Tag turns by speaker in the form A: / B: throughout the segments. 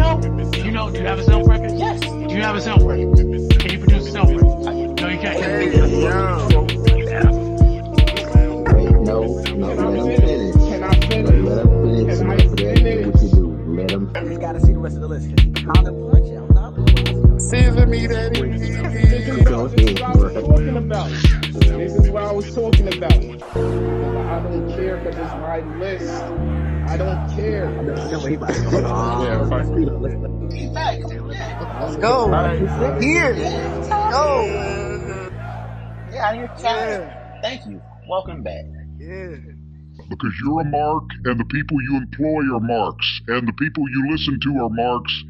A: know? Do you know? Do you have a sound record? Yes. Do you have a sound record? Can you produce a sound record? No, you can't.
B: Hey, yo.
C: Wait, no, let him finish.
D: Can I finish?
C: Let him finish.
D: Can I
C: Then
D: finish?
C: what you do? Let him
E: I just
C: finish.
E: gotta see the rest of the list because he kind of punching. I'm not gonna lie.
B: Season me, daddy.
D: This is what I was talking about. This is what I was talking about. I don't care because it's my list. I don't care.
E: I know what he about to
B: Let's go. We're here. Go.
A: Yeah, you're talented. Thank you. Welcome back.
B: Yeah.
F: Because you're a mark, and the people you employ are marks, and the people you listen to are marks.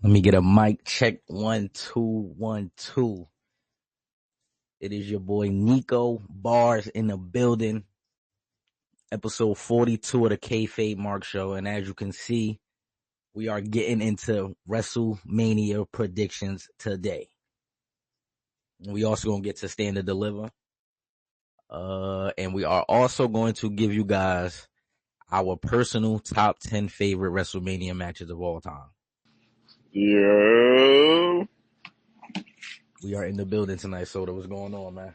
G: Let me get a mic check. 1, 2, 1, 2. It is your boy Nico Bars in the building. Episode 42 of the KayFabe Mark Show. And as you can see, we are getting into WrestleMania predictions today. We also gonna get to Stand and Deliver. And we are also going to give you guys our personal top 10 favorite WrestleMania matches of all time.
B: Yo.
G: We are in the building tonight, Soda. What's going on, man?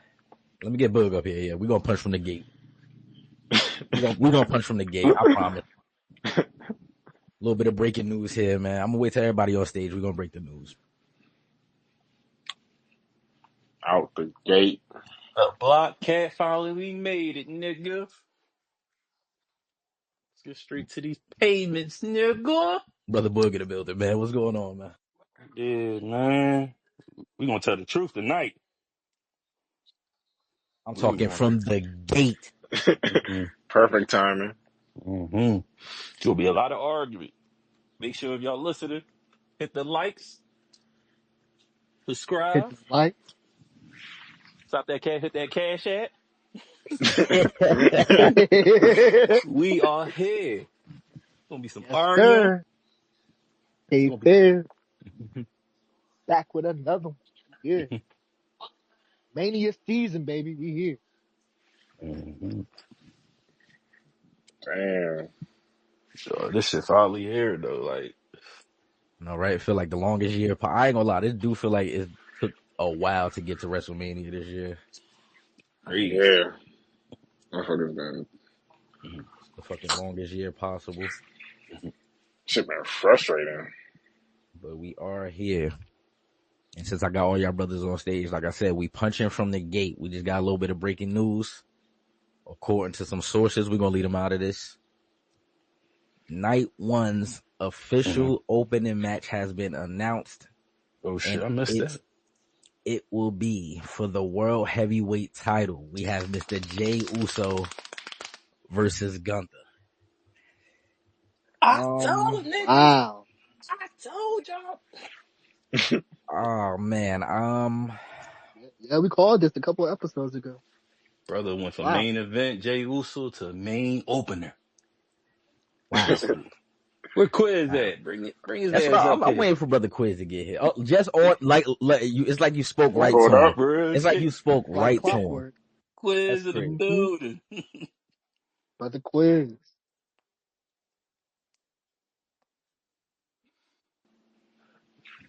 G: Let me get Bug up here. Yeah, we're gonna punch from the gate. We're gonna punch from the gate, I promise. A little bit of breaking news here, man. I'm gonna wait till everybody on stage. We're gonna break the news.
B: Out the gate.
H: A block cat finally made it, nigga. Let's get straight to these payments, nigga.
G: Brother Bug in the building, man. What's going on, man?
H: Yeah, man. We gonna tell the truth tonight.
G: I'm talking from the gate.
B: Perfect timing.
H: There'll be a lot of argument. Make sure if y'all listening, hit the likes, subscribe.
B: Hit the like.
H: Stop that cat, hit that cash at. We are here. Gonna be some arguing.
B: KayFabe. Back with another one. Yeah. Mania season, baby. We here. Damn.
H: So this shit finally here though. Like,
G: No, right? It feel like the longest year. I ain't gonna lie. This do feel like it took a while to get to WrestleMania this year.
H: crazy.
B: Yeah. That's what it's been.
G: It's the fucking longest year possible.
B: Shit been frustrating.
G: But we are here. And since I got all y'all brothers on stage, like I said, we punching from the gate. We just got a little bit of breaking news. According to some sources, we're going to lead them out of this. Night one's official opening match has been announced.
H: Oh shit, I missed that.
G: It will be for the World Heavyweight title. We have Mr. Jey Uso versus Gunther.
H: I told niggas.
B: Wow.
H: I told y'all.
G: Oh man,
B: Yeah, we called this a couple of episodes ago.
H: Brother went from
B: Wow.
H: main event Jey Uso to main opener.
G: wow.
H: Where Quiz at? Bring his
G: That's
H: ass
G: what
H: up
G: I'm
H: here.
G: waiting for Brother Quiz to get here. Oh, just on like you. It's like you spoke right
B: Hold
G: to
B: up,
G: him.
H: bro.
G: It's like you spoke right to him.
B: Clockwork.
H: Quiz
G: That's
H: in the
G: crazy.
H: building.
B: But the quiz.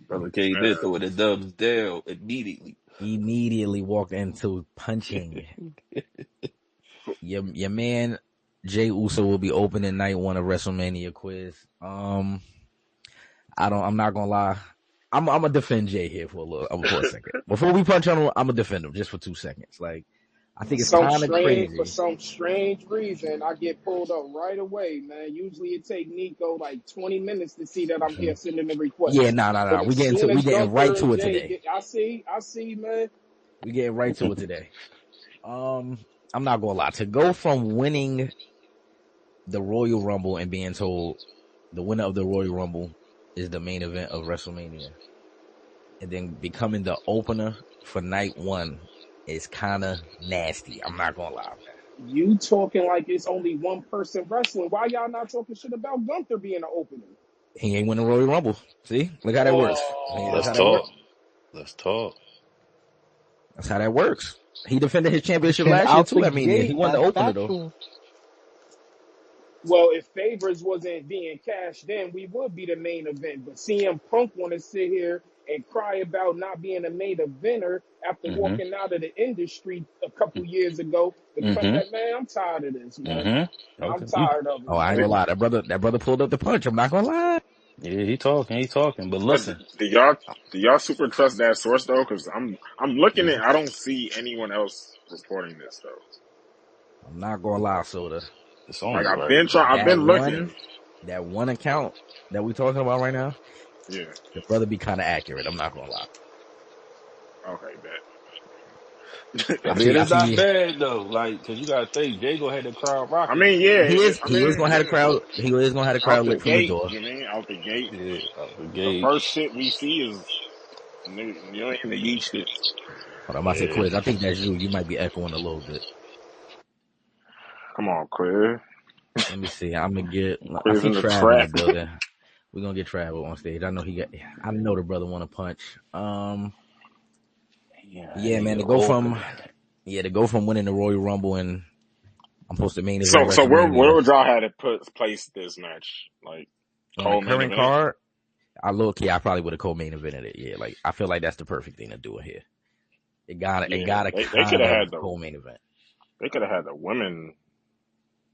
H: Brother K did throw the dubs down immediately.
G: Immediately walked into punching. Your man Jey Uso will be opening night one of WrestleMania Quiz. I'm not gonna lie. I'm gonna defend Jay here for a second. Before we punch on him, I'm gonna defend him just for 2 seconds. Like, I think it's kind of crazy.
D: For some strange reason, I get pulled up right away, man. Usually it take Nico like 20 minutes to see that I'm here sending the request.
G: Yeah, nah. We getting right to it today.
D: I see, man.
G: We getting right to it today. I'm not gonna lie. To go from winning the Royal Rumble and being told the winner of the Royal Rumble is the main event of WrestleMania, and then becoming the opener for night one is kind of nasty. I'm not gonna lie.
D: You talking like it's only one person wrestling. Why y'all not talking shit about Gunther being the opener?
G: He ain't winning Royal Rumble. See? Look how that works.
H: Let's talk.
G: That's how that works. He defended his championship last year too. I mean, he won the opener though.
D: Well, if favors wasn't being cashed in, we would be the main event. But CM Punk want to sit here and cry about not being a main eventer after
H: Mhm.
D: walking out of the industry a couple years ago. The cut
H: Mhm.
D: that man, I'm tired of this, man.
H: Mhm.
D: I'm
H: Okay.
D: tired of it,
G: Oh, I ain't
D: man.
G: gonna lie. That brother pulled up the punch. I'm not gonna lie.
H: Yeah, he talking. He talking. But
I: But
H: listen.
I: do y'all super trust that source though? Because I'm looking
H: Mhm.
I: at, I don't see anyone else reporting this though.
G: I'm not gonna lie, Soda.
H: It's
I: Like
H: only like
I: I've been looking.
G: That one account that we talking about right now,
I: Yeah.
G: the brother be kind of accurate. I'm not gonna lie.
I: Okay,
H: I
I: bet.
H: mean,
G: I
H: it's not
G: see.
H: bad though. Like, cause you gotta think Jago had the crowd
I: I
H: rocking.
I: mean,
H: You
I: yeah.
H: know.
G: He is gonna have the crowd. He is gonna have the crowd
I: Out the
G: lit from the
I: gate.
G: door.
I: You mean out the gate?
H: Yeah, out the
I: The
H: gate.
I: first shit we see is you ain't the yeet shit.
G: Hold on, I'm about to say,
H: Yeah.
G: Quiz. I think that's you. You might be echoing a little bit.
I: Come on, Quiz.
G: Let me see. I'm gonna get. I
I: Quiz
G: see
I: in the
G: Trav in the
I: trap.
G: building. We're gonna get Trav on stage. I know he got. I know the brother want to punch.
H: Yeah, that
G: Yeah, man.
H: nigga open.
G: To go from winning the Royal Rumble and I'm supposed to main event
I: So where
G: WrestleMania
I: would y'all have to place this match? Like
G: on the
I: co-main
G: current
I: event?
G: card. I probably would have co-main evented it. Yeah, like I feel like that's the perfect thing to do in here. It
I: Yeah,
G: gotta
I: they could
G: kind
I: have
G: of
I: had
G: co-main event.
I: the women.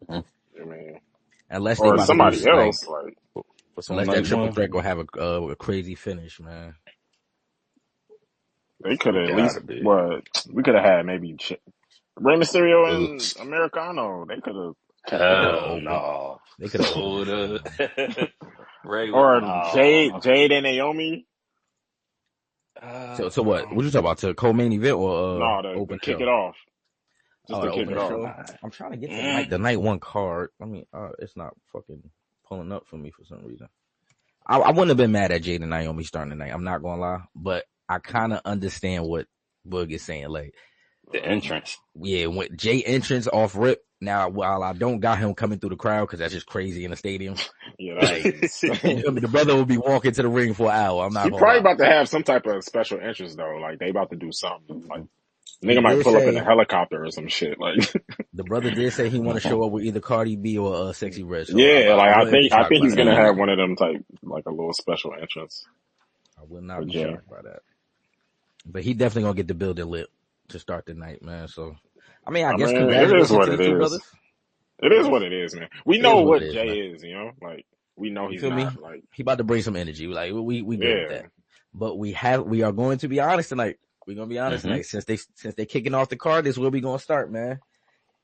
H: Mhm.
I: I mean,
G: Unless they
I: or
G: about to do
I: somebody
G: like,
I: else. Like
H: What's on
G: unless that
H: night
G: triple
H: one?
G: threat gonna have a crazy finish, man.
I: they could have at least
H: Gotta be.
I: we could have had maybe Rey Mysterio
H: Ugh.
I: and Americano. They could have kept
G: They could have
I: that.
H: Hell
G: opened.
H: no.
G: They could have opened the show,
H: Soda.
G: man.
H: Ray with
I: Or
H: no.
I: Jade and Naomi.
G: So what? What you talking about? To co-main event or
I: No, to
G: open
I: kick
G: show?
I: it off. Just
G: Oh,
I: to
G: to
I: kick
G: open
I: it
G: the
I: off.
G: show.
H: Nah.
G: I'm trying to get
H: Mm.
G: the night one card. I mean, it's not fucking pulling up for me for some reason. I wouldn't have been mad at Jade and Naomi starting tonight. I'm not gonna lie, but I kind of understand what Boog is saying. Like,
H: The entrance.
G: yeah, when Jay entrance off rip. Now, while I don't got him coming through the crowd because that's just crazy in the stadium.
I: Yeah,
G: Like, you feel me? The brother will be walking to the ring for an hour. I'm not
I: he
G: gonna
I: probably
G: lie.
I: about to have some type of special interest though. Like they about to do something. Like
G: He
I: nigga might
G: did
I: pull up in a
G: say
I: helicopter or some shit. Like
G: the brother did say he want to show up with either Cardi B or Sexy Red. So
I: yeah, like
G: I
I: I
G: wouldn't be
I: think
G: shocked by
I: he's
G: that.
I: gonna have one of them type like a little special entrance
G: I would not
I: for
G: be
I: Jay.
G: shocked by that. But he definitely gonna get the building lit to start the night, man. So, I mean, I
I: I
G: guess
I: mean, it is
G: congratulations
I: what
G: to the
I: it
G: two
I: is.
G: brothers.
I: It is what it is, man. We
G: It is
I: know
G: what it
I: what
G: is,
I: Jay
G: man.
I: is, you know? Like we know
G: You
I: he's
G: feel me?
I: not like
G: He about to bring some energy. Like we good with
I: yeah.
G: that. But we are going to be honest tonight. We're gonna be honest
H: Mm-hmm.
G: tonight. Since they kicking off the card, this is where we gonna start, man.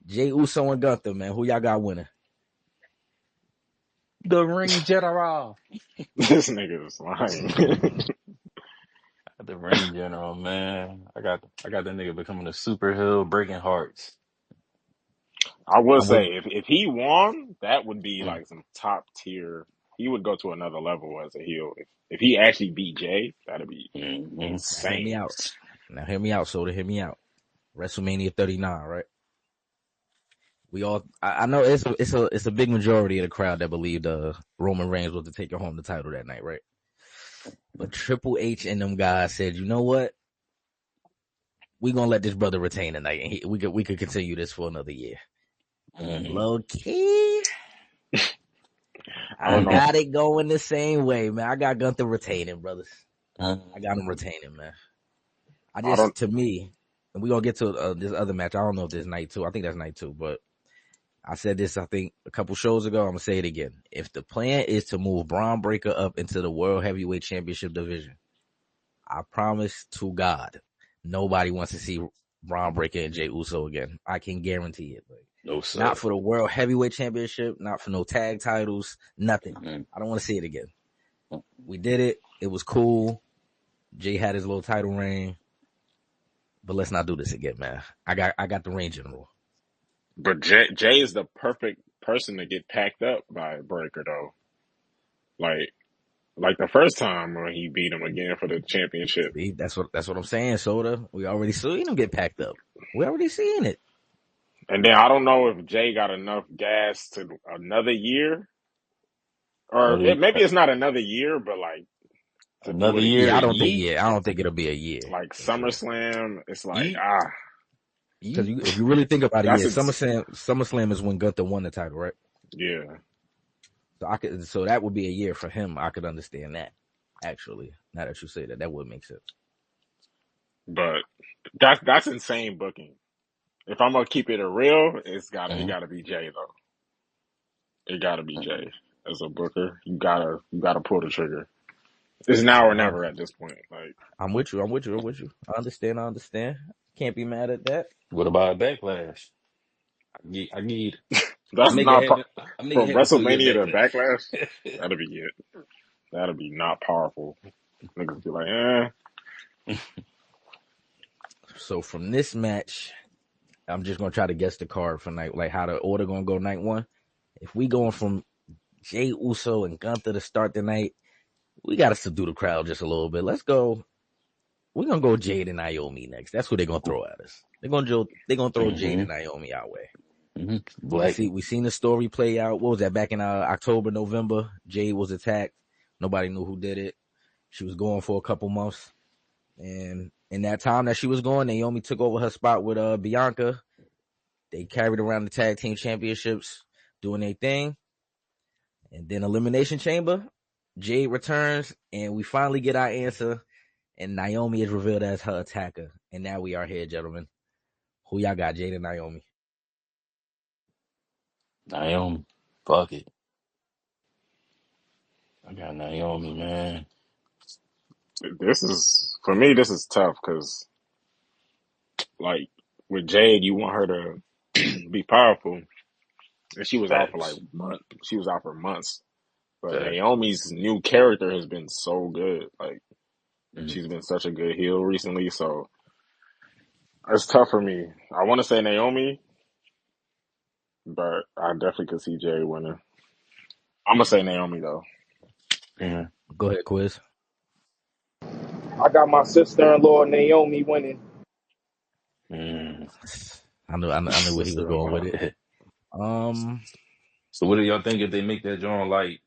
G: Jay Uso and Gunther, man. Who y'all got winning?
H: The ring general.
I: This nigga is lying.
H: The ring general, man. I got the nigga becoming a super heel, breaking hearts.
I: I will
G: I'm with
I: say if he won, that would be
H: Mm.
I: like some top tier. He would go to another level as a heel. If he actually beat Jay, that'd be
H: Mm-hmm.
G: now hear me
I: insane.
G: out. Now hear me out, Soda. Hear me out. WrestleMania 39, right? We all I know it's a big majority of the crowd that believed Roman Reigns was to take home the title that night, right? But Triple H and them guys said, you know what? We gonna let this brother retain tonight, and we could continue this for another year.
H: Mm-hmm.
G: Low key,
I: I
G: I
I: don't know.
G: got it going the same way, man. I got Gunther retaining, brothers.
H: Mm-hmm.
G: I got him retaining, man.
I: I don't.
G: To me, and we gonna get to this other match. I don't know if this night two. I think that's night two, but I said this, I think, a couple shows ago. I'm gonna say it again. If the plan is to move Braun Breaker up into the World Heavyweight Championship division, I promise to God, nobody wants to see Braun Breaker and Jey Uso again. I can guarantee it. Like,
H: No, sir.
G: not for the World Heavyweight Championship, not for no tag titles, nothing.
H: Mm-hmm.
G: I don't want to see it again. We did it. It was cool. Jay had his little title reign. But let's not do this again, man. I got the ring general.
I: But Jay is the perfect person to get packed up by Breaker though. Like the first time when he beat him again for the championship.
G: See, that's what I'm saying, Soda. We already seen him get packed up. We already seen it.
I: And then I don't know if Jay got enough gas to another year, or maybe it's not another year, but like to do
H: Another
I: it
H: year.
G: Yeah, I
I: again.
G: don't think it'll be a year.
I: Like
G: For sure.
I: SummerSlam, it's like
G: Because if you really think about it,
I: that's
G: yeah, SummerSlam is when Gunther won the title, right?
I: Yeah.
G: So that would be a year for him. I could understand that. Actually, now that you say that, that would make sense.
I: But that's insane booking. If I'm gonna keep it a real, it gotta be Jay though. It gotta be Jay as a booker. You gotta pull the trigger. It's now or never at this point. Like
G: I'm with you. I understand. Can't be mad at that.
H: What about a backlash? I need.
I: that's not
H: I make it
I: from
H: happen for a year
I: WrestleMania to
H: backlash.
I: Backlash. That'll be it. That'll be not powerful. Niggas be like,
G: So from this match, I'm just gonna try to guess the card for night, like how the order gonna go night one. If we going from Jay Uso and Gunther to start the night, we gotta subdue the crowd just a little bit. Let's go. We're gonna go Jade and Naomi next. That's who they're gonna throw at us. They're gonna throw Jade and Naomi our way. We seen the story play out. What was that back in October, November? Jade was attacked. Nobody knew who did it. She was going for a couple months, and in that time that she was going, Naomi took over her spot with Bianca. They carried around the tag team championships, doing their thing, and then Elimination Chamber. Jade returns, and we finally get our answer. And Naomi is revealed as her attacker. And now we are here, gentlemen. Who y'all got, Jade and Naomi?
H: Naomi. Fuck it. I got Naomi, man.
I: this is tough because like with Jade, you want her to be powerful, and she was out for like
H: Facts.
I: months. She was out for months. But
H: Facts.
I: Naomi's new character has been so good. Like
H: Mm-hmm.
I: she's been such a good heel recently, so it's tough for me. I want to say Naomi, but I definitely could see Jay winning. I'm gonna say Naomi though.
H: Yeah.
G: Go ahead, Quiz.
D: I got my sister-in-law Naomi winning.
H: Mm.
G: I knew where he was going with it.
H: So what do y'all think if they make that joint like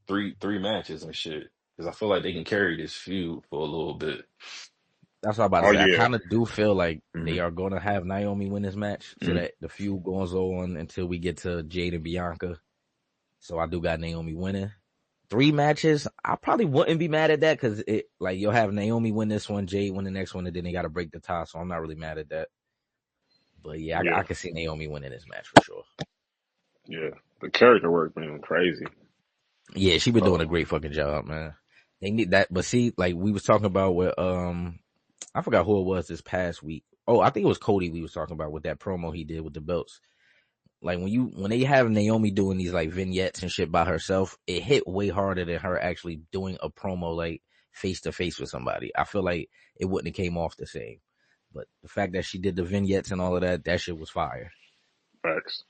H: three matches and shit? Because I feel like they can carry this feud for a little bit.
G: That's what I'm about to
I: Oh
G: say. I
I: yeah,
G: kind of do feel like
H: Mm-hmm.
G: they are going to have Naomi win this match so that the feud goes on until we get to Jade and Bianca. So I do got Naomi winning. 3 matches, I probably wouldn't be mad at that because you'll have Naomi win this one, Jade win the next one, and then they got to break the tie. So I'm not really mad at that. But yeah, I can see Naomi winning this match for sure.
I: yeah. The character work been crazy.
G: Yeah, she been doing a great fucking job, man. They need that, but see, like we was talking about with I forgot who it was this past week. Oh, I think it was Cody. We was talking about with that promo he did with the belts. Like when they have Naomi doing these like vignettes and shit by herself, it hit way harder than her actually doing a promo like face to face with somebody. I feel like it wouldn't have came off the same. But the fact that she did the vignettes and all of that shit was fire.
I: Facts.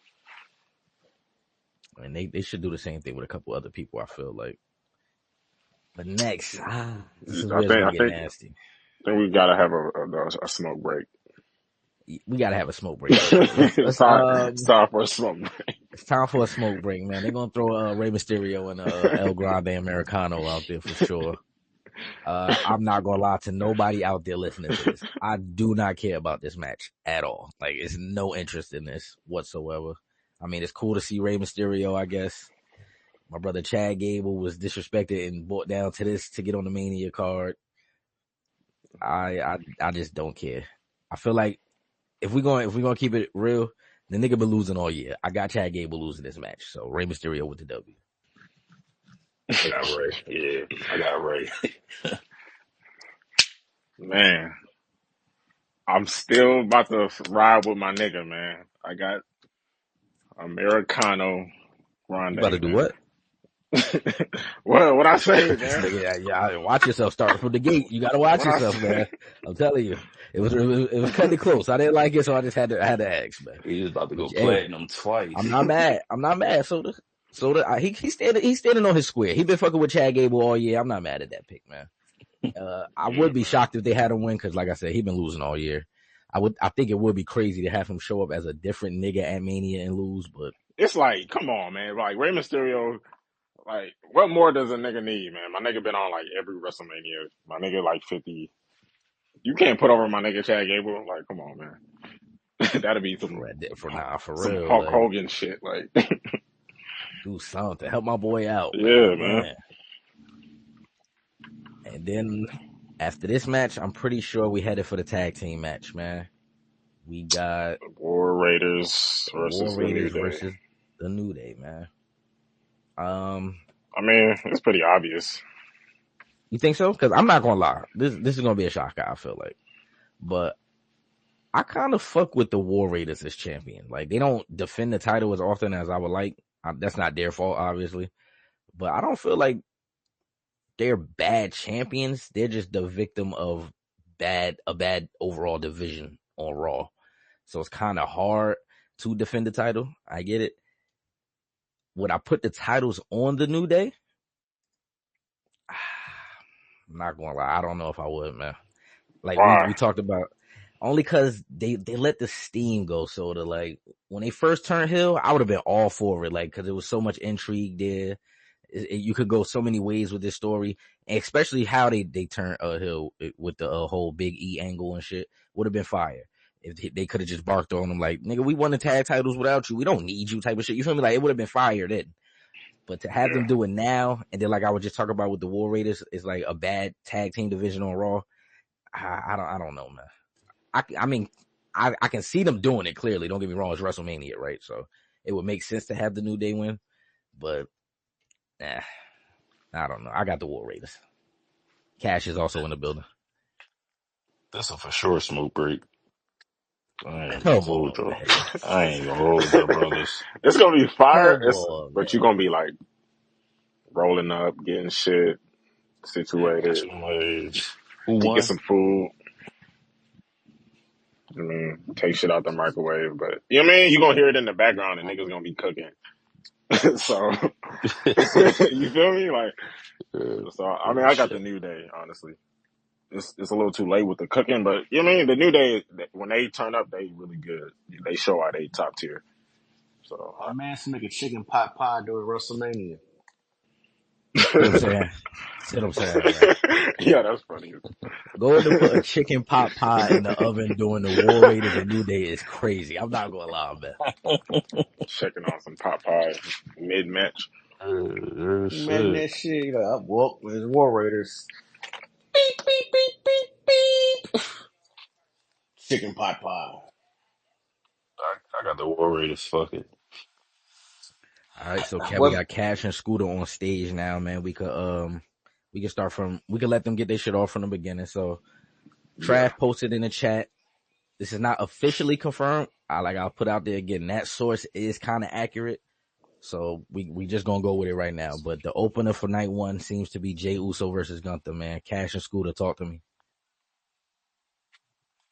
G: And they should do the same thing with a couple other people, I feel like. But next, this is where it's gonna get nasty.
I: I think we gotta have a smoke break.
G: We gotta have a smoke break.
I: It's time for a smoke break.
G: It's time for a smoke break, man. They're gonna throw Rey Mysterio and El Grande Americano out there for sure. I'm not gonna lie to nobody out there listening to this. I do not care about this match at all. Like, it's no interest in this whatsoever. I mean, it's cool to see Rey Mysterio, I guess. My brother Chad Gable was disrespected and brought down to this to get on the Mania card. I just don't care. I feel like if we're gonna keep it real, the nigga been losing all year. I got Chad Gable losing this match, so Rey Mysterio with the W.
H: I got Ray. Yeah, I got Ray.
I: Man, I'm still about to ride with my nigga, man. I got Americano Grande.
G: You about to do
I: man.
G: what?
I: What I say, man?
G: yeah, watch yourself starting from the gate. You gotta watch yourself, man. I'm telling you, it was cutting it close. I didn't like it, so I just had to ask, man.
H: He was about to go platinum twice.
G: I'm not mad. He's standing on his square. He been fucking with Chad Gable all year. I'm not mad at that pick, man. I would be shocked if they had him win because, like I said, he been losing all year. I think it would be crazy to have him show up as a different nigga at Mania and lose, but
I: it's like, come on, man. Like Rey Mysterio. Like, what more does a nigga need, man? My nigga been on like every WrestleMania. My nigga like 50. You can't put over my nigga Chad Gable. Like, come on, man. That'd be some
G: for real,
I: Hulk
G: like,
I: Hogan shit. Like,
G: Do something. Help my boy out,
I: Yeah, man.
G: man. And then after this match, I'm pretty sure we headed for the tag team match, man. We got
I: War Raiders
G: the War
I: versus the New
G: Raiders
I: Day.
G: versus the New Day, man.
I: I mean, it's pretty obvious.
G: You think so? Because I'm not gonna lie, this is gonna be a shocker. I feel like, but I kind of fuck with the War Raiders as champion. Like they don't defend the title as often as I would like. That's not their fault, obviously, but I don't feel like they're bad champions. They're just the victim of a bad overall division on Raw. So it's kind of hard to defend the title. I get it. Would I put the titles on the New Day? I'm not gonna lie. I don't know if I would, man. Like
I: Why?
G: we talked about, only because they let the steam go. So to like when they first turned heel, I would have been all for it. Like because there was so much intrigue there. You could go so many ways with this story, and especially how they turn heel with the whole Big E angle and shit would have been fire. If they could have just barked on them like, nigga, we won the tag titles without you. We don't need you type of shit. You feel me? Like it would have been fire then. But to have them do it now, and then like I was just talking about with the War Raiders, is like a bad tag team division on Raw. I don't know, man. I mean, I can see them doing it clearly. Don't get me wrong, it's WrestleMania, right? So it would make sense to have the New Day win, but I don't know. I got the War Raiders. Cash is also in the building.
H: That's a for sure smoke break. I ain't gonna
G: Come
H: hold
G: on,
H: y'all.
G: man.
H: I ain't gonna hold y'all, brothers.
I: It's gonna be fire.
G: Come on,
I: But
G: man.
I: you're gonna be like rolling up, getting shit situated.
H: Catching waves. Who
I: You get
H: won?
I: some food. I mean, take shit out the microwave, but you know what I mean? You're gonna hear it in the background and niggas gonna be cooking. So you feel me? Like so I mean I got the
H: Shit.
I: New Day, honestly. It's a little too late with the cooking, but you know what I mean? The New Day, when they turn up, they really good. They show why they top tier. So
J: My man should make a chicken pot pie during WrestleMania.
G: See what I'm saying? See what I'm saying, man?
I: yeah, that's funny.
G: Go ahead and put a chicken pot pie in the oven during the War Raiders and New Day is crazy. I'm not gonna lie, man.
I: Checking on some pot pie mid match.
J: Imagine
H: Shit.
J: that shit. You know, well, there's War Raiders. Beep, beep, beep, beep, beep. Chicken pot pie.
H: I got the War Raiders. Fuck it.
G: All right, so we
J: What?
G: got Cash and Scooter on stage now, man. We could let them get their shit off from the beginning. So Trav posted in the chat. This is not officially confirmed. I'll put out there again. That source is kind of accurate. So we just gonna go with it right now. But the opener for night one seems to be Jey Uso versus Gunther, man. Cash and Scooter, talk to me.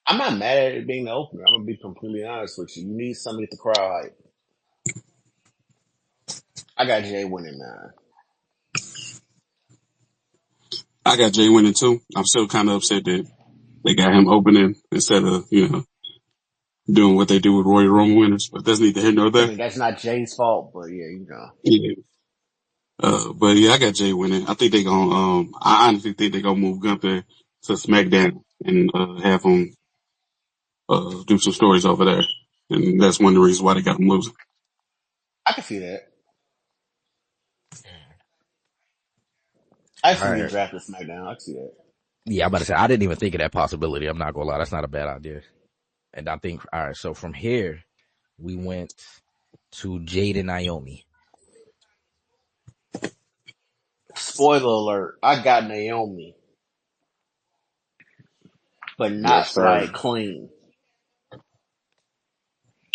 J: I'm not mad at it being the opener. I'm gonna be completely honest with you. You need something to get the crowd hype. I got Jay winning, man.
K: I got Jay winning too. I'm still kind of upset that they got him opening instead of, doing what they do with Royal Rumble winners, but that's neither here nor
J: I
K: there.
J: mean, that's not Jay's fault, but yeah, you know.
K: Yeah. But yeah, I got Jay winning. I think I honestly think they're gonna move Gunther to SmackDown and, have him, do some stories over there. And that's one of the reasons why they got him losing.
J: I can see that. I
G: All
J: actually being
G: right.
J: drafted to SmackDown. I can see that.
G: Yeah, I'm about to say, I didn't even think of that possibility. I'm not gonna lie. That's not a bad idea. And I think, all right, so from here, we went to Jade and Naomi.
J: Spoiler alert, I got Naomi. But
I: Yes,
J: not
I: sir.
J: like clean.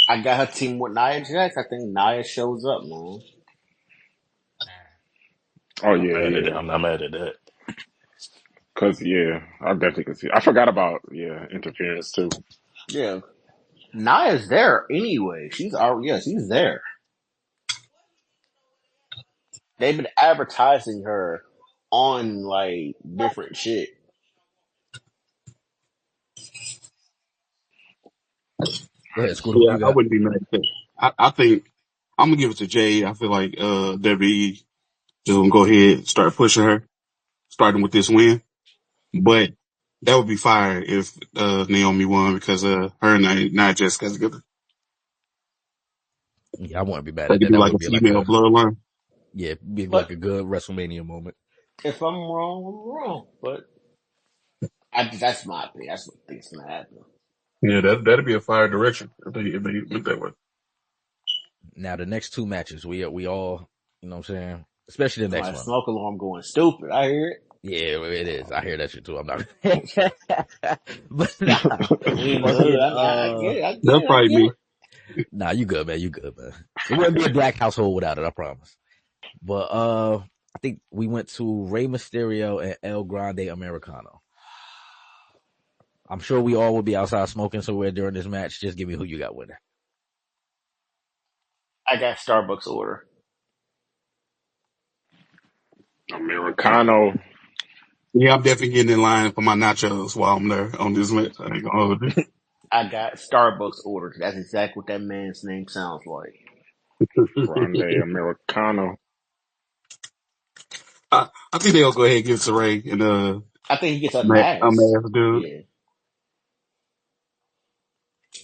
J: I got her team with Nia Jax. I think Nia shows up, man.
I: Oh
H: I'm mad at
I: yeah.
H: that. I'm not mad at that.
I: Cause I definitely could see. I forgot about interference too.
J: Yeah. Nia's there anyway. She's there. They've been advertising her on like different shit.
G: Go ahead, Scooter. Who
K: Yeah,
G: you
K: I
G: got?
K: wouldn't be mad at that. I think I'm gonna give it to Jay. I feel like, WWE just gonna go ahead and start pushing her, starting with this win. But that would be fire if Naomi won because her and Nia Jax got together.
G: Yeah, I wouldn't be mad
K: They
G: at
K: could
G: that.
K: do
G: That
K: like
G: would
K: a
G: be like
K: female
G: a
K: bloodline.
G: Yeah, be like
J: But
G: a good WrestleMania moment.
J: if I'm wrong, I'm wrong. But that's my opinion. That's what I think's gonna happen.
K: Yeah, that'd be a fire direction if they went that way.
G: Now the next two matches, we all, you know what I'm saying? Especially the next
J: My
G: one.
J: smoke alarm going stupid. I hear it.
G: Yeah, it is. I hear that shit too. I'm not. But nah,
J: We in the hood.
G: fucking,
J: I get it. I get
K: That'll
J: it. I
K: probably
J: get
K: be.
J: it.
G: nah, you good, man. You good, man. It wouldn't be a black household without it, I promise. But, I think we went to Rey Mysterio and El Grande Americano. I'm sure we all will be outside smoking somewhere during this match. Just give me who you got winning.
J: I got Starbucks order.
I: Americano.
K: Yeah, I'm definitely getting in line for my nachos while I'm there on this match. I ain't gonna hold it.
J: I got Starbucks order. That's exactly what that man's name sounds like.
I: Grande Americano.
K: I think they'll go ahead and give it to Ray and
J: I think he gets unmasked.
K: mask dude.
J: Yeah.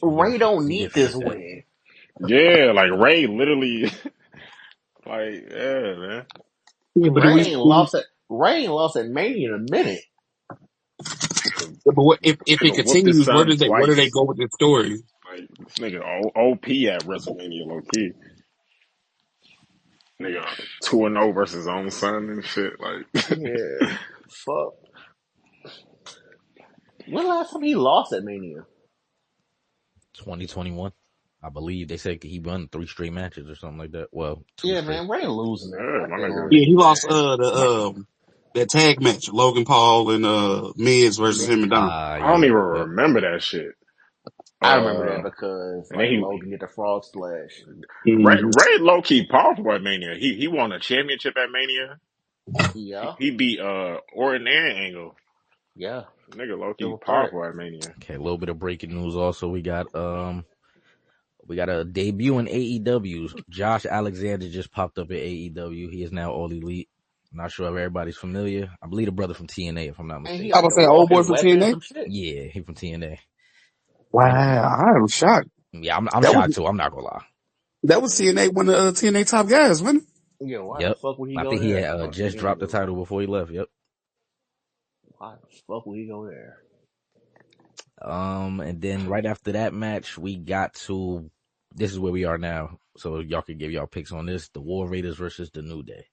G: Yeah,
J: Ray don't
G: see
J: need
G: different
J: this
G: with that.
J: win.
I: Yeah, like Ray literally, like, yeah, man.
K: Yeah, but
J: Ray ain't lost at Mania in a minute.
K: but what if it
I: Nigga whooped his
K: continues? Where
I: son
K: do they
I: twice.
K: go with this story?
I: Like, this nigga OP at WrestleMania, low key. Nigga 2-0 versus his own son and shit. Like,
J: Yeah. Fuck. When last time he lost at Mania?
G: 2021. I believe they said he won 3 straight matches or something like that. Well, 2
J: Yeah,
G: straight.
J: man. Ray losing that
I: yeah, my
J: fucking
I: nigga.
K: Yeah, he
J: ring,
K: lost
J: man.
K: that tag match, Logan Paul and Miz versus him and Dom.
I: I don't
G: Yeah.
I: even
G: Yep.
I: remember that shit.
J: I remember that because
I: And then
J: like Logan did the frog splash.
K: Mm-hmm.
I: Ray low key powerful at Mania. He won a championship at Mania.
J: Yeah.
I: He beat Orton and Angle.
J: Yeah.
I: Nigga low key
J: Triple threat.
I: powerful at Mania.
G: Okay, a little bit of breaking news. Also, we got a debut in AEW. Josh Alexander just popped up at AEW. He is now All Elite. Not sure if everybody's familiar. I believe the brother from TNA, if I'm not
J: And
G: mistaken.
J: he
K: I
J: like
K: was
J: a
K: saying, old boy
J: walking
K: from
J: weapon or
K: TNA.
J: some shit.
G: Yeah, he from TNA.
K: Wow, I'm shocked.
G: Yeah, I'm
K: That
G: shocked
K: was
G: too. I'm not gonna lie.
K: TNA, one of the TNA top guys, wasn't it?
J: Yeah, why the
G: Yep.
J: fuck would he
G: I
J: go
G: think he
J: there?
G: had just dropped the title before he left. Yep.
J: Why the fuck would he go there?
G: And then right after that match, we got to, this is where we are now. So y'all can give y'all picks on this. The War Raiders versus the New Day.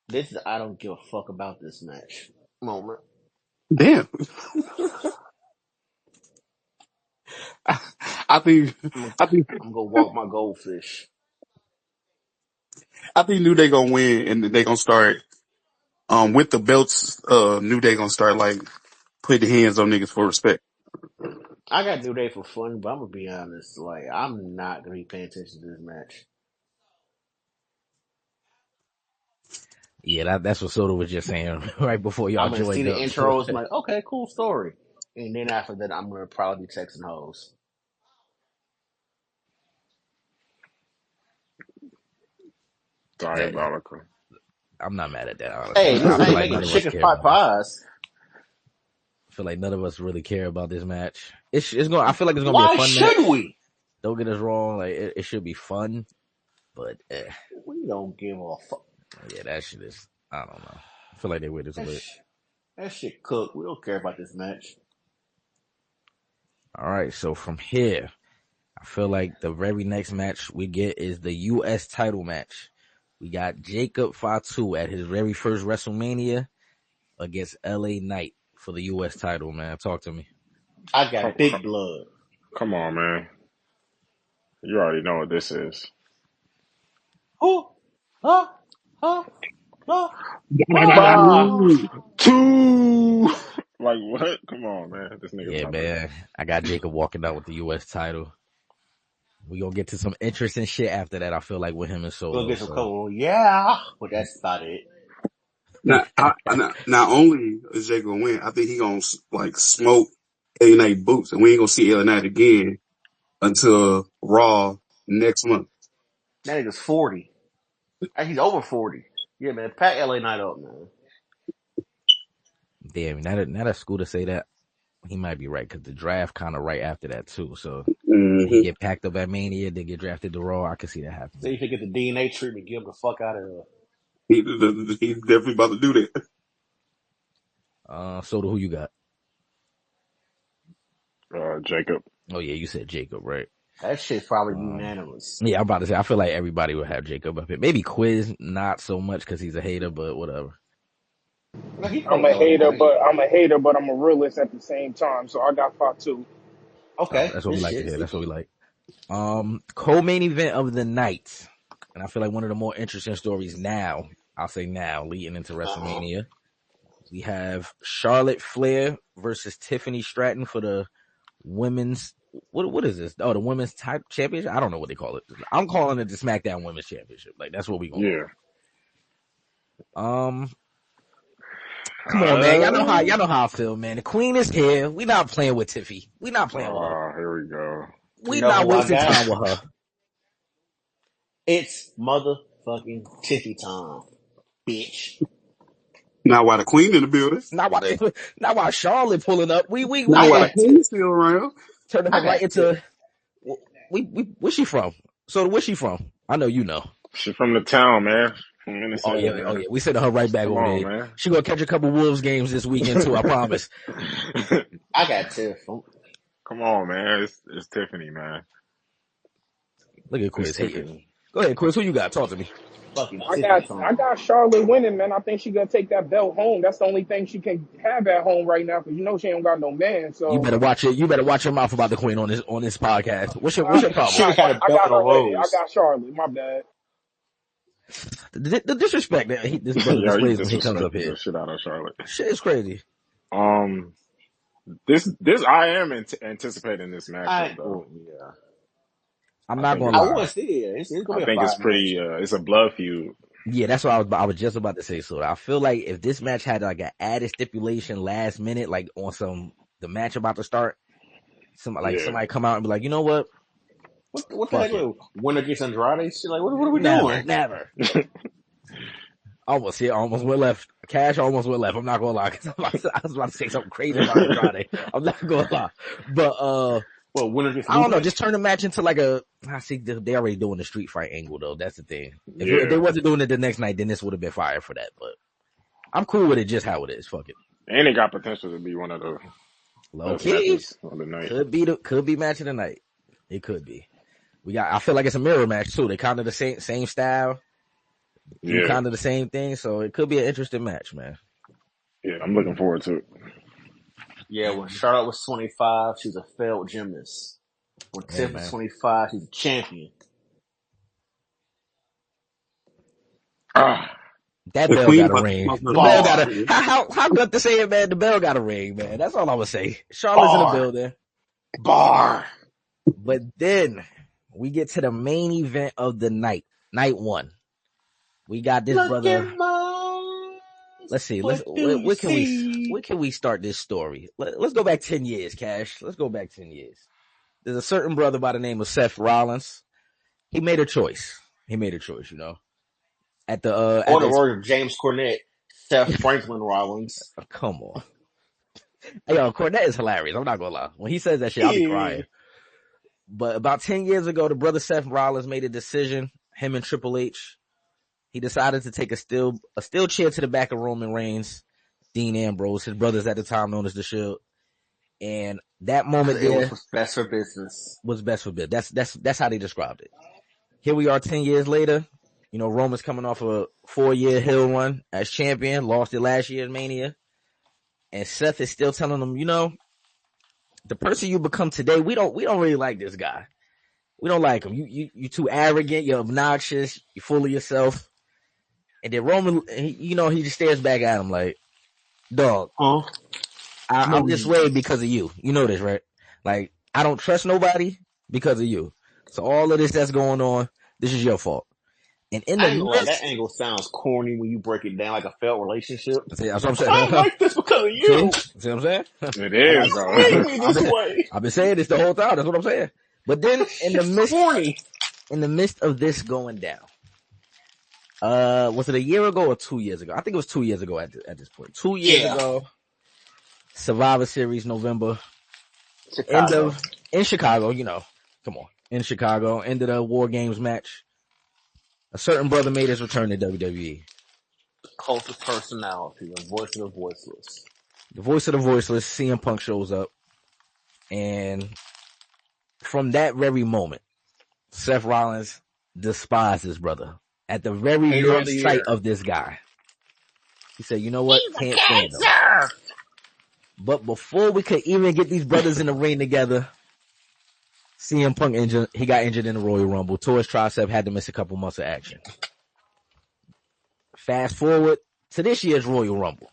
J: This is I don't give a fuck about this match moment.
K: Damn. I think
J: I'm gonna walk my goldfish.
K: New Day gonna win and they gonna start with the belts. New Day gonna start like putting hands on niggas for respect.
J: I got New Day for fun, but I'm gonna be honest. Like I'm not gonna be paying attention to this match.
G: Yeah, that's what Soda was just saying right before y'all
J: I'm gonna see
G: joined
J: the
G: up.
J: intros. I'm like, okay, cool story. And then after that, I'm gonna probably be texting hoes.
I: Diabolical.
G: I'm not mad at that, honestly.
J: Hey,
G: I
J: this
G: feel
J: ain't
G: like none
J: making
G: of us
J: chicken
G: care
J: pot
G: about this.
J: pies.
G: I feel like none of us really care about this match. It's going. I feel like it's gonna
J: Why
G: be a fun
J: should
G: match.
J: we?
G: Don't get us wrong. Like it should be fun, but
J: We don't give a fuck.
G: yeah, that shit is. I don't know. I feel like they waited too late.
J: That shit cooked. We don't care about this match.
G: All right, so from here, I feel like the very next match we get is the U.S. title match. We got Jacob Fatu at his very first WrestleMania against L.A. Knight for the U.S. title, man. Talk to me.
J: I got big blood.
I: Come on, man. You already know what this is.
J: Huh? Huh? Huh? Huh?
I: 2. Like, what? Come on, man. This nigga
G: Yeah,
I: talking.
G: man. I got Jacob walking out with the U.S. title. We gonna get to some interesting shit after that. I feel like with him and Solo.
J: We'll get some cool. Yeah, but that's about it.
K: Not only is Jay gonna win, I think he gonna like smoke LA boots, and we ain't gonna see LA again until Raw next month.
J: That nigga's 40. He's over 40. Yeah, man. Pack LA Knight up, man.
G: Damn, now that Scooter say that, he might be right because the draft kind of right after that too. So he get packed up at Mania, then get drafted to Raw. I can see that happening.
J: So you should get the DNA treatment, get him the fuck out of here.
K: He's definitely about to do that.
G: So who you got?
I: Jacob.
G: Oh yeah, you said Jacob, right?
J: That shit's probably unanimous.
G: Yeah, I'm about to say, I feel like everybody would have Jacob up here. Maybe Quiz, not so much because he's a hater, but whatever.
J: No, he
D: I'm a hater, but I'm a realist at the same time. So I got Fatu.
J: okay.
G: That's what we
J: This
G: like to
J: shit.
G: hear. That's what we like. Co-main event of the night. And I feel like one of the more interesting stories now, I'll say now, leading into WrestleMania. We have Charlotte Flair versus Tiffany Stratton for the women's, what is this? Oh, the women's type championship? I don't know what they call it. I'm calling it the SmackDown Women's Championship. Like, that's what we going to Come on, man. Y'all know how I feel, man. The queen is here. We not playing with Tiffy. We not playing with her.
I: Here we go.
G: We not wasting time with her.
J: It's motherfucking Tiffy time, bitch.
K: Now while the queen in the building.
G: Not while Charlotte pulling up. We
K: Now while the queen's still around.
G: turning her right into. Where's she from? So where's she from? I know you know.
I: She's from the town, man. From Minnesota.
G: Oh yeah. We sending her right back over there.
I: Man.
G: She gonna catch a couple Wolves games this weekend too. I promise.
J: I got Tiff.
I: Come on, man. It's Tiffany, man.
G: Look at Quiz hating. Go ahead, Quiz. Who you got? Talk to me.
D: I got Charlotte winning, man. I think she gonna take that belt home. That's the only thing she can have at home right now, because you know she ain't got no man. So
G: you better watch it. You better watch your mouth about the queen on this podcast. What's your problem?
D: I got Charlotte. My bad.
G: The disrespect that this brother displays when he comes up here.
I: Shit out of Charlotte.
G: Shit is crazy.
I: This I am anticipating this matchup though.
J: Yeah.
G: I'm not gonna lie.
J: I want to see it. It's
I: I think it's pretty. It's a blood feud.
G: Yeah, that's what I was just about to say. So I feel like if this match had like an added stipulation last minute, like on the match about to start, somebody come out and be like, you know what?
J: What the heck? Winner gets Andrade? Shit, like what are we doing?
G: Never. Almost went left. Cash almost went left. I'm not gonna lie, because I was about to say something crazy about Andrade. I'm not gonna lie, but
J: winner gets.
G: I don't know. Just turn the match into like a. I see they already doing the street fight angle though. That's the thing. If they wasn't doing it the next night, then this would have been fire for that. But I'm cool with it just how it is. Fuck it.
I: And it got potential to be one of the
G: low key
I: of the night.
G: Could be match of the night. It could be. I feel like it's a mirror match too. They kind of the same style. Yeah. Kind of the same thing. So it could be an interesting match, man.
I: Yeah, I'm looking forward to it.
J: Yeah, when Charlotte was 25, she was a failed gymnast. When Tiff was 25, she's a champion.
G: That bell got a ring. The bell got a how good to say it, man. The bell got a ring, man. That's all I'm gonna say. Charlotte's in the building.
J: Bar.
G: But then we get to the main event of the night one. We got this brother. Let's see. Where can we start this story? Let's go back 10 years, Cash. Let's go back 10 years. There's a certain brother by the name of Seth Rollins. He made a choice. You know. At the
J: order of James Cornette, Seth Franklin Rollins.
G: Come on. Hey, yo, Cornette is hilarious. I'm not gonna lie. When he says that shit, I'll be crying. But about 10 years ago, the brother Seth Rollins made a decision. Him and Triple H. He decided to take a steel chair to the back of Roman Reigns, Dean Ambrose, his brothers at the time known as the Shield. And that moment there
J: was best for business.
G: Was best for business. That's how they described it. Here we are 10 years later. You know, Roman's coming off a 4-year hill run as champion, lost it last year in Mania. And Seth is still telling them, you know, the person you become today, we don't really like this guy. We don't like him. You too arrogant, you're obnoxious, you're full of yourself. And then Roman, he just stares back at him like, dog, I'm this way because of you. You know this, right? Like, I don't trust nobody because of you. So all of this that's going on, this is your fault. And in the midst,
J: that angle sounds corny when you break it down like a failed relationship.
G: See, that's what I'm saying.
J: I don't like this because of you.
G: See what I'm saying?
I: It is, bro.
G: I've been saying this the whole time. That's what I'm saying. But then in the midst of this going down, was it a year ago or 2 years ago? I think it was 2 years ago at this point. 2 years ago, Survivor Series, November. In Chicago, you know. Come on. In Chicago, end of the War Games match. A certain brother made his return to WWE.
J: Cult's personality, the voice of the voiceless.
G: The voice of the voiceless, CM Punk shows up. And from that very moment, Seth Rollins despised his brother. At the very
J: Hater of
G: mere
J: the
G: sight
J: year.
G: of this guy. He said, you know what?
J: He's a
G: Can't stand him.
J: cancer!
G: But before we could even get these brothers in the ring together, CM Punk he got injured in the Royal Rumble. Tore his tricep, had to miss a couple months of action. Fast forward to this year's Royal Rumble.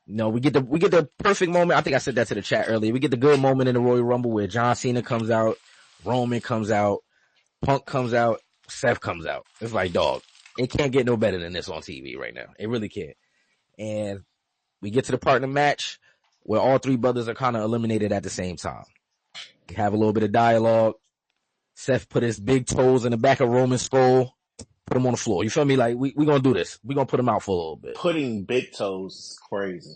G: You know, we get the perfect moment. I think I said that to the chat earlier. We get the good moment in the Royal Rumble where John Cena comes out, Roman comes out, Punk comes out, Seth comes out. It's like, dog, it can't get no better than this on TV right now. It really can't. And we get to the partner match where all three brothers are kind of eliminated at the same time. Have a little bit of dialogue. Seth put his big toes in the back of Roman's skull, put him on the floor. You feel me? Like, we gonna do this. We gonna put him out for a little bit.
J: Putting big toes is crazy.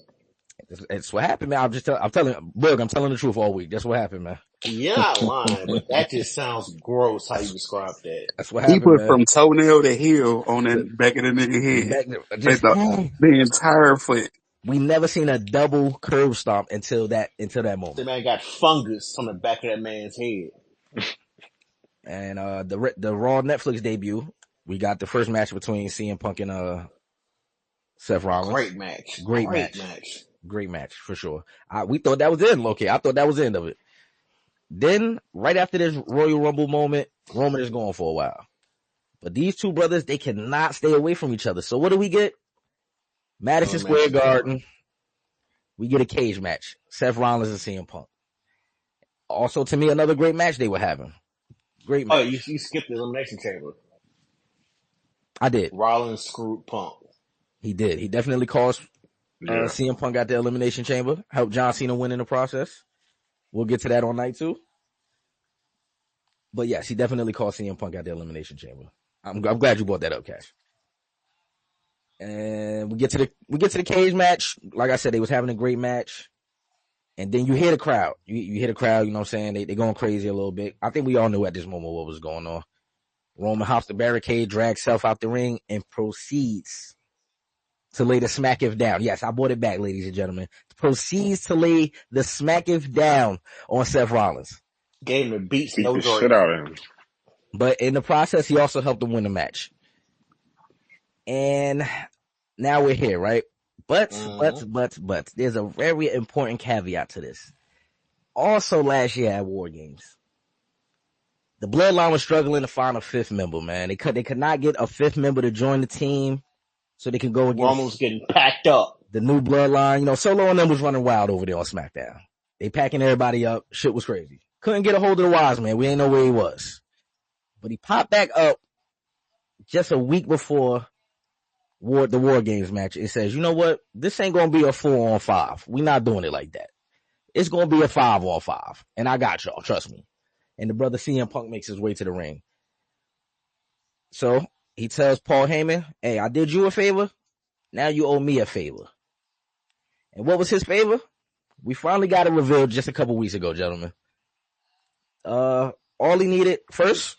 G: That's what happened, man. I'm telling the truth all week. That's what happened, man.
J: You're not lying, but that just sounds gross how you describe that.
G: That's what
K: He
G: happened,
K: put
G: man.
K: from toenail to heel on that back of the nigga head. The entire foot.
G: We never seen a double curve stomp until that moment.
J: The man got fungus on the back of that man's head.
G: And the Raw Netflix debut, we got the first match between CM Punk and Seth Rollins.
J: Great match.
G: Great match for sure. We thought that was the end, Loki. I thought that was the end of it. Then right after this Royal Rumble moment, Roman is gone for a while. But these two brothers, they cannot stay away from each other. So what do we get? Madison Square Garden. We get a cage match. Seth Rollins and CM Punk. Also, to me, another great match they were having. Great match.
J: Oh, you skipped the Elimination Chamber.
G: I did.
J: Rollins screwed Punk.
G: He did. He definitely caused CM Punk got the Elimination Chamber. Helped John Cena win in the process. We'll get to that on night 2. But yes, he definitely caused CM Punk out the Elimination Chamber. I'm glad you brought that up, Cash. And we get to the cage match. Like I said, they was having a great match. And then you hear the crowd. You hear the crowd, you know what I'm saying? They going crazy a little bit. I think we all knew at this moment what was going on. Roman hops the barricade, drags Seth out the ring, and proceeds to lay the smack-if down. Yes, I brought it back, ladies and gentlemen. Proceeds to lay the smack-if down on Seth Rollins.
J: Gave him a beat
I: the shit out of him.
G: But in the process, he also helped him win the match. And now we're here, right? But, there's a very important caveat to this. Also last year at War Games, the Bloodline was struggling to find a 5th member, man. They could not get a 5th member to join the team so they can go against
J: Roman was getting packed up.
G: The new Bloodline. You know, Solo and them was running wild over there on SmackDown. They packing everybody up. Shit was crazy. Couldn't get a hold of the Wise Man. We ain't know where he was. But he popped back up just a week before the War Games match. It says, you know what? This ain't going to be a 4-on-5. We not doing it like that. It's going to be a 5-on-5. And I got y'all. Trust me. And the brother CM Punk makes his way to the ring. So he tells Paul Heyman, hey, I did you a favor. Now you owe me a favor. And what was his favor? We finally got it revealed just a couple weeks ago, gentlemen. All he needed first,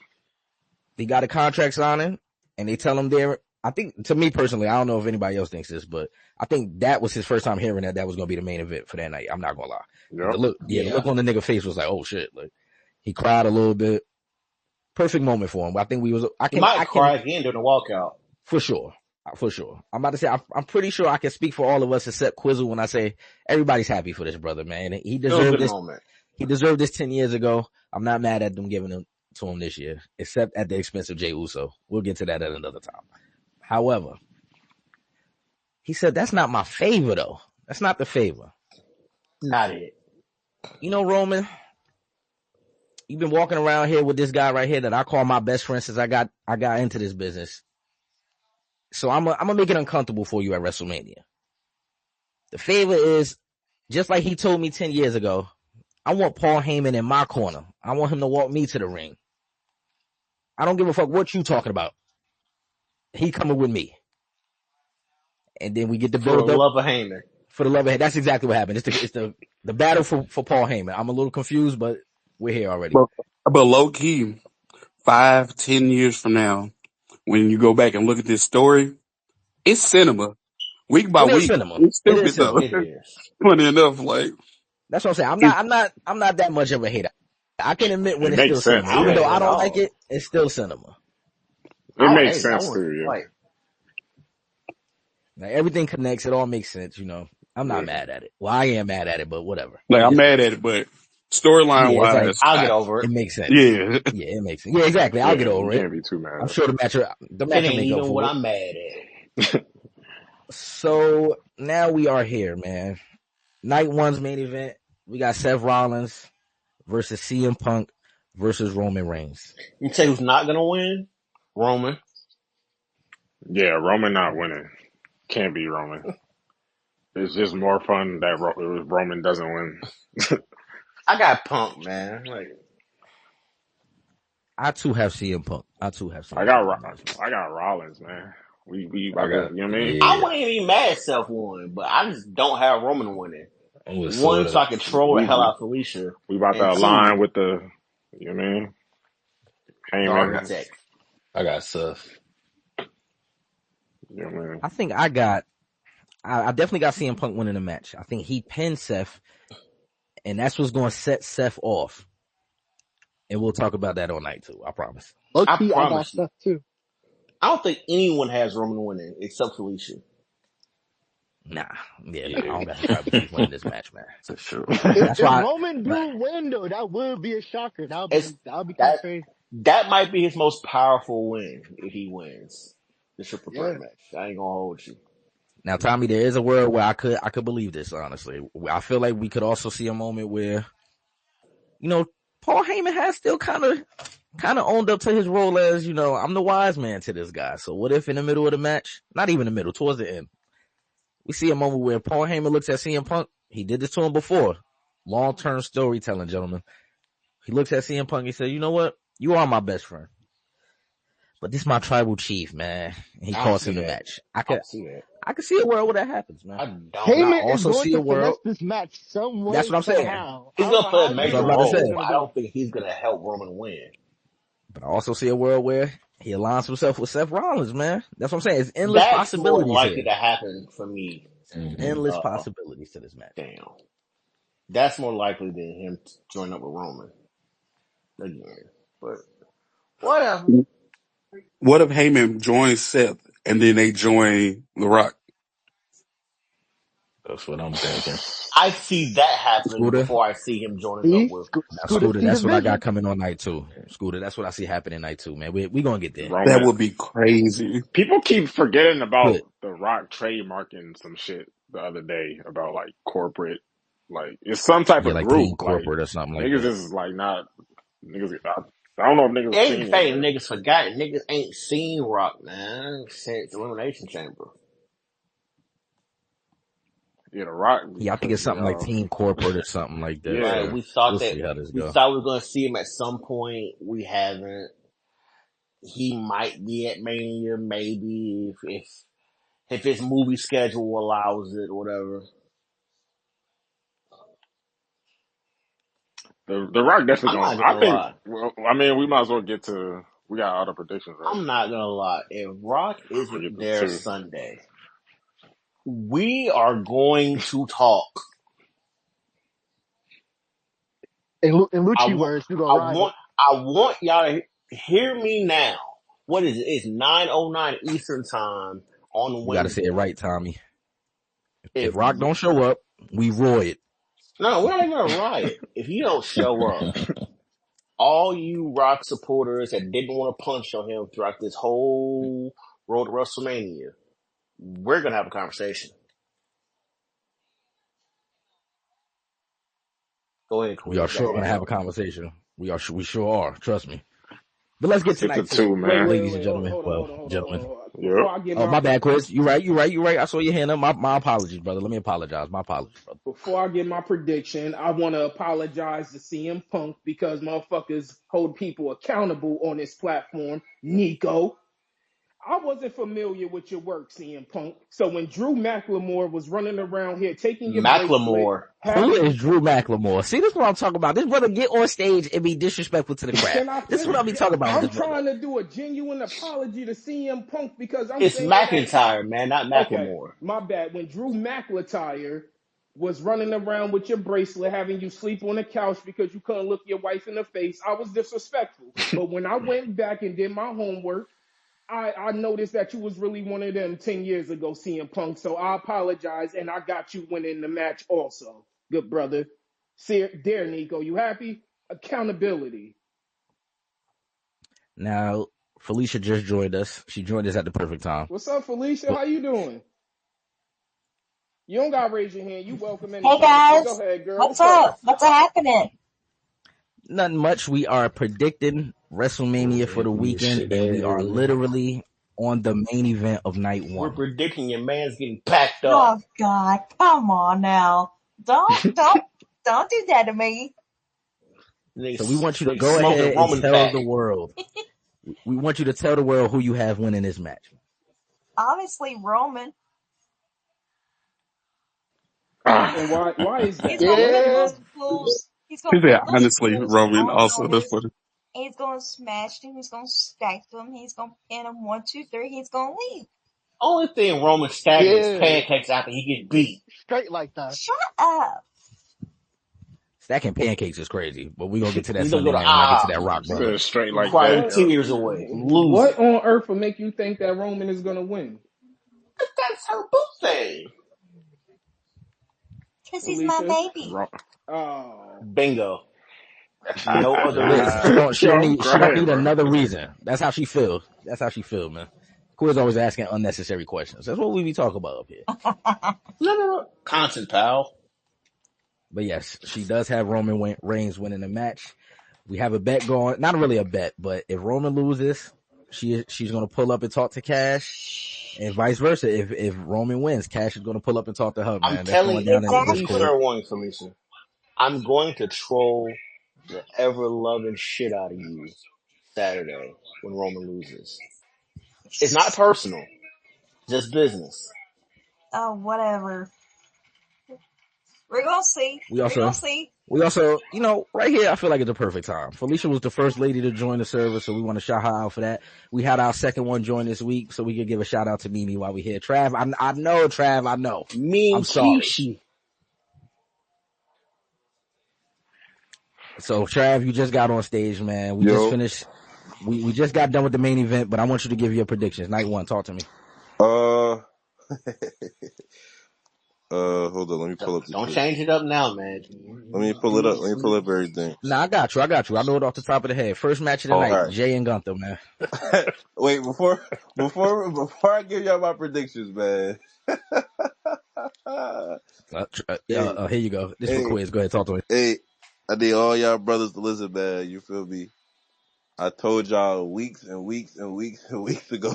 G: he got a contract signing, and they tell him there. I think, to me personally, I don't know if anybody else thinks this, but I think that was his first time hearing that was going to be the main event for that night. I'm not going to lie.
I: Yep.
G: The look on the nigga face was like, oh shit. Like, he cried a little bit. Perfect moment for him. I think
J: he might cry again during the walkout.
G: For sure. I'm about to say, I'm pretty sure I can speak for all of us except Quizzle when I say everybody's happy for this brother, man. He deserved this moment. He deserved this 10 years ago. I'm not mad at them giving it to him this year, except at the expense of Jey Uso. We'll get to that at another time. However, he said, that's not my favor, though. That's not the favor.
J: Not it.
G: You know, Roman, you've been walking around here with this guy right here that I call my best friend since I got into this business. So I'm gonna make it uncomfortable for you at WrestleMania. The favor is, just like he told me 10 years ago, I want Paul Heyman in my corner. I want him to walk me to the ring. I don't give a fuck what you talking about. He coming with me. And then we get the build up.
J: For the love of Heyman.
G: For the love of Heyman. That's exactly what happened. It's the battle for Paul Heyman. I'm a little confused, but we're here already.
K: But low key, 5-10 years from now, when you go back and look at this story, It's cinema. Week by
G: It is
K: week.
G: cinema.
K: It's
G: It is
K: stupid though.
G: cinema.
J: It is.
K: Funny enough, like
G: That's what I'm saying.
K: it,
G: I'm not that much of a hater. I can admit when
I: It
G: it's
I: makes
G: still
I: sense,
G: cinema.
J: I don't
G: Even
I: yeah.
G: though
J: hate it
G: I
J: at
G: don't like
J: all.
G: it, it's still cinema.
I: It
J: I don't
I: makes
J: hate it. I
I: sense
J: want
I: too,
J: like
G: Like everything connects. It all makes sense, I'm
I: yeah.
G: not mad at it. Well, I am mad at it, but whatever.
K: I'm
G: It's
K: mad
G: cool.
K: at it, but storyline
G: Yeah, it's like,
K: wise,
J: I'll get over
G: it
J: it.
G: makes sense.
K: yeah.
G: Yeah, it makes sense. Yeah, exactly. I'll get
I: Yeah, you
G: over it.
I: can't be too mad
G: I'm
I: at
G: sure
I: it.
G: the
J: It
G: match will
J: ain't
G: make up
J: even
G: for
J: what
G: it.
J: I'm mad at.
G: So now we are here, man. Night one's main event. We got Seth Rollins versus CM Punk versus Roman Reigns.
J: You tell you who's not gonna win? Roman.
I: Yeah, Roman not winning. Can't be Roman. It's just more fun that Roman doesn't win.
J: I got Punk, man. Like
G: I too have CM Punk.
I: I
G: winning this one.
I: got Rollins, man. We
H: I
I: about to,
H: got,
I: you know what I mean?
J: I
H: yeah,
J: wouldn't even be mad if Seth won, but I just don't have Roman winning.
H: I'm with
J: One, so
H: Sorta.
J: I can troll the hell out of Felicia,
I: We about to
J: and
I: align
J: two,
I: with the, you know what I mean?
J: the
H: I
I: Heyman,
H: got,
J: architect.
H: I got Seth.
I: you know what I mean?
G: I think I definitely got CM Punk winning the match. I think he pinned Seth, and that's what's going to set Seth off. And we'll talk about that all night too. I promise.
B: Low
J: I
B: key, I got
J: promise you.
B: stuff too.
J: I don't think anyone has Roman winning except Felicia.
G: Nah, yeah, I
H: Yeah,
G: don't got tribal chief winning this match, man.
H: for sure.
G: That's
B: If
G: why.
B: Roman do win though, that would be a shocker. That
J: It's
B: would be kind of
J: that
B: crazy.
J: that might be his most powerful win if he wins the triple
B: Yeah.
J: threat match. I ain't gonna hold you.
G: Now, Tommy, there is a world where I could believe this. Honestly, I feel like we could also see a moment where, Paul Heyman has still kind of owned up to his role as, I'm the wise man to this guy. So what if in the middle of the match, not even the middle, towards the end, we see a moment where Paul Heyman looks at CM Punk. He did this to him before. Long-term storytelling, gentlemen. He looks at CM Punk and he said, you know what? You are my best friend. But this is my tribal chief, man. And he calls him the match. I could see a world where that happens, man.
J: I don't.
G: And I
B: Heyman is
G: also
B: going
G: see a
B: to
G: world.
B: finesse this match some
G: That's
B: way,
G: what I'm saying.
B: somehow.
J: He's
B: I don't
J: gonna
B: know
J: play
B: how
J: a
B: it's
G: That's
J: major
G: what I'm
B: gonna
G: about to
J: role,
B: it's
G: say.
J: but
B: gonna
J: I
B: go.
J: don't think he's gonna help Roman win.
G: But I also see a world where he aligns himself with Seth Rollins, man. That's what I'm saying. It's endless
J: That's more
G: possibilities
J: likely
G: here.
J: to happen for me.
G: Endless possibilities to this match.
J: Damn. That's more likely than him joining up with Roman again. But whatever.
K: What if Heyman joins Seth and then they join The Rock?
H: That's what I'm thinking.
J: I see that happening
G: Scooter,
J: before I see him joining up
B: See,
J: with.
B: Scooter see the
G: that's what I got
B: vision.
G: coming on night two. Scooter, that's what I see happening night two, man. We gonna get there.
K: That
I: Roman.
K: would be crazy.
I: People keep forgetting about
G: Good.
I: The Rock trademarking some shit the other day about like corporate, like it's some type
G: Yeah,
I: of
G: like
I: group.
G: Team
I: Like
G: Corporate or something like
I: niggas
G: that.
I: is like not niggas. I don't know if niggas
J: It ain't
I: seen it,
J: fake.
I: but
J: Niggas forgot. Niggas ain't seen Rock, man, since Elimination Chamber.
I: yeah, The Rock be
G: Yeah, I think it's
I: pissing me
G: something like
I: off.
G: Team Corporate or something like that.
I: Yeah,
J: Right?
G: So
J: We thought
G: we'll
J: that
G: see how this
J: we
G: goes.
J: thought we were gonna see him at some point. We haven't. He might be at Mania, maybe if his movie schedule allows it, or whatever.
I: the Rock definitely
J: I'm not
I: gonna. I
J: gonna
I: think.
J: lie.
I: Well, I mean, we might as well get to. We got all the predictions, right?
J: I'm not gonna lie. If Rock
I: We get
J: isn't
I: to
J: there
I: two.
J: Sunday, we are going to talk.
B: In
J: I
B: Lucci
J: want,
B: words, we gonna ride it.
J: I want y'all to hear me now. What is it? It's 9:09 Eastern Time on
G: You got to say it
J: Wednesday.
G: right, Tommy.
J: If
G: If Rock don't show up, we roar it.
J: no, we're not even gonna riot. If you don't show up, all you Rock supporters that didn't want to punch on him throughout this whole road to WrestleMania, we're gonna have a conversation. Go ahead,
G: We
J: Queen.
G: are
J: You got
G: sure
J: your
G: going to
J: hand
G: have
J: up.
G: a conversation. We sure are. Trust me. But let's get
I: Let's get to
G: tonight too,
I: two,
D: Wait,
I: man.
D: wait,
G: ladies and
D: wait.
G: gentlemen.
D: Hold
G: Well,
D: on.
G: gentlemen.
D: Before
I: Yep.
D: I get
G: Oh,
D: my
G: my bad, Chris. You right. I saw your hand up. My apologies, brother. Let me apologize. My apologies, brother.
D: prediction, I want to apologize to CM Punk because motherfuckers hold people accountable on this platform. Nico, I wasn't familiar with your work, CM Punk. So when Drew McLemore was running around here taking your bracelet,
J: Macklemore.
G: Who
D: having
G: is Drew McLemore? See, this is what I'm talking about. This brother get on stage and be disrespectful to the craft.
D: can I
G: This is what
D: finish?
G: I'll be talking about with
D: I'm
G: this brother.
D: trying to do a genuine apology to CM Punk because I'm
J: It's
D: saying that.
J: McIntyre, man, not
D: Okay,
J: Macklemore.
D: my bad. When Drew McIntyre was running around with your bracelet, having you sleep on the couch because you couldn't look your wife in the face, I was disrespectful. But when I went back and did my homework, I noticed that you was really one of them 10 years ago, CM Punk. So I apologize, and I got you winning the match also. Good brother. There, Nico. You happy? Accountability.
G: Now, Felicia just joined us. She joined us at the perfect time.
D: What's up, Felicia? How you doing? You don't got to raise your hand. You welcome
L: Hey
D: anytime.
L: guys,
D: Go ahead, girl.
L: what's up? What's happening?
G: Nothing much. We are predicting WrestleMania for the weekend, and we are literally on the main event of night
J: We're
G: one.
J: predicting your man's getting packed
L: Oh
J: up.
L: God, come on now! Don't do that to me.
G: So we want you to
J: They
G: go
J: smoking
G: ahead and
J: Roman
G: tell
J: pack.
G: the world. We want you to tell the world who you have winning this match.
L: Honestly, Roman,
D: And why is
L: he's
D: that?
L: gonna
D: What
L: put
B: Yeah.
L: those fools. He's
K: He
L: gonna
K: said,
L: put those
K: honestly,
L: fools
K: Roman,
L: on
K: also that's
L: notice.
K: funny.
L: He's gonna smash them. He's gonna stack them. He's gonna pin them 1, 2, 3. He's gonna leave.
J: Only thing Roman stacking is
B: Yeah.
J: pancakes after he get beat.
B: Straight like that.
L: Shut up.
G: Stacking pancakes is crazy, but we're going to get to that
J: He's gonna
G: Sunday
J: go to
G: night when I get to that Rock, brother.
I: Said straight like
J: cry
I: that,
J: your
I: yo.
J: tears away,
D: What
J: losing.
D: on earth will make you think that Roman is gonna win?
J: That's her boo thing.
L: Cause he's my
D: Felicia?
L: baby.
D: Oh.
J: Bingo. No other
G: Listen,
J: reason.
G: she don't
I: I'm crying,
G: need
I: bro.
G: another reason. That's how she feels. That's how she feels, man. Queer's always asking unnecessary questions. That's what we be talking about up here.
J: No. Constant, pal.
G: But yes, she does have Roman Reigns winning the match. We have a bet going. Not really a bet, but if Roman loses, she's going to pull up and talk to Cash, and vice versa. If Roman wins, Cash is going to pull up and talk to her. Man,
J: I'm
G: that's
J: telling
G: going
J: you,
G: down in the
J: let me
L: Exactly.
G: Discord.
J: fair warning, Felicia. I'm going to troll the ever loving shit out of you Saturday when Roman loses. It's not personal, just business.
L: Oh, whatever. We're gonna see.
G: We also, right here, I feel like it's the perfect time. Felicia was the first lady to join the server, so we want to shout her out for that. We had our second one join this week, so we could give a shout out to Mimi while we here. Trav, I know, Trav, I know.
J: Me
G: I'm
J: and
G: sorry.
J: Kishi.
G: So, Trav, you just got on stage, man. We just finished. We just got done with the main event, but I want you to give your predictions. Night one, talk to me.
M: Hold on, let me pull up the
J: Don't
M: shit.
J: change it up now, man.
M: Let me pull it up. Let me pull up everything.
G: Nah, I got you. I know it off the top of the head. First match of the night,
M: all right.
G: Jay and Gunther, man.
M: Wait, before I give y'all my predictions, man.
G: Here you go. This for quiz. Go ahead, talk to me.
M: Hey, I need all y'all brothers to listen, man. You feel me? I told y'all weeks and weeks and weeks and weeks ago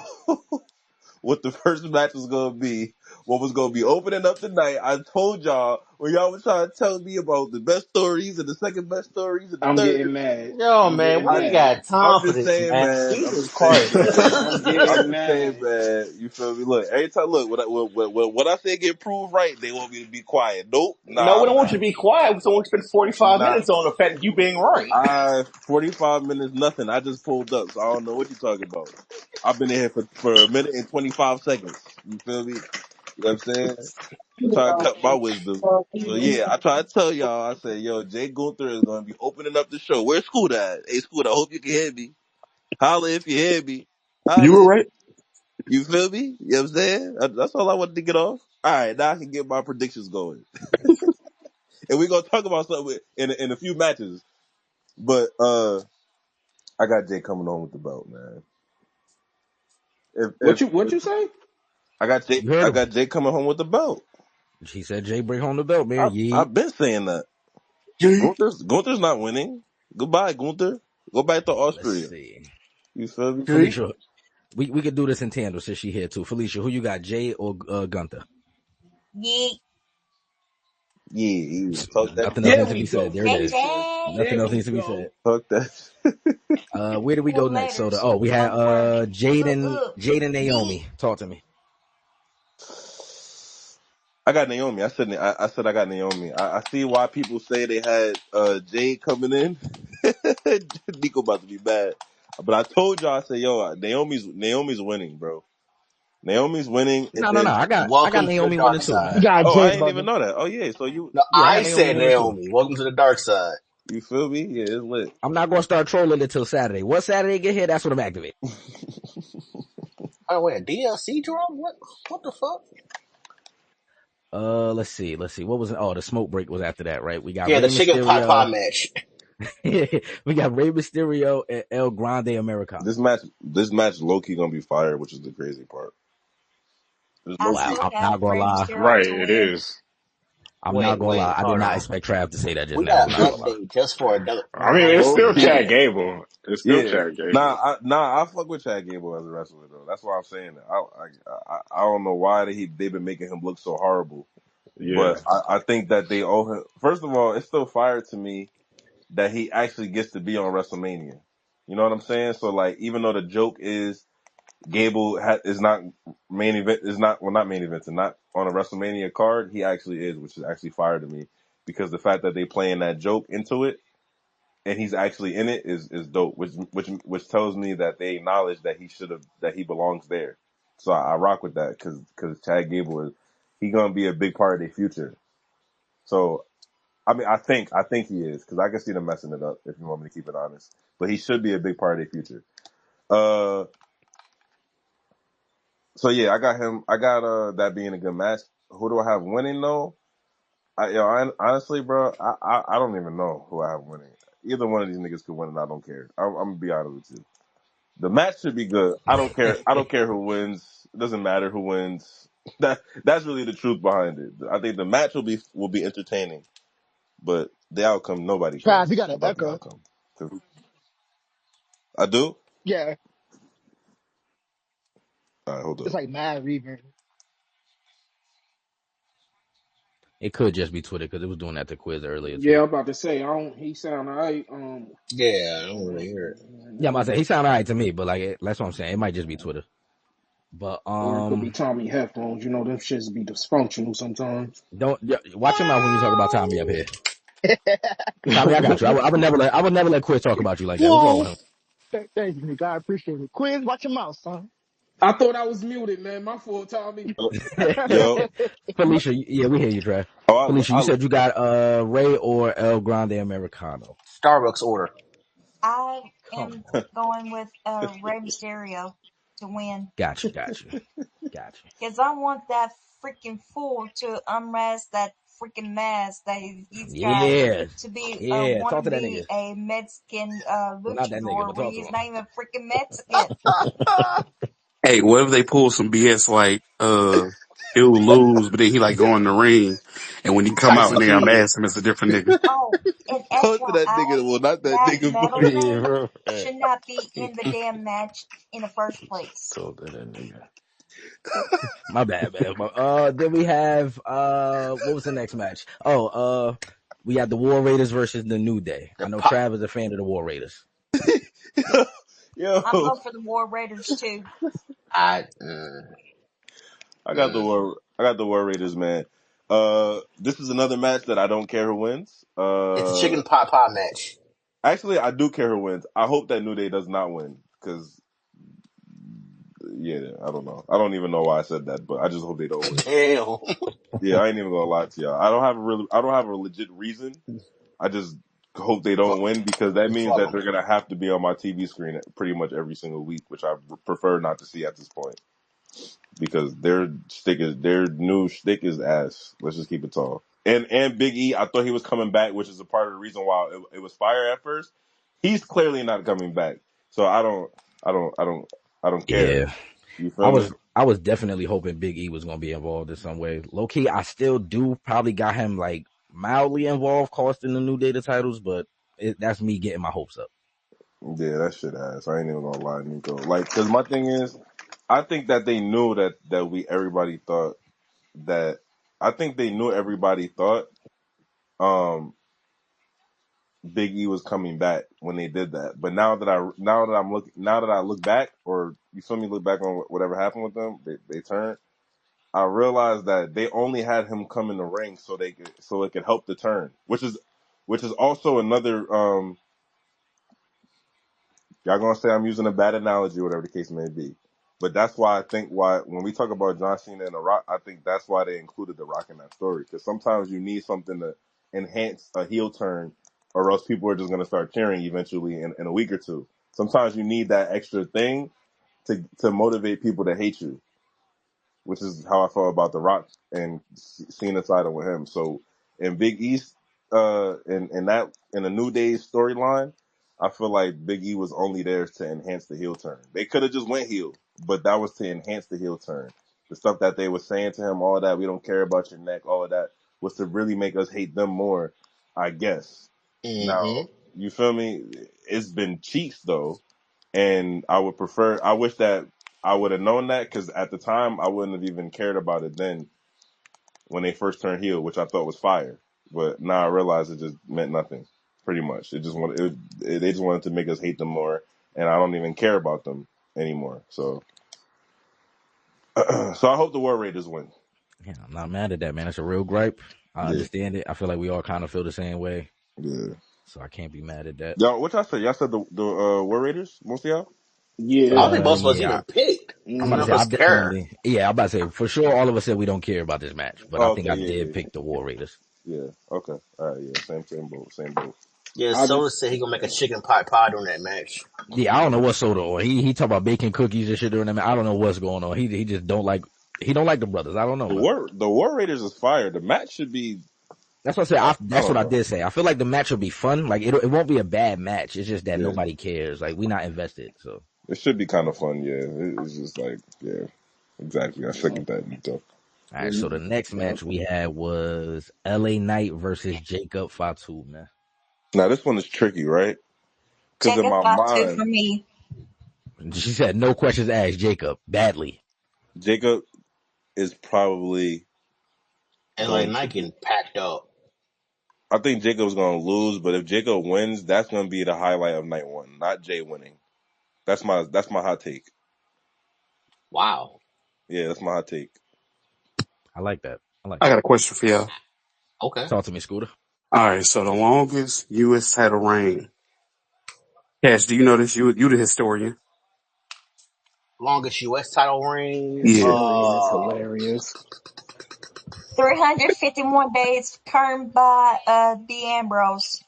M: what the first match was going to be, what was going to be opening up tonight. I told y'all when y'all was trying to tell me about the best stories and the second best stories and the
D: I'm
M: third.
D: getting mad.
J: Yo, man, we ain't got time for this,
M: saying,
J: man.
M: man.
J: Jesus Christ.
D: I'm
M: I'm
D: getting
M: just saying,
D: mad.
M: man. You feel me? Look, every time, look, when I say get proved right, they want me to be quiet. Nope.
J: No, we don't
M: I'm
J: want you to be quiet. We don't want you to spend 45
M: not.
J: minutes on the fact that you being right.
M: 45 minutes, nothing. I just pulled up, so I don't know what you're talking about. I've been in here for a minute and 25 seconds. You feel me? You know what I'm saying? Trying to cut my wisdom. So yeah, I try to tell y'all, I say, yo, Jay Gunther is going to be opening up the show. Where's Scooter at? Hey, Scooter, I hope you can hear me. Holla if you hear me.
K: You were right.
M: You feel me? You know what I'm saying? That's all I wanted to get off. All right, now I can get my predictions going. And we're going to talk about something in a few matches. But I got Jay coming on with the belt, man.
D: What you say?
M: I got Jay coming home with the belt.
G: He said Jay bring home the belt, man.
M: I've been saying that. Gunther's not winning. Goodbye, Gunther. Go back to Austria.
G: Let's see.
M: You feel me?
G: Felicia, we could do this in tandem since she here too. Felicia, who you got, Jay or Gunther?
L: Yeet.
M: Yeah. Talk that
G: Nothing else
D: There
G: needs to
D: we
G: be
D: go,
G: said. There it is.
D: Felicia.
L: JJ.
G: Nothing
D: There
G: else
D: we
G: needs to be
D: go.
G: said.
M: talk that.
G: Where do we go
L: Four
G: next? So
L: letters.
G: we had
L: One word.
G: Jaden
L: Yeet.
G: Naomi. Talk to me.
M: I got Naomi. I said I got Naomi. I see why people say they had Jade coming in. Nico about to be bad. But I told y'all, I said, yo, Naomi's winning, bro. Naomi's winning, and
G: No, no, no.
M: then
G: I got
J: Welcome to the
G: Naomi winning
J: dark
G: too,
B: You
J: side.
G: man.
B: got
M: oh, I
B: Jay's
M: didn't
B: about
M: even
B: to.
M: know that. Oh yeah, so you
J: No,
G: Yeah, I got
J: I
G: Naomi
J: said
G: winning too.
J: Naomi. Welcome to the dark side.
M: you feel me? Yeah, it's lit.
G: I'm not gonna start trolling until Saturday. What Saturday get here, that's when I'm activating.
J: Oh wait, a DLC drop? What the fuck?
G: Let's see. What was it? Oh, the smoke break was after that, right? We got
J: Yeah, the
G: Rey
J: chicken pot pie
G: Mysterio.
J: match.
G: We got Rey Mysterio and El Grande Americano.
M: This match, low key gonna be fire, which is the crazy part. This
L: I
M: low
G: Wow,
M: key.
L: still
G: I'm
L: have
G: not gonna
L: Rey
G: lie.
L: Mysterio
I: Right,
L: to
I: it
L: win.
I: is.
G: I'm not gonna lie. I did
J: Hold
G: not
J: on.
G: expect Trav to say that just
J: We
G: now. I'm
J: got
G: not
J: an
G: gonna lie.
J: update just for
I: I mean, it's
J: another
I: still
J: minute.
I: Chad Gable. It's still
M: Yeah,
I: Chad Gable.
M: I fuck with Chad Gable as a wrestler though. That's why I'm saying that. I don't know why they've been making him look so horrible,
I: Yeah.
M: but I think that they owe him. First of all, it's still fire to me that he actually gets to be on WrestleMania. You know what I'm saying? So like, even though the joke is Gable is not main event, is not well, not main event, and not on a WrestleMania card, he actually is, which is actually fire to me because the fact that they playing that joke into it and he's actually in it is dope, which tells me that they acknowledge that he belongs there. So I rock with that because Chad Gable he gonna be a big part of their future. So I mean I think he is because I can see them messing it up if you want me to keep it honest, but he should be a big part of their future. Uh, so yeah, I got him. I got that being a good match. Who do I have winning though? Honestly, bro, I don't even know who I have winning. Either one of these niggas could win, and I don't care. I'm gonna be honest with you. The match should be good. I don't care. I don't care who wins. It doesn't matter who wins. That's really the truth behind it. I think the match will be entertaining, but the outcome nobody
B: Trav, you
M: cares
B: got an
M: about the
B: echo.
M: outcome. 'Cause I do.
B: Yeah,
M: All right, hold
B: it's
M: up.
B: like mad reverb.
G: It could just be Twitter because it was doing that to quiz earlier
D: Yeah,
G: too.
D: I'm about to say, I don't. He sound alright.
J: Yeah, I don't really hear it.
G: Yeah, I'm about to say he sounded alright to me, but like that's what I'm saying. It might just be Twitter. But
D: Or it could be Tommy headphones. You know, them shits be dysfunctional sometimes.
G: don't watch your mouth when you talk about Tommy up here. Tommy, I got you. I would never let Quiz talk about you like that. What's wrong
J: Whoa.
G: with him?
B: Thank you, God. I appreciate it. Quiz, watch your mouth, son.
D: I thought I was muted, man. My fault, Tommy.
M: Yo,
G: Felicia, yeah, we hear you, Trav.
M: oh,
G: Felicia, you said you got Ray or El Grande Americano.
J: Starbucks order.
L: I
G: Come
L: am
G: on.
L: going with Rey Mysterio to win
G: Got you.
L: because I want that freaking fool to unmask that freaking mask that he's got
G: Yeah.
L: to be
G: Yeah.
L: want
G: Talk
L: to
G: to that
L: be
G: nigga.
L: a Mexican
G: Well, not that nigga,
L: luchador
G: but
L: when
G: talk to
L: he's
G: him.
L: not even freaking Mexican.
K: Hey, what if they pull some BS like he'll lose, but then he like go in the ring, and when he come out
J: Tyson
K: and they
J: Kidd.
K: unmask him, it's a different nigga.
L: Oh, and
M: talk to that nigga.
L: FYI,
M: Well, not that
L: that
M: nigga,
L: metal
M: but
G: Yeah,
L: man
G: bro.
L: should not be in the damn match in the first place.
H: Told that nigga.
G: My bad, man. Then we have what was the next match? We had the War Raiders versus the New Day.
J: The
G: I know
J: pop.
G: Trav is a fan of the War Raiders.
L: I'm
M: yo,
L: going for the War Raiders too.
J: I.
M: I got the War Raiders, man. This is another match that I don't care who wins.
J: It's a chicken pot pie match.
M: Actually, I do care who wins. I hope that New Day does not win because, yeah, I don't know. I don't even know why I said that, but I just hope they don't win.
J: Damn.
M: Yeah, I ain't even gonna lie to y'all. I don't have a legit reason. I just hope they don't
J: Fuck.
M: win because that means
J: Fuck
M: that
J: 'em.
M: they're gonna have to be on my TV screen pretty much every single week, which I prefer not to see at this point because their new shtick is ass. Let's just keep it tall. And Big E, I thought he was coming back, which is a part of the reason why it was fire at first. He's clearly not coming back, so I don't care.
G: Yeah.
M: You
G: I
M: feel me?
G: was I was definitely hoping Big E was gonna be involved in some way. Low key, I still do probably got him like mildly involved, costing the New Day the titles, but that's me getting my hopes up.
M: Yeah, that shit ass. I ain't even gonna lie, Nico. Like, cause my thing is, I think that they knew that everybody thought that. I think they knew everybody thought um, Big E was coming back when they did that. But now that I look back, or you feel me, look back on whatever happened with them, they turned. I realized that they only had him come in the ring so it could help the turn, which is also another y'all gonna say I'm using a bad analogy, whatever the case may be. But that's why I think why when we talk about John Cena and The Rock, I think that's why they included The Rock in that story. Because sometimes you need something to enhance a heel turn, or else people are just gonna start cheering eventually in a week or two. Sometimes you need that extra thing to motivate people to hate you, which is how I felt about The Rock and Cena siding with him. So in Big East, in the New Day's storyline, I feel like Big E was only there to enhance the heel turn. They could have just went heel, but that was to enhance the heel turn. The stuff that they were saying to him, all that, we don't care about your neck, all of that, was to really make us hate them more, I guess.
J: Mm-hmm.
M: Now, you feel me? It's been cheats though, and I wish that I would have known that, because at the time I wouldn't have even cared about it then when they first turned heel, which I thought was fire. But now I realize it just meant nothing. Pretty much, they just wanted to make us hate them more, and I don't even care about them anymore. So, so I hope the War Raiders win.
G: Yeah, I'm not mad at that, man. It's a real gripe. I
M: Yeah,
G: understand it. I feel like we all kind of feel the same way,
M: yeah.
G: so I can't be mad at that.
M: Y'all, what y'all say? Y'all said the War Raiders, most of y'all.
J: I
D: Yeah.
J: don't think most of us
G: Yeah,
J: even picked.
G: I'm
J: So
G: about to
J: none
G: say
J: of
D: Mm.
G: I
J: us care.
G: definitely. Yeah, I'm about to say for sure. All of us said we don't care about this match, but I
M: Oh,
G: think
M: okay,
G: I
M: yeah,
G: did
M: yeah,
G: pick the War Raiders.
M: yeah. Okay, all right, yeah. Same boat.
J: Yeah,
D: I
J: Soda
D: just
J: said he gonna make a chicken pot pie during that match.
G: Yeah, I don't know what's soda on. He talk about baking cookies and shit during that match. I don't know what's going on. He just don't like the brothers. I don't know, man.
M: The War Raiders is fire. The match should be.
G: That's what I said.
M: I
G: That's what
M: don't
G: I
M: know.
G: did say. I feel like the match will be fun. Like it won't be a bad match. It's just that
M: Yeah,
G: nobody cares. Like we not invested. So
M: it should be kind of fun. Yeah, it's just like yeah, exactly. I
D: yeah.
M: second that, Nito.
G: all right. So the next
D: Yeah.
G: match we had was L.A. Knight versus Jacob Fatu. Man,
M: Now this one is tricky, right? Because
L: Check
M: in
L: it
M: my
L: out too
M: mind,
L: for me.
G: she said no questions asked. Jacob badly.
M: Jacob is probably
J: And like
M: going to
J: Nike
M: be.
J: getting packed up.
M: I think Jacob's going to lose, but if Jacob wins, that's going to be the highlight of night one, not Jay winning. That's my hot take.
J: Wow.
M: Yeah, that's my hot take.
G: I like that. I like
K: I
G: that.
K: got a question for y'all.
J: Okay.
G: Talk to me, Scooter.
K: All right, so the longest U.S. title reign. Cash, do you know this? You the historian.
J: Longest US title reign.
K: Yeah.
B: Historian is hilarious.
L: 351 days current by D Ambrose.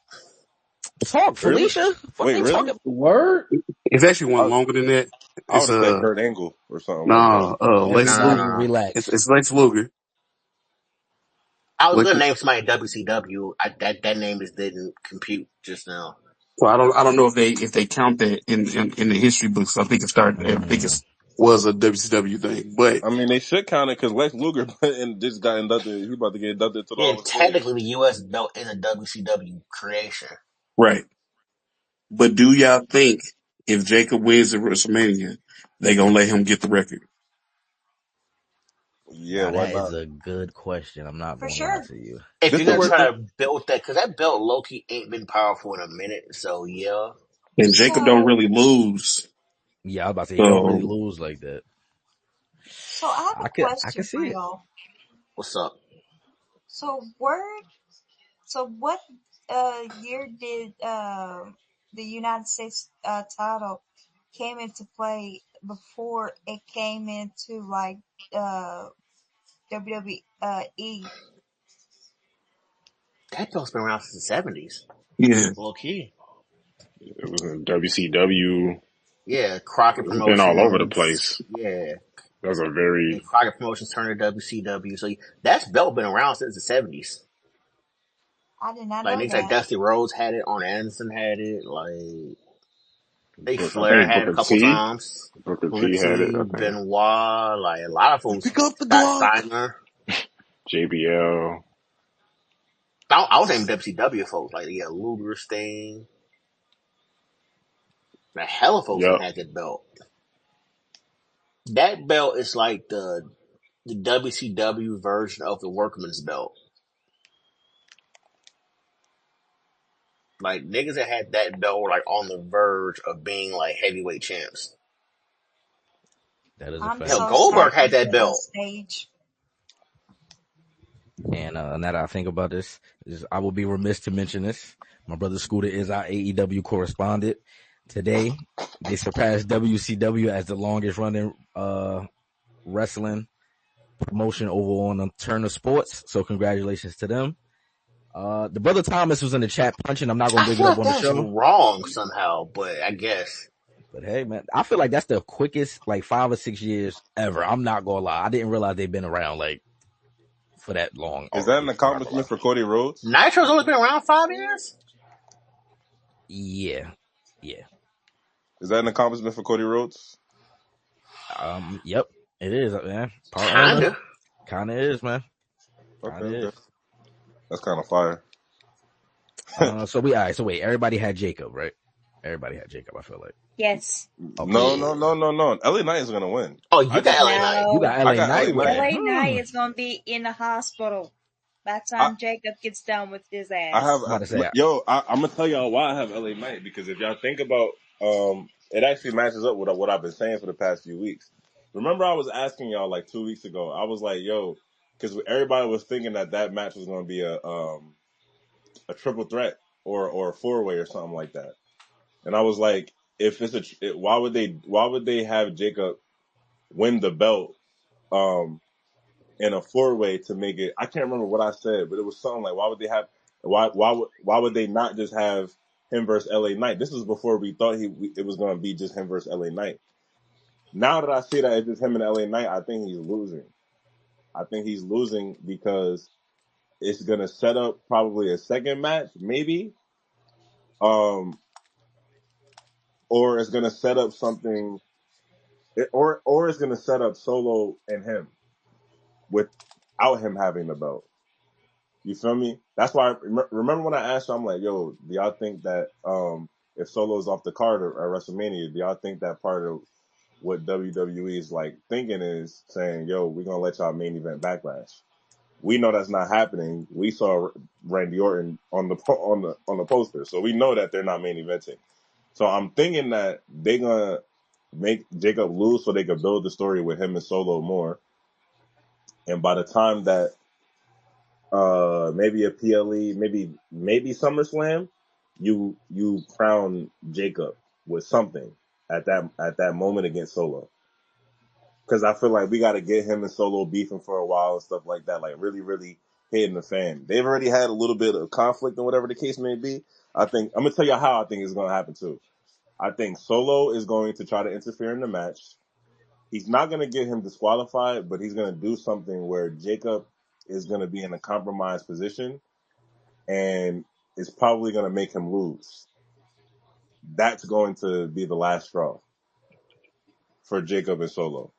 G: Talk,
M: Really?
G: Felicia. Fuck
M: Wait,
G: you
M: really?
G: talking?
D: Word?
K: It's actually one
M: I,
K: longer than that.
M: I would
K: It's
M: have said Kurt Angle or something like that.
K: nah, Lex
J: No, no,
K: Luger.
G: Everybody
J: no.
G: relax.
K: It's Lex Luger.
J: I was
K: Lex,
J: gonna name somebody in WCW. That name just didn't compute just now.
K: so I don't know if they count that in the history books. I think it started. I think it was a WCW thing, but
M: I mean, they should count it because Lex Luger just got inducted. He's about to get inducted into the
J: Yeah,
M: Hall of Fame.
J: technically the US belt is a WCW creation.
K: right. But do y'all think if Jacob wins at WrestleMania, they gonna let him get the record?
M: Yeah,
G: Now
M: why
G: that is
M: not?
G: a good question. I'm not
L: For
G: gonna lie
L: sure.
G: to you.
J: If
M: This
J: you're
M: the
J: gonna
M: weird
J: try
M: thing.
J: to build that, because that belt Loki ain't been powerful in a minute, so yeah.
K: And Jacob don't
L: So,
K: really lose.
G: Yeah, I was about to say he don't really
K: So
G: lose like that.
L: so I have a
G: I could
L: question for
G: see it.
L: y'all.
J: What's up?
L: So what year did the United States title came into play before it came into like uh WWE?
J: That belt's been around since the 70s.
K: yeah.
J: Low key.
I: It was in WCW.
J: Yeah, Crockett
I: It's been all over the
J: Promotions.
I: place.
J: Yeah.
I: That's a
J: And
I: very
J: Crockett Promotions turned to WCW. So that's belt been around since the 70s.
L: I did not
J: Like
L: know
J: niggas like
L: that.
J: Dusty Rhodes had it, Arn Anderson had it, like Big
I: I
J: Flair
I: think
J: had it a
I: Booker
J: couple
I: T.
J: times.
I: Booker
J: Booker
I: T had it.
J: T,
I: I think
J: Benoit, like a lot of folks.
K: Pick up the
J: Scott
K: Glock.
J: Steiner.
I: JBL.
J: I was naming WCW folks, like yeah, Luger, Sting. The hell of folks that
I: Yep.
J: had that belt. That belt is like the WCW version of the workman's belt. Like niggas that had that belt were like on the verge of being like heavyweight champs.
G: That is a
L: I'm
G: fact.
J: Hell,
L: so
J: Goldberg
L: happy
J: had that
L: for that
J: belt.
L: stage.
G: And now that I think about this, I will be remiss to mention this. My brother Scooter is our AEW correspondent. Today, they surpassed WCW as the longest running wrestling promotion over on Turner Sports. So congratulations to them. The brother Thomas was in the chat punching. I'm not going
J: I
G: to bring it
J: feel
G: up
J: like
G: on the
J: that's
G: show.
J: wrong somehow, but I guess.
G: But hey, man, I feel like that's the quickest, like 5 or 6 years ever. I'm not going to lie. I didn't realize they've been around like for that long
M: Is that
G: already.
M: an accomplishment for Cody Rhodes?
J: Nitro's only been around 5 years?
G: Yeah.
M: Is that an accomplishment for Cody Rhodes?
G: Yep, it is, man. Part owner.
J: Kinda.
G: Kinda is, man.
M: Okay,
G: Kinda is.
M: that's kind of fire.
G: So wait, everybody had Jacob, right? Everybody had Jacob, I feel like.
L: Yes.
G: Okay.
M: No.
J: Yeah.
M: LA Knight is gonna win.
J: Oh, you got LA Knight.
G: You
L: No.
G: got
M: I
G: LA
M: got
G: Knight
M: LA Knight.
G: winning.
L: LA Knight is gonna be in the hospital by the
M: I,
L: time Jacob gets done with his
M: I
L: ass.
M: have,
G: I'm about to say,
M: I'm gonna tell y'all why I have LA Knight, because if y'all think about, it actually matches up with what I've been saying for the past few weeks. Remember, I was asking y'all like 2 weeks ago. I was like, yo, because everybody was thinking that match was gonna be a triple threat or a 4-way or something like that. And I was like, if it's why would they have Jacob win the belt, in a 4-way to make it? I can't remember what I said, but it was something like, why would they not just have him versus LA Knight? This was before we thought it was going to be just him versus LA Knight. Now that I see that it's just him and LA Knight, I think he's losing. I think he's losing because it's going to set up probably a second match, maybe, or it's going to set up something, or it's going to set up Solo and him without him having the belt. You feel me? That's why, remember when I asked you, I'm like, yo, do y'all think that, if Solo's off the card at WrestleMania, do y'all think that part of what WWE is like thinking is saying, yo, we're going to let y'all main event Backlash? We know that's not happening. We saw Randy Orton on the poster. So we know that they're not main eventing. So I'm thinking that they're going to make Jacob lose so they could build the story with him and Solo more. And by the time that, maybe a PLE, maybe SummerSlam, you crown Jacob with something at that moment against Solo. Cause I feel like we gotta get him and Solo beefing for a while and stuff like that, like really, really hitting the fan. They've already had a little bit of conflict and whatever the case may be. I think, I'm gonna tell you how I think it's gonna happen too. I think Solo is going to try to interfere in the match. He's not gonna get him disqualified, but he's gonna do something where Jacob is going to be in a compromised position, and it's probably going to make him lose. That's going to be the last straw for Jacob and Solo.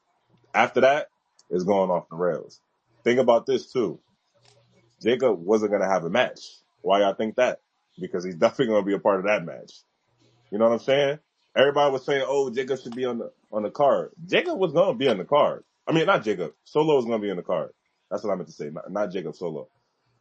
M: After that, it's going off the rails. Think about this too. Jacob wasn't going to have a match. Why y'all think that? Because he's definitely going to be a part of that match. You know what I'm saying? Everybody was saying, oh, Jacob should be on the card. Jacob was going to be on the card. I mean, not Jacob. Solo was going to be on the card. That's what I meant to say. Not Jacob, Solo.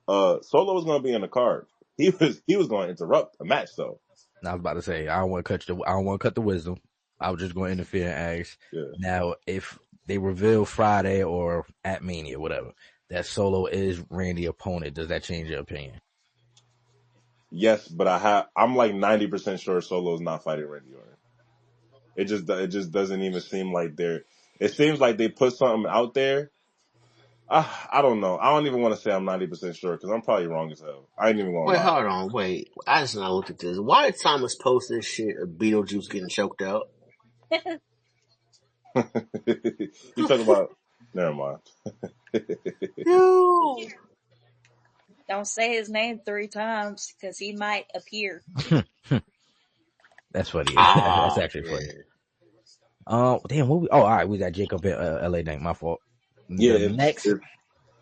M: Solo was going to be in the card. He was going to interrupt a match though.
G: I was about to say, I don't want to cut the wisdom. I was just going to interfere and ask.
M: Yeah.
G: Now, if they reveal Friday or at Mania, whatever, that Solo is Randy's opponent, does that change your opinion?
M: Yes, but I'm like 90% sure Solo is not fighting Randy Orton. It just doesn't even seem like it seems like they put something out there. I don't know. I don't even want to say I'm 90% sure because I'm probably wrong as hell. I ain't even going to lie.
J: Hold on. Wait. I just not looked at this. Why did Thomas post this shit of Beetlejuice getting choked out?
M: You talking about, never mind.
J: Dude.
L: Don't say his name 3 times because he might appear.
G: That's funny. That's actually funny. Damn. All right. We got Jacob at LA Knight. My fault.
M: Yeah.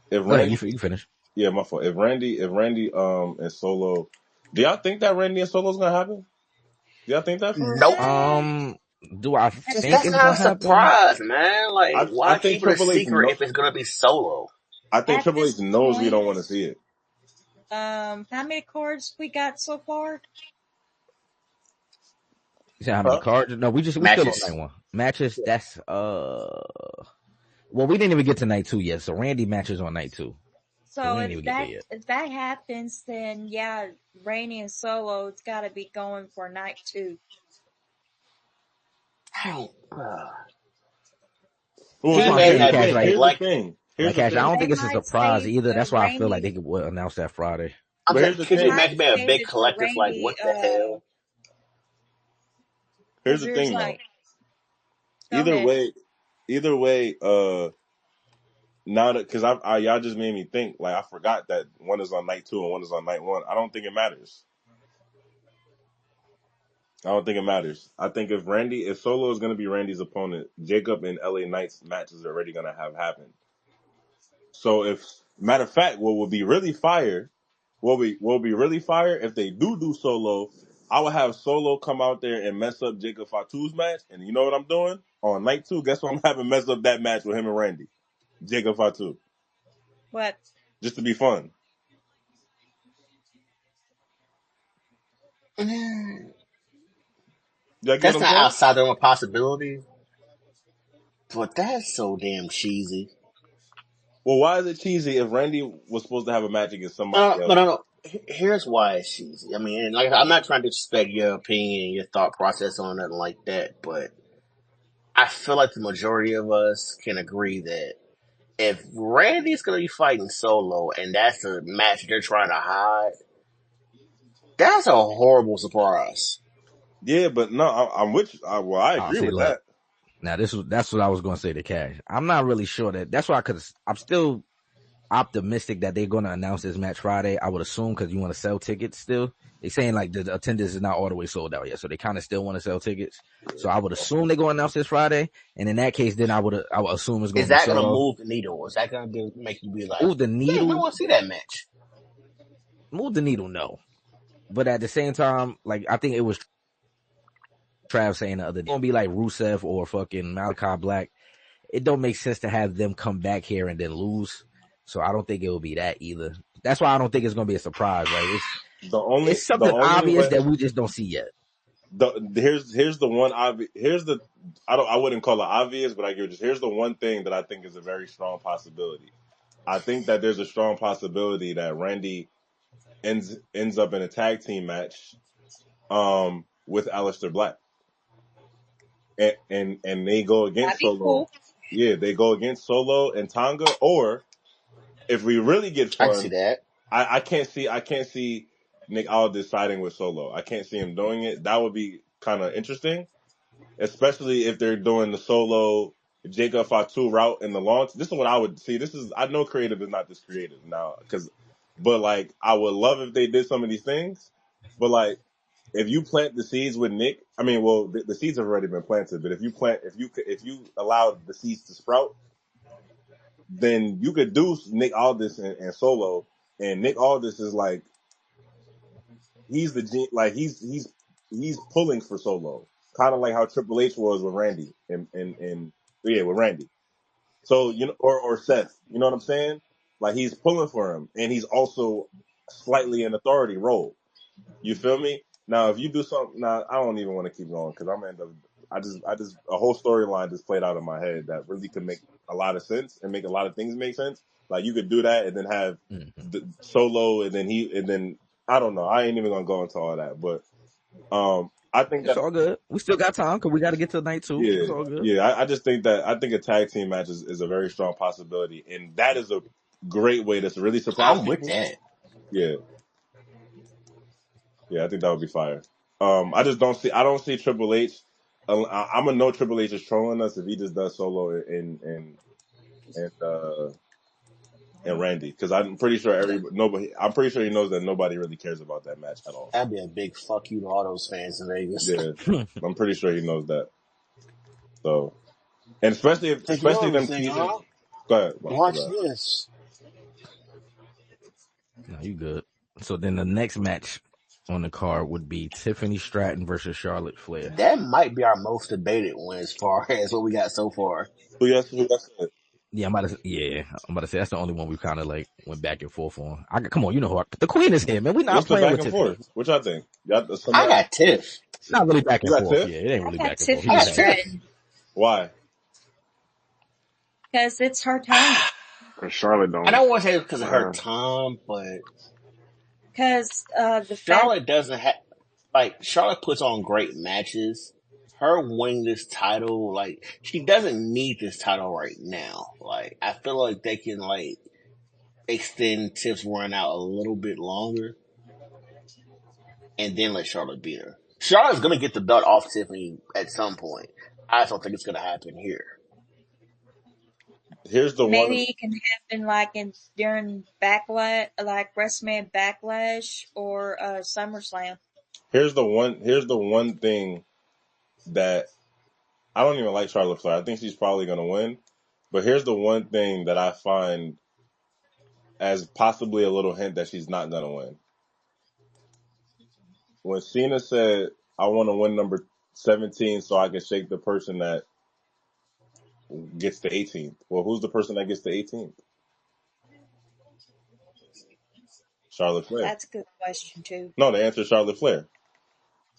M: If Randy,
G: you finish.
M: Yeah, my fault. If Randy, and Solo, do y'all think that Randy and Solo's gonna happen? Do y'all think that?
J: Nope.
G: Do I think
J: that's
G: it's
J: not
G: gonna
J: a
G: happen?
J: surprise, man. Like, why
M: I think
J: keep it a
M: Triple H
J: secret if it's gonna be Solo?
M: I think
L: At
M: Triple H
L: this
M: knows we
L: point-
M: don't want to see it.
L: How many cards we got so far?
G: You said how many
J: Huh?
G: cards? No, we still on
J: Matches.
G: night one. Matches, that's well, we didn't even get to night 2 yet. So Randy matches on night 2. So we
L: So
G: ain't even get there yet.
L: if that happens, then yeah, Rainy and Solo, it's got to be going for night 2.
J: I don't.
H: Well,
G: That's
J: He
G: why I'm
J: may
G: saying to
J: have
G: Cash,
J: been
G: like,
H: here's the
J: like.
H: thing. Here's
G: like
H: the
G: Cash, I
H: thing.
G: don't
L: They
G: think it's a
L: might
G: surprise
L: save
G: either. That's why I feel like
L: Randy.
G: they will announce that Friday.
J: I'm
H: But
J: saying,
H: here's the
J: could
L: They
J: you
H: thing.
L: might
J: imagine being a
L: save
J: big
L: it for
J: collective? Like,
L: Randy.
J: what the hell?
H: Here's
L: Because
H: the
L: there's
H: thing, though.
L: like, go
H: Either
L: ahead.
H: way, either way. Now that because y'all just made me think. Like I forgot that one is on night 2 and one is on night 1. I don't think it matters. I don't think it matters. I think if Solo is going to be Randy's opponent, Jacob and LA Knight's match is already going to have happened. So if matter of fact, what would be really fire, what will be really fire if they do Solo, I would have Solo come out there and mess up Jacob Fatu's match, and you know what I'm doing on night 2? Guess what? I'm having mess up that match with him and Randy, Jacob Fatu,
L: What?
H: just to be fun.
J: Mm,
H: Y'all get
J: that's
H: what I'm
J: not
H: saying?
J: outside of a possibility, but that's so damn cheesy.
H: Well, why is it cheesy if Randy was supposed to have a match against somebody
J: No,
H: else?
J: no, no. Here's why it's cheesy. I mean, and like I'm not trying to disrespect your opinion, your thought process on nothing like that, but I feel like the majority of us can agree that if Randy's going to be fighting Solo and that's the match they're trying to hide, that's a horrible surprise.
H: Yeah, but no, I'm with you. Well, I
G: I'll
H: agree
G: say,
H: with
G: look,
H: that.
G: now that's what I was going to say to Cash. I'm not really sure that's why I'm still optimistic that they're going to announce this match Friday. I would assume because you want to sell tickets still. They're saying like the attendance is not all the way sold out yet, so they kind of still want to sell tickets. So I would assume they're going to announce this Friday, and in that case, then I would assume it's going
J: Is
G: to be
J: that going to
G: Solo.
J: move the needle? Is that going to make you be like,
G: Move the
J: damn, I
G: needle,
J: want to see that match?
G: move the needle, no. But at the same time, like I think it was Trav saying the other day, it's gonna be like Rusev or fucking Malachi Black. It don't make sense to have them come back here and then lose. So I don't think it will be that either. That's why I don't think it's gonna be a surprise. Right? It's
H: The
G: something
H: only
G: obvious
H: way
G: that we just don't see yet.
H: here's the one obvious I wouldn't call it obvious, but I get just here's the one thing that I think is a very strong possibility. I think that there's a strong possibility that Randy ends up in a tag team match with Aleister Black. And they go
L: That'd
H: against
L: be
H: Solo.
L: cool.
H: Yeah, they go against Solo and Tonga. Or if we really get
J: I can see
H: fun,
J: that.
H: I can't see Nick Aldis siding with Solo. I can't see him doing it. That would be kind of interesting, especially if they're doing the Solo Jacob Fatu route in the launch. This is what I would see. I know creative is not this creative now, but like I would love if they did some of these things. But like if you plant the seeds with Nick, I mean, well, the seeds have already been planted. But if you allow the seeds to sprout, then you could do Nick Aldis and Solo. And Nick Aldis is like like he's pulling for Solo, kind of like how Triple H was with Randy and yeah, with Randy. So or Seth, you know what I'm saying? Like he's pulling for him, and he's also slightly an authority role. You feel me? Now, if you do something, now I don't even want to keep going because I'm gonna end up. I just a whole storyline just played out in my head that really could make a lot of sense and make a lot of things make sense. Like you could do that and then have the Solo and then I don't know. I ain't even gonna go into all that, but I think
G: It's
H: that
G: all good. We still got time because we got to get to night 2. It's
H: yeah,
G: all good.
H: yeah. I just think that I think a tag team match is a very strong possibility, and that is a great way to really surprise
J: I'm with
H: people.
J: that.
H: Yeah, yeah. I think that would be fire. I don't see Triple H. I'm gonna know Triple H is trolling us if he just does Solo and uh and Randy because I'm pretty sure I'm pretty sure he knows that nobody really cares about that match at all.
J: That'd be a big fuck you to all those fans in Vegas.
H: Yeah, I'm pretty sure he knows that. So, and
J: Take your
H: especially
J: other
H: them
J: thing,
H: teasing.
J: huh?
H: Go ahead, my
J: Watch
H: bad.
J: this.
G: No, you good. So then the next match on the card would be Tiffany Stratton versus Charlotte Flair.
J: That might be our most debated one as far as what we got so far.
H: Who yes said?
G: Yeah, I'm about to say that's the only one we kind of like went back and forth on. Come on, you know the queen is here, man. We're not
H: What's the
G: playing
H: back
G: with
H: and
G: Tiffany.
H: forth? What y'all think? Y'all,
J: I
H: somebody,
J: got Tiff.
G: It's not really back
H: you
G: and
H: got
G: forth.
H: Tiff?
G: Yeah, it ain't
L: I
G: really
L: got
G: back and forth. You
J: I
L: Tiffany
G: just
J: got
G: saying.
J: Tiff.
L: Stratton
H: Why?
L: because it's her time.
I: Cause Charlotte
J: I
I: don't.
J: don't want to say it's because of her time, but
L: Because the fact,
J: Charlotte doesn't have like Charlotte puts on great matches. Her winning this title, like she doesn't need this title right now. Like I feel like they can like extend Tiff's run out a little bit longer, and then let Charlotte beat her. Charlotte's gonna get the belt off Tiffany at some point. I just don't think it's gonna happen here.
H: Here's the one.
L: maybe it can happen like during Backlash, like WrestleMania Backlash or SummerSlam.
H: Here's the one. Here's the one thing that I don't even like Charlotte Flair. I think she's probably gonna win. But here's the one thing that I find as possibly a little hint that she's not gonna win. When Cena said, "I want to win number 17 so I can shake the person that gets the 18th." Well, who's the person that gets the 18th? Charlotte Flair.
L: That's a good question too.
H: No, the answer is Charlotte Flair.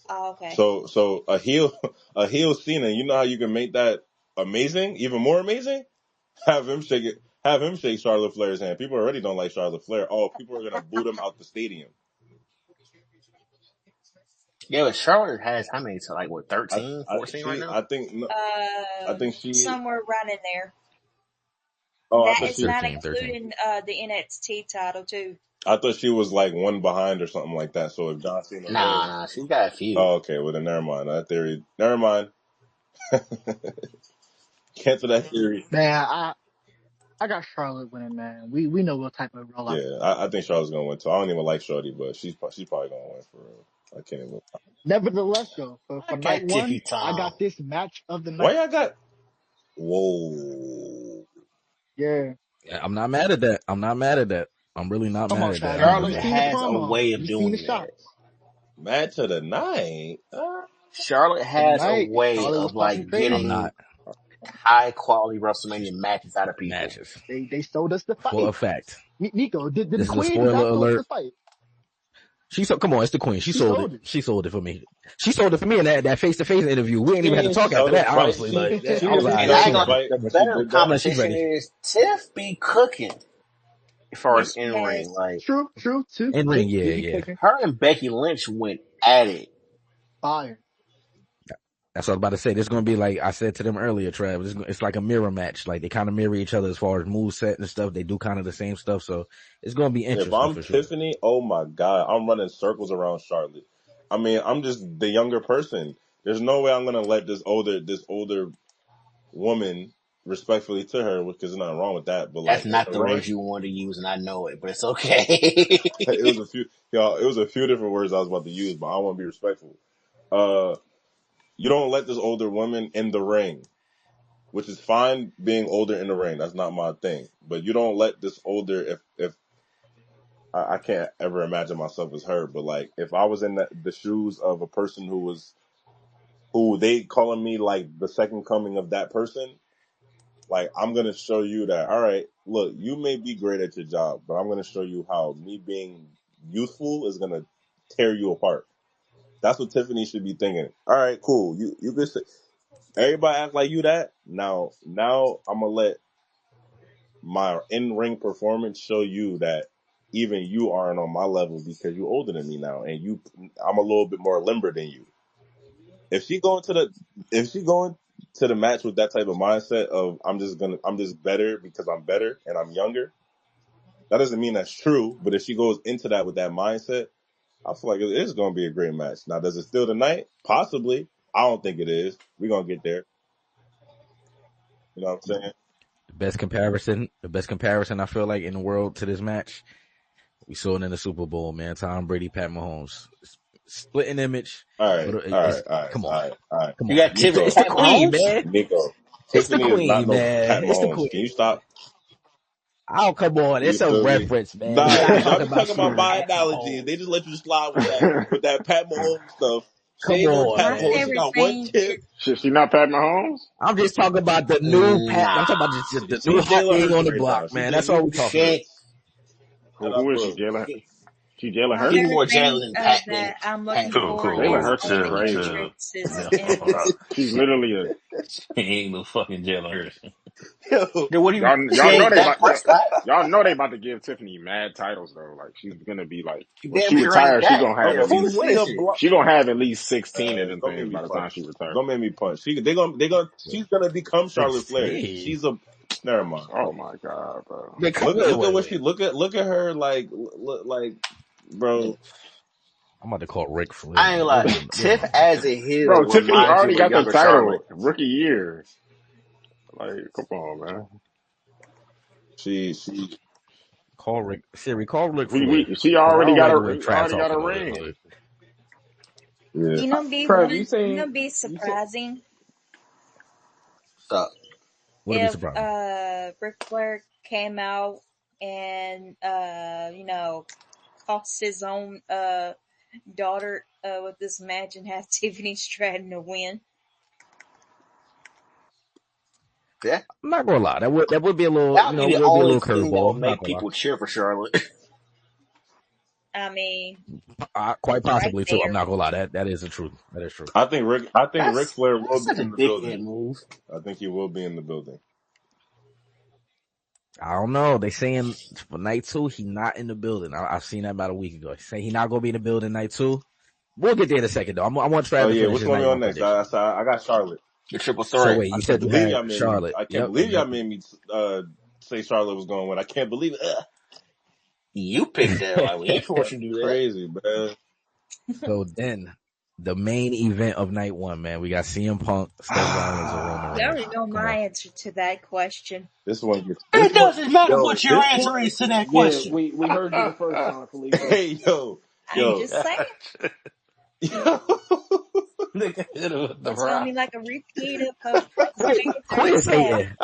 L: Oh, okay.
H: So a heel, a heel Cena. You know how you can make that amazing, even more amazing? Have him shake it. Have him shake Charlotte Flair's hand. People already don't like Charlotte Flair. Oh, people are gonna boot him out the stadium.
J: Yeah, but Charlotte has how many? So like what,
H: I,
J: 13,
H: I
J: 14 right
H: she.
J: now?
H: I think. No, I think she.
L: Somewhere right in there.
H: Oh, I
L: That
H: thought
L: is
H: she.
L: not
G: 13.
L: including the NXT title too.
H: I thought she was like one behind or something like that. So if John Cena wins,
J: Nah, she's got a few.
H: oh, okay. Well, then never mind. That theory. Never mind. Cancel that theory.
B: Man, I got Charlotte winning, man. We know what type of rollout.
H: Yeah, I think Charlotte's gonna win too. I don't even like Shorty, but she's probably gonna win for real. I can't even.
B: Nevertheless, though,
J: I
B: for night
J: got
B: one,
J: Tiffy
B: I
J: Tom.
B: got this match of the
H: Why
B: night.
H: y'all got? Whoa.
B: Yeah.
G: I'm not mad at that. I'm really not
B: Come
G: mad
B: on,
G: at that.
B: Trav.
G: I'm
J: Charlotte
B: You
G: really
B: seen the
J: has a
B: promo.
J: way of
B: You seen the
J: doing that.
B: shots.
H: Match of the night.
J: Charlotte
B: For the
J: has a
B: night,
J: way
B: Charlotte was
J: of
B: talking
J: like
B: crazy.
G: I'm
J: getting
G: not
J: high quality WrestleMania matches out of people.
G: matches
B: They sold us the
G: for a
B: fight.
G: fact.
B: Nico, did the
G: This is a
B: queen
G: spoiler
B: not sold
G: alert.
B: the fight?
G: Come on, it's the queen. She
B: She
G: sold it.
B: sold it.
G: She sold it for me. She sold it for me in that face-to-face interview. We ain't
H: She
G: even had to
H: didn't
G: talk
H: sell
G: after
H: the
G: that,
H: fight.
G: honestly.
H: She
G: Like,
H: didn't
G: I was like,
J: And
H: sell
J: I
G: she
J: ain't
H: the
J: gonna,
G: ready.
H: fight
J: the
H: when she
J: better
H: did that.
G: Yeah, she's
J: competition
G: ready.
J: is Tiff be cooking as far as
L: Yes,
J: in ring.
L: yes.
J: Like
B: True, too.
G: In ring, yeah,
B: Do be
G: yeah.
B: cooking.
J: her and Becky Lynch went at it.
B: Fire.
G: That's what I was about to say. This is going to be like I said to them earlier, Trav. It's like a mirror match. Like they kind of mirror each other as far as move set and stuff. They do kind of the same stuff. So it's going to be
H: If
G: interesting
H: I'm
G: for sure.
H: Tiffany, oh my God, I'm running circles around Charlotte. I mean, I'm just the younger person. There's no way I'm gonna let this older woman, respectfully to her, because there's nothing wrong with that. But
J: That's
H: like in
J: not
H: the
J: the
H: ring,
J: words you want to use, and I know it, but it's okay.
H: it was a few, y'all. It was a few different words I was about to use, but I want to be respectful. You don't let this older woman in the ring, which is fine being older in the ring. That's not my thing. But you don't let this older, if I can't ever imagine myself as her, but like if I was in the shoes of a person who they calling me like the second coming of that person, like I'm gonna show you that. All right, look, you may be great at your job, but I'm gonna show you how me being youthful is gonna tear you apart. That's what Tiffany should be thinking. All right, cool. You could say everybody act like you that. Now I'm gonna let my in-ring performance show you that even you aren't on my level because you're older than me now, and I'm a little bit more limber than you. If she going to the match with that type of mindset of I'm just better because I'm better and I'm younger, that doesn't mean that's true. But if she goes into that with that mindset, I feel like it is going to be a great match. Now, does it steal the night? Possibly. I don't think it is. We're gonna get there. You know what I'm saying?
G: The best comparison I feel like in the world to this match, we saw it in the Super Bowl, man. Tom Brady, Pat Mahomes, splitting image.
H: All right,
G: But
H: all right, all right,
G: come
H: all
G: on,
H: right, all right.
J: You got
H: Nico,
G: It's
J: Tiff
G: the
J: Pat
G: queen,
J: Mahomes?
G: man.
H: Nico,
G: It's the
H: Tiffany is not
G: queen,
H: no Pat
G: man. It's the
H: Mahomes. Can
G: queen.
H: you stop?
G: Oh, come on.
H: You
G: It's a
H: feel me?
G: reference, man. We're
H: Nah,
G: not
H: because y'all
G: talking
H: be
G: about
H: talking
G: shooting
H: about
G: at
H: my
G: Pat
H: analogy, and they
G: Mahomes.
H: just let you slide with that Pat Mahomes stuff.
J: She
K: Come
J: ain't no
K: on,
J: Pat
L: My
K: man.
J: Mahomes. She
L: favorite
J: got one
L: thing
J: chip.
I: She not Pat Mahomes?
G: I'm just talking about the new Pat.
J: Nah.
G: I'm talking about just the new
H: She's
G: hot
H: Jalen
G: thing
H: Hurts
G: on the
H: right now.
G: block, man. That's all we
J: She
G: talking about.
J: ain't.
I: Who is she? Jalen?
J: She,
I: She Jalen
L: my
J: she
I: Hurts?
L: favorite
J: more
L: thing
J: Jalen than
L: that I'm
J: Pat
L: looking
K: Cool,
L: for
K: cool,
I: Jalen
L: is
K: cool.
I: Hurts is
L: all the
K: Chill,
I: crazy.
K: chill.
L: entrances
K: Yeah,
L: in
K: hold up.
I: She's literally a
K: He ain't no fucking Jalen Hurts.
M: Yo,
J: Then what do you? She
I: y'all know
J: ain't
I: they
J: Dak
I: about
J: Prescott.
I: y'all know they about to give Tiffany mad titles though. Like she's gonna be like
J: She
I: when
J: damn
I: she
J: sure ain't
I: retires, she
J: Dak.
I: gonna
J: Her
I: have
H: Yo,
I: at
H: if you
J: performance
I: least
H: see
J: winning
H: a
J: shit.
H: block,
I: she gonna have at least 16 of them
H: don't make
I: things
H: me
I: by the time
H: punch.
I: she retires.
H: Don't make me punch. She's gonna become Charlotte Flair.
G: 16.
H: She's a never mind.
I: Oh my god, bro.
G: Wait.
H: Look at her like like bro.
G: I'm about to call Ric Flair,
J: I ain't
G: man.
J: like
G: What
J: Tiff
G: am I doing?
J: as a heel
I: Bro, Tiffany
J: reminds you
I: already
J: of a
I: got the
J: younger Charlotte.
I: title rookie year. Like, come on, man.
H: She
G: Call Ric. Siri, call Ric Flair.
I: She
G: Because I
I: already
G: don't
I: got
G: like the way
I: a
G: Trav
I: already got a
G: talking on this.
I: ring.
H: yeah.
D: Trev, you
L: you
D: saying
L: know be
D: you said
L: surprising
J: So
G: What'll be
L: if
G: surprising?
L: Ric Flair came out and cost his own daughter with this match and had Tiffany Stratton to win.
J: yeah,
G: I'm not gonna lie. That would be a little,
J: that'll be the
G: would be a
J: only
G: little
J: thing that will
G: curveball. I'm not
J: make
G: gonna lie.
J: people cheer for Charlotte.
L: I mean,
G: Quite
L: right
G: possibly too. I'm
L: there.
G: not gonna lie. That is the truth. That is true.
H: I think Ric
J: That's
H: Flair will
J: that's
H: be
J: such a
H: in the
J: dickhead
H: building.
J: move.
H: I think he will be in the building.
G: I don't know. They saying for night 2, he not in the building. I've seen that about a week ago. They say he not gonna be in the building night 2. We'll get there in a second though. I want
H: Oh
G: Trav to
H: yeah,
G: finish
H: what's
G: his
H: going
G: night
H: on
G: 1
H: next?
G: prediction.
H: I got Charlotte.
J: The triple
G: So
J: threat.
G: wait, you said you had Charlotte.
H: I can't
G: Yep.
H: believe
G: And
H: y'all
G: then,
H: made me say Charlotte was going to win. I can't believe it.
J: You picked that. Like we ain't forced you to do that.
H: Crazy, man.
G: so then the main event of night 1, man. We got CM Punk, Seth Rollins, and Roman
L: You
G: Reigns.
L: already know
G: Come
L: my
G: on.
L: answer to that question.
H: This one gets
J: It doesn't matter what your
H: this
J: answer
H: one.
J: is to that
D: yeah,
J: question.
D: we heard you the first time, Felicia.
H: Hey
L: I'm
H: yo,
L: just saying.
H: yo.
K: Nigga hit him with the
L: Don't tell
K: rock.
L: me like a repeat of Prince James
G: Quiz
L: 37.
G: hating.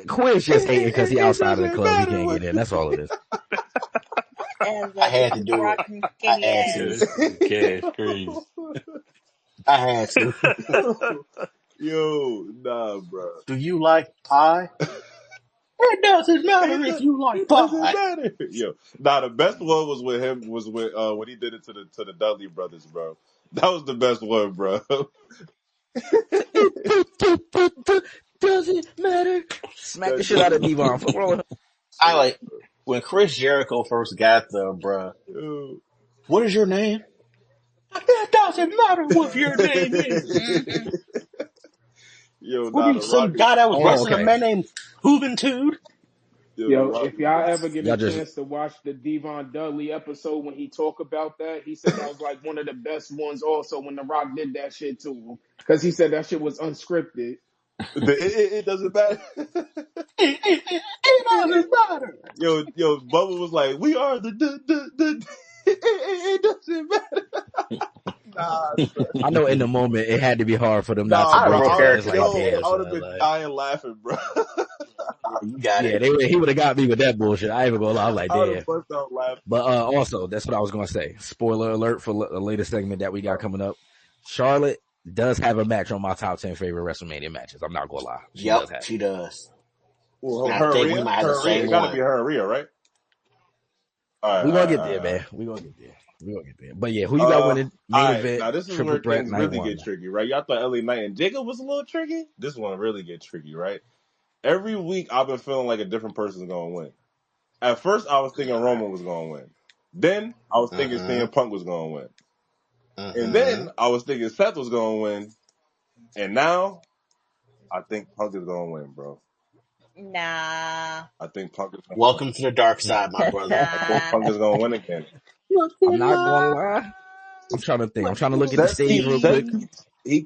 G: Quiz just hating because he
H: It
G: outside of the
H: doesn't
G: club. He
H: matter
G: can't
H: what.
G: get in. That's all it is.
L: As
J: I
L: the
J: had to do it.
L: rockin'
J: I
L: skinny
J: had
K: Yeah,
J: to.
L: ass.
K: this cash crazy.
J: I had to.
H: Yo, nah, bro.
J: Do you like pie? It doesn't matter if you like
H: It doesn't
J: pie.
H: matter. Yo, nah, the best one was with him. Was with when he did it to the Dudley brothers, bro. That was the best one, bro.
G: Doesn't matter. Smack the
H: That
G: shit out of Devon. Fuck wrong with him.
J: I like when Chris Jericho first got there, bruh.
H: Yo.
J: What is your name? It doesn't matter what your name is.
L: Mm-hmm.
H: Yo,
J: What
H: nah,
J: are you,
H: the Rock
J: some
H: is
J: guy that was
G: Oh,
J: wrestling a
G: okay.
J: man named Juventud?
H: yo, the
D: Yo,
H: Rock
D: if
H: is
D: y'all
H: best.
D: ever get a
G: Y'all just
D: chance to watch the Devon Dudley episode when he talked about that, he said that was like one of the best ones also when The Rock did that shit to him. Because he said that shit was unscripted.
H: It doesn't matter.
J: It doesn't matter.
H: Yo, Bubba was like, "We are the it doesn't matter." Nah,
G: I know in the moment it had to be hard for them not to
H: nah,
J: I'd have
H: bro.
G: break
J: broke
G: it down. It's
J: character
G: like,
J: so
G: damn,
H: I would have
J: fast.
G: son,
H: been
G: like,
H: dying laughing, bro.
J: You got
G: yeah,
J: it.
G: he would have got me with that bullshit. I ain't even gonna lie. I'm like,
H: I would
G: damn.
H: have bust out laughing.
G: But also, that's what I was gonna say. Spoiler alert for the latest segment that we got coming up. Charlotte does have a match on my top 10 favorite WrestleMania matches. I'm not gonna lie. She
J: Yep,
G: does have it.
J: she does.
H: Well,
J: And I
H: her and
J: think we
H: Rhea,
J: might have the same
H: It got to be
J: one.
H: her and Rhea, right? All right,
G: We're gonna get
H: all
G: there,
H: right, all right.
G: man. We're gonna get there. We're gonna get there. But yeah, who you got winning
H: All
G: main
H: right.
G: event,
H: Now this is
G: triple
H: where
G: threat,
H: things
G: night
H: really
G: 1,
H: get
G: man.
H: tricky, right? Y'all thought LA Knight and Jacob was a little tricky. This one really gets tricky, right? Every week I've been feeling like a different person's gonna win. At first I was thinking Roman was gonna win. Then I was thinking CM Punk was gonna win. And then I was thinking Seth was gonna win. And now I think Punk is gonna win, bro.
L: Nah.
H: I think Punk is gonna win.
J: Welcome to the dark side, my brother.
H: I think
L: Nah.
H: Punk is gonna win again.
G: I'm not gonna lie. I'm trying to think. I'm trying to look at the
H: Seth
G: stage real quick.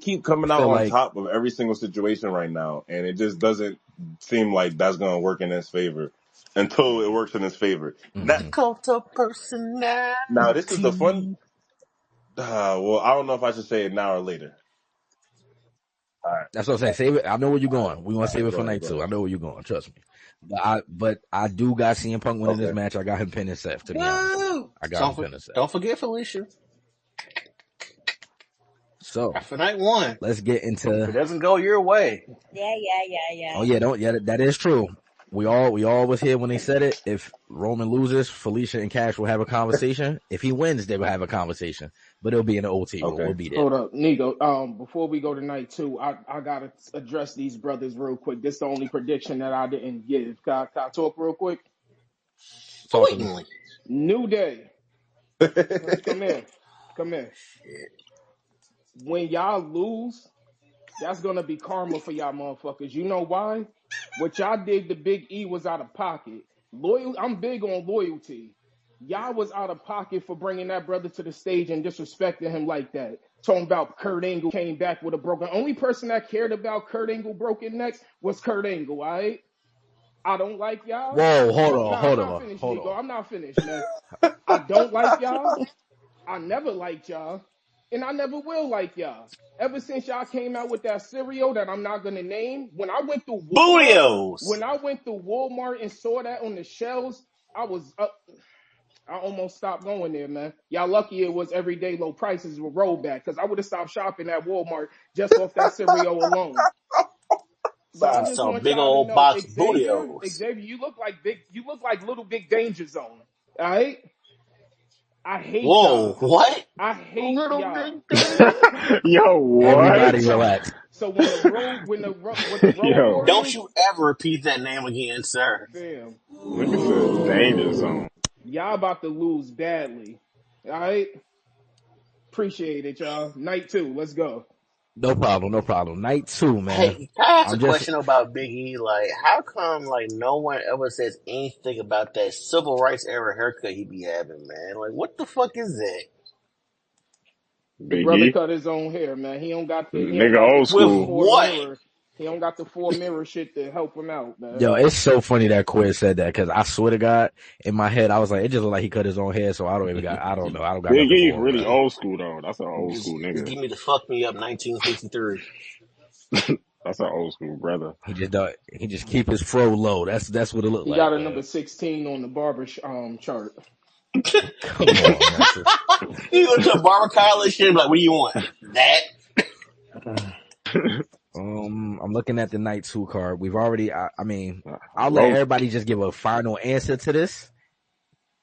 H: keep
G: I
H: coming out
G: feel
H: on
G: like
H: top of every single situation right now, and it just doesn't seem like that's gonna work in his favor until it works in his favor.
J: Cult of personality.
H: Now this is the fun. Well, I don't know if I should say it now or later. All right,
G: that's what I'm saying. Save it. I know where you're going. We're gonna save it
H: go
G: for
H: ahead,
G: night
H: go
G: 2.
H: ahead.
G: I know where you're going. Trust me. But I do got CM Punk winning this
H: Okay.
G: match. I got him pinning Seth. To be honest, I got him pinning Seth.
J: Don't forget Felicia.
G: So
J: After night one,
G: let's get
J: if it
G: into.
J: doesn't go your way,
G: Oh yeah, don't yeah, that is true. We all was here when they said it. If Roman loses, Felicia and Cash will have a conversation. If he wins, they will have a conversation. But it'll be in the OT room.
H: Okay.
G: We'll be there.
D: Hold up, Nico. Before we go to night two, I gotta address these brothers real quick. This is the only prediction that I didn't give. Can I talk real quick?
G: Talk to me.
J: blatantly.
D: New Day. Come here. Come here. When y'all lose, that's gonna be karma for y'all motherfuckers. You know why? What y'all did to Big E was out of pocket. I'm big on loyalty. Y'all was out of pocket for bringing that brother to the stage and disrespecting him like that. Talking about Kurt Angle came back with a broken. Only person that cared about Kurt Angle broken necks was Kurt Angle. All right. I don't like y'all.
G: Whoa, hold on,
D: Nah, I'm
G: hold
D: not
G: on,
D: finished,
G: hold
D: Nico.
G: on.
D: I'm not finished, man. I don't like y'all. I never liked y'all, and I never will like y'all. Ever since y'all came out with that cereal that I'm not gonna name, when I went through
J: Booyos!
D: Walmart and saw that on the shelves, I was up. I almost stopped going there, man. Y'all lucky it was everyday low prices with rollback, because I would have stopped shopping at Walmart just off that cereal alone. But I
J: You
D: just
J: saw
D: want
J: big
D: y'all to
J: old
D: know,
J: box
D: Xavier,
J: Booyos.
D: you look like Little Big Danger Zone. All right, I hate
J: Whoa,
D: y'all.
J: what?
D: I hate
B: Little
D: y'all.
B: big thing.
I: Yo,
D: I
I: what?
G: Everybody
D: hate y'all.
G: relax.
D: So when the road
I: Yo,
J: Don't
D: warriors,
J: you ever repeat that name again, sir.
D: fam,
I: nigga said danger zone.
D: y'all about to lose badly. All right, appreciate it, y'all. Night two, let's go.
G: No problem, no problem. Night two, man.
J: Hey, can I ask a
G: I'm just
J: question about Big E? Like, how come, like, no one ever says anything about that civil rights era haircut he be having, man? Like, what the fuck is that?
D: The
I: Big
D: brother
I: E,
D: cut his own hair, man.
I: nigga old
J: With
I: school.
J: what?
D: He don't got the four mirror shit to help him out, man.
G: Yo, it's so funny that Quiz said that because I swear to God, in my head, I was like, it just looked like he cut his own hair, so I don't know. I don't got
I: Big
G: nothing
I: E's
G: for him,
I: really
G: man.
I: old school though. That's an old
J: Just,
I: school
J: just
I: nigga.
J: give me the fuck me up 1963.
I: That's an old school brother.
G: He just keep his fro low. That's what it looked
D: He
G: like,
D: got a number
G: man.
D: 16 on the barber chart.
G: Come on, man.
J: You go to a barber Kyle and shit, like, what do you want? That?
G: I'm looking at the night two card. We've already, I mean, I'll let
I: Road.
G: everybody just give a final answer to this,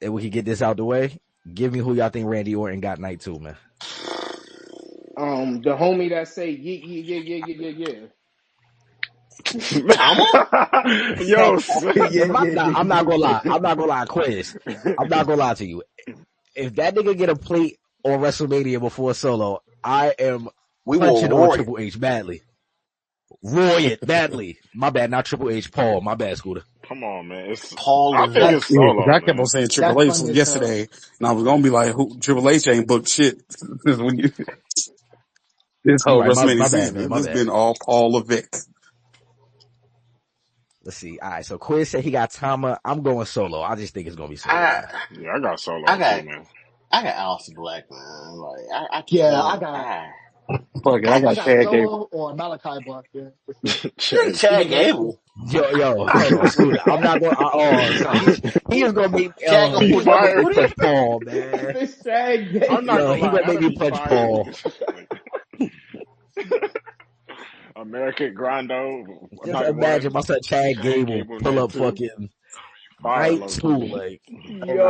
G: and we can get this out the way. Give me who y'all think Randy Orton got night two, man.
D: The homie that say yeah.
J: Tama?
I: Yo,
G: I'm not gonna lie. I'm not gonna lie, Quiz. I'm not gonna lie to you. If that nigga get a plate on WrestleMania before Solo, I am
J: We will
G: punching on
J: roar it.
G: Triple H badly. Roy it badly. My bad, not Triple H. Paul. My bad, Scooter.
I: come on, man.
J: Paul
I: I think
J: Levesque.
I: it's
K: Yeah, because
I: solo,
K: I kept on
I: man.
K: saying
B: That's
K: Triple H
B: funny as hell.
K: yesterday, and I was gonna be like, "Who? Triple H ain't booked shit when you this
G: You
K: whole
G: right.
K: WrestleMania
G: My bad, man.
K: season.
G: My
K: It's
G: bad.
K: been all Paul Levesque."
G: Let's see. All right. So Quiz said he got Tama. I'm going Solo. I just think it's gonna be Solo,
J: I,
G: man.
I: Yeah, I got
J: I
I: solo too,
J: got,
I: man.
J: I got Alistair Black, man. Like, I
B: Yeah,
J: can't,
K: Fuck it, I
B: I
K: got
B: got
K: Chad Gable.
B: Solo or Malachi Black, yeah, for sure.
J: nigga
I: Chad.
J: Chad Gable.
G: Yo, hold on, Scooter. I'm not going. Oh, so he is gonna make.
J: Chad gonna
I: Be
J: pull
G: He's gonna
J: double
G: make me
I: fired.
J: duty?
G: punch Paul, man.
D: This Shag
I: I'm not
G: Yo,
I: gonna
D: Gable.
G: he
I: lie,
G: gonna make
I: that'll
G: me
I: be
G: punch
I: fire.
G: Paul.
I: American Grando.
G: Just
I: Night one.
G: imagine my son Chad
I: Chad
G: Gable
I: Gable
G: pull
I: night
G: up
I: two.
G: fucking
I: Fire
G: night
I: low
G: two.
I: key.
G: Like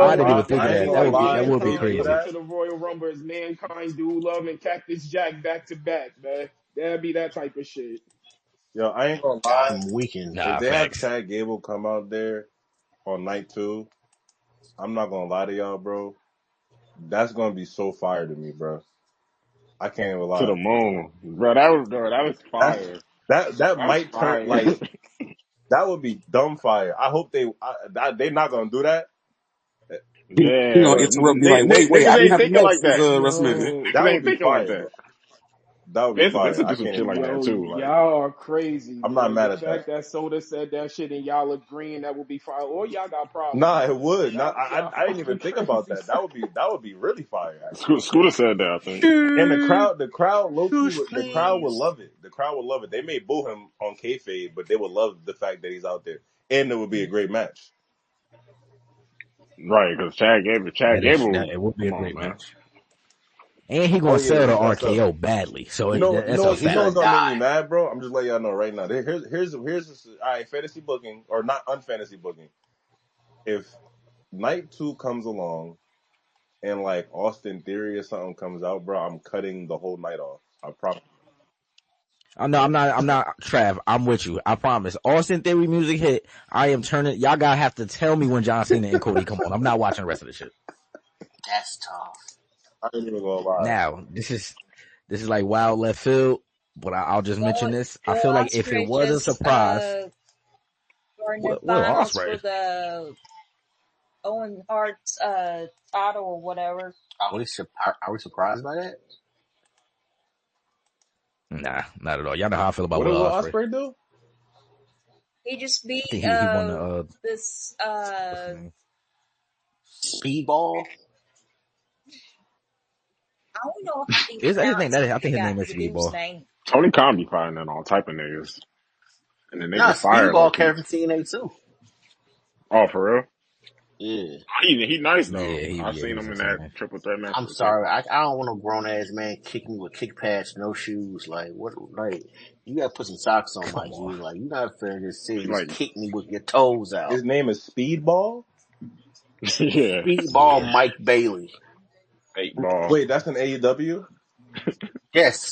G: I didn't even
D: Yo,
G: think of
H: I ain't
G: that.
H: gonna
D: imagine
H: lie.
G: That
H: If
G: would be
H: they
D: Mankind
H: do
G: crazy.
D: going
H: that,
D: to the Royal Rumble as Mankind, Dude Love, and Cactus Jack back to back, man. That'd be that type of shit.
H: yo, I ain't gonna lie.
J: I'm weakened.
H: If
G: Nah,
H: they have
G: facts.
H: Chad Gable come out there on night two, I'm not gonna lie to y'all, bro. That's gonna be so fire to me, bro. I can't even
I: To
H: lie.
I: the moon. Bro, that was
H: That's
I: fire.
H: that
I: That's
H: might turn
I: fire.
H: like that would be dumb fire. I hope they're not gonna do that.
K: He gonna
I: Yeah.
H: But
K: interrupt, be like, "Wait, I
I: Niggas
K: didn't
I: ain't
K: have the
I: thinking
K: match
I: like
K: this
I: that.
K: WrestleMania."
D: Yo,
I: Niggas
H: that would
I: ain't
H: be
I: thinking like
H: fire,
I: that.
H: bro. That would be
I: Vince
H: fire.
I: will
H: I
I: do some
H: can't
I: shit
H: even
I: like
H: lie.
I: that
D: yo,
I: too. Like,
D: y'all are crazy,
H: I'm not
D: man. The
H: mad at that.
D: fact that Soda said that shit and y'all agreeing that would be fine. Or y'all got problems,
H: Nah, it
D: man.
H: would. Nah,
D: Y'all
H: I didn't even
D: fucking
H: think about
D: crazy.
H: that. That would be really fire, actually.
I: Scooter said that, I think.
H: And the crowd, low key,
J: Shoes,
H: the crowd would
J: please.
H: love it. The crowd would love it. They may boo him on kayfabe, but they would love the fact that he's out there, and it would be a great match.
I: Right, because Chad Gable,
G: It would be a
I: come on,
G: great
I: man.
G: match. And he
H: Oh
G: gonna
H: yeah,
G: sell the
H: he messed up.
G: RKO badly. So
H: You know, you
G: that's
H: know,
G: a
H: you
J: He's
H: know
G: fact.
H: what's
J: gonna
H: gonna make me
J: die.
H: mad, bro? I'm just letting y'all know right now. Here's all right, fantasy booking or not unfantasy booking. If night 2 comes along and like Austin Theory or something comes out, bro, I'm cutting the whole night off. I promise.
G: I'm not, Trav. I'm with you. I promise. Austin Theory music hit. I am turning. Y'all gotta have to tell me when John Cena and Cody come on. I'm not watching the rest of the shit.
J: That's tough.
H: I ain't even gonna lie.
G: Now, this is like wild left field, but I'll just mention
L: Will
G: this. I
L: Will
G: feel like if it
L: Ospreay
G: was a
L: just
G: surprise,
L: are in the
G: Will
L: finals for
G: Ospreay.
L: the Owen Hart's title or whatever.
J: Are we surprised by that?
G: Nah, not at all. Y'all know how I feel about
H: What did
G: Will
H: Will
G: Ospreay.
H: Ospreay do?
L: He just
G: I
L: beat
G: think he won the
L: this
G: what's his name?
J: Speedball.
L: I don't know how you
G: Is that his name?
L: pronounce
G: I think his name is
L: the dude's
G: Speedball.
L: name.
I: Tony Khan be finding all type of niggas, and the
J: Nah,
I: nigga fire low
J: Speedball
I: key.
J: came from TNA too.
I: Oh, for real?
J: Yeah.
I: He nice though.
G: Yeah,
I: I've
G: he
I: seen
G: was
I: him
G: in
I: in that
G: TNA.
I: triple threat match
J: I'm
I: with Kevin.
J: sorry. I don't want a grown ass man kicking me with kick pads, no shoes. Like what? Like you gotta put some socks on, my
G: Come
J: G.
G: on.
J: Like you not fair to just sit and just
I: Like,
J: kick me with your toes out.
H: His name is Speedball.
I: yeah,
J: Speedball
G: Yeah.
J: Mike Bailey.
I: 8 ball.
H: Wait, that's an AEW.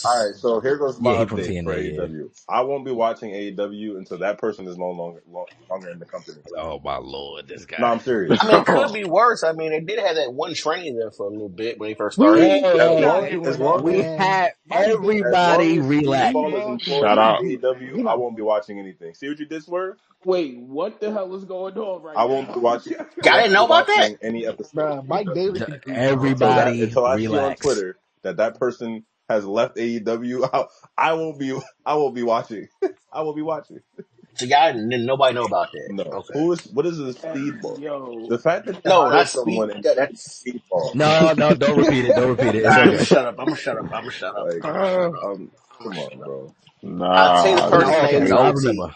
H: All right,
J: Yes.
H: so here goes
G: Yeah,
H: my
G: he from
H: update for
G: TNA, yeah.
H: AEW. I won't be watching AEW until that person is no longer in the company.
G: Oh my lord, this
H: No,
G: guy.
H: I'm serious.
J: I mean, it could be worse. I mean, they did have that one training there for a little bit when they first started.
B: We
H: As
B: we not
H: long
G: Hey,
H: as
B: doing that,
H: long as
G: we
B: man.
G: had
B: Mike
H: as
B: Bailey,
H: long
G: everybody
H: as
G: relax.
H: Speedball is
B: Speedball,
H: employed
I: Shout
H: with
I: out.
H: AEW,
B: he
H: I
B: not
H: won't be
B: doing that.
H: watching anything. See what you did, Swerve?
D: Wait, what the hell is going on
H: I
D: right
H: won't be
D: now?
H: watching. I
J: Y'all
H: won't
J: didn't
H: be
J: know about that?
H: watching any episode of
B: Bruh, Mike Bailey
H: AEW
B: can do no
H: until
B: wrong.
G: Everybody
H: until I see on
G: relax.
H: Twitter that person has left AEW. I won't be. I won't be watching. I won't be watching.
J: So y'all didn't nobody know about that.
H: No.
J: Okay.
H: Who is? What is the
D: Hey,
H: Speedball?
D: yo,
H: The fact that you
J: No,
H: hire
J: not Speed.
H: someone and name
J: That's.
H: him Speedball,
G: No, no, don't repeat it. Don't repeat it. It's
J: I'm gonna
G: okay.
J: shut up. I'm gonna shut up. I'm gonna shut up.
H: like,
J: I'm gonna shut up. I'm gonna
H: come
J: shut
H: on,
J: up.
H: bro.
J: I'll tell you the
I: Nah,
G: No,
I: this
J: person's name
G: okay,
J: is
G: so I
I: nigga.
J: OT.
G: remember.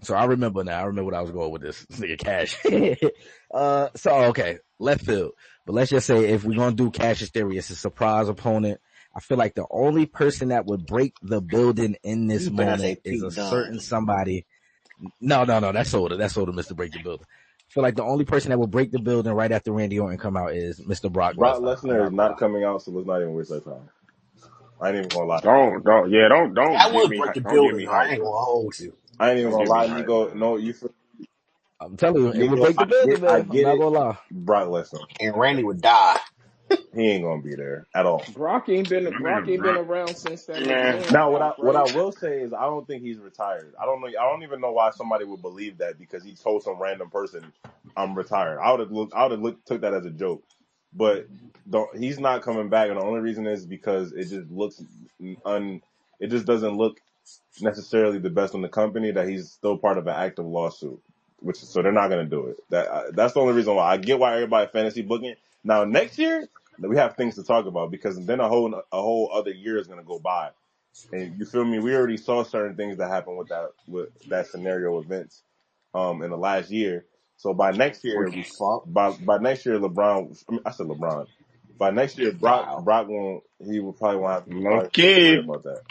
G: So I remember now. I remember what I was going with this nigga Cash. So okay, left field. But let's just say if we're gonna do Cash's theory, it's a surprise opponent. I feel like the only person that would break the building in this
J: You better say
G: moment is a
J: Pete Dunne.
G: certain somebody. No, that's older. That's older, Mr. Break the Building. I feel like the only person that will break the building right after Randy Orton come out is Mr. Brock
H: Brock
G: Lesnar. I'm
H: Lesnar is
G: not gonna
H: not
G: lie.
H: coming out, so let's not even waste our time. I ain't even gonna lie.
I: Don't
J: That
I: get
J: would
I: me,
J: break the
I: don't get
J: building,
I: me
J: though. I
I: hyped.
J: ain't gonna hold you.
H: I ain't even
I: Don't
H: gonna
I: get me
H: lie,
I: hyped,
H: Nico.
I: man.
H: No,
G: I'm telling you, it would
H: Nico.
G: break the building,
H: I
G: man. I'm
H: get
G: not
H: it.
G: gonna lie.
H: Brock Lesnar,
J: And Randy would die.
H: he ain't gonna be there at all.
D: Brock ain't
I: That
D: been
I: nigga Brock,
D: around since that
I: man.
D: McMahon
H: Now,
D: pop,
H: what I
D: right?
H: will say is, I don't think he's retired. I don't know. I don't even know why somebody would believe that because he told some random person, "I'm retired." I would have took that as a joke, but he's not coming back, and the only reason is because it just looks it just doesn't look necessarily the best on the company that he's still part of an active lawsuit, so they're not going to do it. That's the only reason why. I get why everybody fantasy booking now. Next year we have things to talk about because then a whole other year is going to go by, and you feel me. We already saw certain things that happened with that scenario with Vince, in the last year. So by next year,
J: Freaky fuck.
H: by next year, I said LeBron. By next year,
J: Wow.
H: Brock won't. He will probably won't have.
I: Low
H: To worry
I: key.
H: about that.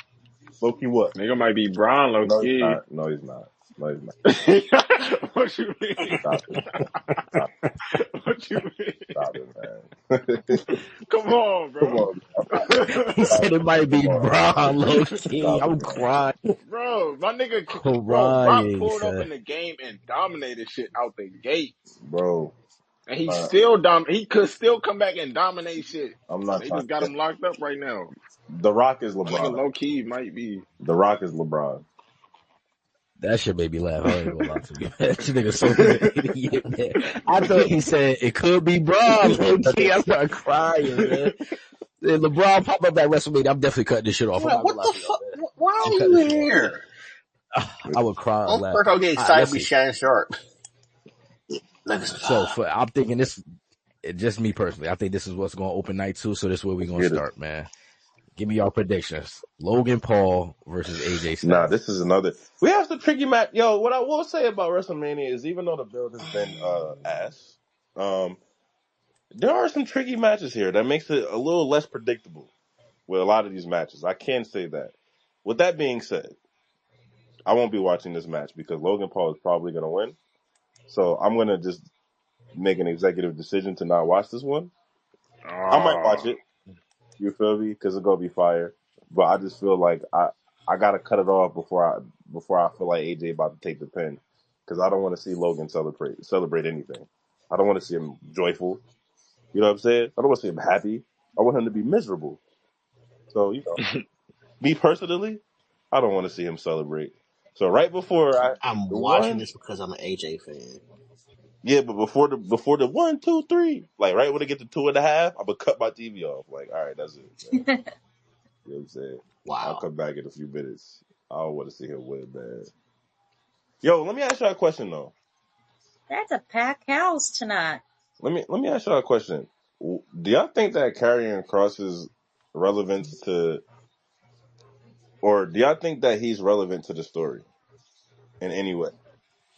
H: Loki, what?
I: Nigga might be Braun low
H: No, he's
I: key.
H: not. No, he's not. No, he's not.
I: What you mean?
H: Stop it. Stop,
I: What you mean?
H: stop it, man.
I: Come on,
H: Come
I: bro.
H: on, man.
G: He
H: Stop
G: said it
H: it, man.
G: might
H: Come
G: be
H: on,
G: Braun
H: man.
G: low key.
H: Stop it,
G: I'm
H: man.
G: crying.
I: Bro, my nigga, bro, Brock
G: Crying,
I: pulled up
G: son.
I: in the game and dominated shit out the gate.
H: Bro,
I: And he
H: uh,
I: still he could still come back and dominate shit.
H: I'm not
I: They
H: trying
I: just got
H: to.
I: him locked up right now.
H: The Rock is
I: My nigga
H: LeBron.
I: low key might be.
H: The Rock is LeBron.
G: That shit made me laugh. I ain't gonna lie to you. That nigga sold as an idiot, man. I thought he said it could be Braun low key. I started crying, man. Then LeBron pop up at WrestleMania. I'm definitely cutting this shit off.
J: I'm
G: I'm
J: like,
G: not gonna
J: what
G: lie
J: the
G: to y'all,
J: fuck?
G: man.
J: Why
G: I'm
J: are
G: cutting
J: you
G: this shit off, man.
J: here?
G: I would cry and
J: I'm
G: laugh.
J: first, I'll get
G: All right,
J: excited
G: let's
J: with
G: see.
J: Shannon Sharp. Niggas,
G: So I'm thinking this, just me personally, I think this is what's going to open night 2. So this is where we're
H: Let's
G: going to
H: get it.
G: start, man. Give me your predictions. Logan Paul versus AJ
H: Nah,
G: Styles.
H: this is another. We have some tricky match. Yo, what I will say about WrestleMania is even though the build has been ass, there are some tricky matches here that makes it a little less predictable with a lot of these matches. I can say that. With that being said, I won't be watching this match because Logan Paul is probably going to win. So I'm going to just make an executive decision to not watch this one. I might watch
I: Oh,
H: it. You feel me? Because it's going to be fire. But I just feel like I got to cut it off before I feel like AJ about to take the pin. Because I don't want to see Logan celebrate anything. I don't want to see him joyful. You know what I'm saying? I don't want to see him happy. I want him to be miserable. So, me personally, I don't want to see him celebrate. So right before
J: I'm
H: the
J: watching
H: one,
J: this because I'm an AJ fan.
H: yeah, but before the 1, 2, 3, like right when they get to 2.5, I'm gonna cut my TV off. Like, all right, that's it, man. You know what I'm saying? I'll
J: Wow.
H: come back in a few minutes. I don't want to see him win, man. Yo, let me ask y'all a question though.
L: That's a packed house tonight.
H: Let me ask y'all a question. Do y'all think that carrying Cross's relevance to, or do y'all think that he's relevant to the story in any way?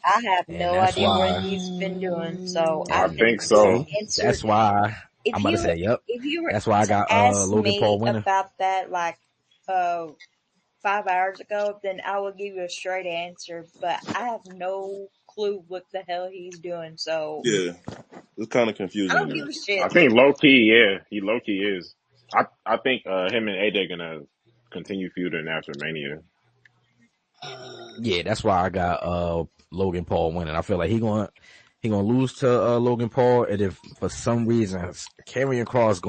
L: I have
G: And
L: no
G: that's
L: idea what
G: why,
L: he's been doing, so
I: I
L: I
I: think
L: couldn't
I: so.
G: see,
L: answer
G: that's
L: that.
G: why I'm
L: If
G: about to
L: you
G: say, yep.
L: if you were
G: That's why I
L: to
G: got
L: ask
G: Logan Paul
L: me
G: winning.
L: about that like uh 5 hours ago, then I would give you a straight answer. But I have no clue what the hell he's doing, so
H: Yeah, it's kind of
L: I
H: confusing to
L: don't
H: me.
L: give a
I: I
L: shit.
I: think low key, yeah, he low key is. I think him and AJ gonna continue feuding after Mania.
G: Yeah, that's why I got Logan Paul winning. I feel like he gonna lose to Logan Paul, and if for some reason Karrion Kross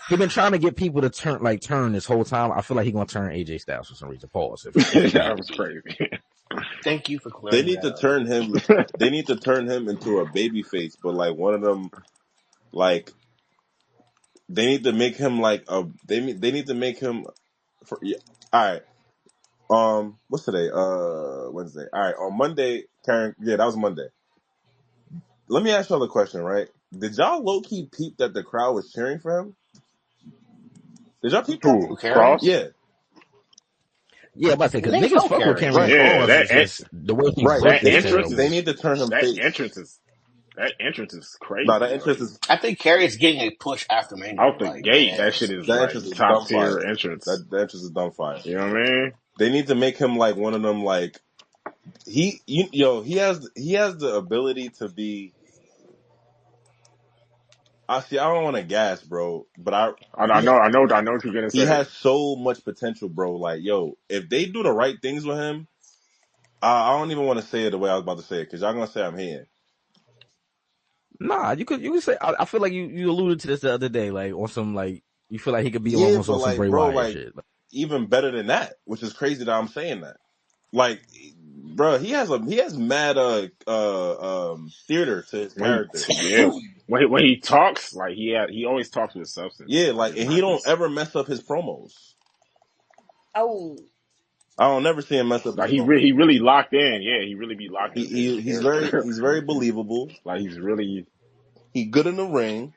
G: he been trying to get people to turn this whole time. I feel like he gonna turn AJ Styles for some reason. Pause. If he
I: That
G: do.
I: was crazy.
J: Thank you for
H: They
J: clearing
H: need
J: that
H: to
J: up.
H: turn him. They need to turn him into a baby face, but like one of them, like they need to make him like a. They need to make him. Yeah. All right. What's today? Wednesday. All right. On Monday, Karen. Yeah, that was Monday. Let me ask y'all a question. Right? Did y'all low key peep that the crowd was cheering for him? Did y'all peep that?
J: Who,
I: Who,
J: Carrie?
I: Cross?
H: Yeah.
G: Yeah, but I say because
J: They
G: niggas
J: know
G: fuck with
J: Carrie.
G: Karrion
H: Right.
I: Yeah,
G: Kross. It's just the way he
H: Right.
G: booked
I: that
G: it
H: They
G: for
I: entrance
G: him.
H: they
I: is
H: need to turn him face.
I: that entrance is
H: No, that
I: crazy.
H: entrance
I: Like
H: is
J: I think Carrie's getting a push after Mania,
I: out the
J: like dead
I: gate, that shit
J: ass.
I: is
H: that
I: like
H: entrance is
I: top
H: dumb
I: tier
H: fire.
I: entrance.
H: That entrance is dumb fire.
I: You know what I mean?
H: They need to make him like one of them. Like he has the ability to be. I see. I don't want to gas, bro, but
I: I
H: he
I: know, I know, I know what you're gonna
H: he
I: say.
H: has so much potential, bro. Like, yo, if they do the right things with him, I don't even want to say it the way I was about to say it because y'all gonna say I'm hating.
G: Nah, you could say. I feel like you alluded to this the other day, like on some like you feel like he could be
H: Yeah,
G: almost
H: but
G: on some
H: like,
G: Bray
H: bro,
G: Wyatt
H: like
G: shit. Like,
H: even better than that, which is crazy that I'm saying that. Like, bro, he has mad theater to his character.
I: Yeah, when he talks, like he always talks with substance
H: Yeah,
I: in
H: like,
I: his
H: and he don't
I: matches.
H: ever mess up his promos.
L: Oh,
H: I don't never see him mess up his
I: Like
H: promos.
I: he really locked in. Yeah, he really be locked into his character.
H: He's very believable.
I: Like he's really
H: He good in the ring.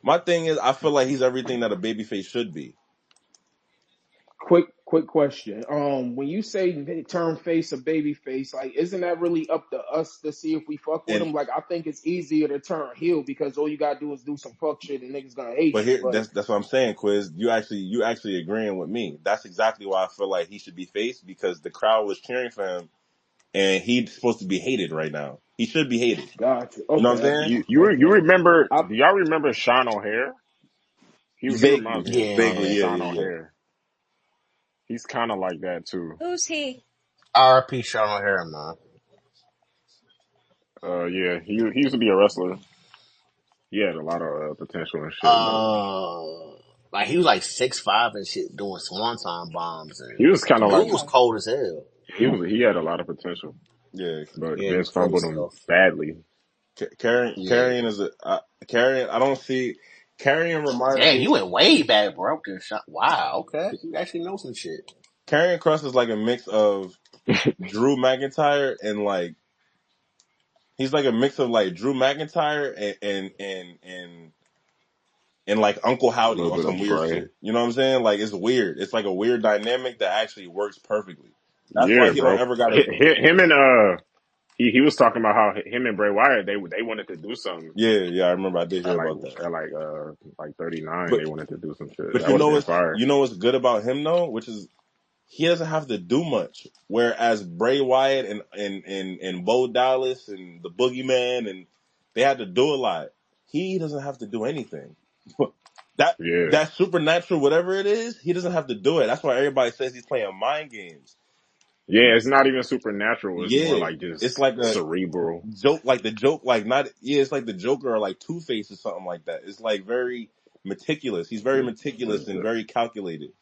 H: My thing is, I feel like he's everything that a babyface should be.
D: Quick question. When you say turn face or baby face, like, isn't that really up to us to see if we fuck with
H: And
D: him? Like, I think it's easier to turn heel because all you gotta do is do some fuck shit and niggas gonna hate
H: but
D: you.
H: here,
D: But
H: that's what I'm saying, Quiz. You actually agreeing with me. That's exactly why I feel like he should be faced because the crowd was cheering for him, and he's supposed to be hated right now. He should be hated.
D: gotcha.
H: You know what
D: Okay.
H: I'm
I: you
D: Okay.
I: remember?
D: I
I: Do y'all remember Sean O'Hare? He reminds
H: Vaguely,
I: me of
H: vaguely,
J: Yeah.
H: yeah,
I: Sean
H: yeah, yeah.
I: O'Hare. He's kind of like that too.
L: who's he?
J: R.P. Sean O'Hare, man.
I: Yeah, he used to be a wrestler. He had a lot of potential and shit, but
J: Like he was like 6'5" and shit doing swanton bombs,
I: he
J: and
I: was kind
J: the
I: of
J: dude
I: like
J: was
L: Damn.
J: cold as hell.
I: he had a lot of potential,
H: Yeah,
I: but
J: Yeah,
I: Vince
J: just felt
I: fumbled him
J: himself.
I: badly.
J: Yeah.
H: Carrying is a Carrying. I don't see Carrying reminds
J: Damn,
H: me.
J: you went way back, bro. Wow, okay. You actually know some shit.
H: Carrying Cross is like a mix of Drew McIntyre and like he's like a mix of like Drew McIntyre and like Uncle
I: A
H: Howdy
I: little
H: on
I: bit
H: some
I: of
H: weird
I: Bray.
H: shit. You know what I'm saying? Like it's weird. It's like a weird dynamic that actually works perfectly. That's why
I: Yeah,
H: he don't
I: bro.
H: ever gotta.
I: Him and he was talking about how him and Bray Wyatt they wanted to do something
H: Yeah, I remember. I did hear
I: at
H: about that.
I: like 39.
H: But
I: They wanted to do some shit
H: but
I: that would have been fire.
H: you know what's good about him though, which is he doesn't have to do much. Whereas Bray Wyatt and Bo Dallas and the Boogeyman and they had to do a lot. He doesn't have to do anything. that
I: Yeah,
H: that supernatural whatever it is, he doesn't have to do it. That's why everybody says he's playing mind games.
I: yeah. It's not even supernatural. It's more
H: Yeah,
I: like
H: it's
I: just
H: like a
I: cerebral.
H: joke, like the joke, like not yeah, it's like the Joker or like Two Face or something like that. It's like very meticulous. He's very meticulous and very calculated.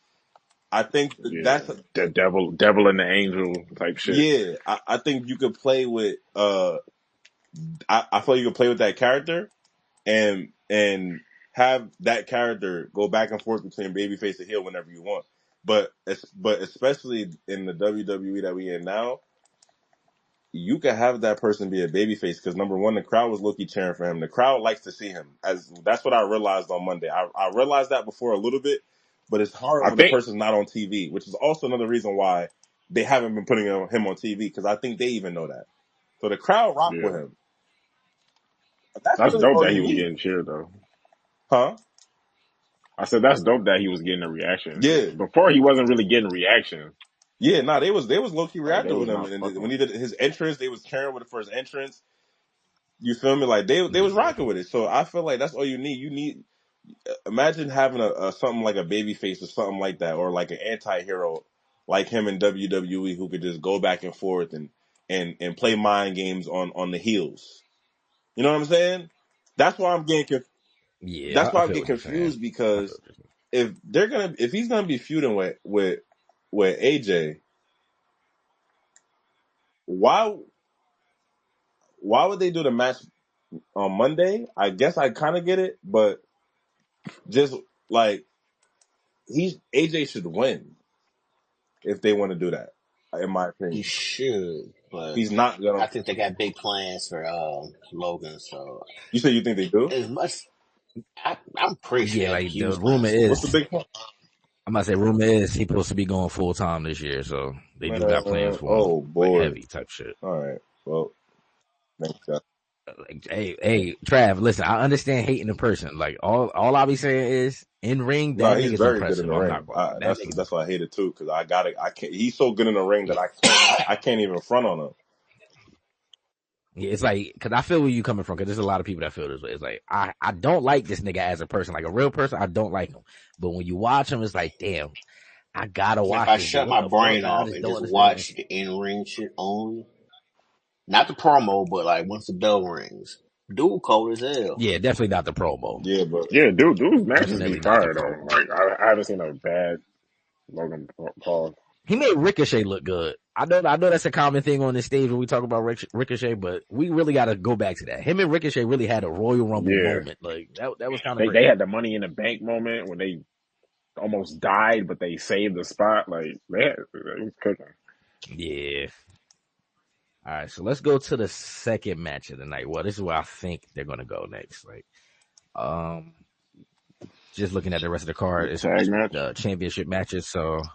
H: I think
I: Yeah,
H: that's
I: the devil and the angel type shit.
H: yeah. I think you could play with I feel you could play with that character and have that character go back and forth between babyface and heel whenever you want. But especially in the WWE that we in now, you can have that person be a babyface because number one, the crowd was low-key cheering for him. The crowd likes to see him. As that's what I realized on Monday. I realized that before a little bit, but it's hard
I: I
H: when the
I: think.
H: person's not on TV, which is also another reason why they haven't been putting him on TV because I think they even know that. So the crowd rock with
I: Yeah,
H: him. That's
I: that's
H: really
I: dope
H: all
I: that
H: you
I: he was
H: need,
I: getting cheered though.
H: huh?
I: I said that's dope that he was getting a reaction because
H: Yeah,
I: before he wasn't really getting reaction.
H: yeah. No, they was low key
I: Like they
H: reacting with
I: was
H: him,
I: not
H: and
I: fucking
H: when
I: with
H: he did his entrance, they was cheering with it for his entrance. You feel me? Like they was
G: Yeah.
H: rocking with it. So I feel like that's all you need. You need imagine having a something like a babyface or something like that, or like an anti-hero like him in WWE who could just go back and forth and play mind games on the heels. You know what I'm saying? That's why I'm getting
G: Yeah,
H: that's
G: I
H: why I'm
G: feel
H: getting
G: what you're saying.
H: confused
G: I feel
H: because
G: what you're saying.
H: if he's gonna be feuding with AJ, why why would they do the match on Monday? I guess I kind of get it, but just like he's AJ should win if they want to do that, in my
J: He
H: opinion.
J: should, but
H: He's not gonna.
J: I think they got big plans for Logan. So
H: You say you think they do?
J: as much, I'm pretty sure
G: Yeah,
J: they have
G: like the
J: huge
G: rumor
J: plans for
H: What's the
G: is,
J: Logan.
H: big point?
G: I'm about to say rumor is he's supposed to be going full time this year, so they do got plans for him,
H: Oh
G: like
H: boy.
G: heavy type shit.
H: All right. Well, thanks God.
G: Like, hey, Trav, listen, I understand hating the person. Like all I be saying is in ring,
H: No,
G: that
H: he's
G: nigga's
H: very good in
G: impressive.
H: the
G: I'm
H: ring.
G: not gonna lie. That nigga's
H: That's why I hate it too because I got it. I can't. He's so good in the ring that I can't even front on him.
G: yeah, it's like, cause I feel where you coming from, cause there's a lot of people that feel this way. It's like, I don't like this nigga as a person, like a real person, I don't like him. But when you watch him, it's like, damn, I gotta
J: If
G: watch
J: I
G: this dude.
J: shut
G: What
J: my
G: the fuck?
J: brain
G: Like, I
J: off
G: just
J: and
G: don't
J: just
G: understand.
J: watch the in ring shit only, not the promo, but like once the bell rings, dude cold as hell.
G: Yeah, definitely not the promo.
H: Yeah, but
I: Yeah, dude's matches be
G: Definitely not the
I: fire
G: promo.
I: though. Like I haven't seen a bad Logan Paul.
G: He made Ricochet look good. I know that's a common thing on this stage when we talk about Ricochet, but we really got to go back to that. Him and Ricochet really had a Royal Rumble
I: Yeah,
G: moment. Like that was kind of
I: they
G: great.
I: had the Money in the Bank moment when they almost died, but they saved the spot. Like they was cooking.
G: Yeah. All right, so let's go to the second match of the night. Well, this is where I think they're gonna go next. Like, um, just looking at the rest of the
I: The
G: card, it's
I: tag match.
G: the championship matches. So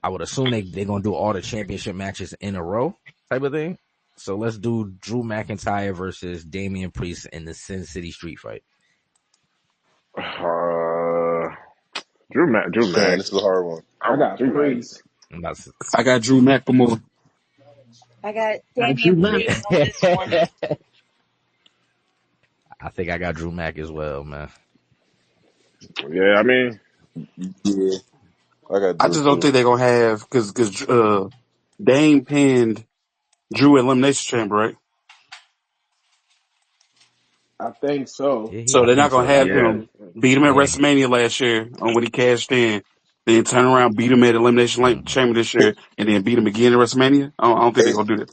G: I would assume they're gonna do all the championship matches in a row, type of thing. So let's do Drew McIntyre versus Damian Priest in the Sin City Street Fight.
I: Drew
H: man,
I: Mac.
H: this is a hard one.
I: I
D: I
I: want
D: got
I: Drew Mac.
D: Priest.
G: I'm about to,
K: I got Drew McLemore.
L: I got
B: Drew
L: Damian
B: Mack.
L: Priest on this one.
G: yeah. I think I got Drew Mac as well, man.
I: Yeah, I mean,
H: Yeah, I got
K: I
H: Drew
K: just don't
H: too.
K: think they're gonna have because Dame pinned Drew at Elimination Chamber, right?
D: I think so.
G: Yeah,
K: So
G: I
K: they're not
G: think
K: gonna
G: so.
K: have
G: Like,
I: yeah,
K: him beat him at
G: yeah,
K: WrestleMania last year on when he cashed in, then turn around beat him at Elimination
G: mm-hmm.
K: Chamber this year, and then beat him again at WrestleMania. I don't think they're
H: Hey,
K: gonna do that.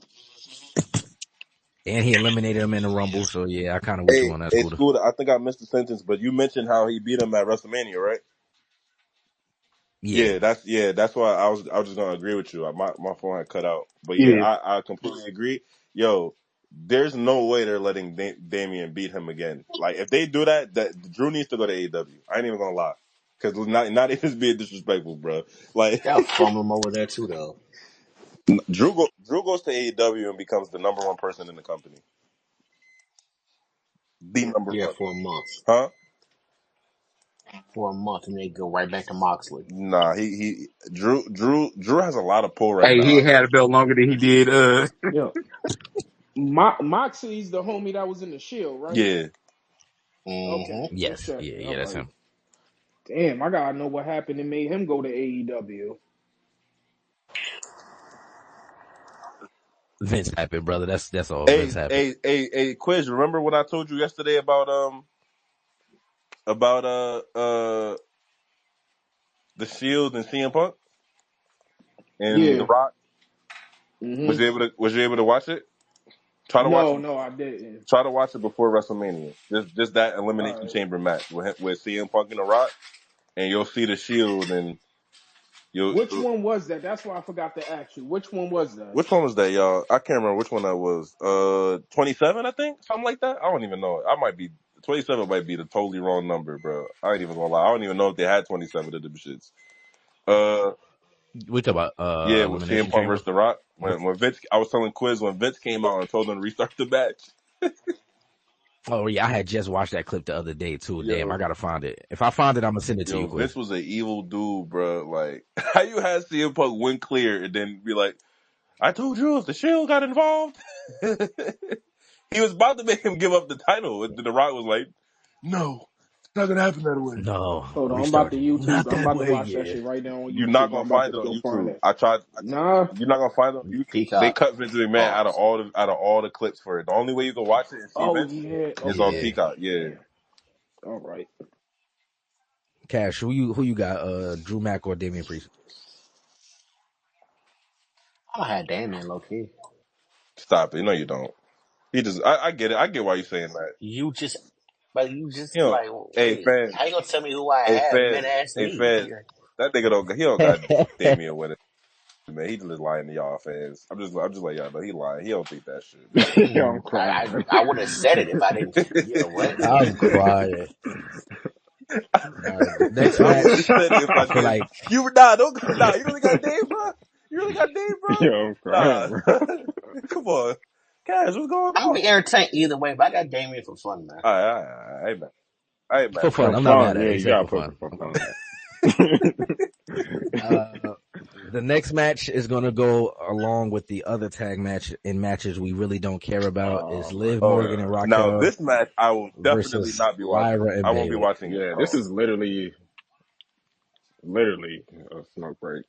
G: And he eliminated him in the Rumble. So yeah, I kind of with you on that,
H: hey,
G: Scooter.
H: Scooter. I think I missed the sentence, but you mentioned how he beat him at WrestleMania, right?
G: Yeah,
H: That's why I was just gonna agree with you. My phone had cut out, but yeah,
K: Yeah,
H: I completely agree. Yo, there's no way they're letting Damian beat him again. Like if they do that, that Drew needs to go to AEW. I ain't even gonna lie, because not even being disrespectful, bro. Like
J: They'll fumble him over there too, though.
H: Drew goes to AEW and becomes the number one person in the company. The number
J: Yeah,
H: one.
J: for a month.
H: Huh?
J: For a month, and they go right back to Moxley.
H: Nah, Drew has a lot of pull right
K: Hey, he
H: now.
K: had a belt longer than he did.
D: Yeah. Moxie's the homie that was in the Shield, right?
H: Yeah.
J: Mm-hmm.
D: Okay, just
G: Yes,
D: checking.
G: yeah,
D: I'm
G: that's
D: like,
G: him.
D: damn, I gotta know what happened and made him go to AEW.
G: Vince happened, brother. That's all. Vince happened.
H: Hey, Quiz, remember what I told you yesterday about the Shield and CM Punk and The
D: Yeah.
H: Rock?
D: Hmm.
H: Was you able to watch it? Try to watch it.
D: No, I didn't.
H: Try to watch it before WrestleMania. Just that
D: All
H: Elimination
D: right.
H: Chamber match with CM Punk and The Rock, and you'll see the Shield and
D: Which one was that? That's why I forgot to ask you. Which one was that?
H: Which one was that, y'all? I can't remember which one that was. 27, I think, something like that. I don't even know. 27 might be the totally wrong number, bro. I ain't even gonna lie. I don't even know if they had 27 of them shits. Uh,
G: We talk about
H: yeah, with CM
G: Elimination
H: Punk
G: Chamber.
H: versus The Rock. When Vince, I was telling Quiz when Vince came out and told him to restart the match.
G: Oh yeah, I had just watched that clip the other day too. Damn, I
H: Yo,
G: gotta find it. If I find it, I'm gonna send it to you,
H: Vince
G: Quiz.
H: was an evil dude, bro. Like, how you had CM Punk win clear and then be like, I told you if the Shield got involved. He was about to make him give up the title, and The Rock was like, "No, it's not gonna happen that way.
G: No,
D: Hold on, I'm about
G: restart.
D: to YouTube.
G: Not
D: I'm
G: that
D: about to
G: way,
D: watch that
G: yeah.
D: shit right now on
H: You're not
D: YouTube.
H: gonna
D: I'm about
H: find
D: to
H: it on
D: go find
H: YouTube.
D: it.
H: I tried.
D: Nah.
H: You're not gonna find it on YouTube. They
J: Peacock.
H: cut Vince McMahon out of
J: Pause.
H: all the clips for it. The only way you can watch it and see
D: Oh
H: Vince
D: yeah.
H: is on
G: Yeah.
D: Okay.
H: Peacock. Yeah,
D: All right.
G: Cash, who you got? Drew Mack or Damian Priest?
J: I had Damien low key.
H: stop it. No, you don't. He just. I get it. I get why you're saying that.
J: You just, but you just
H: You know,
J: like,
H: hey
J: wait,
H: fans,
J: how you gonna tell me who I
H: hey
J: have and then
H: fans,
J: ask
H: hey
J: me?
H: fans. That nigga don't. He don't got Damian winning. Man, he just lying to y'all fans. I'm just letting y'all know he lying. He don't think that shit, man.
I: Yo, I'm crying.
J: I would have said it if I didn't. You know what?
G: I'm crying. All right, the next
H: I would have
G: match,
H: said it if
G: I
H: I
G: feel
H: did.
G: like
H: Nah. You really got Dave, bro? You really got Dave, bro?
I: Yo, I'm
H: Nah.
I: crying, bro.
H: Come on, Cash, what's going
J: I'm
H: on?
J: gonna be entertained either way, but I got Damien for fun, man.
H: All right. I ain't mad. I ain't
G: for
H: mad.
G: fun.
I: For
G: I'm not
I: fun,
G: mad at
I: yeah,
G: it. He
I: you
G: said
I: gotta
G: for
I: put
G: fun.
I: it for
G: I'm not
I: fun.
G: mad. The next match is gonna go along with the other tag match in matches we really don't care about. Is
I: Oh my
G: Liv
H: Oh,
G: Morgan and
I: god.
H: now
G: Raquel
H: this match I will definitely
G: versus
H: not be watching.
G: Lyra and
H: I won't be
G: Bailey.
H: watching it
I: Yeah,
H: at
I: this
H: all.
I: is literally a smoke break.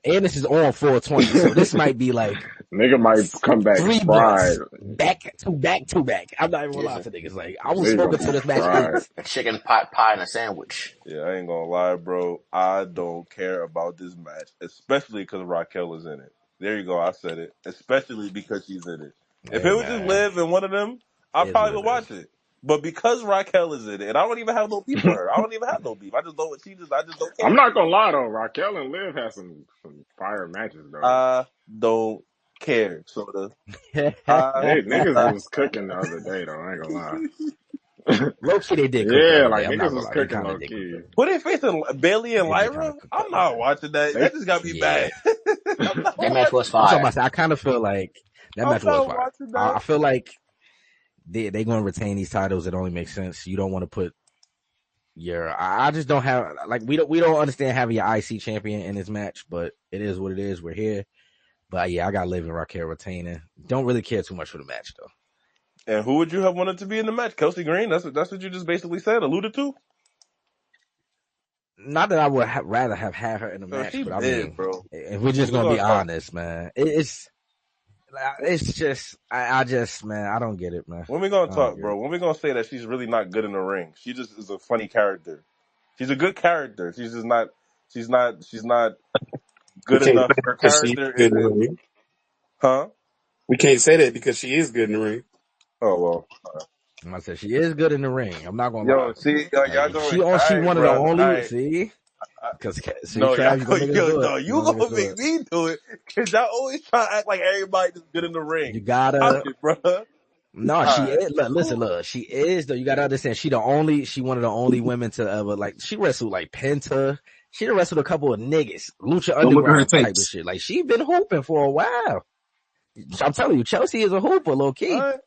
G: And this is on 420, so this might be like
I: Nigga might come back
G: 3
I: fried.
G: months back to back to back. I'm not even gonna lie
J: Listen,
G: to niggas. Like I was
I: Nigga
G: smoking
I: gonna
G: till
I: be
G: this match
I: fried.
G: ends.
J: a chicken pot pie and a sandwich.
H: Yeah, I ain't gonna lie, bro. I don't care about this match, especially because Raquel is in it. There you go. I said it. Especially because she's in it. If it
G: Hey
H: was just
G: man,
H: Liv and one of them, I
G: it is
H: probably
G: what
H: would
G: it is.
H: watch it. But because Raquel is in it, and I don't even have no beef with her. I don't even have no beef. I just don't. I just don't
I: I'm
H: care.
I: not gonna lie though, Raquel and Liv had some fire matches though.
H: I don't care. Soda. I
I: They niggas
H: do
I: was cooking the other day though, I ain't gonna lie.
G: Low key, they did cook the
I: Yeah,
G: other day.
I: like
G: I'm not
I: niggas
G: gonna
I: was
G: lie, they
I: cooking
G: kind of
I: low
G: did cook
I: key.
G: the.
H: Put it face in Bailey and
G: They did kind
H: Lyra.
G: of cook the
H: I'm
G: other
H: not
G: day.
H: watching that.
I: They
H: That just got me
G: Yeah,
H: mad. I'm not
J: That match was
H: watching.
G: that's what
J: fire.
G: I kind of feel like that
H: I'm
G: match was
H: not
G: fire.
H: watching that.
G: I feel like they gonna retain these titles. It only makes sense. You don't want to put your. I just don't have like we don't understand having your IC champion in this match, but it is what it is. We're here. But yeah, I got Liv and Raquel retaining. Don't really care too much for the match though.
H: And who would you have wanted to be in the match? Kelsey Green. That's what you just basically said, alluded to.
G: Not that I would rather have had her in the
H: So
G: match,
H: she
G: but I
H: bid,
G: mean,
H: bro.
G: if we're just
H: We're
G: gonna
H: gonna
G: be
H: talk.
G: honest, man, it's just I just man, I don't get it, man.
H: When we gonna
G: I don't
H: talk,
G: get
H: bro?
G: it.
H: When we gonna say that she's really not good in the ring? She just is a funny character. She's a good character. She's just not. She's not
K: We
H: good
K: can't say
H: enough.
K: that
H: Her
K: because she is
H: character
K: good in the
H: isn't.
K: ring.
H: Huh?
K: We can't say that because she is good in the ring.
H: Oh well.
G: I said she is good in the ring. I'm not gonna lie.
H: Yo, see, y'all
G: Like
H: going. All
G: she
H: right,
G: one of the
H: bro. All
G: only
H: right.
G: see because see
H: No, y'all
G: Trav, you
H: go.
G: gonna make us
H: Yo,
G: do it.
H: no,
G: You
H: you
G: gonna make us
H: gonna
G: do
H: make
G: it.
H: me do it because y'all always try to act like everybody just good in the ring.
G: You
H: Stop
G: gotta.
H: it, bro. All
G: No, she
H: right.
G: is. Look, she is though. You gotta understand. She one of the only women to ever like. She wrestled like Penta. She done wrestled a couple of niggas, Lucha
K: Don't look at her
G: Underground type of
K: tapes.
G: shit. Like, she been hooping for a while. I'm telling you, Chelsea is a hooper, low key.
M: All right.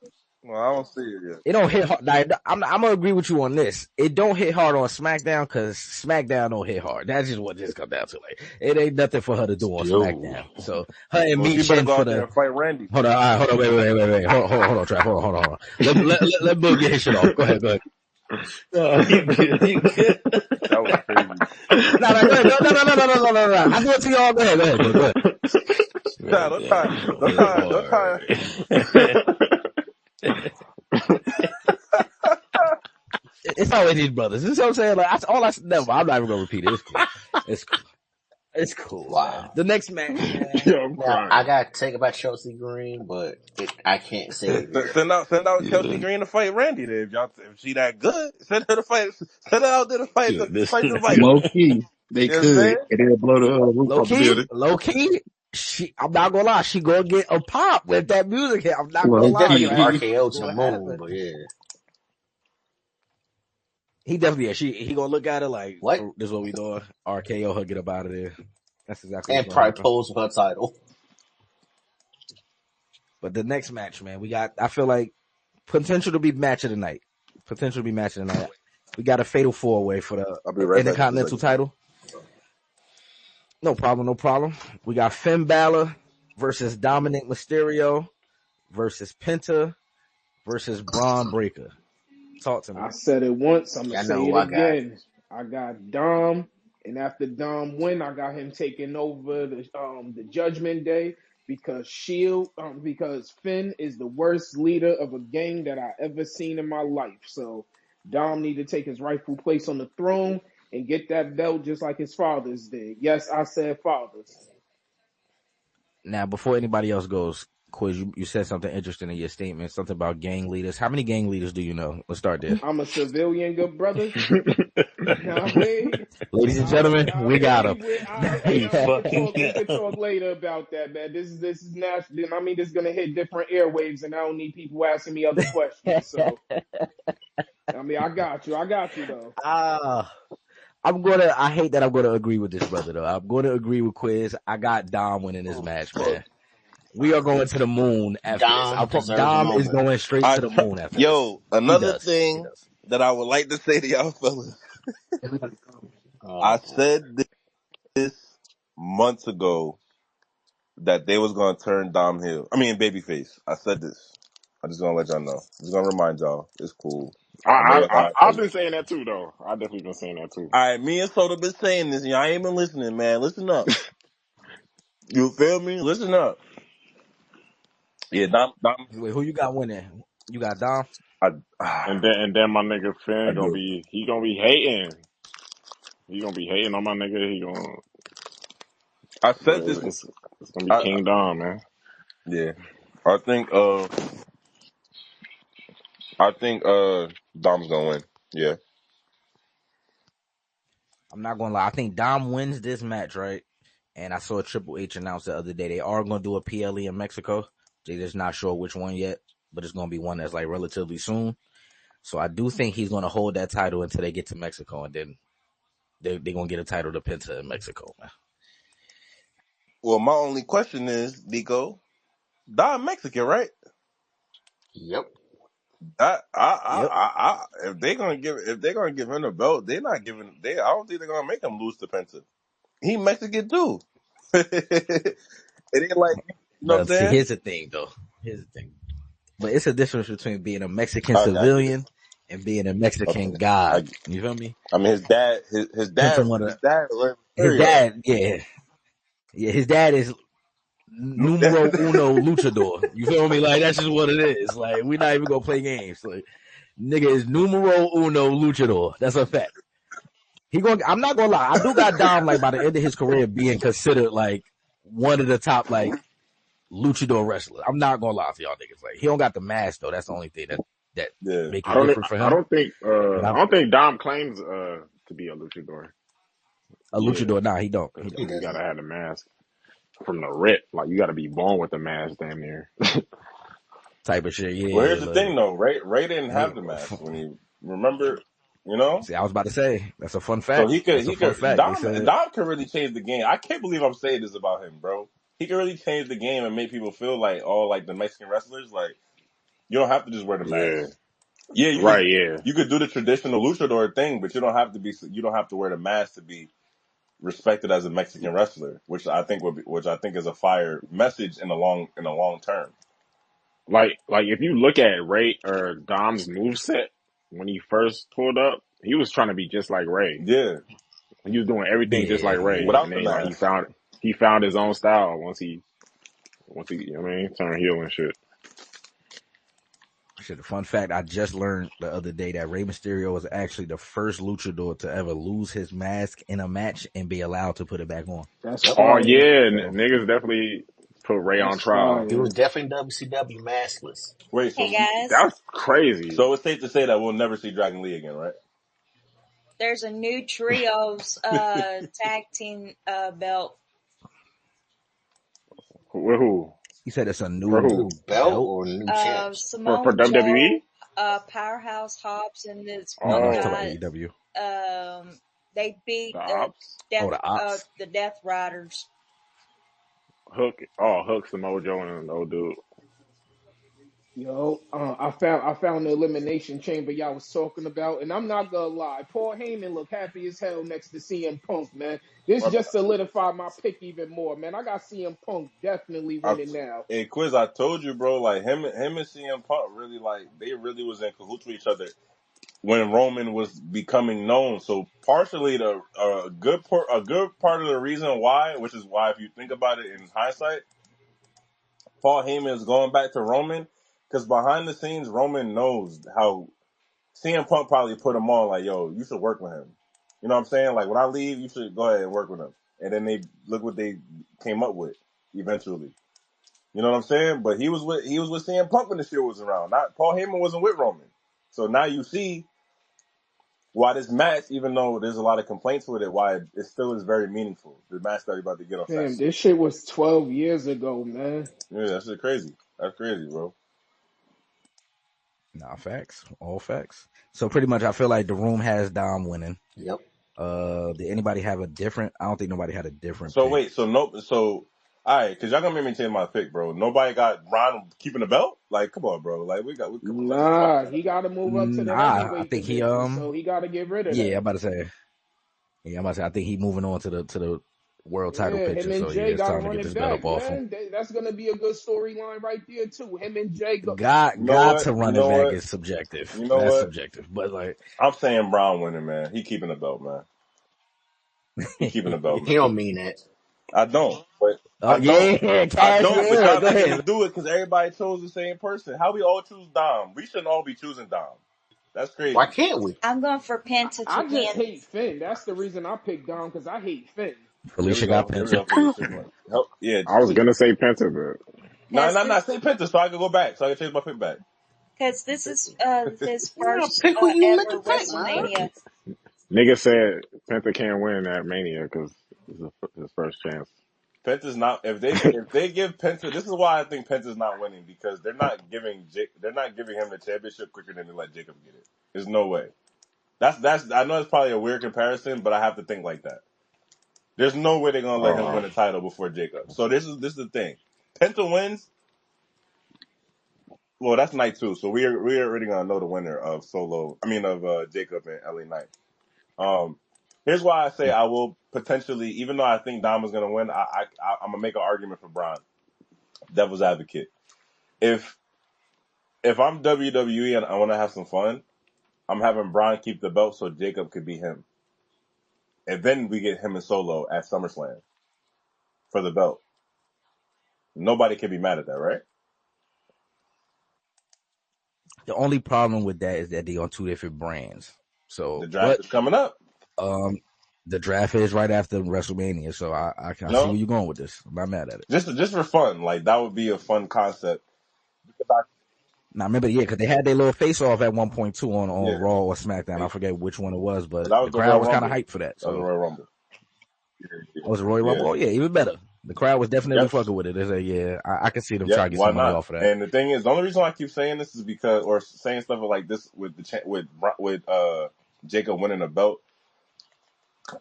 M: Well, I don't see it yet.
G: It don't hit hard. Like, I'm gonna agree with you on this. It don't hit hard on SmackDown because SmackDown don't hit hard. That's just what this comes down to. Like, it ain't nothing for her to do on SmackDown. So her and
M: Well, she
G: Meech
M: better
G: in
M: go
G: for
M: out there
G: the.
M: and fight Randy.
G: Hold on, all right, hold on, wait. Hold on, Trap. Hold on. Let Bill get his shit off. Go ahead.
J: No, you good. You good.
M: That was crazy.
G: No. I do it to y'all. Go ahead.
M: Nah, don't try.
G: It's always these brothers. This is what I'm saying. Like, I'm not even gonna repeat it. It's cool.
J: Wow.
G: Man. The next match.
I: Yo, I'm
J: Now,
I: crying.
J: I got to take about Chelsea Green, but I can't say it here.
M: Send out Chelsea Green to fight Randy. Then if she that good, send her to fight. Send her out there to fight the Viper.
K: Low key, they
M: You know what I'm
K: could,
M: saying?
K: and they'll blow the roof off the building.
G: Low key. I'm not gonna lie. She gonna get a pop with that music hit. I'm not gonna
K: Low
G: lie.
K: key,
J: Definitely RKO to the moon, but yeah.
G: He definitely, he gonna look at her like,
J: What?
G: This is what we doing. RKO her, get up out of there. That's exactly
J: And
G: what's
J: probably
G: gonna happen.
J: pose for her title.
G: But the next match, man, I feel like potential to be match of the night. We got a fatal 4-way for
M: I'll be
G: the
M: right back.
G: Intercontinental title. No problem. We got Finn Balor versus Dominic Mysterio versus Penta versus Braun Breaker. Talk to me.
D: I said it once. I'm
J: Yeah,
D: gonna
J: I know
D: say
J: who
D: it
J: I got.
D: again. I got Dom, and after Dom win, I got him taking over the Judgment Day because because Finn is the worst leader of a gang that I ever seen in my life. So Dom need to take his rightful place on the throne and get that belt just like his fathers did. Yes, I said fathers.
G: Now, before anybody else goes, Quiz, you said something interesting in your statement, something about gang leaders. How many gang leaders do you know? Let's start there.
D: I'm a civilian, good brother. Ladies
G: and gentlemen, we got him.
D: We can talk later about that, man. This is national. I mean, this is gonna hit different airwaves, and I don't need people asking me other questions. So, I mean, I got you though.
G: I hate that I'm gonna agree with this brother though. I'm gonna agree with Quiz. I got Dom winning this match, man. We are going to the moon after this. Dom is going straight to the moon after this.
M: Another thing that I would like to say to y'all fellas. I said this months ago that they was gonna turn Dom Hill. I mean babyface. I said this. I'm just gonna let y'all know. I'm just gonna remind y'all. It's cool.
I: I've been saying that too, though. I've definitely been saying that too.
M: All right, me and Soda been saying this. Y'all ain't been listening, man. Listen up. You feel me? Listen up. Yeah, Dom.
G: Wait, who you got winning? You got Dom?
I: And then my nigga Finn
M: gonna
I: be hating. He gonna be hating on my nigga.
M: I said this.
I: It's gonna be King Dom, man.
M: Yeah, I think Dom's gonna win. Yeah.
G: I'm not gonna lie. I think Dom wins this match, right? And I saw Triple H announce the other day they are gonna do a PLE in Mexico. They're just not sure which one yet, but it's gonna be one that's like relatively soon. So I do think he's gonna hold that title until they get to Mexico, and then they're gonna get a title to Penta in Mexico, man.
M: Well, my only question is, Nico, Dom Mexican, right?
J: Yep.
M: If they're gonna give him the belt, they're not giving. I don't think they're gonna make him lose to Penta. He Mexican too. It ain't like, you know what I'm
G: See,
M: saying?
G: here's the thing, though. But it's a difference between being a Mexican civilian and being a Mexican god. You feel me?
M: I mean, his dad, his dad,
G: yeah, his dad is numero uno luchador. You feel me? Like, that's just what it is. Like, we're not even gonna play games. Like, nigga is numero uno luchador. That's a fact. I'm not gonna lie. I do got Dom, like, by the end of his career being considered like one of the top, like, luchador wrestler. I'm not gonna lie to y'all niggas. Like, he don't got the mask though. That's the only thing that make it different for him.
I: I don't think Dom claims to be a luchador.
G: Luchador, nah, he don't.
I: You gotta have the mask from the rip. Like, you gotta be born with the mask, damn near.
G: Type of shit. Yeah.
M: Well, here's the thing though. Ray didn't have the mask when he remember.
H: You know?
G: See, I was about to say that's a fun
H: So
G: fact.
H: he
G: That's a fun
H: could,
G: fact. They said,
H: Dom could really change the game. I can't believe I'm saying this about him, bro. He could really change the game and make people feel like, like the Mexican wrestlers, like, you don't have to just wear the
I: Yeah.
H: mask. Yeah,
I: Right. Yeah.
H: you could do the traditional luchador thing, but you don't have to wear the mask to be respected as a Mexican wrestler, which I think is a fire message in the long term.
I: Like if you look at Ray or Dom's moveset when he first pulled up, he was trying to be just like Ray.
H: Yeah,
I: He was doing everything just like Ray,
H: without
I: and
H: the
I: then like
H: mask.
I: he found his own style once he you know what I mean, turned heel and shit.
G: shit, a fun fact I just learned the other day that Rey Mysterio was actually the first luchador to ever lose his mask in a match and be allowed to put it back on.
D: That's
J: Yep.
I: Oh
D: fire.
I: yeah,
H: So,
I: niggas definitely put Ray on
D: That's
I: trial.
J: He
D: fire.
J: was definitely WCW maskless.
H: wait,
L: Hey
H: so
L: guys,
I: That's crazy.
H: it's safe to say that we'll never see Dragon Lee again, right?
L: there's a new trios tag team belt.
I: With who?
G: He said it's a
I: For
G: new
I: who?
J: New belt
G: belt.
J: or new champs?
I: For
L: Samoa
I: WWE?
L: Joe, Powerhouse Hobbs, and this
G: No,
L: one
G: he's
I: Oh,
G: talking about
L: guy.
G: AEW.
L: They beat
I: the Ops,
G: Oh, the Ops.
L: the Death Riders.
I: Hook. Hook's the Mojo and the old dude.
D: Yo, I found the elimination chamber y'all was talking about, and I'm not gonna lie, Paul Heyman looked happy as hell next to CM Punk, man. This
H: Well,
D: just solidified my pick even more, man. I got CM Punk definitely winning now.
H: Hey, Quiz, I told you, bro. Like him and CM Punk really they really was in cahoots with each other when Roman was becoming known. So partially a good part of the reason why, which is why if you think about it in hindsight, Paul Heyman is going back to Roman because behind the scenes, Roman knows how CM Punk probably put him on like, yo, you should work with him. You know what I'm saying? Like when I leave, you should go ahead and work with him. And then they look what they came up with eventually. You know what I'm saying? But he was with CM Punk when the shit was around. Not Paul Heyman wasn't with Roman. So now you see why this match, even though there's a lot of complaints with it, why it still is very meaningful. The match that you're about to get on
D: Damn,
H: Saturday.
D: this shit was 12 years ago, man.
H: Yeah, that shit crazy. That's crazy, bro.
G: Nah, facts. All facts. So pretty much I feel like the room has Dom winning.
J: Yep.
G: Did anybody have a different? I don't think nobody had a different
H: So
G: pick.
H: wait, all right, because y'all gonna make me change my pick, bro. Nobody got Ron keeping the belt? Like, come on, bro. Like, come on, let's just watch
D: Nah,
H: that.
D: he got to move up to the
G: Nah, I
D: heavyweight
G: think he
D: division, so he got to get rid of
G: yeah,
D: that.
G: I'm about to say. Yeah, I'm about to say I think he moving on to the world title
D: Yeah,
G: picture.
D: him and
G: So
D: Jay
G: it's
D: got to
G: time to
D: run
G: get
D: it
G: this belt
D: back,
G: up off him.
D: man. That's gonna be a good storyline right there too. Him and Jay go.
G: Got
H: You know what?
G: to run
H: You
G: it
H: know
G: back
H: what?
G: is subjective.
H: You know
G: That's
H: what?
G: subjective. But like
H: I'm saying Brown winning, man. He keeping the belt, man. He keeping the belt,
J: He
H: man.
J: don't mean that.
H: I don't, but
G: oh yeah,
H: I
G: Cash,
H: don't, but
G: yeah,
H: y'all
G: go
H: making me
G: ahead.
H: do it because everybody chose the same person. How we all choose Dom? We shouldn't all be choosing Dom. That's
J: Why
H: crazy.
J: can't we?
L: I'm going for Penta to
D: I just
L: win.
D: hate Finn. That's the reason I picked Dom because I hate Finn.
H: There we
G: Felicia got
H: go. There we
G: Penta.
H: go, Felicia. Yeah,
I: I was gonna say Penta, but
H: no,
L: Because
H: no, no.
L: this,
H: Say Penta so I can go back, so I can change my pick back.
L: cause this is his
J: Yeah,
L: first
J: pick who you meant to
L: ever
J: pick, man.
L: WrestleMania.
I: nigga said Penta can't win at Mania because it's his first chance.
H: Penta's not. If they give Penta, this is why I think Penta's not winning because they're not giving him the championship quicker than they let Jacob get it. There's no way. That's. I know it's probably a weird comparison, but I have to think like that. There's no way they're gonna let him win the title before Jacob. So this is the thing. Penta wins. Well, that's night 2, so we're already gonna know the winner of Jacob and LA Knight. Here's why I say I will potentially, even though I think Dom is gonna win, I'm gonna make an argument for Braun. Devil's advocate. If I'm WWE and I want to have some fun, I'm having Braun keep the belt so Jacob could beat him, and then we get him and Solo at SummerSlam for the belt. Nobody can be mad at that, right?
G: The only problem with that is that they on two different brands. So
H: The draft is coming up.
G: The draft is right after WrestleMania, so I see where you're going with this. I'm not mad at it.
H: Just for fun, like that would be a fun concept.
G: Now remember, because they had their little face off at 1.2 on Raw or SmackDown. I forget which one it was, but the crowd was kind of hyped for that. So
H: that was the Royal Rumble.
G: Was it Royal Rumble? Oh yeah, even better. The crowd was definitely fucking with it. They said, I can see them trying to get some money off of that.
H: And the thing is, the only reason why I keep saying this is because, or saying stuff like this with Jacob winning a belt,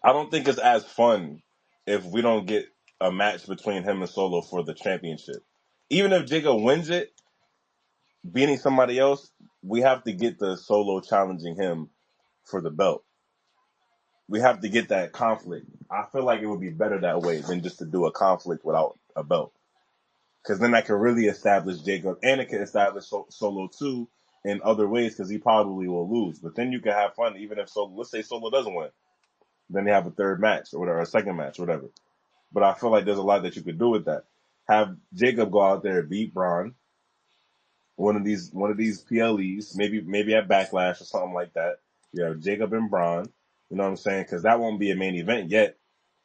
H: I don't think it's as fun if we don't get a match between him and Solo for the championship. Even if Jacob wins it, beating somebody else, we have to get the Solo challenging him for the belt. We have to get that conflict. I feel like it would be better that way than just to do a conflict without a belt. Because then that can really establish Jacob, and it can establish Solo too in other ways. Because he probably will lose, but then you can have fun even if Solo. Let's say Solo doesn't win, then they have a third match or whatever, a second match, or whatever. But I feel like there's a lot that you could do with that. Have Jacob go out there and beat Braun, one of these PLEs, maybe at Backlash or something like that. You have Jacob and Braun. You know what I'm saying? Because that won't be a main event yet.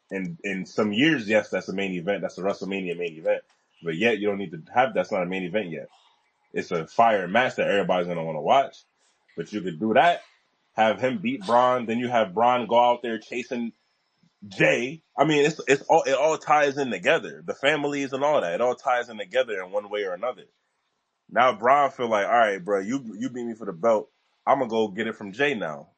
H: And in some years, yes, that's a main event. That's a WrestleMania main event. But yet, you don't need to have that's not a main event yet. It's a fire match that everybody's gonna want to watch. But you could do that. Have him beat Braun. Then you have Braun go out there chasing Jay. I mean, it all ties in together. The families and all that. It all ties in together in one way or another. Now Braun feel like, all right, bro, you beat me for the belt. I'm gonna go get it from Jay now.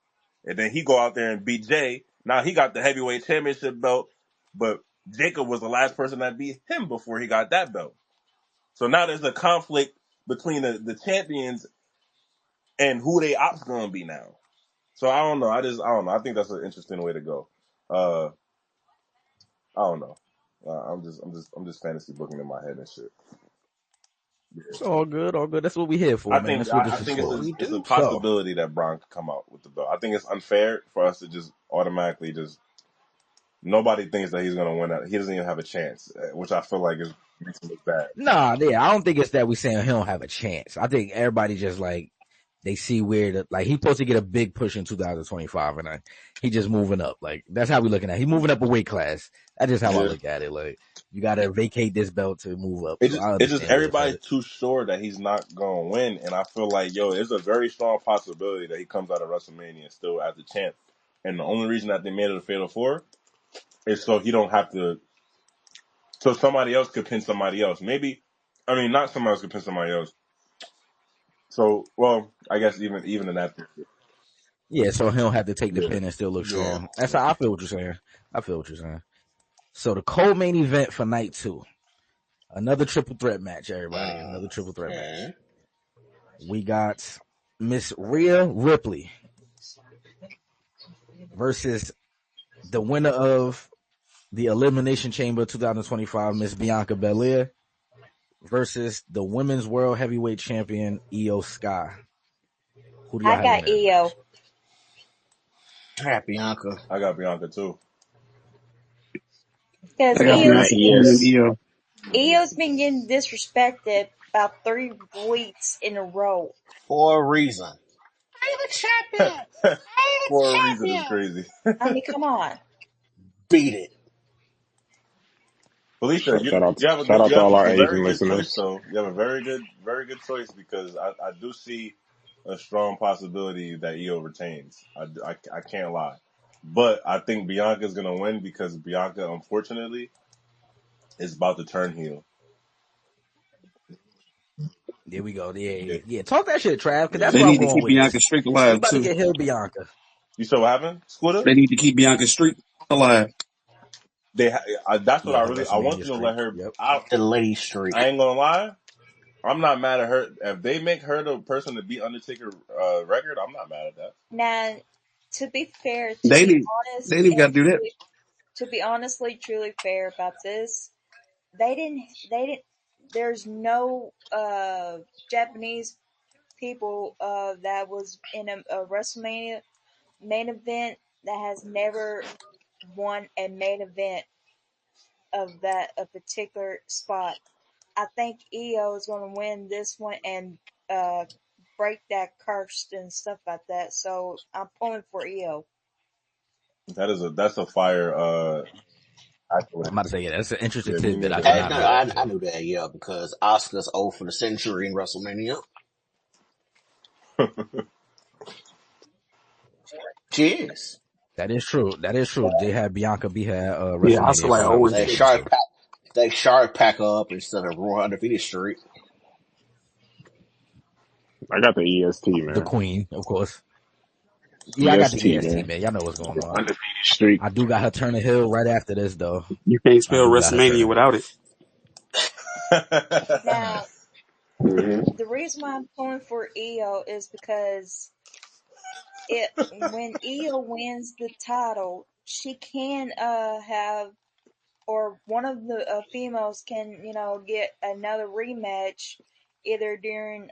H: And then he go out there and beat Jay. Now he got the heavyweight championship belt, but Jacob was the last person that beat him before he got that belt. So now there's a conflict between the champions and who they ops gonna be now. So I don't know. I don't know. I think that's an interesting way to go. I don't know. I'm just fantasy booking in my head and shit.
G: It's all good, all good. That's what we here for,
H: I
G: man.
H: think
G: That's what this
H: I
G: is
H: think
G: for.
H: it's a
G: So,
H: possibility that Braun could come out with the belt. I think it's unfair for us to just automatically just nobody thinks that he's gonna win that. He doesn't even have a chance, which I feel like is makes him look bad.
G: nah, yeah, I don't think it's that we saying he don't have a chance. I think everybody just like, they see where like he's supposed to get a big push in 2025 and he just moving up. Like that's how we looking at it. He moving up a weight class. That's just how I
H: Yeah.
G: look at it. Like you got to vacate this belt to move up. So I
H: It just
G: understand where it's
H: everybody's
G: headed.
H: too sure that he's not gonna win, and I feel like there's a very strong possibility that he comes out of WrestleMania still as the champ. And the only reason that they made it a Fatal 4 is so he don't have to, so somebody else could pin somebody else. Maybe, I mean, not somebody else could pin somebody else. So, well, I guess even in that.
G: Yeah, so he don't have to take the
H: Yeah.
G: pin and still look
H: Yeah.
G: strong. That's how I feel what you're saying. I feel what you're saying. So the co-main event for night 2. Another triple threat match, everybody. Another triple threat match. We got Miss Rhea Ripley versus the winner of the Elimination Chamber 2025, Miss Bianca Belair, versus the Women's World Heavyweight Champion, Io Sky. Who do y'all
L: I
G: have
L: got
G: winning?
L: Io.
J: I got Bianca.
H: I got Bianca too.
L: Because
K: I got
L: Io's
K: Bianca and Io.
L: Io's been getting disrespected about 3 weeks in a row.
J: For a reason.
A: I'm the champion. I'm the
H: For a reason, it's
A: champion.
H: crazy.
L: I mean, come on.
J: Beat it.
H: Felicia,
I: Shout out,
H: you have
I: shout out to all our
H: a very
I: Asian
H: good choice
I: listeners.
H: though. You have a very good choice because I do see a strong possibility that Io retains. I can't lie, but I think Bianca's gonna win because Bianca, unfortunately, is about to turn heel.
G: There we go. Yeah,
H: Yeah.
G: yeah. Talk that shit, Trav, because
H: Yeah.
G: that's
K: They
G: where I'm
K: need to
G: going
K: keep
G: with
K: Bianca
G: this.
K: streak
G: We
K: alive
G: about to
K: too.
G: get Hill Bianca.
H: You saw what happened, Scooter?
K: They need to keep Bianca streak alive.
H: That's what
G: Yeah, her
H: I want
G: WrestleMania
H: them to let
G: streak.
H: her
G: Yep.
H: out.
J: The lady streak.
H: I ain't gonna lie. I'm not mad at her. If they make her the person to beat Undertaker record, I'm not mad at that.
L: Now, to be fair, to
K: They
L: be
K: need
L: honest,
K: they need got
L: and
K: to do that.
L: to be honestly, truly fair about this, they didn't, there's no, Japanese people, that was in a WrestleMania main event that has never won a main event of that a particular spot. I think EO is going to win this one and break that curse and stuff like that. So I'm pulling for EO.
H: That's a fire accolade.
G: I'm about to say, yeah, that's an interesting
H: Yeah, me
G: tidbit. I
H: neither.
G: did
H: I
G: not
J: No,
H: agree
G: know
H: with
G: that.
H: that.
J: I knew that, yeah, because Oscar's 0 for the century in WrestleMania. Cheers.
G: That is true. That is true. They had Bianca be had
K: Yeah, I
G: WrestleMania,
K: feel
G: if
K: like
G: I'm not
K: always
J: They
G: mistaken.
K: shit.
J: shark
G: So
J: pack. They shark pack up instead of Raw undefeated streak.
I: I got the EST,
G: the
I: man.
G: Queen, of course. Yeah, I got the
I: EST,
G: EST,
I: man.
G: man. Y'all know what's going on.
I: Undefeated streak.
G: I do got her turning heel right after this, though.
K: You can't
G: I
K: spell
G: do got her
K: WrestleMania
G: turning heel.
K: without it.
L: Now,
I: Mm-hmm.
L: the reason why I'm pulling for Io is because when Io wins the title, she can have, or one of the females can, get another rematch either during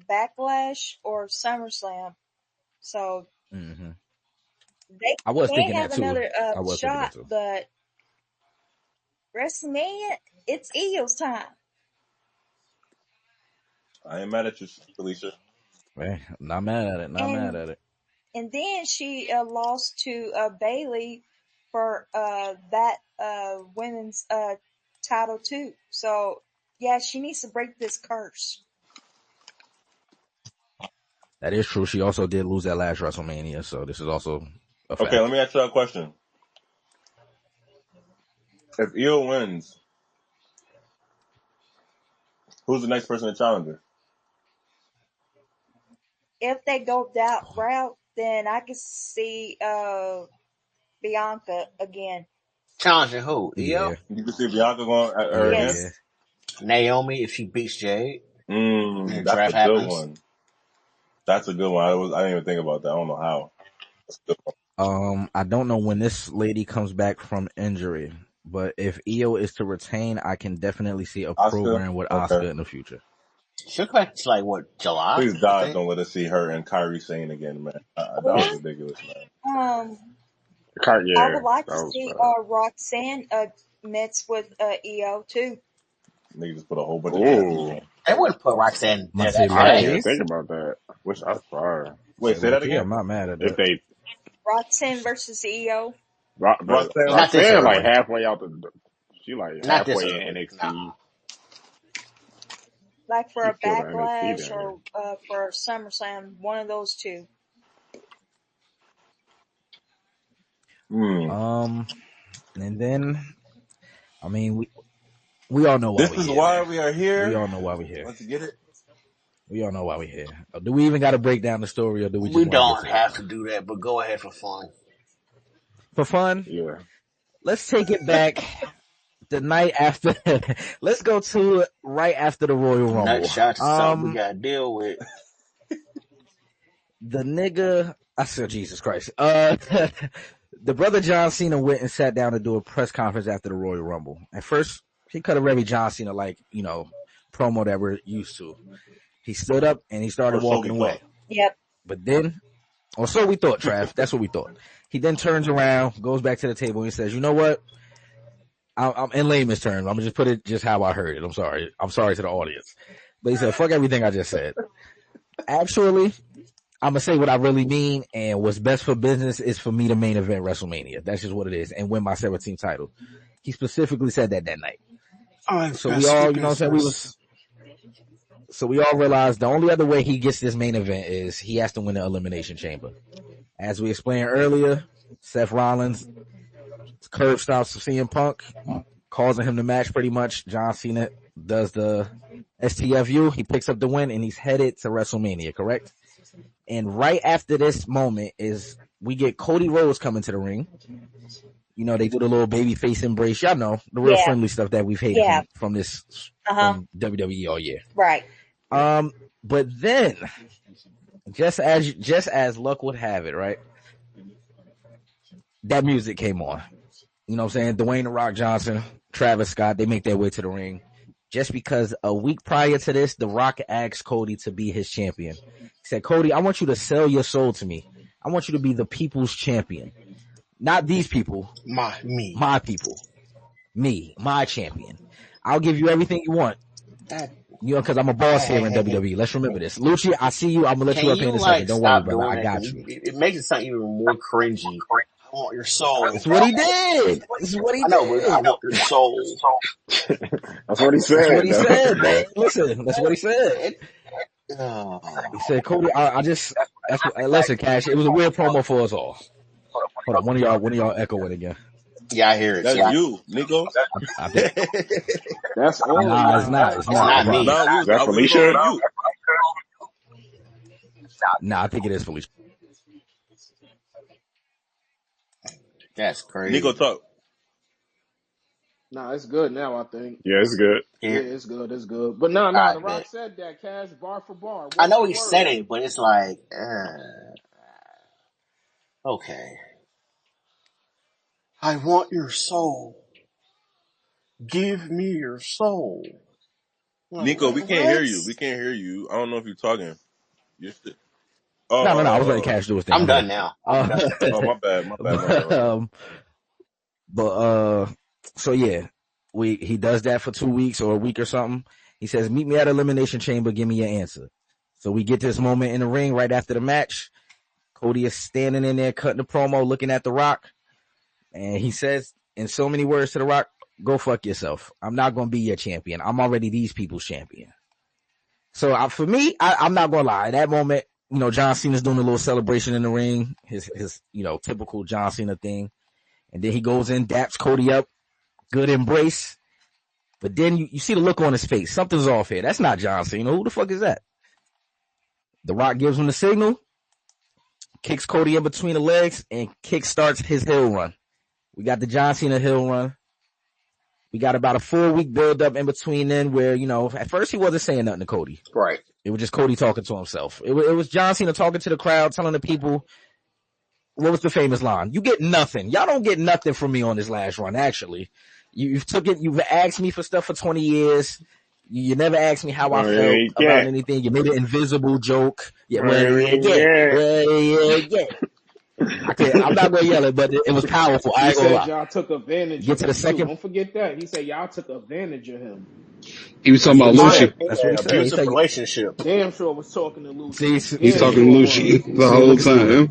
L: Backlash or SummerSlam. So
G: Hmm.
L: they
G: I was
L: can
G: thinking
L: have
G: that too.
L: another
G: I was thinking that
L: shot,
G: too.
L: but WrestleMania, it's Io's time.
H: I ain't mad at you, Felicia.
G: Man, not mad at it. Not mad
L: And
G: at it.
L: and then she lost to Bailey for that women's title too. So yeah, she needs to break this curse.
G: That is true. She also did lose that last WrestleMania, so this is also a
H: Okay, let
G: fact.
H: me ask you a question. If Io wins, who's the next person to challenge her?
L: If they go that route, then I can see Bianca again.
J: Challenging who?
G: Yeah,
J: Io?
H: You can see Bianca going at her
G: yeah,
H: again?
G: yeah.
L: Yes.
J: Naomi if she beats Jade and the
H: That's a
J: draft
H: good
J: happens.
H: one. That's a good one. I didn't even think about that. I don't know how. That's a good one.
G: I don't know when this lady comes back from injury, but if Io is to retain, I can definitely see a
H: Oscar?
G: program with
H: Okay.
G: Asuka in the future.
J: She'll come back to like what, July,
H: Please
J: I
H: God
J: think?
H: don't let us see her and Kyrie Sane again, man. That was
L: Or
H: ridiculous, man.
L: um, I
I: Yeah,
L: would like
I: that
L: to
I: was
L: see
I: bad.
L: Roxanne mix with Io too.
H: Niggas just put a whole bunch of champions
I: Ooh,
H: on.
J: They wouldn't put Roxanne
G: I'm about
J: there
G: to say
J: that
I: I
G: low
I: didn't
G: key.
I: even think
J: fast.
I: about that. Wish I was fire.
G: Say
H: Say
G: low
H: that
G: key. I'm
H: again?
G: not mad at
I: If
G: that.
I: they,
L: Roxanne versus Io.
I: but
H: Roxanne
J: Not this
I: Roxanne like
J: early.
I: halfway out the, she like
J: Not this
I: halfway in
J: early. No.
I: NXT.
L: Like for
I: She
L: a
I: killed her NXT
L: backlash
I: there.
L: or for SummerSlam, one of those two.
H: Hmm.
G: And then I mean we all know why
H: This
G: we
H: is
G: here,
H: why
G: man.
H: we are
G: We
H: here.
G: all know why we here.
H: Let's get it.
G: We all know why we here. Do we even got to break down the story, or do we just
J: We
G: want to get
J: don't
G: to that
J: have to do that, but go ahead for fun.
G: for fun?
I: Yeah.
G: Let's take it back the night after. Let's go to right after the Royal
J: Nut
G: Rumble.
J: shots is something we gotta deal with.
G: The nigga, I said Jesus Christ. The brother John Cena went and sat down to do a press conference after the Royal Rumble. At first, he cut a very John Cena like promo that we're used to. He stood up and he started
H: Or so we
G: walking away.
H: thought.
L: Yep.
G: But then, or so we thought, Trav. That's what we thought. He then turns around, goes back to the table, and he says, "You know what? I'm in layman's terms. I'm gonna just put it just how I heard it. I'm sorry. I'm sorry to the audience." But he said, "Fuck everything I just said. Actually, I'm gonna say what I really mean, and what's best for business is for me to main event WrestleMania. That's just what it is, and win my 17th title." He specifically said that night.
K: Alright,
G: So we
K: best for
G: all, what I'm saying,
K: business.
G: so we all realized the only other way he gets this main event is he has to win the Elimination Chamber. As we explained earlier, Seth Rollins curb stops CM Punk, causing him to match pretty much. John Cena does the STFU. He picks up the win, and he's headed to WrestleMania, correct? And right after this moment is we get Cody Rhodes coming to the ring. They do the little baby face embrace. Y'all know the real
L: Yeah.
G: friendly stuff that we've hated
L: Yeah.
G: from this
L: Uh huh.
G: from WWE all year.
L: Right.
G: But then just as luck would have it, right? That music came on. You know what I'm saying? Dwayne The Rock Johnson, Travis Scott, they make their way to the ring. Just because a week prior to this, The Rock asked Cody to be his champion. He said, "Cody, I want you to sell your soul to me. I want you to be the people's champion. Not these people,
J: Me.
G: my people. Me, my champion. I'll give you everything you want.
J: That,
G: Because I'm a boss here in
J: hey.
G: WWE. Let's remember this. Lucci, I see you. I'm going to let
J: Can
G: you up here
J: you
G: in a second. Don't worry,
J: stop
G: brother.
J: doing
G: I
J: that?
G: got
J: Because
G: you."
J: it makes it sound even more cringy. I want your soul.
G: That's what he did. This is what he
J: I know, but I
G: did.
J: want your soul.
I: That's what he
G: That's what
I: said,
G: he
I: though.
G: said, man. Listen, that's what he said.
J: It, oh.
G: He said, "Cody, listen, Cash. It was a weird promo for us all." Hold on, one of y'all echoing again.
J: Yeah, I hear it.
H: That's
J: See,
H: you, Nico.
G: I think.
I: That's only
G: Nah, it's not.
I: my.
G: It's
J: it's
G: not. I
J: not me.
G: promise.
H: No,
I: Is that
H: we was all
I: Felicia?
H: on mute.
G: Nah, I think it is Felicia.
J: That's crazy.
M: Nico, talk.
D: Nah, it's good now, I think.
I: Yeah, it's good.
D: Yeah,
J: Here,
D: it's good. It's good. But nah,
J: I
D: The Rock
J: bet.
D: said that, Cash, bar for bar,
J: I
D: word
J: know
D: for
J: he said
D: word.
J: it, but it's like, okay. I want your soul. Give me your soul. Like,
M: Nico, we can't
J: what?
M: hear you. We can't hear you. I don't know if you're talking. You're still. Oh,
G: No, I was letting
M: oh,
G: Cash do his thing.
J: I'm
G: I'm
J: done
G: here.
J: now. I'm done.
M: oh. My bad.
G: But, so yeah, he does that for 2 weeks or a week or something. He says, meet me at Elimination Chamber. Give me your answer. So we get this moment in the ring right after the match. Cody is standing in there cutting the promo, looking at The Rock. And he says in so many words to The Rock, go fuck yourself. I'm not going to be your champion. I'm already these people's champion. So for me, I'm not going to lie. At that moment, John Cena's doing a little celebration in the ring, his typical John Cena thing. And then he goes in, daps Cody up, good embrace. But then you see the look on his face. Something's off here. That's not John Cena. Who the fuck is that? The Rock gives him the signal, kicks Cody in between the legs, and kick starts his heel run. We got the John Cena heel run. We got about a 4-week build up in between then where, at first he wasn't saying nothing to Cody.
J: Right.
G: It was just Cody talking to himself. It was John Cena talking to the crowd, telling the people, what was the famous line? You get nothing. Y'all don't get nothing from me on this last run, actually. You've asked me for stuff for 20 years. You never asked me how I felt about anything. You made an invisible joke. Yeah. I'm not going to yell it, but it was powerful. I ain't going to lie.
D: Y'all took advantage of him, too. Don't forget that. He said y'all took advantage of him.
K: He was talking about Lucci.
G: That's what he said.
J: Abusive relationship.
D: Damn sure was talking to Lucci.
K: He's talking to Lucci the whole time.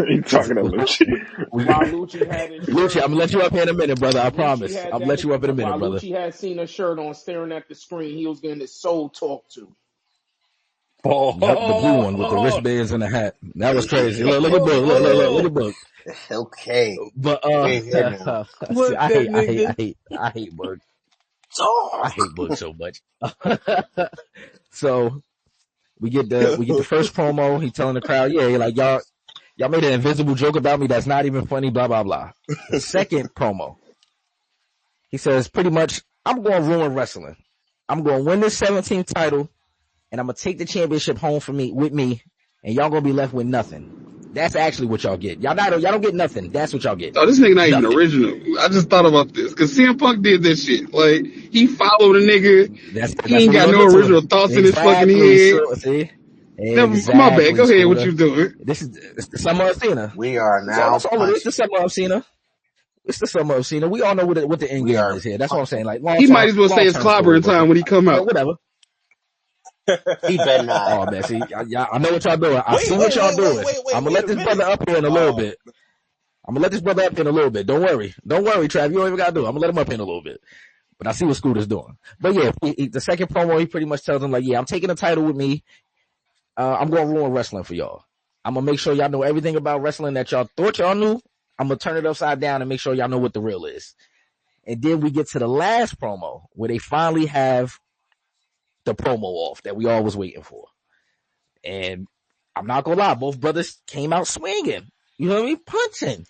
I: He's talking to Lucci.
D: While Lucci had his shirt.
G: Lucci, I'm going to let you up here in a minute, brother. I promise. I'm going to let you up in a minute, brother.
D: While Lucci had seen a shirt on staring at the screen, he was getting his soul talked to.
G: Yep, the blue one with the wristbands and the hat. That was crazy. Look at Book. Look at Book.
J: Okay.
G: But I hate Book. I hate Book so much. So we get the first promo. He's telling the crowd, like y'all made an invisible joke about me that's not even funny, blah blah blah. The second promo, he says pretty much, I'm going to ruin wrestling. I'm going to win this 17th title, and I'm going to take the championship home with me, and y'all going to be left with nothing. That's actually what y'all get. Y'all don't get nothing. That's what y'all get.
K: Oh, this nigga not even original. I just thought about this because CM Punk did that shit. Like, he followed a nigga. He ain't got no original thoughts in his fucking head.
G: So, see?
K: My bad. Go ahead. What you doing?
G: It's the summer of Cena.
J: We are now.
G: It's the summer of Cena. It's the summer of Cena. We all know what the end game is here. That's what I'm saying. Like,
K: he might as well say it's clobbering time when he come out.
G: Whatever.
J: He better not.
G: Oh man, see, I know what y'all doing. I see what y'all doing. I'm gonna let this brother up here in a little bit. Don't worry, Trav. You don't even gotta do it. I'm gonna let him up here in a little bit. But I see what Scooter's doing. But yeah, the second promo, he pretty much tells him like, I'm taking the title with me. I'm gonna ruin wrestling for y'all. I'm gonna make sure y'all know everything about wrestling that y'all thought y'all knew. I'm gonna turn it upside down and make sure y'all know what the real is. And then we get to the last promo where they finally have the promo off that we all was waiting for. And I'm not gonna lie, both brothers came out swinging. You know what I mean? Punching,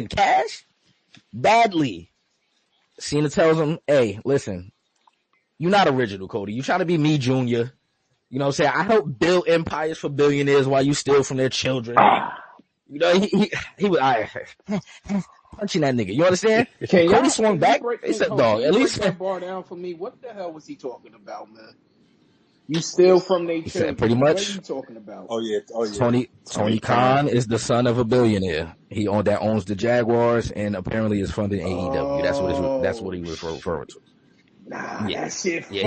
G: Cash, badly. Cena tells him, hey, listen, you're not original, Cody. You trying to be me, Junior. You know what I'm saying? I help build empires for billionaires while you steal from their children. You know, he was punching that nigga. You understand? Cody swung back. They said, dog, at least.
D: Break that bar down for me. What the hell was he talking about, man? You steal from their children.
G: Pretty much.
D: What are you talking about?
H: Oh yeah.
G: Tony Khan is the son of a billionaire. He owns the Jaguars and apparently is funding AEW. That's what he was referring to.
D: Nah, that shit fire,
G: he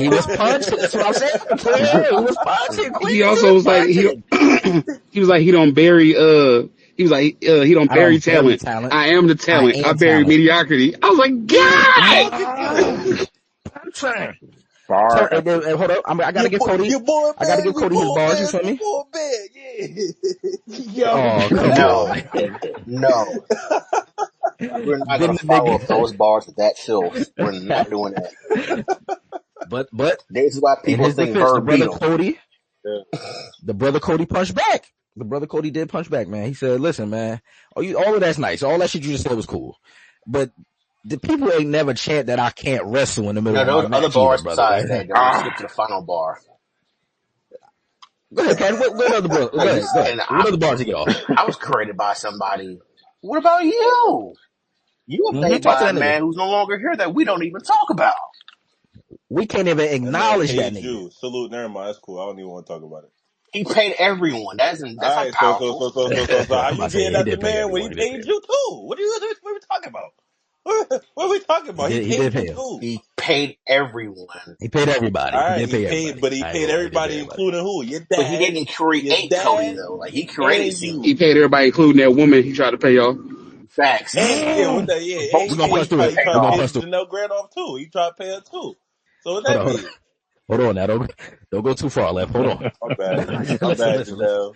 G: was punching. That's what I'm saying. He was punching.
K: He also was like, he was like, he don't bury talent. I am the talent. I bury mediocrity. I was like, God!
I: Bar.
G: Hold up. I gotta get Cody. I gotta give Cody his bars. You feel me?
J: Oh, come on. No. We're not going to follow up those bars with that filth. We're not doing that.
G: But
J: this is why people think Bird beat him.
G: The brother Cody punched back. the brother Cody did punch back, man. He said, listen, man, all of that's nice. All that shit you just said was cool. But the people ain't never chant that I can't wrestle in the middle
J: No,
G: of
J: there
G: my
J: was other
G: match either,
J: bars
G: brother.
J: besides that. Then we skip to the final bar.
G: Go ahead, Ken. What other bars? Go
J: No, you
G: ahead.
J: saying
G: What other bars you get off?
J: I was created by somebody. What about you? You were made
G: Talk to
J: by a
G: that nigga.
J: man who's no longer here that we don't even talk about.
G: We can't even
H: That man
G: acknowledge that
H: paid
G: nigga.
H: you. Salute, never mind. That's cool. I don't even want to talk about it.
J: He paid everyone. That's
H: All
J: not
H: right,
J: powerful.
H: so how
G: I'm
H: you
G: about to say,
H: getting
G: yeah, he
H: at the
G: did pay
H: man when he
G: everyone. He did pay
H: paid
G: him.
H: you too? What are we talking about? What are we talking about? He
G: He did
H: paid you
G: pay him.
H: too.
J: He paid everyone.
G: He paid everybody.
H: All
G: He
H: right,
G: did
H: he
G: pay
H: paid,
G: everybody.
H: but he
G: I ain't
H: paid
G: gonna lie. He did pay
H: everybody,
G: everybody.
H: including who?
J: But he didn't
H: Your
J: create Cody
H: dad,
J: though. Like he created
H: and
K: He
J: Cena.
H: you.
K: paid everybody, including that woman he tried to pay off.
J: Facts.
H: And yeah, what
G: Mm.
H: that? Yeah,
J: Both
H: and
G: We're gonna
H: yeah,
J: of
G: press
H: he
J: them
G: through
H: tried.
J: he
G: it.
H: He
J: paid
H: tried
G: We're
H: to
G: gonna
H: pay
J: off.
G: press through.
H: Janelle Grant off too. He tried to pay her too. So what
G: Hold
H: that
G: on, hold on.
H: mean?
G: Hold on now. Don't go too far left. Hold on.
H: My bad. My
G: listen,
H: bad,
G: listen, listen.
H: Janelle.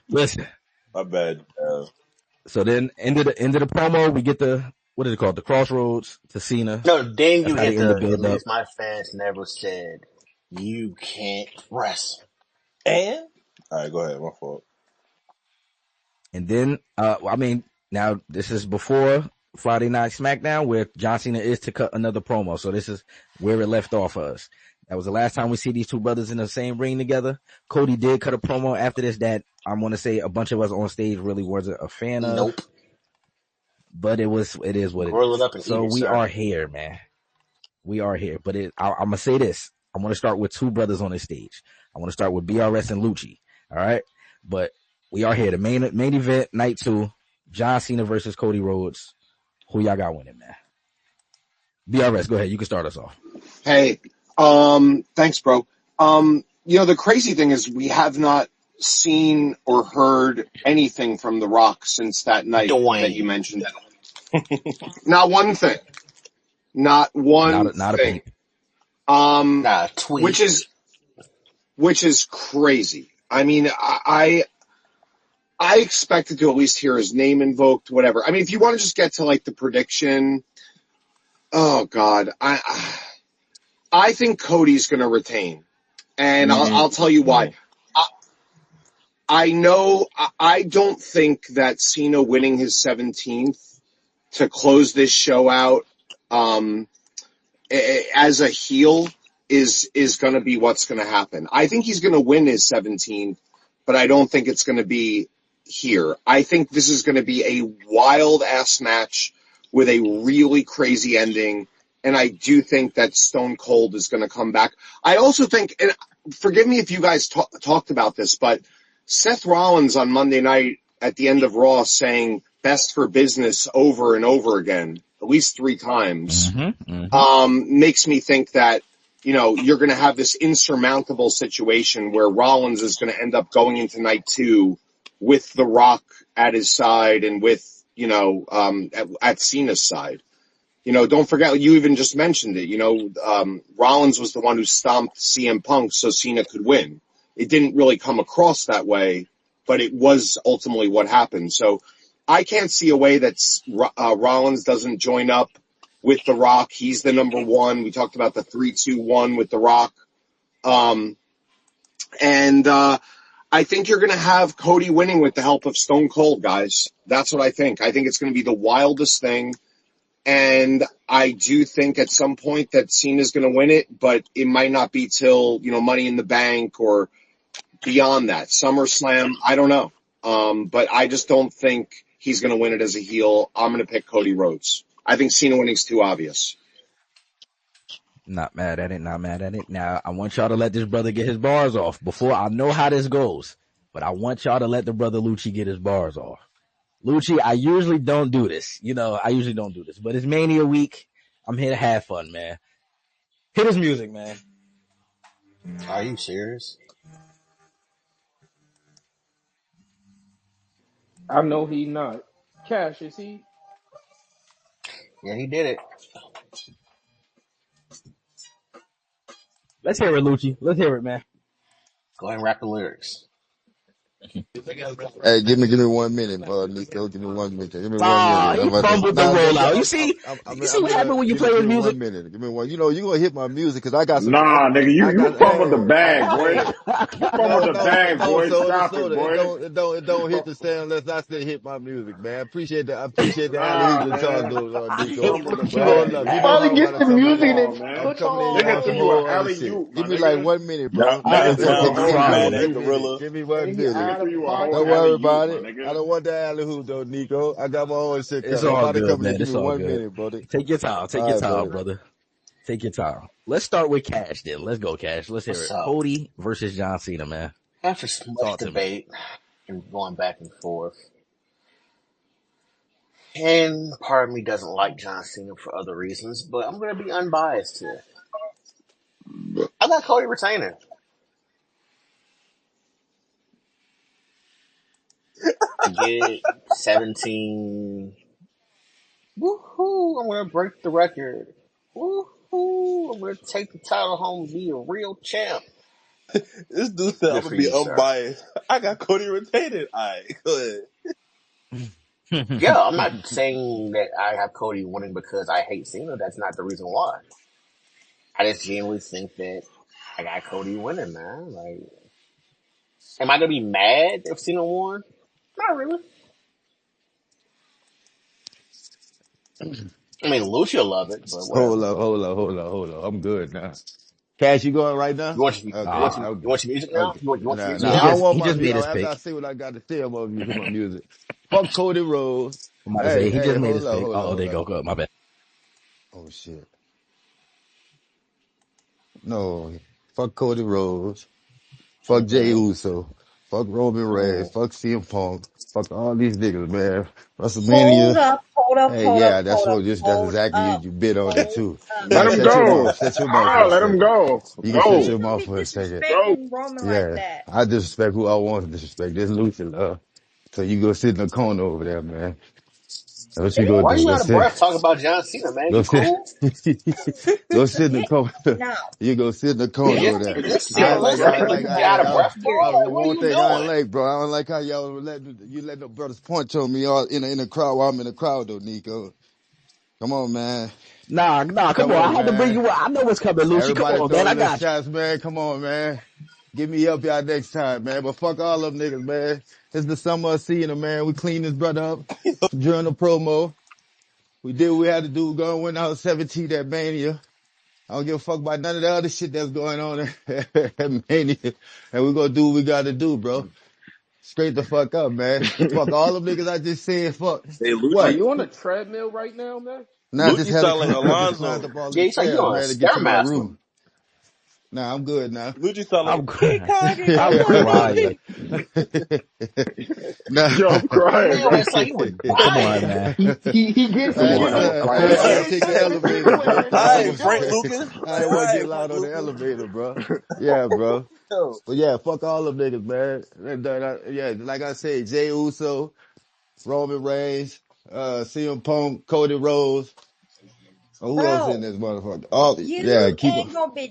G: Listen.
H: My bad, Janelle.
G: So then end of the promo, we get what is it called? The crossroads to Cena.
J: No, then
G: That's
J: you
G: how they
J: hit
G: end the
J: the at
G: build up.
J: least my fans never said you can't wrestle.
H: And all right, go ahead. My fault.
G: And then now this is before Friday Night SmackDown where John Cena is to cut another promo. So this is where it left off for us. That was the last time we see these two brothers in the same ring together. Cody did cut a promo after this that I'm going to say a bunch of us on stage really wasn't a fan of,
J: Nope.
G: but it is what it
J: Grill it
G: is.
J: up and eat
G: So
J: it,
G: we
J: sir.
G: are here, man. We are here, but I'm going to say this. I'm going to start with two brothers on this stage. I want to start with BRS and Lucci. All right. But we are here. The main event, night 2, John Cena versus Cody Rhodes. Who y'all got winning, man? BRS, go ahead. You can start us off.
N: Hey, thanks, bro. The crazy thing is we have not seen or heard anything from The Rock since that night that you
J: Dwayne.
N: mentioned. Not one thing. Not one
G: Not a
N: thing.
G: peep.
J: Nah, tweet.
N: Which is crazy. I mean, I expected to at least hear his name invoked, whatever. I mean, if you want to just get to like the prediction, oh God, I think Cody's going to retain, and I'll tell you why. I know I don't think that Cena winning his 17th to close this show out as a heel is going to be what's going to happen. I think he's going to win his 17th, but I don't think it's going to be here. I think this is going to be a wild ass match with a really crazy ending, and I do think that Stone Cold is going to come back. I also think, and forgive me if you guys talked about this, but Seth Rollins on Monday night at the end of Raw saying best for business over and over again, at least 3 times, makes me think that, you're going to have this insurmountable situation where Rollins is going to end up going into night 2 with The Rock at his side and with, at Cena's side. Don't forget, you even just mentioned it, Rollins was the one who stomped CM Punk so Cena could win. It didn't really come across that way, but it was ultimately what happened. So I can't see a way that Rollins doesn't join up with The Rock. He's the number 1. We talked about the 3-2-1 with The Rock. I think you're going to have Cody winning with the help of Stone Cold, guys. That's what I think. I think it's going to be the wildest thing. And I do think at some point that Cena's going to win it, but it might not be till, Money in the Bank or beyond that. SummerSlam, I don't know. But I just don't think he's going to win it as a heel. I'm going to pick Cody Rhodes. I think Cena winning's too obvious.
G: Not mad at it. Now, I want y'all to let this brother get his bars off before I know how this goes. But I want y'all to let the brother Lucci get his bars off. Lucci, I usually don't do this. But it's Mania week. I'm here to have fun, man. Hit his music, man.
J: Are you serious?
D: I know he not. Cash, is he?
J: Yeah, he did it.
G: Let's hear it, Lucci. Let's hear it, man.
J: Go ahead and rap the lyrics.
O: Hey, give me 1 minute, Nico. Give me 1 minute. Give me 1 minute.
G: He
O: I'm about to.
G: fumbled the
O: Nah,
G: rollout. You see
O: I'm
G: what
O: in a.
G: happened when you
O: Give me
G: play his music?
O: 1 minute. Give me one. You know, you gonna hit my music because I got some.
I: Nah, nigga,
O: I
I: you
O: got.
I: fumbled the
O: Hey,
I: bag, boy.
O: hey.
I: You fumbled
O: No,
I: the
O: no,
I: bag,
O: no.
I: boy. Stop
O: So
I: it,
O: it
I: boy.
O: don't hit the sound unless I say hit my music, man. I appreciate the alley
I: Nah,
O: hoop and charge
I: man.
O: those,
G: I
I: You
O: Nico.
G: hate
I: fumbled
G: when
I: the
G: you
O: But
G: do
O: hold
I: bag,
O: up,
G: that.
O: you know
I: man.
B: Finally
O: how I'm
B: get
O: about to
B: the
O: come in
I: Come
B: music
O: on.
B: and then
I: on, man.
O: I'm
B: cut
O: coming
B: y'all
O: in
I: Nigga
O: on
I: threw
O: some
B: off.
I: you an
O: old other
I: alley
O: shit.
I: oop, my
O: Give me like
I: nigga.
O: 1 minute, bro.
H: Now
I: Nigga
H: it's
I: threw you
O: Give
I: a
H: time
O: me
H: to
I: whole
H: hit
I: alley
H: Matt
O: 1 minute.
H: and
I: oop.
H: Gorilla.
O: Give me
B: And
O: 1
B: he
O: minute.
I: Nigga
B: out
I: threw
B: of
I: you a whole
O: Don't
B: pocket.
O: worry
I: alley oop,
O: about
I: my
O: it. I
I: nigga.
O: don't want the alley hoop though, Nico. I got my own shit
G: It's
O: coming. I'm
G: all
O: about to
G: good,
O: come in.
G: man.
O: Give
G: It's
O: me
G: all
O: 1
G: good.
O: minute, buddy.
G: Take your time. Take your
O: All right,
G: time,
O: buddy.
G: brother. Take your time. Let's start with Cash then. Let's go, Cash. Let's hear
J: What's
G: it.
J: up?
G: Cody versus John Cena, man.
J: After so much
G: Talk to me.
J: debate and going back and forth, and part of me doesn't like John Cena for other reasons, but I'm going to be unbiased here. I got Cody retaining. I get it. 17. Woohoo! I'm going to break the record. Woohoo! I'm going to take the title home and be a real champ.
M: This dude said I'm
J: Good
M: gonna
J: for
M: be
J: you, sir.
M: unbiased. I got Cody retaining. All right, go ahead.
J: Yeah, I'm not saying that I have Cody winning because I hate Cena. That's not the reason why. I just genuinely think that I got Cody winning, man. Like, am I gonna be mad if Cena won? Not really. I mean, Lucia love it, but whatever.
O: Hold up. I'm good now. Cash, you going right now?
J: You want your, you want
O: Okay,
J: your, you
O: okay,
J: want your music now?
O: okay.
J: You want your
O: Nah,
J: music
O: nah.
G: Yeah,
O: I
J: now?
O: don't want
G: he
O: my
G: just made
O: music.
G: his
O: After I
G: pick.
O: say what I got to say about music, my music. Fuck Cody Rhodes.
G: I'm about to say
O: Hey,
G: he
O: hey,
G: just made his pick. Oh, there
O: hold
G: you
O: up.
G: go. My bad.
O: Oh shit. No. Fuck Cody Rhodes. Fuck Jay
J: Mm-hmm.
O: Uso. Fuck Roman Reigns.
J: Mm-hmm.
O: Fuck CM Punk. Fuck all these niggas, man.
L: Hold
O: WrestleMania.
L: up, hold up,
O: Hey,
L: hold up,
O: yeah,
L: hold up,
O: that's
L: hold
O: exactly
L: up,
O: you bid on it
L: hold
O: too.
L: up.
I: Let
O: Yeah,
I: him
O: shut your
I: go.
O: mouth. Shut your mouth for
I: Ah,
O: a
I: let him
O: second.
I: go.
O: You can
L: Why
O: shut
I: Go.
O: your
L: you
O: mouth
L: be
O: for a second.
I: Go.
L: disrespecting Roman like
O: Yeah,
L: that?
O: I disrespect who I want to disrespect. This Lucha love. So you go sit in the corner over there, man. That's what you go
J: Why
O: do.
J: you
O: Go
J: out of
O: sit.
J: breath talking about John Cena, man?
O: Go
J: You
O: sit.
J: cool?
O: Go sit in the
L: Yeah,
O: corner.
L: no.
O: You go sit in the
J: You're
O: corner over
J: just,
O: there.
J: you're just
O: I
J: sitting
O: ain't like.
J: listening,
O: I ain't
J: but
O: like.
J: you out of breath, bro.
O: I
J: Like, what are
O: one
J: you
O: thing I ain't
J: doing?
O: like, bro. I don't like how y'all let the brothers punch on me all in the crowd while I'm in the crowd though, Nico. Come on, man.
G: Nah, come
O: Come
G: on. I
O: on,
G: had to bring
O: man.
G: you up. I know what's coming, Lucy. Come
O: Everybody
G: on, man. I
O: throwing little
G: got you.
O: shots, man. Come on, man. Get me up y'all next time, man. But fuck all them niggas, man. It's the summer of seeing them, man. We cleaned this brother up during the promo. We did what we had to do. Going win out 17 at Mania. I don't give a fuck about none of the other shit that's going on at Mania. And we gonna do what we gotta do, bro. Straight the fuck up, man. Fuck all them niggas I just said. Fuck.
M: Hey,
D: Are
O: What?
M: Lucci,
D: you on a treadmill right now, man?
O: Nah, I just
M: Lucci
O: had to
M: sound like
O: come. I just climbed
M: Alonzo.
O: up all
J: Yeah,
O: them
J: he's like you
O: stairs,
J: on a
O: man, to get to my
J: stairmaster.
O: room. Nah, I'm good now.
M: Lucci sound like
G: I'm
M: he
G: crying.
M: Cardi,
G: I'm crying.
O: Nah.
I: Yo, I'm crying,
J: Man,
I: bro.
J: it's like he was
G: Come on,
J: dying.
G: man.
B: He getting
I: Come
B: he
I: on,
B: getting
I: I'm
O: I
I: crying.
O: had to
B: he
O: take the
B: getting his feet
O: elevator, bro.
B: wet.
O: I
B: Let's
O: didn't
M: all right,
B: get
O: want,
M: Frank
B: going.
M: Lucas.
O: I didn't
M: All
O: want to
M: right,
O: get
M: Frank
O: loud on the
M: Lucas.
O: elevator, bro. Yeah, bro.
M: Yo,
O: But yeah, fuck all them niggas, man. Yeah, like I said, Jay Uso, Roman Reigns, CM Punk, Cody Rhodes. Who else in
L: Bro,
O: this motherfucker? Oh, yeah,
L: you
O: keep 'em.
L: ain't gonna be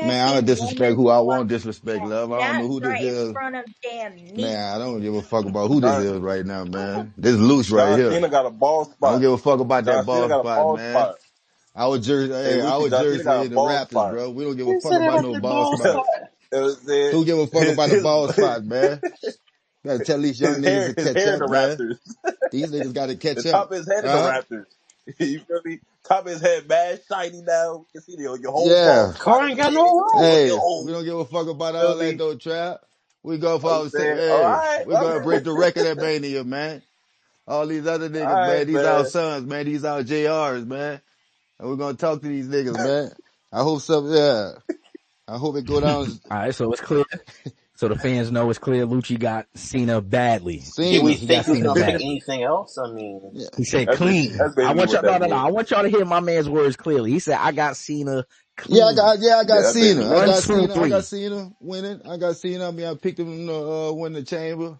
O: Man, I don't
L: disrespecting
O: disrespect
L: Roman
O: who I
L: like
O: want disrespect,
L: that.
O: love. I don't know
L: That's
O: who this
L: right in
O: is.
L: front of damn
O: Man, I
L: Nico.
O: don't give a fuck about who this
M: John,
O: is right now, man. This loose right
M: John
O: here.
M: Cena got a bald
O: I don't
M: spot.
O: give a fuck about that
M: John Cena
O: ball
M: got a
O: spot,
M: bald
O: man.
M: spot. Hey,
O: Our
M: Lucci, John Cena
O: jersey
M: got a
O: in the
M: bald
O: Raptors,
M: spot.
O: bro. We don't give a
J: He
O: fuck
J: said
O: about
J: about
O: no
J: the
O: ball
J: ball
O: spot.
J: spot.
M: It was
O: Who give a fuck about the ball
M: his
O: spot, man? Gotta tell these young niggas to
M: his
O: catch
M: hair in
O: up,
M: the
O: man.
M: Raptors.
O: These niggas gotta
M: The
O: catch
M: top
O: up.
M: of his head in the
O: Uh huh.
M: Raptors. You feel me? Top of his head, mad shiny now. You can see your whole bald
O: Yeah.
M: spot
J: Car
M: in
J: ain't
M: the
J: got
M: painting.
J: no
M: You see,
J: room.
O: Hey, we
M: yo,
O: don't give a fuck about
M: feel
O: all that
M: me?
O: though, trap. We go for
M: I'm
O: our,
M: saying, all
O: hey,
M: right,
O: we gonna
M: okay.
O: break the record at Mania, man. All these other
M: All
O: niggas, man,
M: right,
O: these our
M: man.
O: sons, man, these our JRs, man. And we're gonna talk to these niggas, man. I hope so, yeah. I hope it go down
G: All right, so it's clear. So the fans know it's clear Lucci got Cena badly.
J: Did we
O: Cena.
G: He got
J: think he was
G: Cena
J: gonna pick
G: badly.
J: anything else? I mean,
O: Yeah.
G: He said
M: That's
G: clean. I
M: basically
G: want
M: what
G: y'all
M: that
G: no.
M: means.
G: I want y'all to hear my man's words clearly. He said, I got Cena
O: Yeah,
G: clean.
O: I got
M: Yeah, that's basically
O: Cena.
M: what
G: One,
M: that
G: two,
M: means.
O: I got
G: three.
O: Cena winning. I got Cena. I mean, I picked him to win the chamber.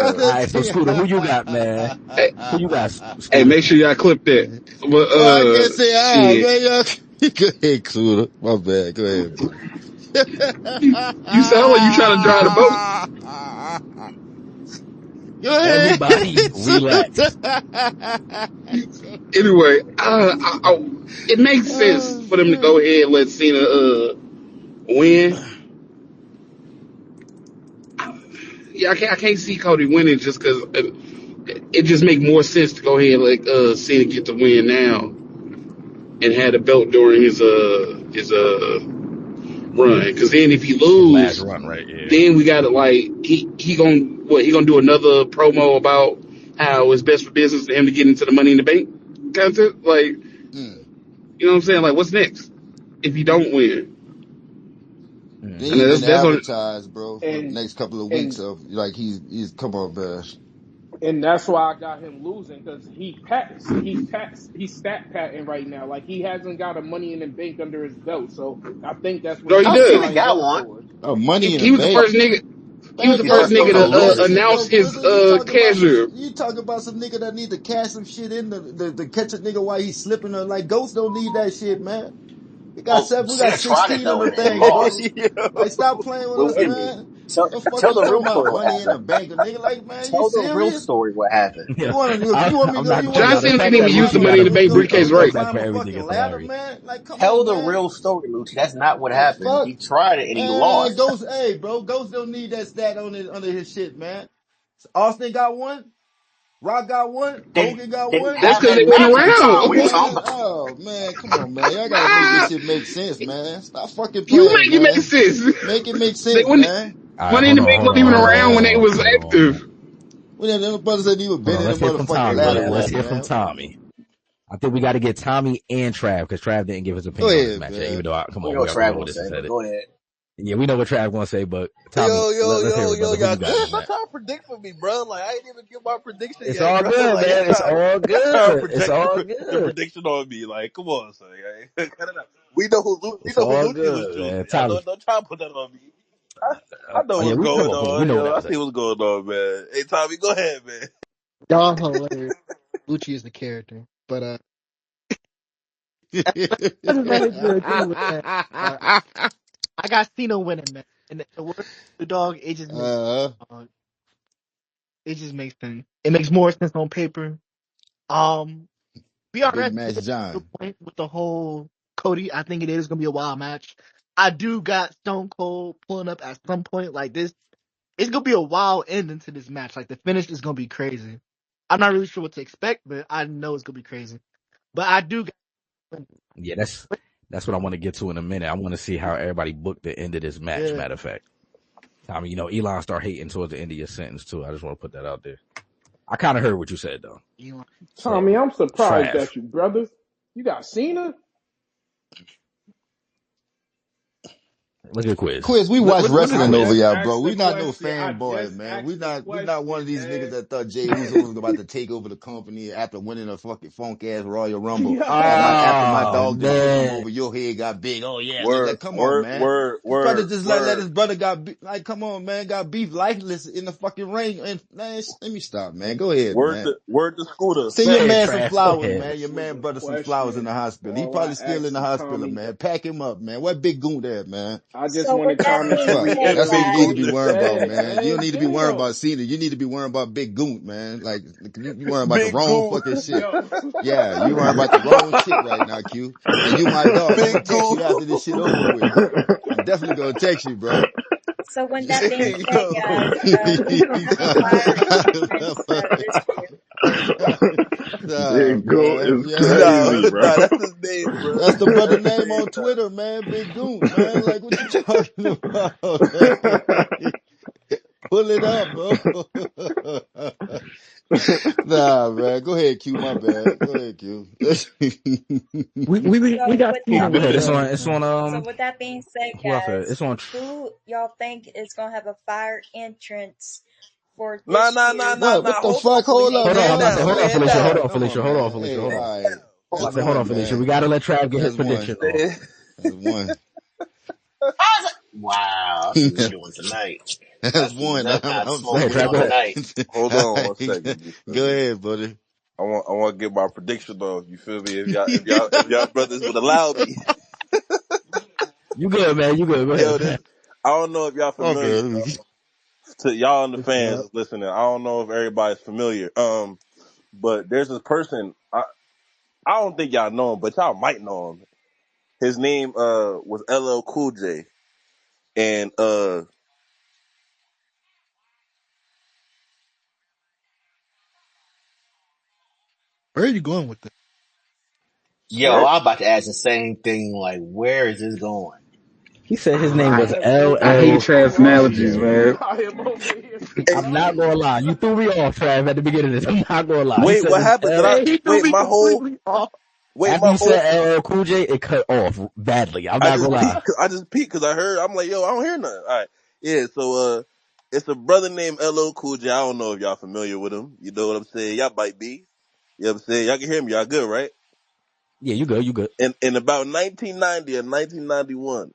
O: I
I: Word.
G: All
O: just
G: right, so
O: see.
G: Scooter, who you got, man?
K: Hey,
G: Who you got,
K: hey,
G: Scooter?
K: make sure y'all clip that. But,
O: Well, I can't say,
K: shit.
O: man, y'all. Go ahead, Clue. My bad. Go ahead, bro.
K: You sound like you trying to drive the boat.
O: Go ahead.
G: Everybody relax.
K: Anyway, it makes sense
O: Oh
K: for them to go
O: shit.
K: ahead and let Cena win. Yeah, I can't see Cody winning just because it just make more sense to go ahead and let Cena get the win now and had a belt during his run. Because then if he
G: His last
K: lose,
G: run, right? Yeah.
K: then we got to like he gonna do another promo about how it's best for business for him to get into the Money in the Bank contest. Like,
O: Mm.
K: you know what I'm saying? Like, what's next if he don't win?
O: Then
K: And
O: he been
K: that's what.
O: advertised, bro, for the
D: and
O: next couple of weeks
D: and
O: of like he's come on, man.
D: and that's why I got him losing because he's stat patting right now. Like he hasn't got a Money in the Bank under his belt, so I think that's what
K: No, he
D: he's
J: I think he
K: does.
D: trying
J: got
D: going
J: one.
D: towards.
O: Oh, money in the
K: He was the
O: bank.
K: first nigga. He was
O: Man,
K: the
J: He
O: get the
K: first
J: lost
K: nigga
J: those
O: fuck
K: to
O: out of my
J: losing.
O: shit
K: announce
O: though,
K: his
O: Quizzes.
K: cash reserve.
O: You talking about some nigga that need to cash some shit in to catch a nigga while he's slipping or like Ghost don't need that shit, man.
J: Well,
O: We got
J: Cena tried it
O: 16 of
J: though
O: them
J: and
O: things, bro.
J: lost.
M: Yo,
O: Like stop playing with
J: Well,
O: us,
J: wait a minute.
O: man.
J: Tell,
O: The fuck
J: tell
O: you
J: the
O: talking
J: real
O: about
J: story what
O: money in the
J: happened.
O: bank? A nigga like, man, you
J: Tell the real
O: serious?
J: story what happened.
G: Yeah.
O: You want me to go,
G: I'm not.
K: John
O: you
G: The
K: Cena
O: want
K: didn't
O: me
G: fact
O: to
K: even
G: that
K: use
O: climb
K: the
G: Lucci
O: a,
K: Money
G: got
K: in the
G: to
K: Bank briefcase
G: come
K: right.
G: back
O: climb
G: for
O: a
G: everything
O: fucking
G: is
O: ladder,
G: hilarious.
O: man? Like, come
J: Tell
O: on,
J: the
O: man.
J: real story, Lucci. That's not what
O: The
J: happened.
O: fuck?
J: He tried it and he
O: Man,
J: lost.
O: Ghost, hey, bro, Ghost don't need that stat under his shit, man. Austin got one. Rock got one.
J: They
O: Hogan got
J: didn't
O: one.
K: That's
J: have
K: because
J: that
K: they wasn't
J: match at the time. What are you
K: around.
J: talking
O: Man,
J: about?
O: oh man, come on, man. Y'all gotta make this shit make sense, man. Stop fucking
K: You
O: playing,
K: make it make
O: man.
K: sense.
O: Make it make
K: They
O: sense,
K: wouldn't.
O: man.
G: All right,
K: Money in the Bank wasn't even around when they was
O: Man.
K: active.
O: We them brothers ain't even
G: Hold
O: been
G: on.
O: in the
G: Let's hear from
O: motherfucking
G: Tommy.
O: ladder
G: Let's
O: match,
G: hear from
O: man.
G: Tommy. I think we got to get Tommy and Trav because Trav didn't give his
O: Go
G: opinion on this
O: ahead,
G: match yet. Even
O: man.
G: though, come
J: We
G: on,
J: know what
G: we
J: Trav
G: know what
J: gonna
G: this is
J: say, but
G: headed.
J: go ahead.
G: Yeah, we know what Trav gonna say, but Tommy, let's hear it, brother. Who
M: y'all
G: you got in
M: good?
G: this
M: Stop
G: match?
M: trying to predict for me, bro. Like I ain't even give my prediction
G: It's
M: yet,
G: all
M: bro.
G: good,
M: Like
G: man. It's all
M: y'all trying to
G: good. It's
M: project
G: all
M: the
G: good.
M: prediction on me. Like, come on, son. Cut it out. We know
G: It's
M: who
G: all
M: Lucci was
G: good, man.
M: choosing. Y'all
G: Tommy.
M: don't try to put that on me. I know
G: Oh yeah,
M: what's
G: come
M: going
G: on, we
M: on,
G: know what
M: yo.
G: that
M: I
G: was.
M: see what's going on, man. Hey, Tommy, go ahead, man.
B: Y'all hilarious. Lucci is the character, but that's nothing to do with that. Uh, I got Cena winning, man. And the word the dog, uh, it just makes sense. It makes more sense on paper. Um,
O: Big
B: BRS
O: Match
B: did the
O: John.
B: point with the whole Cody. I think it is gonna be a wild match. I do got Stone Cold pulling up at some point like this. It's gonna be a wild ending to this match. Like the finish is gonna be crazy. I'm not really sure what to expect, but I know it's gonna be crazy. But I do.
G: Yeah, that's what I want to get to in a minute. I want to see how everybody booked the end of this match.
B: Yeah.
G: Matter of fact, Tommy, Elon start hating towards the end of your sentence too. I just want to put that out there. I kind of heard what you said though. So
D: Tommy, I'm surprised
G: Trav,
D: at you, brother. You got Cena?
G: look at Quiz.
O: Quiz, we
G: Look,
O: watch
G: look, look at
D: I
O: wrestling over
G: Quiz.
D: just
O: y'all, bro.
D: asked the
O: We not no
D: question. I
O: fanboy,
D: just
O: man.
D: asked the
O: We not one of
D: question,
O: these niggas
D: man.
O: that thought Jay Uso was about to take over the company after winning a fucking funk ass Royal Rumble. After my
G: Oh
O: dog that took him
G: man,
O: over, your head got big. Oh yeah, look
H: Word,
O: like come on,
H: word,
O: man.
H: word,
O: This brother
H: word,
O: just let
H: word,
O: his brother like come on, man, got beef lifeless in the fucking ring. And man, let me stop, man. Go ahead, man.
H: word to Scooter.
O: Send
G: go
O: your
G: ahead,
O: man some
G: Trav. Go
O: flowers,
G: ahead.
O: man.
D: This
O: Your
D: was
O: man
D: a
O: brother some flowers in the
D: question.
O: hospital. He
D: All I
O: probably still in
D: asked
O: the
D: was
O: hospital,
D: Tommy.
O: man. Pack him up, man. What big goon there, man?
D: I just
L: So with
D: wanted
L: that
D: Tommy
L: being
D: to
O: Fuck.
L: said,
O: That's what you
D: reiterate
O: need to
D: what
L: guys,
O: be
D: he
O: worrying about,
D: said,
O: man. You don't
D: man.
O: need to be worrying
D: Damn.
O: about Cena. You need to be worrying about Big Goon, man. Like you worrying about the
H: Big
O: wrong
H: Goo.
O: fucking shit.
D: Yo.
O: Yeah, you worrying about the wrong shit right now, Q. And you my dog. I'm gonna
H: Big
O: text
H: Goo.
O: you after this shit over with. I'm definitely gonna text you, bro.
L: so with that being
H: Hey,
L: said,
H: yo.
L: guys, who's gonna have a fire entrance this year?
O: Nah,
I: Big Go
O: man.
I: is
O: Yeah,
H: Nah,
I: crazy,
O: man.
I: bro.
H: nah, that's his name, bro.
O: That's the brother
H: That's his
O: name
H: name
O: on
H: now.
O: Twitter, man. Big Goon, man. Like, what you talking about, man? Pull it up, bro. Nah, man. Go ahead, Q. My bad. Go ahead, Q.
B: We
L: So
B: got
L: with
B: Cena
L: that
G: Go ahead.
L: being
B: winning.
G: It's on
L: so with that being said,
G: who else?
L: guys,
G: It's on.
L: who y'all think is gonna have a fire entrance for
H: Nah,
L: this
H: nah, nah,
L: year's
H: nah,
O: What? What
H: nah.
O: the
H: Hold on,
O: fuck? Hold
H: Felicia.
O: up,
G: Hold on. I'm
H: Man
G: about to
O: man.
G: say.
H: down.
G: Hold on,
H: Man
G: Felicia. Hold
H: down.
G: on,
O: Come
G: Felicia.
O: on,
G: Hold on,
O: man.
G: Felicia.
O: Hey,
G: Hold
O: all
G: on.
O: right.
G: I'm about
O: That's
G: to say. Hold on,
O: one,
G: Felicia.
O: man.
G: We gotta let Trav get his
O: That's one.
G: prediction off.
O: That's one.
J: How's it? Wow, I see what you're doing tonight.
O: That's one.
J: That's not
O: I'm
G: Go
J: smoke
G: ahead,
J: weed
G: Trav.
J: on
G: Go
O: saying.
G: ahead.
J: tonight.
H: Hold
O: All
H: on one
O: right.
H: second. You feel
O: Go
H: me?
O: ahead, buddy.
H: I want to get my prediction though. You feel me? If y'all brothers would allow me.
G: You good, man? You good? Go
H: Yo,
G: ahead.
H: this I don't know if y'all
O: My
H: familiar.
O: bad.
M: to y'all and the
B: What's up?
M: fans listening, I don't know if everybody's familiar. But there's this person. I don't think y'all know him, but y'all might know him. His name was LL Cool J, and
B: Where are you going with this?
J: Yo,
M: where
J: I'm about to ask the same thing. Like, where is this going?
G: He said his name
D: I
G: was
D: have no
P: I hate
G: LL
D: clue.
P: Trav
G: Cool
P: analogies,
G: J.
P: man.
D: I am over here
M: hey,
G: I'm not
D: crying.
G: gonna lie. You threw me off, Trav, at the beginning of this. I'm not gonna lie. He
M: wait,
G: said
M: what
G: it's
M: happened? Did I
G: L.
B: Hey, he threw
M: wait?
B: me completely off.
G: After
M: My
G: you
M: whole.
G: said LL Cool J, it cut off badly. I'm not gonna lie.
M: I just peeked because I heard. I'm like, yo, I don't hear nothing. All right, yeah. So it's a brother named LL Cool J. I don't know if y'all familiar with him. You know what I'm saying? Y'all might be. You know what I'm saying? Y'all can hear me. Y'all good, right?
G: Yeah, you good. You good.
M: In about 1990 or 1991,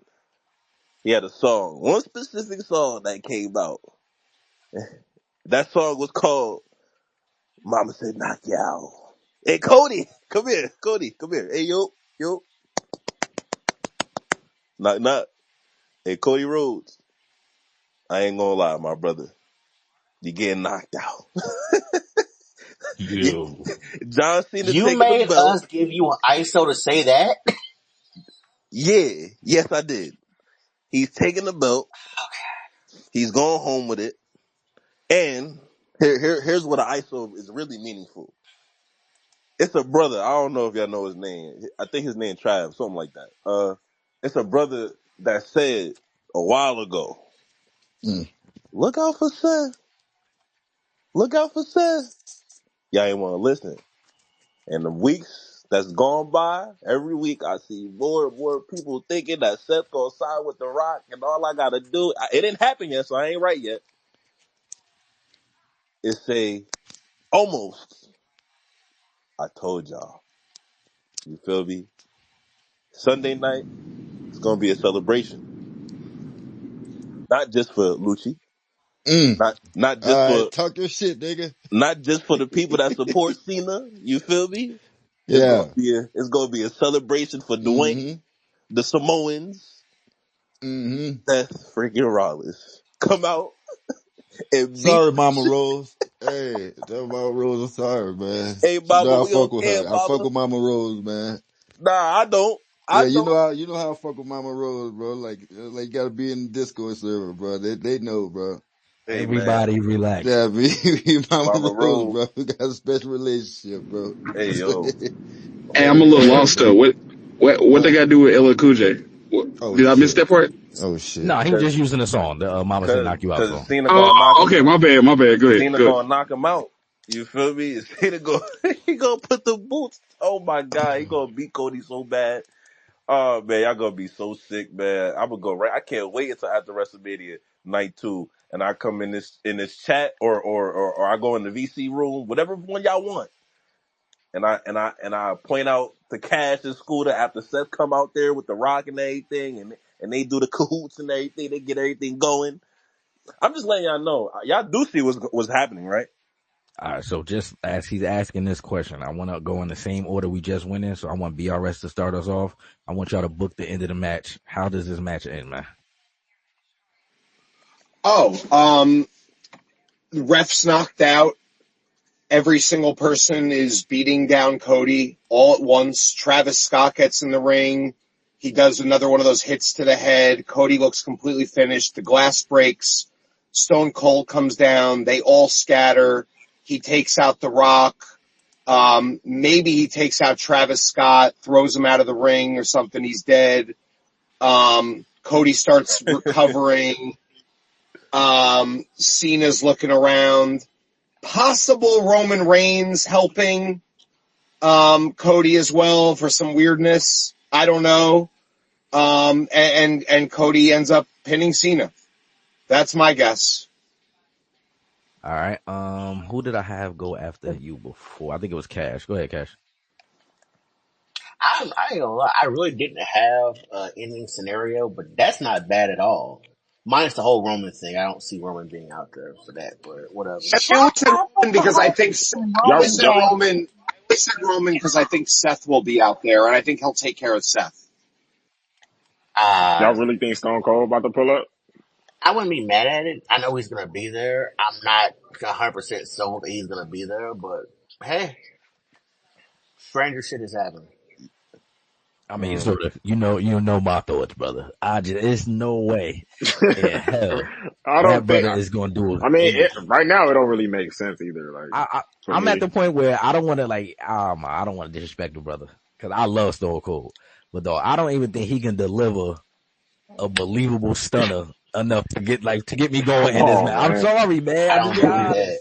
M: he had a song, one specific song that came out. That song was called "Mama Said Knock You Out." Hey, Cody, come here. Cody, come here. Hey, yo, knock, knock. Hey, Cody Rhodes. I ain't gonna lie, my brother. You getting knocked out. You-
Q: Yo.
M: John Cena
J: You
M: taking the
J: made
M: belt.
J: us give you an ISO to say that?
M: Yeah, yes, I did. He's taking the belt. He's going home with it. And here's what an ISO is really meaningful. It's a brother. I don't know if y'all know his name. I think his name Trav, something like that. It's a brother that said a while ago,
O: Mm.
M: "Look out for Seth. Look out for Seth." Y'all ain't want to listen. And the weeks that's gone by, every week I see more and more people thinking that Seth gonna side with The Rock, and all I gotta do, it didn't happen yet, so I ain't right yet, is say, almost. I told y'all. You feel me? Sunday night, it's gonna be a celebration. Not just for Lucci,
O: Mm.
M: not just
O: All
M: for
O: right, talk your shit, nigga.
M: not just for the people that support Cena. You feel me?
O: Yeah.
M: It's gonna be a celebration for
O: Mm-hmm.
M: Dwayne, the Samoans,
O: Mm-hmm.
M: Seth freaking Rollins. Come out and beat
O: Sorry,
M: the
O: Mama
M: shit.
O: Rose. Hey, tell Mama Rose I'm sorry, man.
M: Hey,
O: You
M: Mama,
O: know I
M: we
O: fuck with
M: okay,
O: her. I fuck
M: Mama?
O: with Mama Rose, man.
M: Nah, I don't. I
O: Yeah,
M: don't.
O: you know how I fuck with Mama Rose, bro. Like you gotta be in the Discord server, bro. They know, bro.
M: Hey, man,
G: Everybody relax.
O: Yeah, me,
M: Mama
O: Mama Rose,
M: Rose.
O: bro. We got a special relationship, bro.
M: Hey, yo.
P: Hey, I'm a little
O: Go ahead,
P: lost
O: bro.
P: though. What they got to do with LL Cool J?
O: Oh
P: Did I miss
O: shit.
P: that part?
O: Oh shit.
G: No, he was
M: Cause,
G: just using the song, the Mama Said Knock You Out
M: cause
G: song.
M: Cena
P: Oh,
M: gonna knock him.
P: okay. My bad. My bad. Go ahead.
M: Cena
P: Good.
M: gonna knock him out. You feel me? Cena go, he gonna put the boots. Oh my god, he gonna beat Cody so bad. Oh man, y'all gonna be so sick, man. I'm gonna go right. I can't wait until after WrestleMania night 2, and I come in this chat or I go in the VC room, whatever one y'all want, and I point out the Cash and Scooter after Seth come out there with the Rock and everything, and they do the cahoots and everything. They get everything going. I'm just letting y'all know. Y'all do see what's happening, right?
G: All right, so just as he's asking this question, I want to go in the same order we just went in. So I want BRS to start us off. I want y'all to book the end of the match. How does this match end, man?
N: Oh, refs knocked out. Every single person is beating down Cody all at once. Travis Scott gets in the ring. He does another one of those hits to the head. Cody looks completely finished. The glass breaks. Stone Cold comes down. They all scatter. He takes out The Rock. Maybe he takes out Travis Scott, throws him out of the ring or something. He's dead. Cody starts recovering. Cena's looking around. Possible Roman Reigns helping Cody as well for some weirdness. I don't know. And Cody ends up pinning Cena. That's my guess.
G: All right. Who did I have go after you before? I think it was Cash. Go ahead, Cash.
J: I ain't gonna lie. I really didn't have an ending scenario, but that's not bad at all. Minus the whole Roman thing. I don't see Roman being out there for that, but whatever.
N: I only said Roman because I think
I: Y'all,
N: I said
I: y'all,
N: Roman. I said Roman because I think Seth will be out there, and I think he'll take care of Seth.
J: Uh,
I: y'all really think Stone Cold about to pull up?
J: I wouldn't be mad at it. I know he's gonna be there. I'm not 100% sold that he's gonna be there, but hey, stranger shit is happening.
G: I mean, sort of. You know my thoughts, brother. It's no way in hell
I: I
G: that
I: don't think.
G: brother is gonna do it.
I: I mean, right now it don't really make sense either. Like for
G: I'm at
I: me,
G: the point where I don't want to I don't want to disrespect the brother because I love Stone Cold, but though I don't even think he can deliver a believable stunner enough to get me going
I: come
G: in this match.
I: on,
G: I'm
I: man.
G: sorry, man.
J: I don't believe that.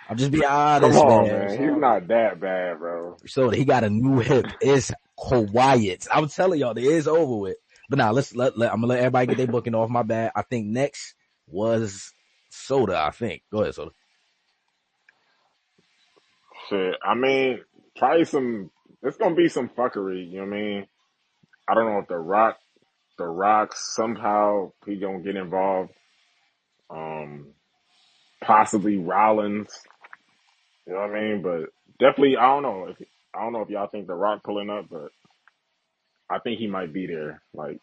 G: I'm just being
I: Come
G: honest,
I: on,
G: man. I'm
I: man. He's
G: sorry.
I: not that bad, bro.
G: So he got a new hip. It's quiet. I'm telling y'all, it is over with. But now I'm gonna let everybody get their booking off. My bad. I think next was Soda. I think. Go ahead, Soda.
I: Shit. I mean, probably some. It's gonna be some fuckery. You know what I mean? I don't know if the Rock somehow he gonna get involved. Possibly Rollins. You know what I mean? But definitely, I don't know if y'all think the Rock pulling up, but I think he might be there. Like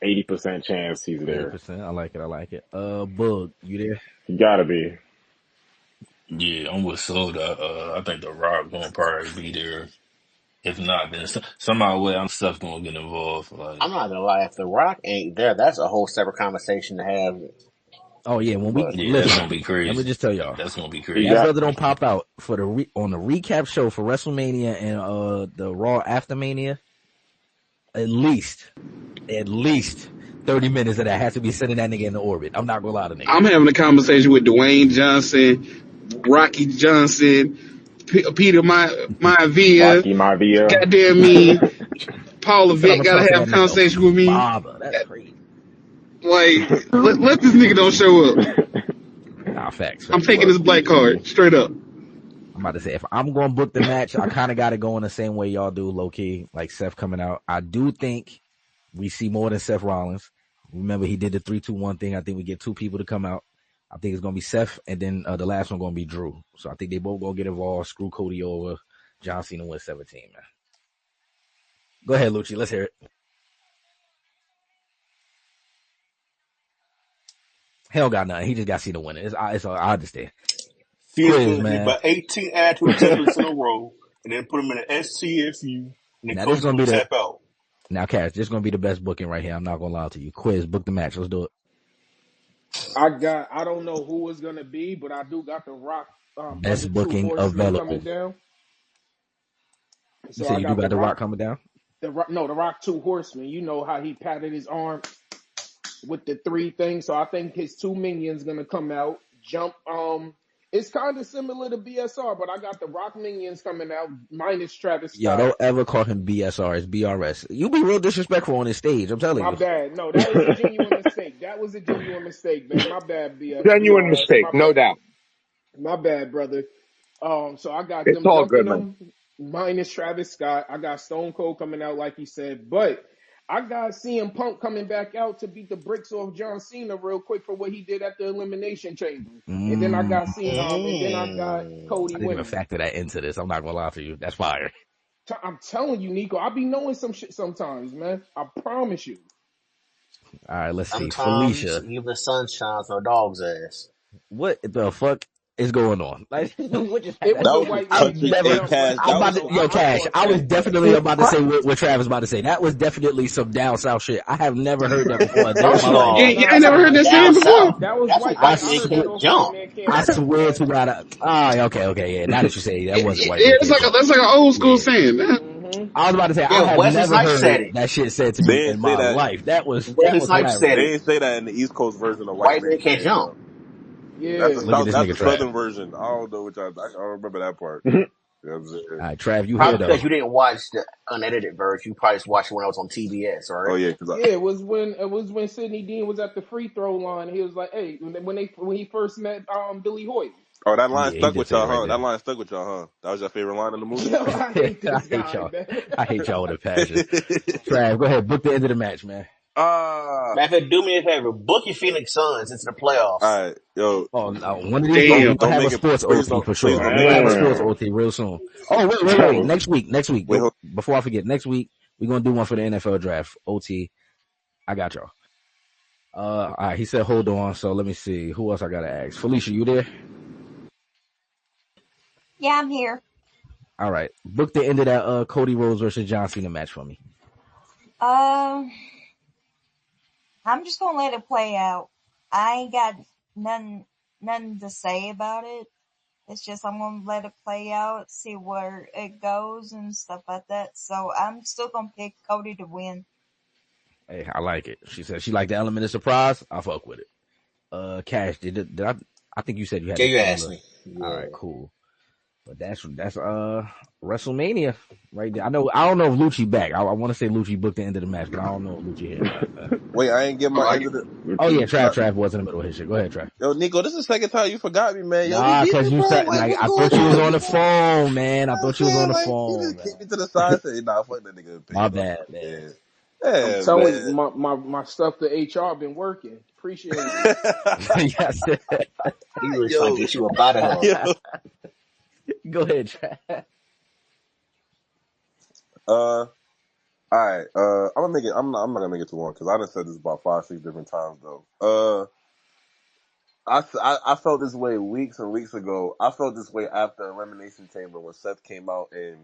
I: 80% chance he's there.
G: 80%. I like it. I like it. Bug, you there?
I: He gotta be.
Q: Yeah, I'm with Soda. I think The Rock gonna probably be there. If not, then somehow way I'm stuff gonna get involved. Like,
J: I'm not gonna lie. If The Rock ain't there, that's a whole separate conversation to have.
G: Oh yeah. When we
J: But
Q: yeah, that's
G: listen,
Q: gonna be
G: let me
Q: crazy.
G: just tell y'all.
Q: That's gonna be
I: He
G: That
Q: crazy.
I: got.
G: brother don't pop out for on the recap show for WrestleMania and the Raw Aftermania. At least 30 minutes of that has to be sending that nigga in the orbit. I'm not gonna lie to niggas.
P: I'm having a conversation with Dwayne Johnson, Rocky Johnson, Peter Maivia,
I: Rocky Maivia.
P: goddamn me, Paul
G: He said I'm
P: Levesque
G: gonna
P: gotta
G: talk to
P: have
G: that
P: a
G: nigga
P: conversation with me.
G: father. That's crazy.
P: Like, let this nigga don't show up.
G: Nah, facts.
P: I'm taking his black card, straight up.
G: I'm about to say, if I'm going to book the match, I kind of got it going the same way y'all do, low key, like Seth coming out. I do think we see more than Seth Rollins. Remember, he did the 3-2-1 thing. I think we get two people to come out. I think it's going to be Seth, and then the last one going to be Drew. So I think they both going to get involved, screw Cody over, John Cena win 17, man. Go ahead, Lucci. Let's hear it. He don't got nothing. He just got Cena winning. I understand.
K: Cena's
G: Quiz,
K: going to get
G: man.
K: about 18 attitude adjustments in a row, and then put him in an SCFU, and then
G: Now, this is
K: Cody's
G: going
K: going
G: to
K: to
G: be
K: tap out.
G: Now, Cash, this is going to be the best booking right here. I'm not going to lie to you. Quiz, book the match. Let's do it.
D: I don't know who it's gonna be, but I do got the Rock other
G: Best
D: two
G: booking
D: horsemen coming
G: available.
D: down.
G: You
D: So
G: said
D: I
G: you do
D: got
G: got the Rock coming down?
D: the Rock two horsemen. You know how he patted his arm with the three things. So I think his two minions gonna come out, jump. It's kind of similar to BSR, but I got the Rock minions coming out minus Travis
G: Yo,
D: Scott.
G: don't ever call him BSR. It's BRS. You be real disrespectful on this stage. I'm telling
D: My
G: you.
D: bad. No, that was a genuine mistake. That was a genuine mistake, man. My bad,
N: Genuine
D: BRS.
N: mistake,
D: My
N: no
D: bad.
N: doubt.
D: My bad, brother. So I got
N: It's
D: them
N: all
D: jumping
N: good, man.
D: them minus Travis Scott. I got Stone Cold coming out, like he said, but I got CM Punk coming back out to beat the bricks off John Cena real quick for what he did at the Elimination Chamber. And then I got Cody
G: I didn't even
D: winning.
G: factor that into this. I'm not going to lie to you. That's fire.
D: I'm telling you, Nico, I be knowing some shit sometimes, man. I promise you.
G: All right, let's see.
J: sometimes
G: Felicia,
J: even the sun shines on a dog's ass.
G: what the fuck is going on? Like, what just
D: It
G: happened?
D: was
M: That
D: a
M: was some
D: white
G: I've
D: lady
M: country.
D: getting
G: never.
M: Hey,
D: jumped right
M: Cash,
G: I'm
M: that
D: there,
M: was
G: about to,
M: some.
D: so
G: yo,
D: I
G: Cash.
D: caught
G: I was
D: that.
G: definitely about to say what Travis about to say. That was definitely some down south shit. I have never heard that before a day in
J: First
G: my
J: of
G: life.
P: You,
J: all,
P: you
D: Nah,
P: ain't
J: that's
P: never
J: not
P: heard
J: even
P: that
J: down
P: saying before?
J: south.
D: that was
J: That's a
D: white.
G: I
J: white
D: I
J: man
D: heard that
G: swear,
J: can't
D: off White
J: jump.
D: Man Can't
G: I
D: Jump.
G: swear to God. Okay, yeah. Now that you say it, that was a white
P: Yeah,
G: man
P: it's
G: can't
P: like
G: jump.
P: that's like an old school
G: Yeah.
P: saying.
D: Mm-hmm.
G: I was about to say I
J: Yeah,
G: have
J: Wesley
G: never
J: Snipes said
G: heard
J: it.
G: that shit said to
M: They
G: me
M: didn't
G: in
M: say
G: my
M: that.
G: life. That was
J: Wesley Snipes
G: hilarious.
J: said
M: They
J: it.
M: didn't say that in the East Coast version of White
J: White man
M: Man
J: can't
M: Can't
J: jump.
M: Jump. That's the
D: Yeah.
G: Look at
M: South.
G: this
M: That's
G: nigga
M: the
G: Trav.
M: Southern version. I don't know which I don't remember that part. You know what I'm saying?
G: All right, Trav, you here
J: Probably
G: though?
J: because you didn't watch the unedited version. You probably just watched it when I was on TBS,
M: Oh
J: right?
M: yeah, because
D: Yeah, it was when Sidney Dean was at the free throw line. He was like, "Hey," when he first met Billy Hoyle.
M: oh, that line
G: Yeah, he
M: stuck
G: did
M: with
G: say
M: y'all,
G: it right
M: huh? That
G: there.
M: line stuck with y'all, huh? That was your favorite line in the movie.
D: Yo, I hate
G: I
D: this
G: hate
D: guy,
G: y'all.
D: man.
G: I hate y'all with a passion. Trav, go ahead, book the end of the match, man.
J: Matter of fact, do me a favor. Book your Phoenix Suns into the
M: All
J: playoffs.
M: right, yo,
G: Oh, no, one of these days
P: Damn.
G: we're gonna
M: don't
G: have a
M: make it.
G: sports OT for
M: Please
G: sure.
M: don't
G: We're
M: make
G: gonna
M: it
G: have a
M: personal.
G: sports
I: Damn.
G: OT real soon. Oh, wait. Next week.
M: Wait, hold,
G: Before I forget, next week we're gonna do one for the NFL draft OT. I got y'all. All right, he said hold on, so let me see. Who else I gotta ask? Felicia, you there?
L: Yeah, I'm here.
G: All right. Book the end of that Cody Rhodes versus John Cena match for me.
L: Um, I'm just gonna let it play out. I ain't got nothing to say about it. It's just I'm gonna let it play out, see where it goes and stuff like that. So I'm still gonna pick Cody to win.
G: Hey, I like it. She said she liked the element of surprise. I fuck with it. Cash, did I think you said you had
J: Yeah,
G: the
J: you asked
G: spoiler.
J: me.
G: All
J: Yeah.
G: right, cool. But that's WrestleMania right there. I don't know if Lucci back. I want to say Lucci booked the end of the match, but I don't know if Lucci here.
M: Wait, I ain't get
P: I
M: my
P: like
M: end
P: it.
M: of the.
G: Oh yeah,
M: Nah,
G: Trav was in the middle of his shit. Go ahead, Trav.
M: yo, Nico, this is the second time you forgot me, man. Yo, we
G: Nah, cause
M: beefing,
G: you
M: bro.
G: said
M: Like,
G: like
M: what's
G: I
M: going
G: thought you was
M: on?
G: on the phone, man. I
M: I'm
G: thought you was on
M: saying,
G: the
M: like, you
G: phone,
M: just
G: man.
M: kicked me to the side and say, nah, fuck that nigga
G: My
M: opinion.
G: bad, man.
M: Yeah,
D: I'm
M: yeah,
D: telling you,
M: man.
D: my stuff to HR been working. Appreciate it.
G: Yes.
J: He was trying to
M: Yo,
J: get you up out of there.
M: yo.
G: Go ahead, Trav.
M: All right. I'm gonna make it. I'm not gonna make it too long because I done said this about 5, 6 different times though. I felt this way weeks and weeks ago. I felt this way after Elimination Chamber when Seth came out and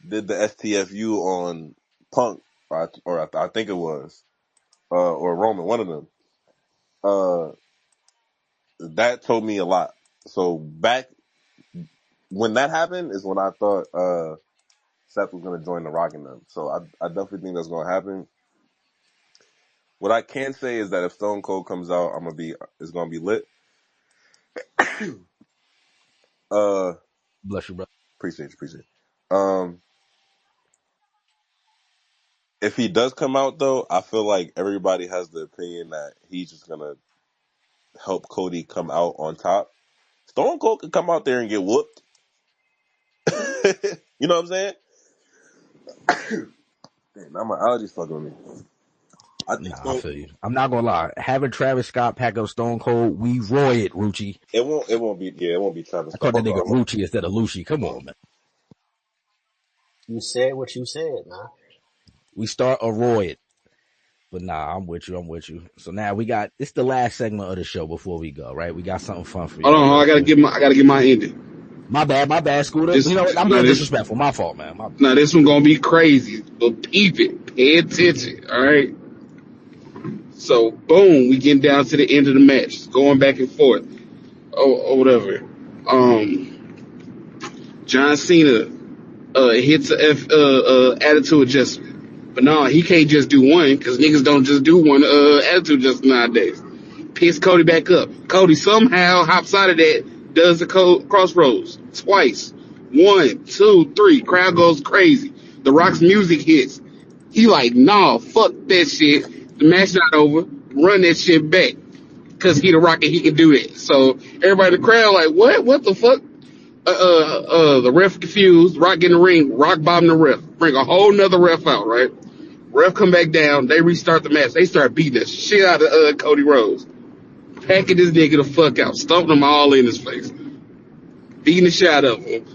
M: did the STFU on Punk, or I think it was, or Roman, one of them. Uh, that told me a lot. So back when that happened is when I thought Seth was gonna join the Rock and them. So I definitely think that's gonna happen. What I can say is that if Stone Cold comes out, it's gonna be lit.
G: Bless you, bro.
M: Appreciate you. If he does come out though, I feel like everybody has the opinion that he's just gonna help Cody come out on top. Stone Cold could come out there and get whooped. You know what I'm saying? Damn, now my allergies fucking with me. I think
G: Nah, I
M: Stone.
G: feel you. I'm not gonna lie. Having Travis Scott pack up Stone Cold, we roy it, Rucci.
M: It won't be. Yeah, it won't be Travis
G: I
M: Scott.
G: called that
M: Hold
G: nigga
M: on.
G: Rucci instead of Lucci. Come on, man.
J: You said what you said, man.
G: We start a roy it. But nah, I'm with you. So now it's the last segment of the show before we go, right? We got something fun for
P: Hold
G: y'all
P: on,
G: real
P: I gotta
G: quick.
P: get my ending.
G: My bad, Scooter. You know what? I'm
P: Now
G: being
P: this,
G: disrespectful. My fault, man.
P: now this one gonna be crazy, but peep it, pay attention, all right? So boom, we getting down to the end of the match, it's going back and forth, or whatever. John Cena hits a attitude adjustment, but no, he can't just do one because niggas don't just do one attitude adjustment nowadays. Picks Cody back up. Cody somehow hops out of that, does the crossroads twice. 1, 2, 3. Crowd goes crazy. The Rock's music hits. He like, nah, fuck that shit. The match not over. Run that shit back. Cause he the Rock and he can do that. So everybody in the crowd like, what? What the fuck? The ref confused. Rock in the ring. Rock bombing the ref. Bring a whole nother ref out, right? Ref come back down. They restart the match. They start beating the shit out of Cody Rhodes. Packing this nigga the fuck out, stomping him all in his face, beating the shit out of him.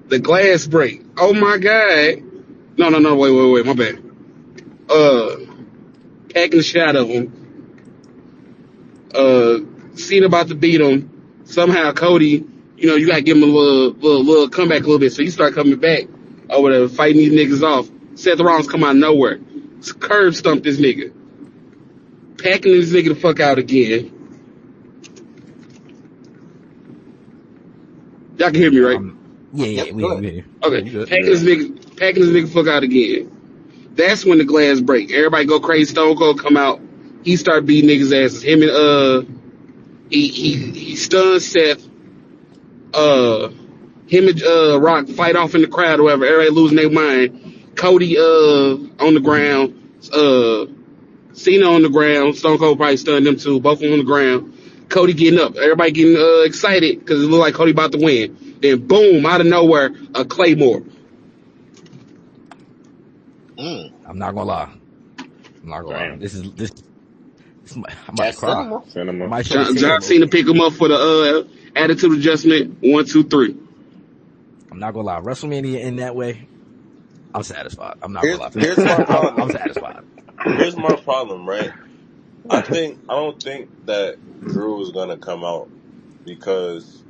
P: The glass break. Oh my god. No, wait, my bad. Packing the shit out of him. Seeing about to beat him. Somehow Cody, you gotta give him a little comeback a little bit, so you start coming back or whatever, fighting these niggas off. Seth Rollins come out of nowhere. Curb stump this nigga. Packing this nigga the fuck out again. Y'all can hear me, right?
G: Yeah,
J: Yep, go ahead.
G: we hear you. Yeah,
P: Okay,
G: you good.
P: packing this nigga fuck out again. That's when the glass break. Everybody go crazy. Stone Cold come out. He start beating niggas' asses. Him and he stuns Seth. Him and Rock fight off in the crowd or whatever. Everybody losing their mind. Cody on the ground. Cena on the ground. Stone Cold probably stunned them too. Both of them on the ground. Cody getting up. Everybody getting excited because it looked like Cody about to win. Then boom, out of nowhere, a Claymore.
G: I'm not gonna lie.
I: Damn.
G: I'm about to
J: That's
G: cry.
J: cinema.
G: I
I: Cinema.
G: might shed a tear,
P: John
G: bro.
P: Cena pick him up for the attitude adjustment. 1, 2, 3.
G: I'm not gonna lie. WrestleMania in that way, I'm satisfied. I'm not gonna lie to you.
M: Here's my
G: I'm
M: problem.
G: satisfied.
H: Here's my problem, right? I don't think that Drew is gonna come out because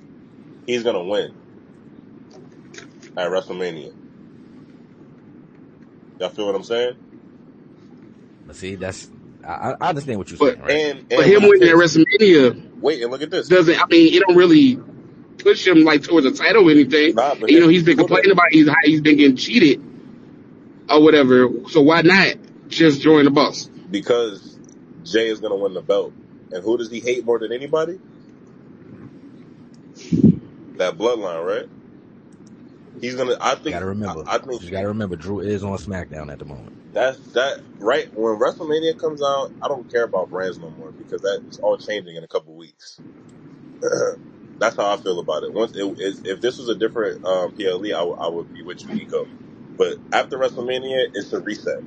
H: he's gonna win at WrestleMania. Y'all feel what I'm saying?
G: But see, I understand what you're
P: But
G: saying, right?
P: but
H: And
P: him
H: look at
P: winning at
H: this.
P: WrestleMania
H: Wait and look at this.
P: doesn't. I mean, it don't really push him like towards a title or anything.
H: Nah, but
P: You know,
H: here's
P: he's been
H: hold up.
P: complaining about how he's been getting cheated or whatever. So why not just join the boss?
H: Because Jay is gonna win the belt. And who does he hate more than anybody? That bloodline, right? He's gonna
G: You gotta remember,
H: I think
G: Drew is on SmackDown at the moment.
H: that's that right when WrestleMania comes out, I don't care about brands no more because that is all changing in a couple weeks. That's how I feel about it. If this was a different PLE, I would be with you, Nico. But after WrestleMania, it's a reset.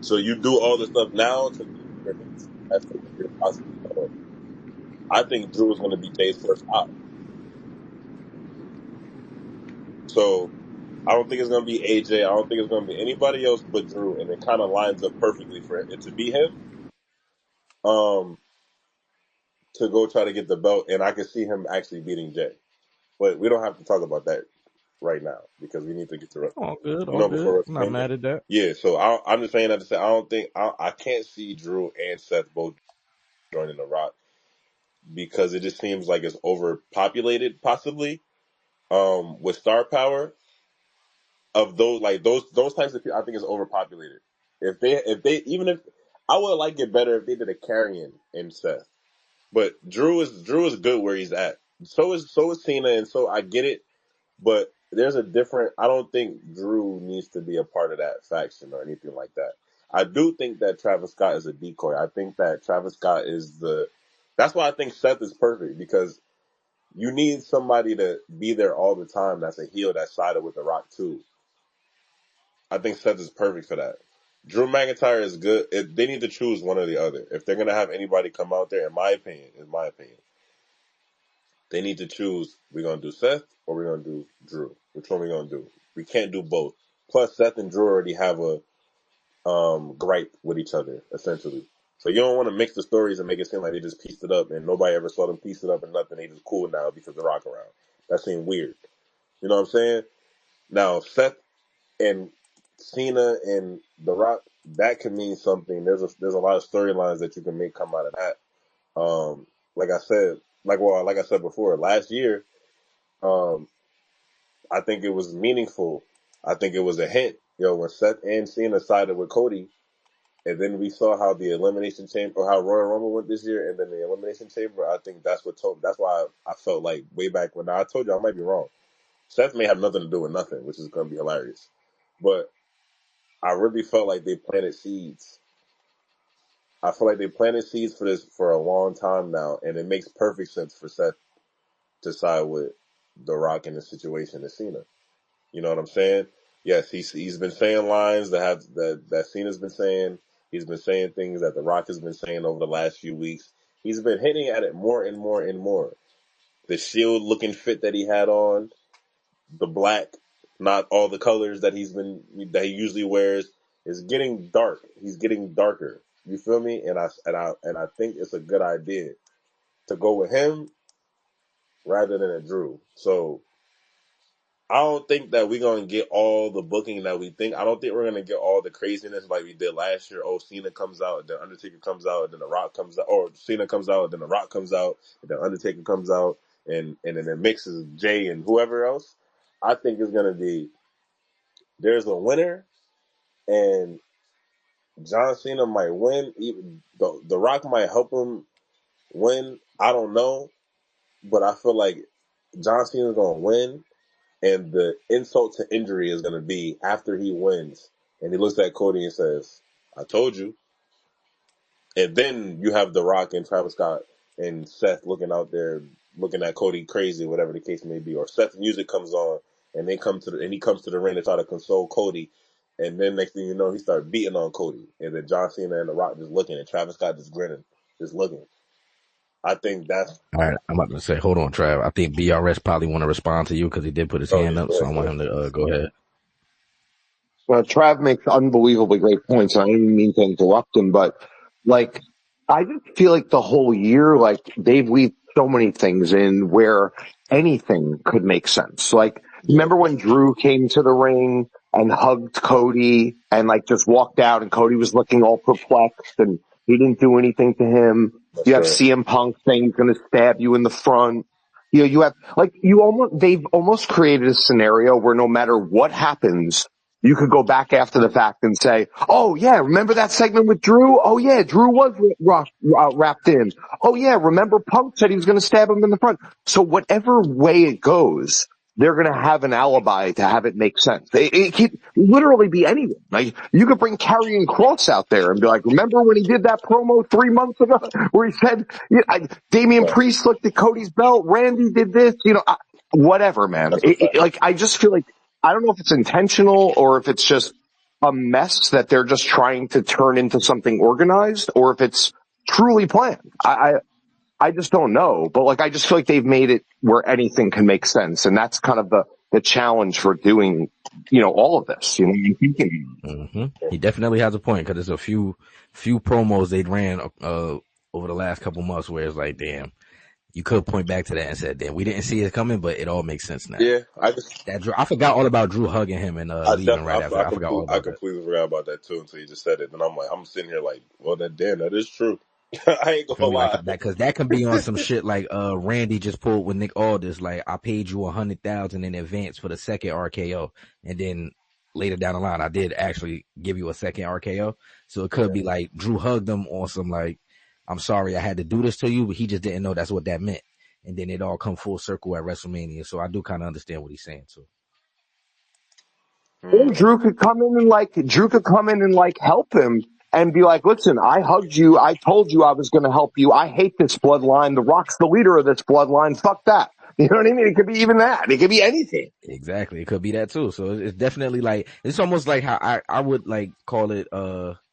H: So you do all the stuff now to get your next best career possibly going. I think Drew is going to be Jay's first out. So I don't think it's going to be AJ. I don't think it's going to be anybody else but Drew, and it kind of lines up perfectly for it to be him. To go try to get the belt, and I can see him actually beating Jay. But we don't have to talk about that right now because we need to get to
G: All good,
H: before
G: I'm not
H: WrestleMania.
G: mad at that.
H: Yeah, so I'm just saying that to say I don't think I can't see Drew and Seth both joining The Rock because it just seems like it's overpopulated, possibly with star power of those types of people. I think it's overpopulated. If they even if I would like it better if they did a carrying in Seth, but Drew is good where he's at. So is Cena, and so I get it. But there's a different. I don't think Drew needs to be a part of that faction or anything like that. I do think that Travis Scott is a decoy. I think that Travis Scott is the. That's why I think Seth is perfect because you need somebody to be there all the time. That's a heel that sided with The Rock too. I think Seth is perfect for that. Drew McIntyre is good. They need to choose one or the other. If they're gonna have anybody come out there, in my opinion, they need to choose, we're going to do Seth or we're going to do Drew. Which one we going to do? We can't do both. Plus, Seth and Drew already have a gripe with each other, essentially. So you don't want to mix the stories and make it seem like they just pieced it up and nobody ever saw them piece it up and nothing. They just cool now because The Rock around. That seemed weird. You know what I'm saying? Now, Seth and Cena and The Rock, that could mean something. There's a lot of storylines that you can make come out of that. Like I said, like I said before, last year, um, I think it was meaningful. I think it was a hint, when Seth and Cena sided with Cody, and then we saw how the Elimination Chamber, or how Royal Rumble went this year, and then the Elimination Chamber. I think that's why I felt like way back when. Now I told you I might be wrong. Seth may have nothing to do with nothing, which is going to be hilarious. But I really felt like they planted seeds. I feel like they planted seeds for this for a long time now, and it makes perfect sense for Seth to side with The Rock in this situation as Cena. You know what I'm saying? Yes, he's been saying lines that Cena's been saying. He's been saying things that The Rock has been saying over the last few weeks. He's been hitting at it more and more and more. The Shield looking fit that he had on, the black, not all the colors that he usually wears, is getting dark. He's getting darker. You feel me? And I think it's a good idea to go with him rather than a Drew. So I don't think that we're gonna get all the booking that we think. I don't think we're gonna get all the craziness like we did last year. Oh, Cena comes out, then Undertaker comes out, then The Rock comes out, or Cena comes out, then The Rock comes out, and then Undertaker comes out, and then it mixes Jay and whoever else. I think it's gonna be there's a winner, and John Cena might win. Even the Rock might help him win. I don't know, but I feel like John Cena's gonna win. And the insult to injury is going to be after he wins. And he looks at Cody and says, I told you. And then you have The Rock and Travis Scott and Seth looking out there, looking at Cody crazy, whatever the case may be. Or Seth's music comes on and he comes to the ring to try to console Cody. And then next thing you know, he starts beating on Cody. And then John Cena and The Rock just looking and Travis Scott just grinning, just looking. I think that's.
G: All right, I'm about to say, hold on, Trav. I think BRS probably want to respond to you because he did put his
H: Oh,
G: hand
H: yeah,
G: up,
H: go
G: so I
H: ahead,
G: want him to go ahead.
N: Trav makes unbelievably great points, and I didn't mean to interrupt him, but like, I just feel like the whole year, like they've weaved so many things in where anything could make sense. Like,
H: Yeah,
N: remember when Drew came to the ring and hugged Cody and like just walked out, and Cody was looking all perplexed and he didn't do anything to him. You
H: that's
N: have
H: right.
N: CM Punk saying he's going to stab you in the front. You have like they've almost created a scenario where no matter what happens, you could go back after the fact and say, "Oh yeah, remember that segment with Drew? Oh yeah, Drew was wrapped in. Oh yeah, remember Punk said he was going to stab him in the front." So whatever way it goes, they're going to have an alibi to have it make sense. It could literally be anyone. Like, you could bring Karrion Kross out there and be like, "Remember when he did that promo 3 months ago where he said, Damian
H: Right.
N: Priest looked at Cody's belt, Randy did this, whatever, man."
H: That's a fact.
N: Like, I just feel like, I don't know if it's intentional or if it's just a mess that they're just trying to turn into something organized, or if it's truly planned. I just don't know, but like, I just feel like they've made it where anything can make sense. And that's kind of the challenge for doing, all of this, you're thinking.
G: Mm-hmm. He definitely has a point, because there's a few promos they'd ran over the last couple months where it's like, damn, you could point back to that and said, damn, we didn't see it coming, but it all makes sense now.
H: Yeah,
G: I forgot all about Drew hugging him and leaving right after. I forgot all
H: I
G: about that.
H: completely forgot about that too until you just said it. And I'm sitting here like, well, that is true. I ain't
G: Feel
H: gonna
G: me, like
H: lie.
G: that, because that can be on some shit like Randy just pulled with Nick Aldis, like, I paid you $100,000 in advance for the second RKO, and then later down the line I did actually give you a second RKO. So it could be like Drew hugged him on some like, I'm sorry I had to do this to you, but he just didn't know that's what that meant, and then it all come full circle at WrestleMania. So I do kind of understand what he's saying too.
N: Or Drew could come in and help him and be like, "Listen, I hugged you. I told you I was going to help you. I hate this bloodline. The Rock's the leader of this bloodline. Fuck that." You know what I mean? It could be even that. It could be anything.
G: Exactly. It could be that too. So it's definitely like, it's almost like how I would like call it,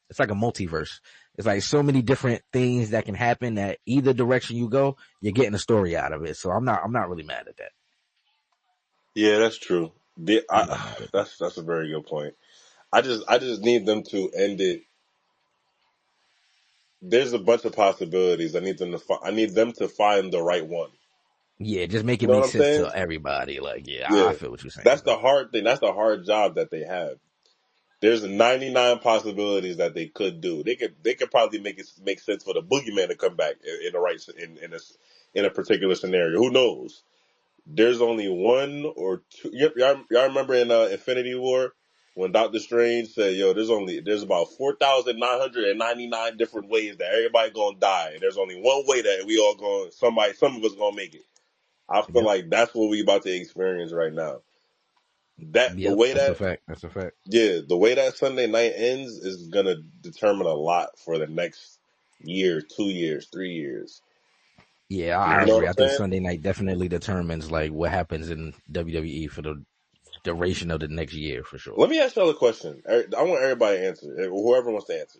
G: it's like a multiverse. It's like so many different things that can happen that either direction you go, you're getting a story out of it. So I'm not really mad at that.
H: Yeah, that's true. That's a very good point. I just need them to end it. There's a bunch of possibilities. I need them to find the right one.
G: Yeah, just make
H: You
G: it
H: know what
G: make
H: I'm
G: sense
H: saying?
G: to everybody. Like, yeah, I
H: Yeah.
G: feel what you're saying.
H: That's the hard thing. That's the hard job that they have. There's 99 possibilities that they could do. They could probably make sense for the boogeyman to come back in the right in a particular scenario. Who knows? There's only one or two. Y'all remember in Infinity War when Doctor Strange said, "Yo, there's about 4,999 different ways that everybody gonna die, and there's only one way that we all going. Some of us gonna make it." I feel
G: Yep.
H: like that's what we about to experience right now. The
G: Yep.
H: way
G: That's a
H: that
G: fact. That's a fact.
H: Yeah, the way that Sunday night ends is gonna determine a lot for the next year, 2 years, 3 years.
G: Yeah,
H: You
G: I
H: know
G: agree.
H: what
G: I
H: I'm
G: think
H: saying?
G: Sunday night definitely determines like what happens in WWE for the duration of the next year for sure.
H: Let me ask y'all a question. I want everybody to answer. Whoever wants to answer.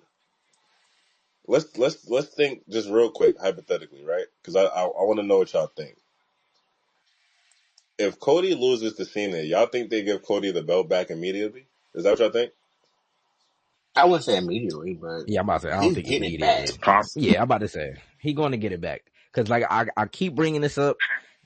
H: Let's think just real quick, hypothetically, right? Because I want to know what y'all think. If Cody loses to Cena, y'all think they give Cody the belt back immediately? Is that what y'all think?
J: I wouldn't say immediately, but
G: Yeah, I'm about to say, I don't
J: he's
G: think
J: getting it back.
G: immediately. Yeah, I'm about to say, he going to get it back. Cause like, I keep bringing this up,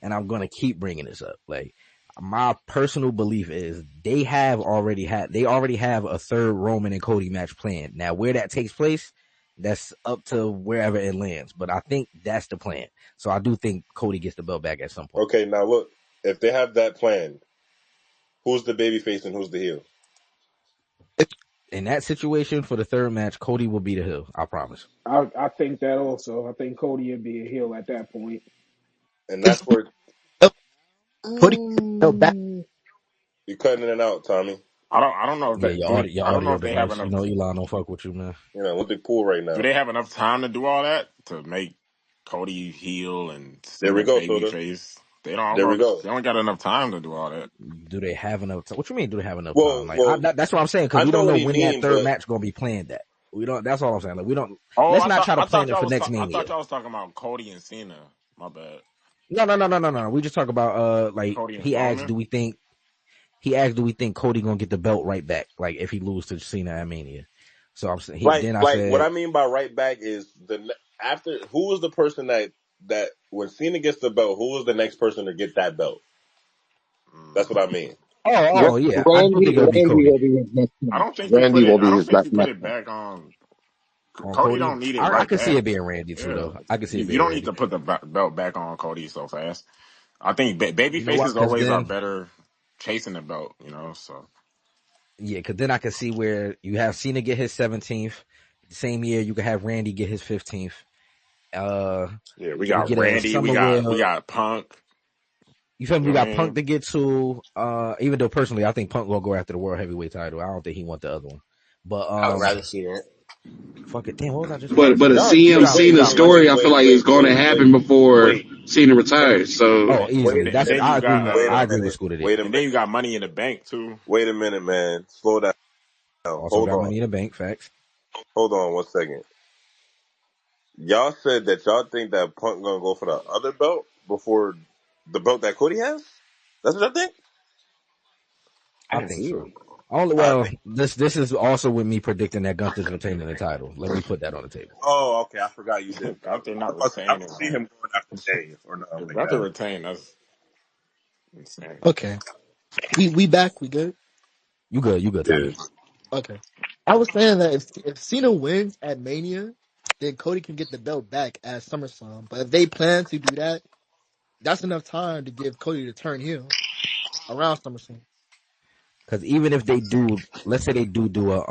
G: and I'm going to keep bringing this up. Like, my personal belief is they already have a third Roman and Cody match planned. Now, where that takes place, that's up to wherever it lands. But I think that's the plan. So I do think Cody gets the belt back at some point.
H: Okay, now look, if they have that plan, who's the babyface and who's the heel?
G: In that situation, for the third match, Cody will be the heel. I promise.
D: I think that also. I think Cody would be a heel at that point.
H: And that's where
B: Cody back.
J: Mm,
H: you're cutting in and out, Tommy.
I: I don't know if
G: Yeah,
I: that do.
G: your
I: I don't know
G: audio
I: if they have
G: dies. You
I: enough.
G: know, Elon don't fuck with you, man.
H: You're in an Olympic pool right
I: Do
H: now.
I: they have enough time to do all that to make Cody heel and
H: There we
I: Cena
H: go, Soda.
I: babyface? They don't.
H: There we go.
I: They don't got enough time to do all that.
G: Do they have enough time? What you mean? Do they have enough time?
H: Well,
G: Like,
H: well,
G: that's what I'm saying, because
H: I
G: we
H: know
G: don't
H: what
G: know
H: he
G: when that
H: mean,
G: third
H: but
G: match gonna be planned at. We don't. That's all I'm saying. Like, we don't.
I: Oh,
G: Let's not try to plan it for next
I: I thought
G: Mania.
I: y'all was talking about Cody and Cena. My bad.
G: No. We just talk about
I: Cody and
G: he asked,
I: Strowman.
G: do we think he asked, "Do we think Cody gonna get the belt right back? Like if he lose to Cena at Mania?" So I'm saying then I
H: Like what
G: said
H: I mean by right back is after who was the person that when Cena gets the belt, who was the next person to get that belt? That's what I mean.
G: Oh yeah, I do think
N: Randy
G: it'll be
N: Randy
G: Cody
N: will be his next
I: I
N: match.
I: don't think you put
N: Randy
I: it.
N: will
I: I
N: be
I: don't
N: his
I: think you
N: best
I: put
N: match.
I: it back on.
G: on
I: Cody
G: Cody.
I: don't need it
G: I
I: right
G: could see
I: back.
G: it being Randy too
I: Yeah,
G: though. I could see it
I: you
G: being
I: don't need
G: Randy.
I: to put the belt back on Cody so fast. I think baby
G: You know what?
I: faces
G: Because
I: always are
G: then
I: better chasing the belt. So
G: yeah, because then I could see where you have Cena get his 17th. The same year you could have Randy get his 15th. Uh,
I: yeah, we
G: we
I: got
G: get a
I: Randy. We
G: summer where
I: got Punk.
G: you feel me?
I: You
G: We
I: know what I
G: got Punk
I: mean?
G: to get to. Even though personally I think Punk will go after the world heavyweight title. I don't think he want the other one. But
J: I would rather see that.
G: fuck it. Damn, what was I just about to
P: But
G: say?
P: a
H: Y'all
G: We
P: CM
G: got
H: wait,
P: Cena
H: wait,
P: story, I feel like is going to happen before
H: wait,
P: Cena retires. So
G: oh easily.
H: wait a
I: And
G: That's
I: then
H: minute,
G: I
I: you
G: agree.
I: got
H: wait a
G: I agree with
H: minute,
G: Scooter there.
H: wait a
I: and then
H: minute,
I: you got Money in the Bank too.
H: wait a minute, man. Slow down.
G: Also
H: Hold
G: got
H: on.
G: Money in the Bank. Facts.
H: Hold on 1 second. Y'all said that y'all think that Punk gonna go for the other belt before the belt that Cody has? That's what I think?
I: I
G: I
I: didn't
G: think
I: see
G: so.
I: it.
G: Only
H: I
G: well,
H: think
G: this is also with me predicting that Gunther's retaining the title. Let me put that on the table.
H: oh, okay, I forgot you did.
I: Got to not
H: I
I: retaining,
H: don't see
I: man.
H: him going after Jay or nothing like
I: Got to
H: that.
I: retain. That's insane.
B: Okay, we back. We good.
G: You good,
H: Yeah.
G: Tommy.
B: Okay. I was saying that if Cena wins at Mania, then Cody can get the belt back at SummerSlam. But if they plan to do that, that's enough time to give Cody to turn heel around SummerSlam.
G: Because even if they do, let's say they do a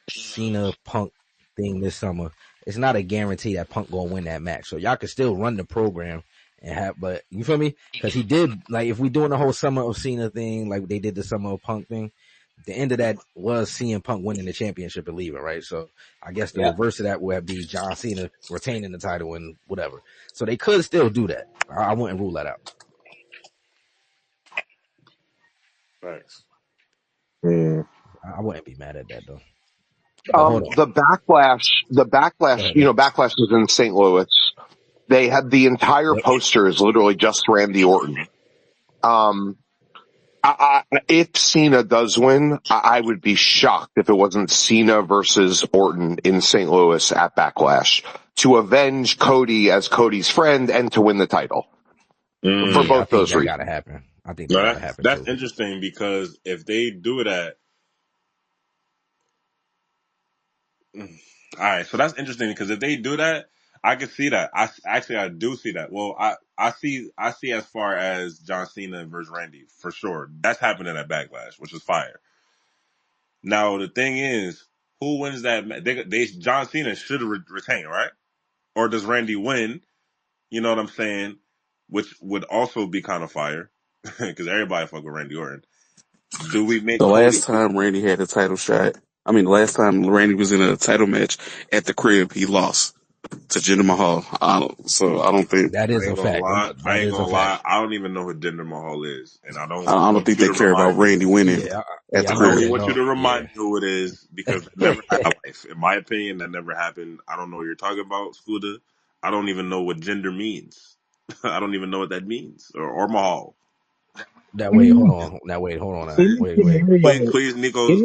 G: Cena Punk thing this summer, it's not a guarantee that Punk gonna win that match. So y'all can still run the program and have, but you feel me? Because he did like if we doing the whole summer of Cena thing, like they did the summer of Punk thing. The end of that was CM Punk winning the championship and leaving, right? So I guess the
J: Yeah.
G: reverse of that would be John Cena retaining the title and whatever. So they could still do that. I wouldn't rule that out.
I: Thanks.
H: Mm.
G: I wouldn't be mad at that though. But hold on.
N: The
G: Go
N: backlash,
G: ahead. Go ahead.
N: backlash was in St. Louis. They had the entire
G: Yep.
N: poster is literally just Randy Orton. Um, if Cena does win, I would be shocked if it wasn't Cena versus Orton in St. Louis at Backlash to avenge Cody as Cody's friend and to win the title for
H: Mm.
G: Yeah, I
N: both
G: think
N: those
G: that
N: reasons.
G: gotta happen. I think that
H: No,
G: gotta
H: that's
G: happen
H: that's
G: too.
H: interesting because if they do that, all right. So that's interesting because if they do that, I can see that. I do see that. Well, I see as far as John Cena versus Randy for sure. That's happening at Backlash, which is fire. Now the thing is, who wins that? They John Cena should retain, right? Or does Randy win? You know what I'm saying? Which would also be kind of fire because everybody fuck with Randy Orton. Do we make
K: The
H: Cody?
K: last time Randy had a title shot, the last time Randy was in a title match at the crib, he lost to Jinder Mahal. So I don't think
G: That
H: I
G: is a
H: ain't gonna
G: fact.
H: lie. I
G: That
H: ain't
G: is a
H: gonna
G: fact.
H: lie. I don't even know who Jinder Mahal is, and I don't
K: I don't
H: want
K: think
H: you
K: they
H: to
K: care about
H: remind me.
K: Randy winning
G: Yeah,
K: at
G: yeah,
K: the
G: I
H: I
G: know
H: don't
K: crib.
H: even
G: that.
H: want you
G: No,
H: to
G: yeah.
H: remind me who it is because that never happened in life. In my opinion, that never happened. I don't know what you're talking about, Scooter. I don't even know what gender means. I don't even know what that means, or Mahal.
G: That wait, hold on. Now wait, hold on. Now wait.
H: Please, Nico,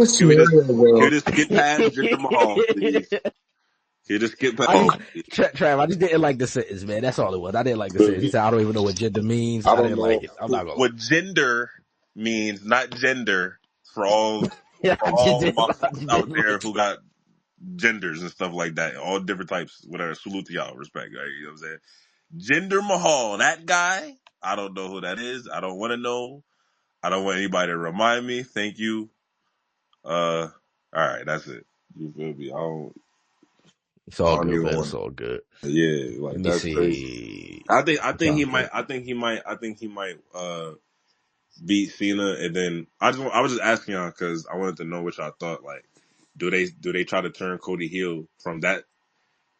H: can we just skip past Jinder Mahal, please? Can you just skip past?
G: I
K: Oh,
G: just Trav, I just didn't like the sentence, man. That's all it was. I didn't like the
H: Feel
G: sentence. He
H: me?
G: said, "I don't even know what gender means."
H: I
G: I
H: don't
G: didn't like
H: know
G: it. I'm not gonna lie.
H: what gender means, not gender, for all
G: Yeah,
H: for
G: I just
H: all
G: didn't.
H: my
G: I
H: folks
G: just
H: out
G: didn't
H: there
G: like
H: who got genders and stuff like that, all different types, whatever. Salute to y'all, respect, right? You know what I'm saying? Jinder Mahal, that guy, I don't know who that is. I don't want to know. I don't want anybody to remind me. Thank you. All right, that's it. You feel me?
G: It's
H: I
G: all
H: don't
G: good,
H: even
G: man.
H: want
G: It's
H: to.
G: all good.
H: Yeah,
G: Let
H: like
G: me
H: that's crazy.
G: see.
H: I
G: I'm
H: think
G: trying
H: he
G: to
H: might.
G: think.
H: I think he might. Beat Cena, and then I was just asking y'all because I wanted to know what y'all thought. Like, do they try to turn Cody heel from that?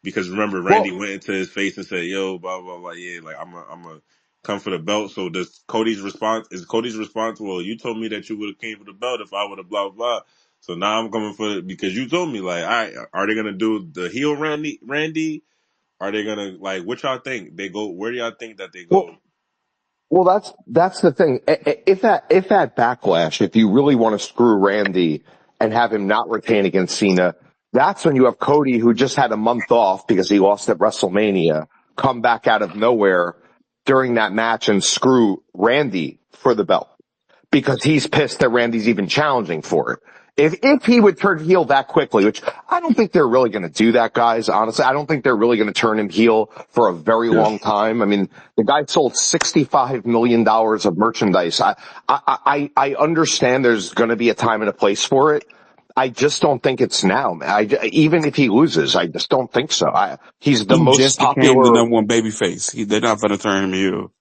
H: Because remember, Randy
N: Well,
H: went into his face and said, "Yo, blah blah blah, yeah, like I'm a come for the belt." So does Cody's response? Is Cody's response? Well, you told me that you would have came for the belt if I would have blah blah blah. So now I'm coming for it because you told me. Like, all right, are they gonna do the heel Randy? Randy? Are they gonna like? What y'all think? They go? Where do y'all think that they
N: well,
H: go?
N: Well, that's the thing. If at Backlash, if you really want to screw Randy and have him not retain against Cena, that's when you have Cody, who just had a month off because he lost at WrestleMania, come back out of nowhere during that match and screw Randy for the belt, because he's pissed that Randy's even challenging for it. If he would turn heel that quickly, which I don't think they're really going to do that, guys, honestly, I don't think they're really going to turn him heel for a very
K: Yeah.
N: long time. I mean, the guy sold $65 million of merchandise. I understand there's going to be a time and a place for it. I just don't think it's now. Even if he loses, I just don't think so. He's the
K: He
N: most
K: just became the
N: popular.
K: number one baby face. They're not going to turn him heel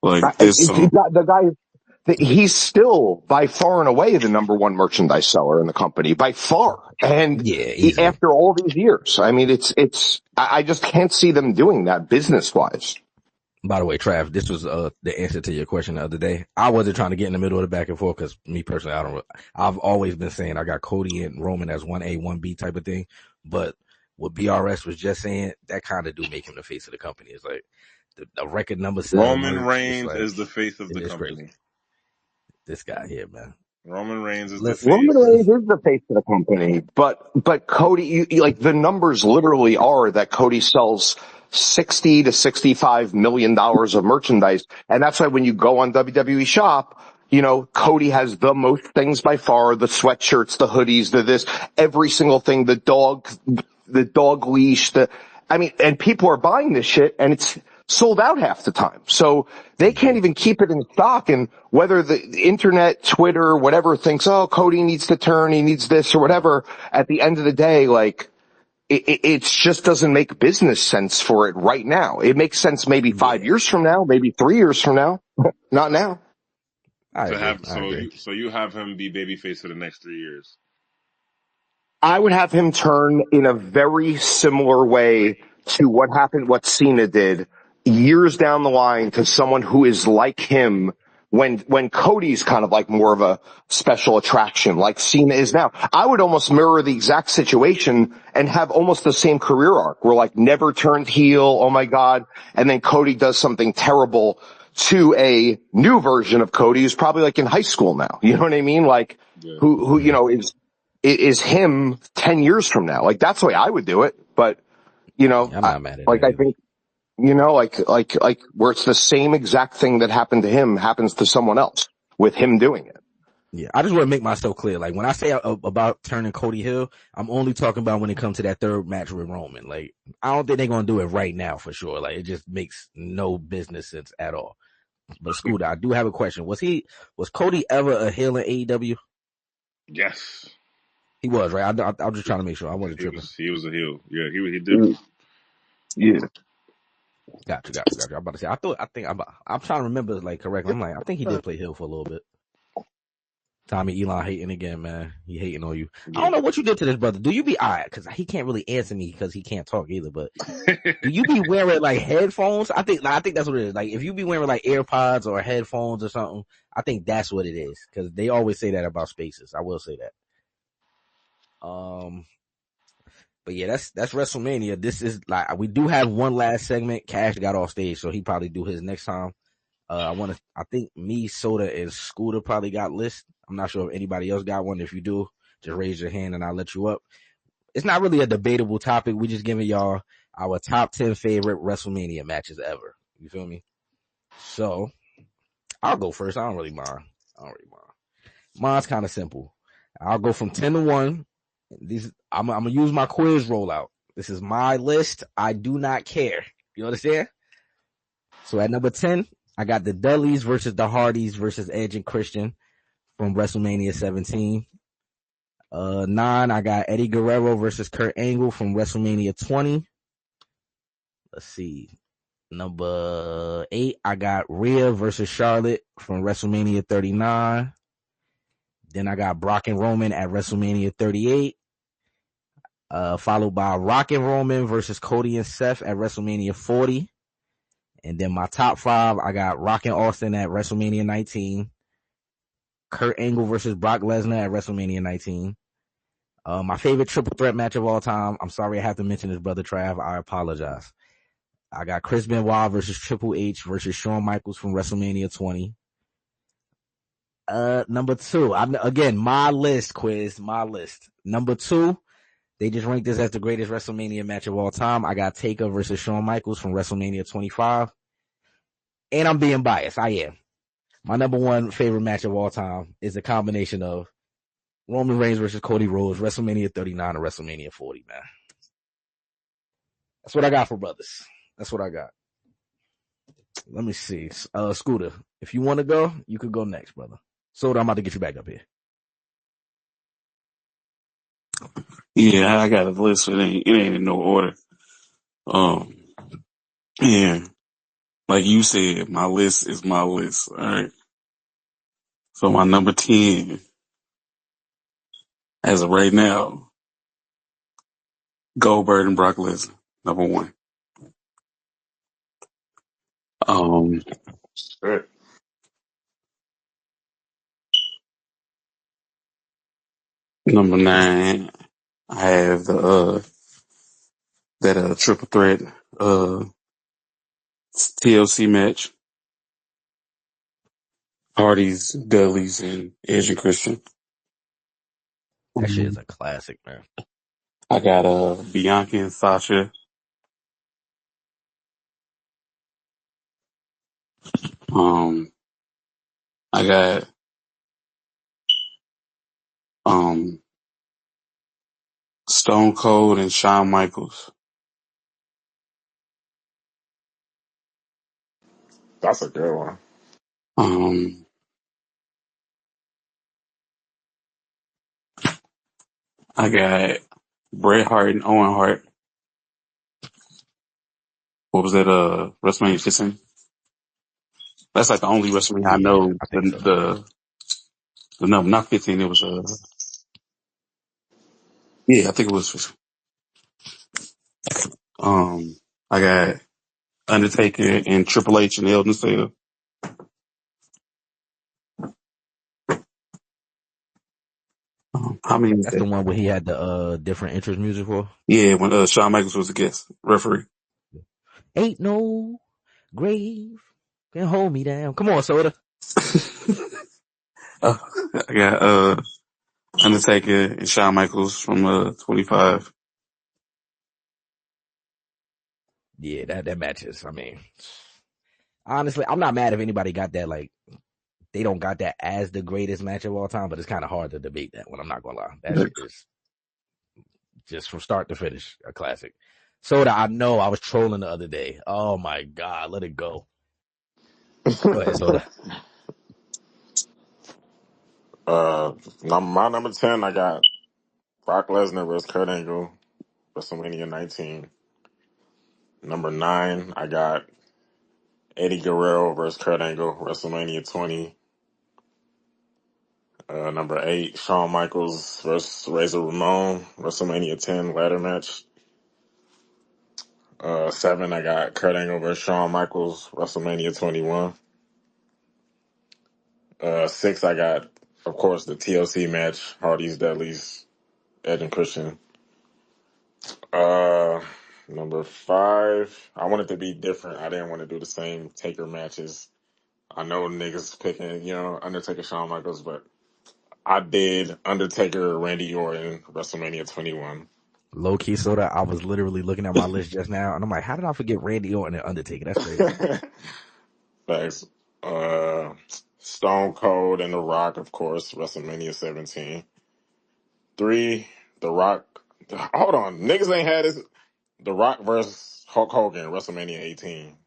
K: like this.
N: The guy, he's still by far and away the number one merchandise seller in the company, by far. And
G: Yeah, easily.
N: after all these years, I mean, I just can't see them doing that business wise.
G: By the way, Trav, this was the answer to your question the other day. I wasn't trying to get in the middle of the back and forth because me personally, I've always been saying I got Cody and Roman as 1A, 1B type of thing. But what BRS was just saying, that kind of do make him the face of the company. It's like the record number 7
I: Roman
G: merch.
I: Reigns
G: Like,
I: is the face of the
G: it is crazy.
I: company.
G: This guy here, man.
I: Roman Reigns is the
N: Roman
I: face.
N: Reigns is the face of the company, but Cody, like the numbers literally are that Cody sells $60 to $65 million of merchandise, and that's why when you go on WWE Shop, Cody has the most things by far: the sweatshirts, the hoodies, the this, every single thing, the dog leash, and people are buying this shit, and it's sold out half the time. So they can't even keep it in stock. And whether the internet, Twitter, whatever thinks, oh, Cody needs to turn, he needs this or whatever, at the end of the day, like, it just doesn't make business sense for it right now. It makes sense maybe 5 years from now, maybe 3 years from now. Not now.
G: I
I: To
G: agree.
I: have
G: I agree.
I: you have him be babyface for the next 3 years.
N: I would have him turn in a very similar way to what Cena did years down the line, to someone who is like him when Cody's kind of like more of a special attraction, like Cena is now. I would almost mirror the exact situation and have almost the same career arc, where like never turned heel, oh my God, and then Cody does something terrible to a new version of Cody who's probably like in high school now. You know what I mean? Like,
I: Yeah.
N: who is him 10 years from now. Like, that's the way I would do it. But,
G: I'm not mad at that.
N: I think, like where it's the same exact thing that happened to him happens to someone else with him doing it.
G: Yeah, I just want to make myself clear. Like, when I say about turning Cody heel, I'm only talking about when it comes to that third match with Roman. Like, I don't think they're going to do it right now for sure. Like, it just makes no business sense at all. But Scooter, I do have a question. Was Cody ever a heel in AEW?
I: Yes.
G: He was, right? I'm just trying to make sure. I wasn't tripping.
I: He was a heel. Yeah, he did.
N: Yeah.
G: Gotcha. I'm about to say, I'm trying to remember, like, correctly. I'm like, I think he did play heel for a little bit. Tommy Elon hating again, man. He hating on you. Yeah. I don't know what you did to this brother. Do you be alright? Because he can't really answer me because he can't talk either. But do you be wearing like headphones? I think that's what it is. Like, if you be wearing like AirPods or headphones or something, I think that's what it is. Because they always say that about Spaces. I will say that. But yeah, that's WrestleMania. This is like, we do have one last segment. Cash got off stage, so he probably do his next time. I think me, Soda, and Scooter probably got lists. I'm not sure if anybody else got one. If you do, just raise your hand and I'll let you up. It's not really a debatable topic. We just giving y'all our top 10 favorite WrestleMania matches ever. You feel me? So I'll go first. I don't really mind. Mine's kind of simple. I'll go from 10 to 1. I'm going to use my quiz rollout. This is my list. I do not care. You understand? So at number 10, I got the Dudleys versus the Hardys versus Edge and Christian from WrestleMania 17. 9, I got Eddie Guerrero versus Kurt Angle from WrestleMania 20. Let's see. Number 8, I got Rhea versus Charlotte from WrestleMania 39. Then I got Brock and Roman at WrestleMania 38. Followed by Rock and Roman versus Cody and Seth at WrestleMania 40. And then my top 5, I got Rock and Austin at WrestleMania 19. Kurt Angle versus Brock Lesnar at WrestleMania 19. My favorite triple threat match of all time. I'm sorry I have to mention this, brother Trav. I apologize. I got Chris Benoit versus Triple H versus Shawn Michaels from WrestleMania 20. Number 2, again, my list, quiz, my list. Number 2, they just ranked this as the greatest WrestleMania match of all time. I got Taker versus Shawn Michaels from WrestleMania 25. And I'm being biased. I am. My number 1 favorite match of all time is a combination of Roman Reigns versus Cody Rhodes, WrestleMania 39 and WrestleMania 40, man. That's what I got for brothers. That's what I got. Let me see. Scooter, if you want to go, you could go next, brother. Soda, I'm about to get you back up here.
K: Yeah, I got a list. It ain't in no order. Um, yeah, like you said, my list is my list. All right. So my number 10, as of right now, Goldberg and Brock Lesnar, number 1. Um,
I: Good.
K: number 9, I have that triple threat TLC match, Hardy's, Dudley's, and Edge and Christian.
G: That shit is a classic, man.
K: I got Bianca and Sasha. I got Stone Cold and Shawn Michaels.
I: That's a good one.
K: Um, I got Bret Hart and Owen Hart. What was that? WrestleMania 15. That's like the only WrestleMania I
G: Yeah,
K: know.
G: I think so.
K: The number, not 15. It was yeah, I think it was. I got Undertaker and Triple H and Hell in a Cell. How many is
G: That's the
K: that?
G: one where he had the different entrance music for.
K: Yeah, when Shawn Michaels was a guest referee.
G: Ain't no grave can hold me down. Come on, Soda.
K: I got Undertaker and Shawn Michaels from 25.
G: Yeah, that matches. I mean, honestly, I'm not mad if anybody got that. Like, they don't got that as the greatest match of all time, but it's kind of hard to debate that one. I'm not gonna lie. That shit is just from start to finish a classic. Soda, I know I was trolling the other day. Oh my god, let it go. Go ahead, Soda.
I: My number 10, I got Brock Lesnar versus Kurt Angle, WrestleMania 19. Number 9, I got Eddie Guerrero versus Kurt Angle, WrestleMania 20. Number 8, Shawn Michaels versus Razor Ramon, WrestleMania 10 ladder match. 7, I got Kurt Angle versus Shawn Michaels, WrestleMania 21. 6, I got, of course, the TLC match, Hardy's, Dudley's, Edge and Christian. Uh, Number 5, I wanted to be different. I didn't want to do the same Taker matches. I know niggas picking, Undertaker, Shawn Michaels, but I did Undertaker, Randy Orton, WrestleMania 21.
G: Low key, Soda. I was literally looking at my list just now, and I'm like, how did I forget Randy Orton and Undertaker? That's crazy.
I: Thanks. Uh, Stone Cold and The Rock, of course, WrestleMania 17. 3, The Rock. Hold on, niggas ain't had this. The Rock versus Hulk Hogan, WrestleMania 18.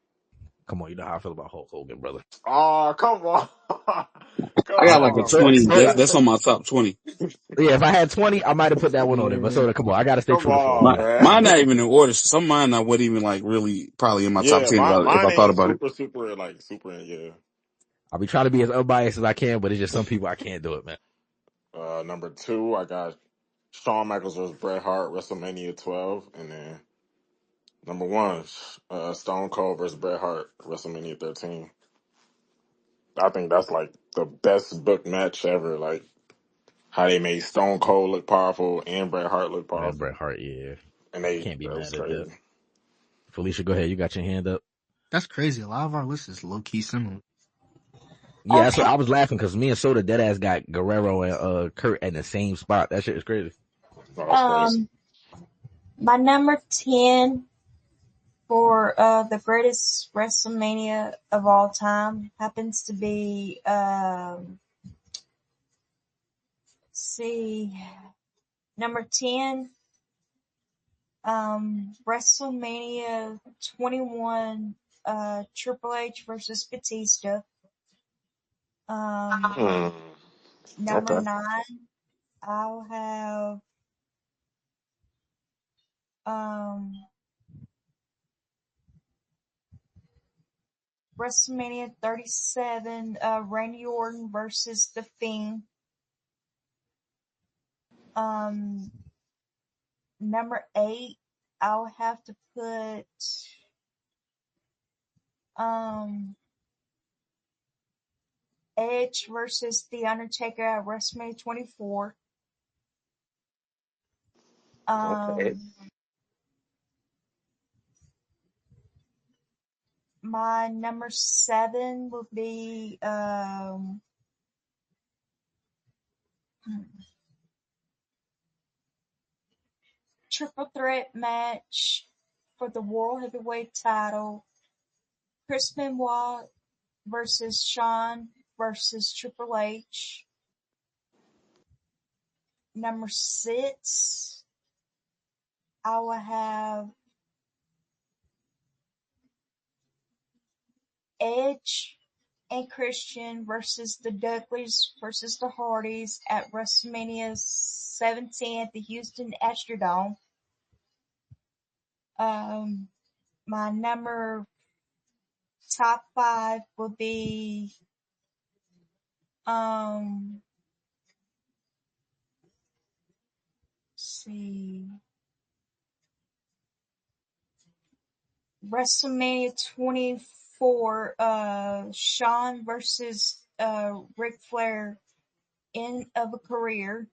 G: Come on, you know how I feel about Hulk Hogan, brother.
I: Oh, come on.
K: I
I: Come
K: got like a
I: on,
G: So,
K: 20.
G: so
K: That's on my top 20.
G: yeah, if I had 20, I might have put that one on there. But Soda, come on, I gotta stay
I: Come
G: true to form,
I: on,
G: man.
K: Mine
I: man.
K: not even in order. So some of mine I wouldn't even like really probably in my top
I: Yeah,
K: 10 if
I: mine
K: I thought
I: ain't
K: about it.
I: super, yeah.
G: I'll be trying to be as unbiased as I can, but it's just some people I can't do it, man.
I: Number 2, I got Shawn Michaels versus Bret Hart, WrestleMania 12. And then number 1, Stone Cold versus Bret Hart, WrestleMania 13. I think that's like the best book match ever. Like how they made Stone Cold look powerful and Bret Hart look
G: And
I: powerful.
G: Bret Hart, yeah,
I: And
G: can't be
I: that was
G: mad at that.
I: crazy.
G: Felicia, go ahead. You got your hand up.
B: That's crazy. A lot of our lists is low key similar.
G: Yeah,
L: Okay.
G: I was laughing because me and Soda deadass got Guerrero and Kurt in the same spot. That shit is crazy.
I: Oh, that's crazy.
L: My number 10 for the greatest WrestleMania of all time happens to be number 10, WrestleMania 21, Triple H versus Batista. Number
N: Okay.
L: 9, I'll have WrestleMania 37, Randy Orton versus The Fiend. Number 8, I'll have to put Edge versus The Undertaker at WrestleMania 24.
N: Okay.
L: My number 7 would be triple threat match for the World Heavyweight title. Chris Benoit versus Shawn versus Triple H. Number 6, I will have Edge and Christian versus the Dudleys versus the Hardys at WrestleMania 17 at the Houston Astrodome. My number top 5 will be WrestleMania 24, Shawn versus Ric Flair, end of a career.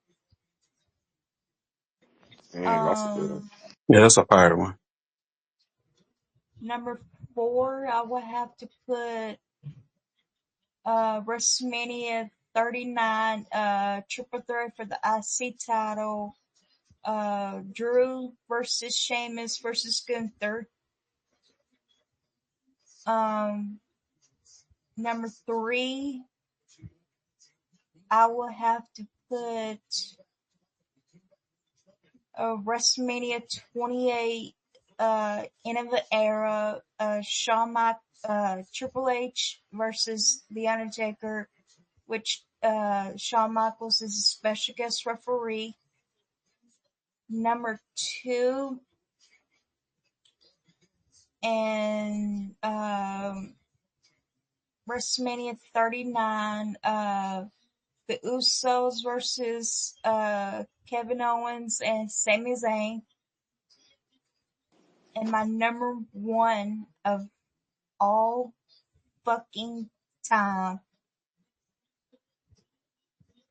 I: That's a good one.
K: Yeah, that's a fire one.
L: Number 4, I will have to put WrestleMania 39, triple threat for the IC title. Drew versus Sheamus versus Gunther. Number 3, I will have to put WrestleMania 28, end of the era, Triple H versus The Undertaker, which Shawn Michaels is a special guest referee. Number 2, and WrestleMania 39, the Usos versus Kevin Owens and Sami Zayn. And my number 1 of all fucking time,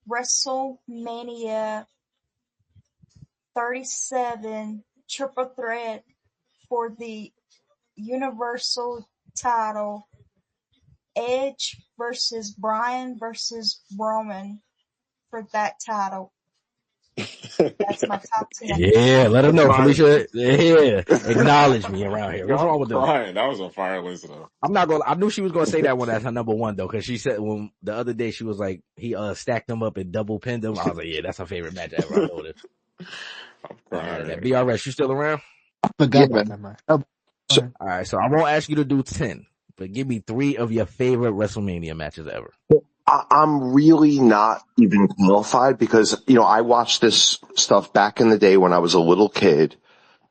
L: WrestleMania 37 triple threat for the Universal title. Edge versus Bryan versus Roman for that title. That's my top 10.
G: Yeah, let him
I: That's
G: know,
I: fire.
G: Felicia. Yeah, acknowledge me around here. What's
I: Yo,
G: wrong
I: I'm
G: with them?
I: crying. That was a fire list though.
G: I knew she was gonna say that one as her number 1 though, because she said when the other day she was like he stacked them up and double pinned them. I was like, yeah, that's her favorite match ever. I know this.
I: I'm
G: Yeah,
I: crying.
G: that BRS, you still around?
B: I forgot
N: Yeah.
B: about that match. Oh,
N: So
G: All right, so I won't ask you to do 10, but give me 3 of your favorite WrestleMania matches ever.
N: I'm really not even qualified because, I watched this stuff back in the day when I was a little kid.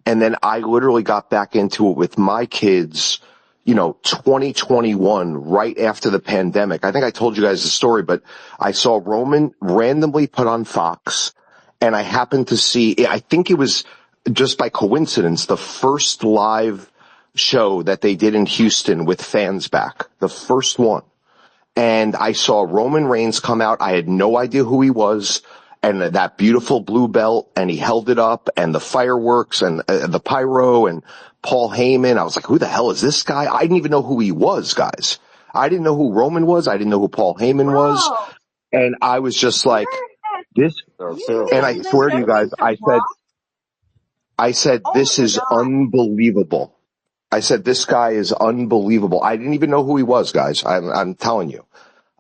N: And then I literally got back into it with my kids, 2021, right after the pandemic. I think I told you guys the story, but I saw Roman randomly put on Fox and I happened to see, I think it was just by coincidence, the first live show that they did in Houston with fans back, the first one. And I saw Roman Reigns come out. I had no idea who he was. and that beautiful blue belt, and he held it up, and the fireworks and the pyro and Paul Heyman. I was like, who the hell is this guy? I didn't even know who he was, guys. I didn't know who Roman was. I didn't know who Paul Heyman was.
L: Bro,
N: And I was just
L: you're
N: like, this,
I: So
L: you
N: and
I: seriously,
N: I
L: didn't know
N: swear to you guys,
L: nothing to Brock.
N: I said,
L: Oh
N: this
L: my
N: is
L: god.
N: unbelievable. I said, this guy is unbelievable. I didn't even know who he was, guys. I'm telling you.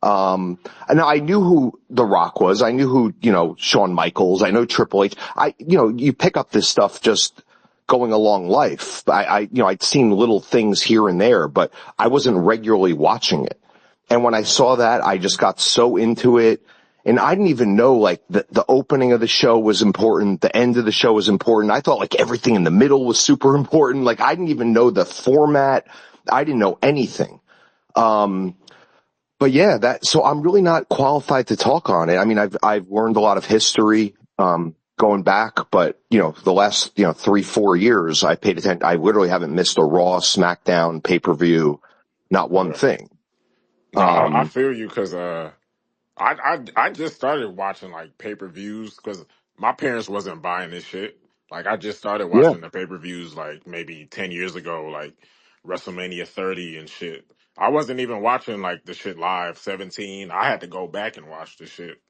N: And I knew who The Rock was. I knew who, Shawn Michaels. I know Triple H. You pick up this stuff just going along life. I'd seen little things here and there, but I wasn't regularly watching it. And when I saw that, I just got so into it. And I didn't even know, like, the opening of the show was important. The end of the show was important. I thought, like, everything in the middle was super important. Like, I didn't even know the format. I didn't know anything. But yeah, so I'm really not qualified to talk on it. I mean, I've learned a lot of history, going back, but, the last, 3-4 years, I paid attention. I literally haven't missed a Raw, SmackDown, pay-per-view, not one
I: yeah.
N: thing.
I: No, I feel you because I just started watching like pay-per-views because my parents wasn't buying this shit. Like I just started
N: Yeah.
I: watching the pay-per-views like maybe 10 years ago, like WrestleMania 30 and shit. I wasn't even watching like the shit live 17. I had to go back and watch the shit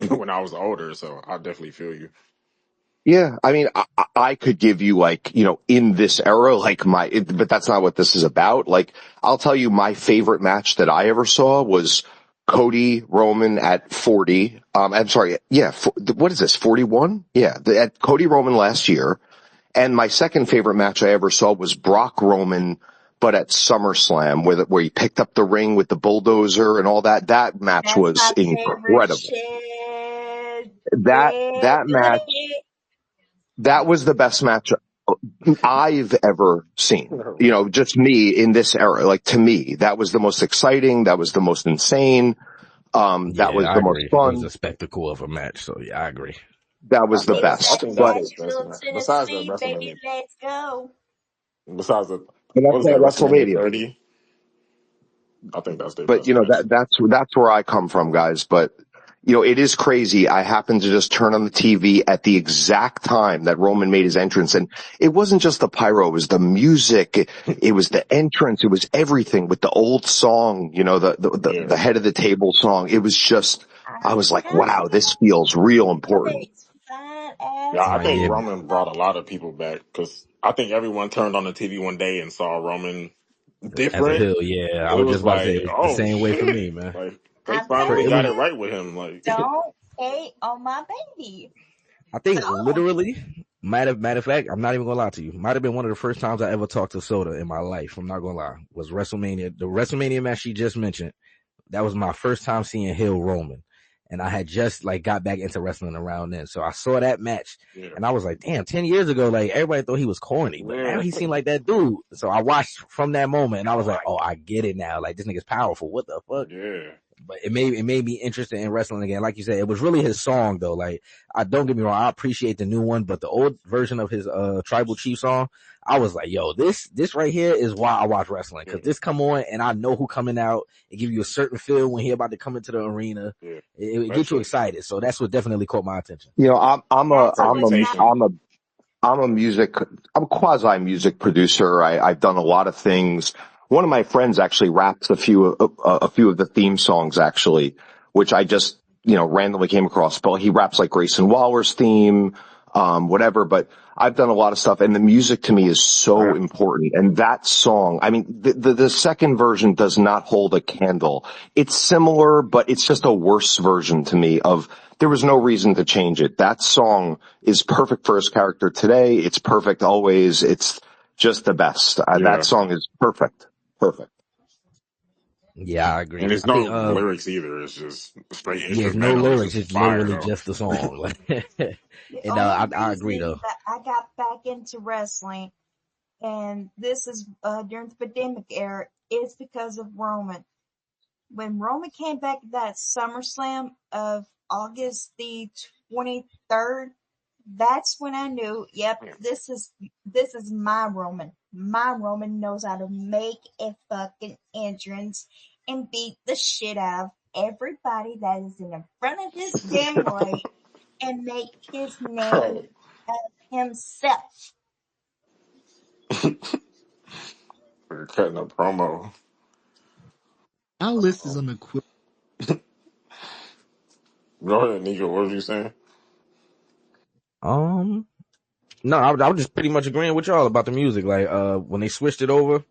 I: when I was older, so I definitely feel you.
N: Yeah, I mean, I could give you like, in this era, like but that's not what this is about. Like, I'll tell you my favorite match that I ever saw was Cody Roman at 40. I'm sorry. Yeah. What is this? 41? Yeah. At Cody Roman last year. And my second favorite match I ever saw was Brock Roman, but at SummerSlam where he picked up the ring with the bulldozer and all that. That match
L: That's
N: was
L: my favorite
N: incredible.
L: shit.
N: That match, that was the best match I've ever seen. Just me in this era. Like to me, that was the most exciting. That was the most insane. That
G: Yeah,
N: was
G: I
N: the most
G: agree. It was
N: fun.
G: a spectacle of a match. So yeah, I agree.
N: That was the
I: I
L: It's
N: best.
I: think that's
N: But
I: the best
L: Nashville,
I: match. Besides the
L: Tennessee, baby.
I: WrestleMania,
L: Let's go.
I: besides the what
N: that's
I: was
N: not
I: that WrestleMania
N: WrestleMania.
I: 30? I think that's their
N: But
I: best match.
N: that's where I come from, guys. But it is crazy. I happened to just turn on the TV at the exact time that Roman made his entrance, and it wasn't just the pyro; it was the music, it was the entrance, it was everything with the old song,
I: Yeah,
N: the head of the table song. It was just, I
L: I'm
N: was like, wow,
L: coming
N: this feels real
L: with
N: important.
L: a fine
I: yeah.
L: ass
I: I
G: Nah,
I: think
G: yeah,
L: woman.
I: Roman brought a lot of people back because I think everyone turned on the TV one day and saw Roman
G: as a
I: different.
G: heel, yeah. I
I: It
G: was
I: was
G: just about to say
I: like,
G: it was the
I: oh
G: same way for
I: shit!
G: me, man.
I: Like they
L: I'm
I: finally
G: It
I: got
G: was,
I: it
L: coming.
I: right with him. Like,
L: Don't hate on my baby.
G: I think
L: Don't.
G: literally, matter of fact, I'm not even gonna lie to you. Might have been one of the first times I ever talked to Soda in my life. I'm not gonna lie. Was WrestleMania, the WrestleMania match she just mentioned. That was my first time seeing heel Roman. And I had just like got back into wrestling around then. So I saw that match
I: yeah,
G: and I was like, damn, 10 years ago, like everybody thought he was corny, but now
I: yeah,
G: he seemed like that dude. So I watched from that moment and I was like, oh, I get it now. Like this nigga's powerful. What the fuck?
I: yeah,
G: But it made me interested in wrestling again. Like you said, it was really his song though. Like I don't get me wrong, I appreciate the new one, but the old version of his Tribal Chief song, I was like, yo, this right here is why I watch wrestling.
I: yeah.
G: Cause this come on and I know who coming out. It give you a certain feel when he about to come into the arena.
I: Yeah.
G: It
I: That
G: gets you
I: shit.
G: excited. So that's what definitely caught my attention.
L: That's what my
I: Presentation.
N: I'm I'm a quasi music producer. I've done a lot of things. One of my friends actually raps a few of the theme songs actually, which I just, randomly came across. But he raps like Grayson Waller's theme, whatever. But I've done a lot of stuff and the music to me is so
I: Right.
N: important. And that song, I mean, the second version does not hold a candle. It's similar, but it's just a worse version to me of, there was no reason to change it. That song is perfect for his character today. It's perfect always. It's just the best. That
I: Yeah.
N: song is perfect. Perfect.
G: Yeah, I agree.
I: And there's
G: I think,
I: no lyrics either. It's just straight
G: yeah, it's no
I: instrumental. It's
G: lyrics.
I: just
G: It's
I: fire
G: literally
I: though.
G: just the song.
L: the
G: And,
L: only
G: I agree though.
L: reason that I got back into wrestling, and this is during the pandemic era, is because of Roman. When Roman came back at that SummerSlam of August the 23rd, that's when I knew, yep,
I: Yeah.
L: this is my Roman. My Roman knows how to make a fucking entrance and beat the shit out of everybody that is in the front of his damn way.
E: and make his name
I: Bro.
E: of himself.
I: We're cutting a promo.
B: Our list is unequivocal.
I: Go ahead, Nico. What was you saying?
G: No, I was just pretty much agreeing with y'all about the music. Like, when they switched it over,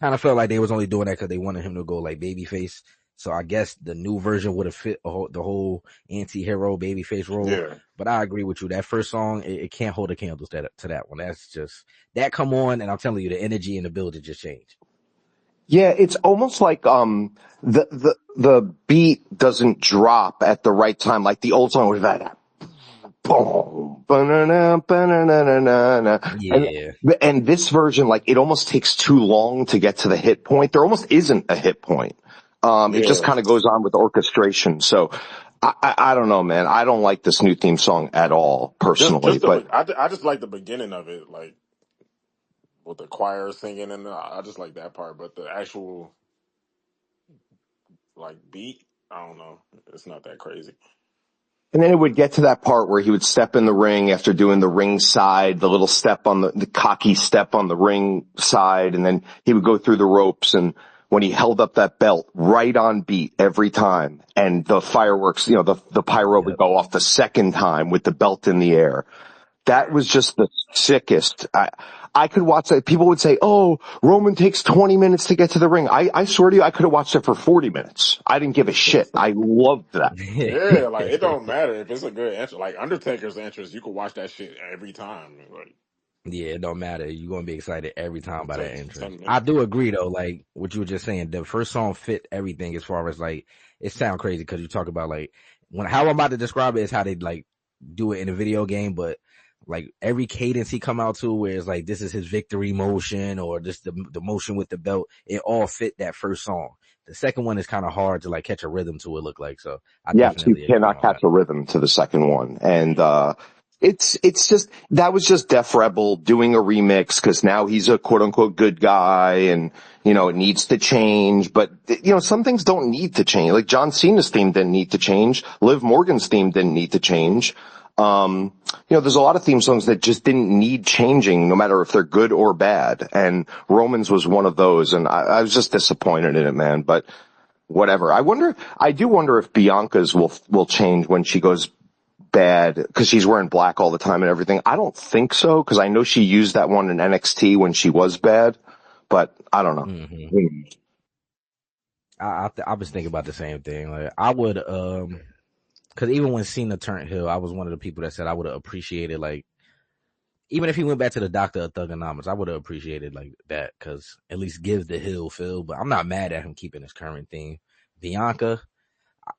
G: kind of felt like they was only doing that because they wanted him to go like babyface. So I guess the new version would have fit the whole anti-hero babyface role.
I: Yeah.
G: But I agree with you. That first song, it can't hold a candle to that one. That's just, that come on, and I'm telling you, the energy in the building just changed.
N: Yeah, it's almost like the beat doesn't drop at the right time, like the old song was that boom, ba-na-na, ba-na-na-na-na-na.
G: Yeah.
N: And this version, like it almost takes too long to get to the hit point. There almost isn't a hit point. It just
I: Yeah.
N: kind of goes on with orchestration. So I don't know, man. I don't like this new theme song at all, personally.
I: Just
N: But
I: I just like the beginning of it, like with the choir singing, and I just like that part. But the actual like beat, I don't know. It's not that crazy.
N: and then it would get to that part where he would step in the ring after doing the ring side, the little step on the cocky step on the ring side, and then he would go through the ropes. And when he held up that belt, right on beat every time, and the fireworks, the pyro would
G: Yep.
N: go off the second time with the belt in the air. That was just the sickest. I could watch that. People would say, "Oh, Roman takes 20 minutes to get to the ring." I swear to you, I could have watched it for 40 minutes. I didn't give a shit. I loved that.
I: Yeah, like it don't matter if it's a good entrance. Like Undertaker's entrance, you can watch that shit every time. Like
G: Yeah, it don't matter. You're gonna be excited every time
I: it
G: by that
I: takes
G: entrance.
I: 10
G: I
I: minutes.
G: do agree though, like what you were just saying. The first song fit everything as far as like it sound crazy because you talk about like how I'm about to describe it is how they like do it in a video game, but like every cadence he come out to where it's like this is his victory motion or just the motion with the belt, it all fit that first song. The second one is kind of hard to like catch a rhythm to it look like. So I
N: Yes, you
G: definitely agree
N: cannot
G: on
N: catch
G: that.
N: a rhythm to the second one. And, it's just, that was just Def Rebel doing a remix because now he's a quote unquote good guy and, it needs to change. But, some things don't need to change. Like John Cena's theme didn't need to change. Liv Morgan's theme didn't need to change. There's a lot of theme songs that just didn't need changing no matter if they're good or bad. And Romans was one of those. And I was just disappointed in it, man. But, whatever. I do wonder if Bianca's will change when she goes bad because she's wearing black all the time and everything. I don't think so because I know she used that one in NXT when she was bad, but I don't know.
G: Mm-hmm. I was thinking about the same thing. Like I would, because even when Cena turned heel, I was one of the people that said I would have appreciated like even if he went back to the Doctor of Thugonomics, I would have appreciated like that because at least gives the heel feel. But I'm not mad at him keeping his current theme. Bianca,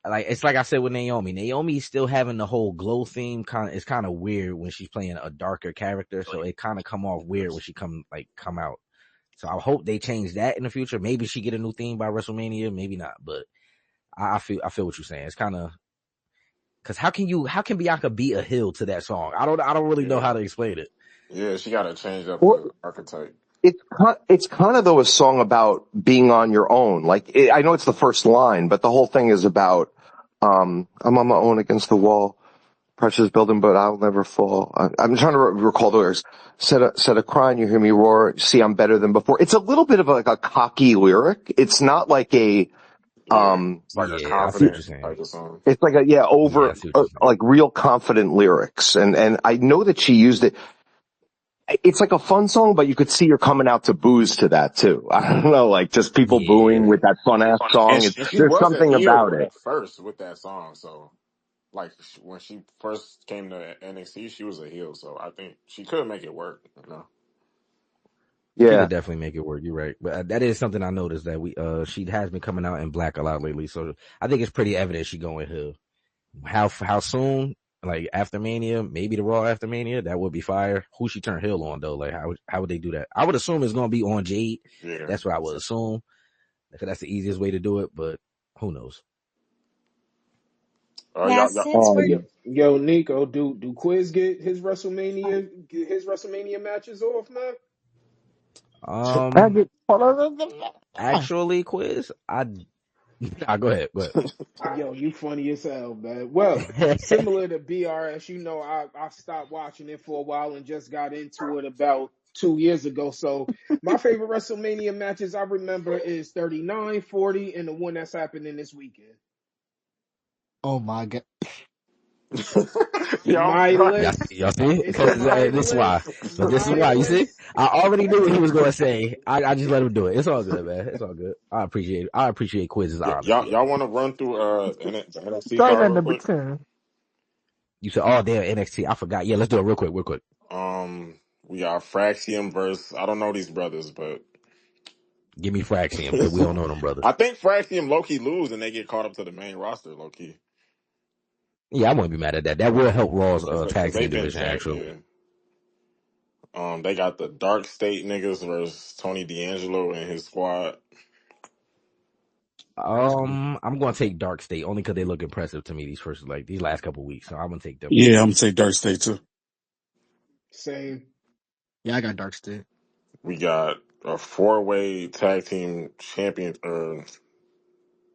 G: like it's like I said with Naomi. Naomi's still having the whole glow theme. It's kind of weird when she's playing a darker character, so it kind of come off weird when she come out. So I hope they change that in the future. Maybe she get a new theme by WrestleMania, maybe not. But I feel what you're saying. It's kind of because how can Bianca be a heel to that song? I don't really know
I: Yeah.
G: how to explain it.
I: Yeah, she gotta change up
N: Well,
I: the archetype.
N: it's kind of though a song about being on your own. I know it's the first line, but the whole thing is about, I'm on my own against the wall. Precious building, but I'll never fall. I'm trying to recall the lyrics. Instead of crying, you hear me roar. See, I'm better than before. It's a little bit of like a cocky lyric. It's not like
I: Yeah. It's like a
G: Yeah, I see what you're
I: confident
G: saying.
I: type of song.
N: it's like
G: Yeah, I
N: over,
G: see what you're saying.
N: like real confident lyrics. And I know that she used it. It's like a fun song, but you could see her coming out to booze to that too. I don't know, like just people booing
G: Yeah,
N: with that fun ass song.
I: And she
N: There's
I: was a
N: something about
I: heel
N: it.
I: at first with that song, so like when she first came to NXT, she was a heel, so I think she could make it work.
G: she
N: Yeah.
G: could definitely make it work. You're right, but that is something I noticed that she has been coming out in black a lot lately. So I think it's pretty evident she going heel. How soon? Like after Mania, maybe the Raw after Mania, that would be fire. Who she turn heel on though? Like how would they do that? I would assume it's gonna be on Jade.
I: Yeah.
G: That's what I would assume. Because that's the easiest way to do it, but who knows?
I: Oh,
L: Now,
I: y'all.
L: since we're
D: Yo, Nico, do Quiz get his WrestleMania matches off, man?
G: Actually, Quiz, Nah, go ahead. Go
D: Yo, you funny as hell, man. Well,
G: ahead.
D: similar to BRS, I stopped watching it for a while and just got into it about 2 years ago. So my favorite WrestleMania matches I remember is 39, 40, and the one that's happening this weekend.
B: Oh my god.
I: Yo,
D: My list.
G: Y'all see?
D: It's
G: Because
D: my
G: this is why.
D: list.
G: But this is
D: My
G: why. You see?
D: list.
G: I already knew what he was going to say. I just let him do it. It's all good, man. It's all good. I appreciate it. I appreciate Quiz's honesty,
I: y'all
G: though.
I: want to run through the NXT
B: Starting
I: card
B: at
I: real
B: number
I: quick?
B: 10.
G: You said, oh, damn, NXT. I forgot. Yeah, let's do it real quick, real quick.
I: We got Fraxium versus I don't know these brothers, but
G: Give me Fraxium, because we don't know them brothers.
I: I think Fraxium low key lose and they get caught up to the main roster low key
G: Yeah, I wouldn't be mad at that. That will help Raw's
I: because
G: tag team
I: they've been
G: division,
I: tag.
G: actually.
I: Yeah. They got the Dark State niggas versus Tony D'Angelo and his squad.
G: I'm going to take Dark State, only because they look impressive to me these last couple weeks. So I'm going to take them.
K: Yeah, I'm gonna say Dark State too.
D: Same.
B: Yeah, I got Dark State.
I: We got a 4-way tag team champion or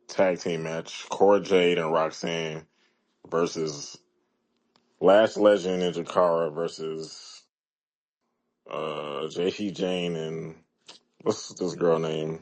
I: tag team match: Cora Jade and Roxanne versus Last Legend and Jakara versus JC Jane and what's this girl name?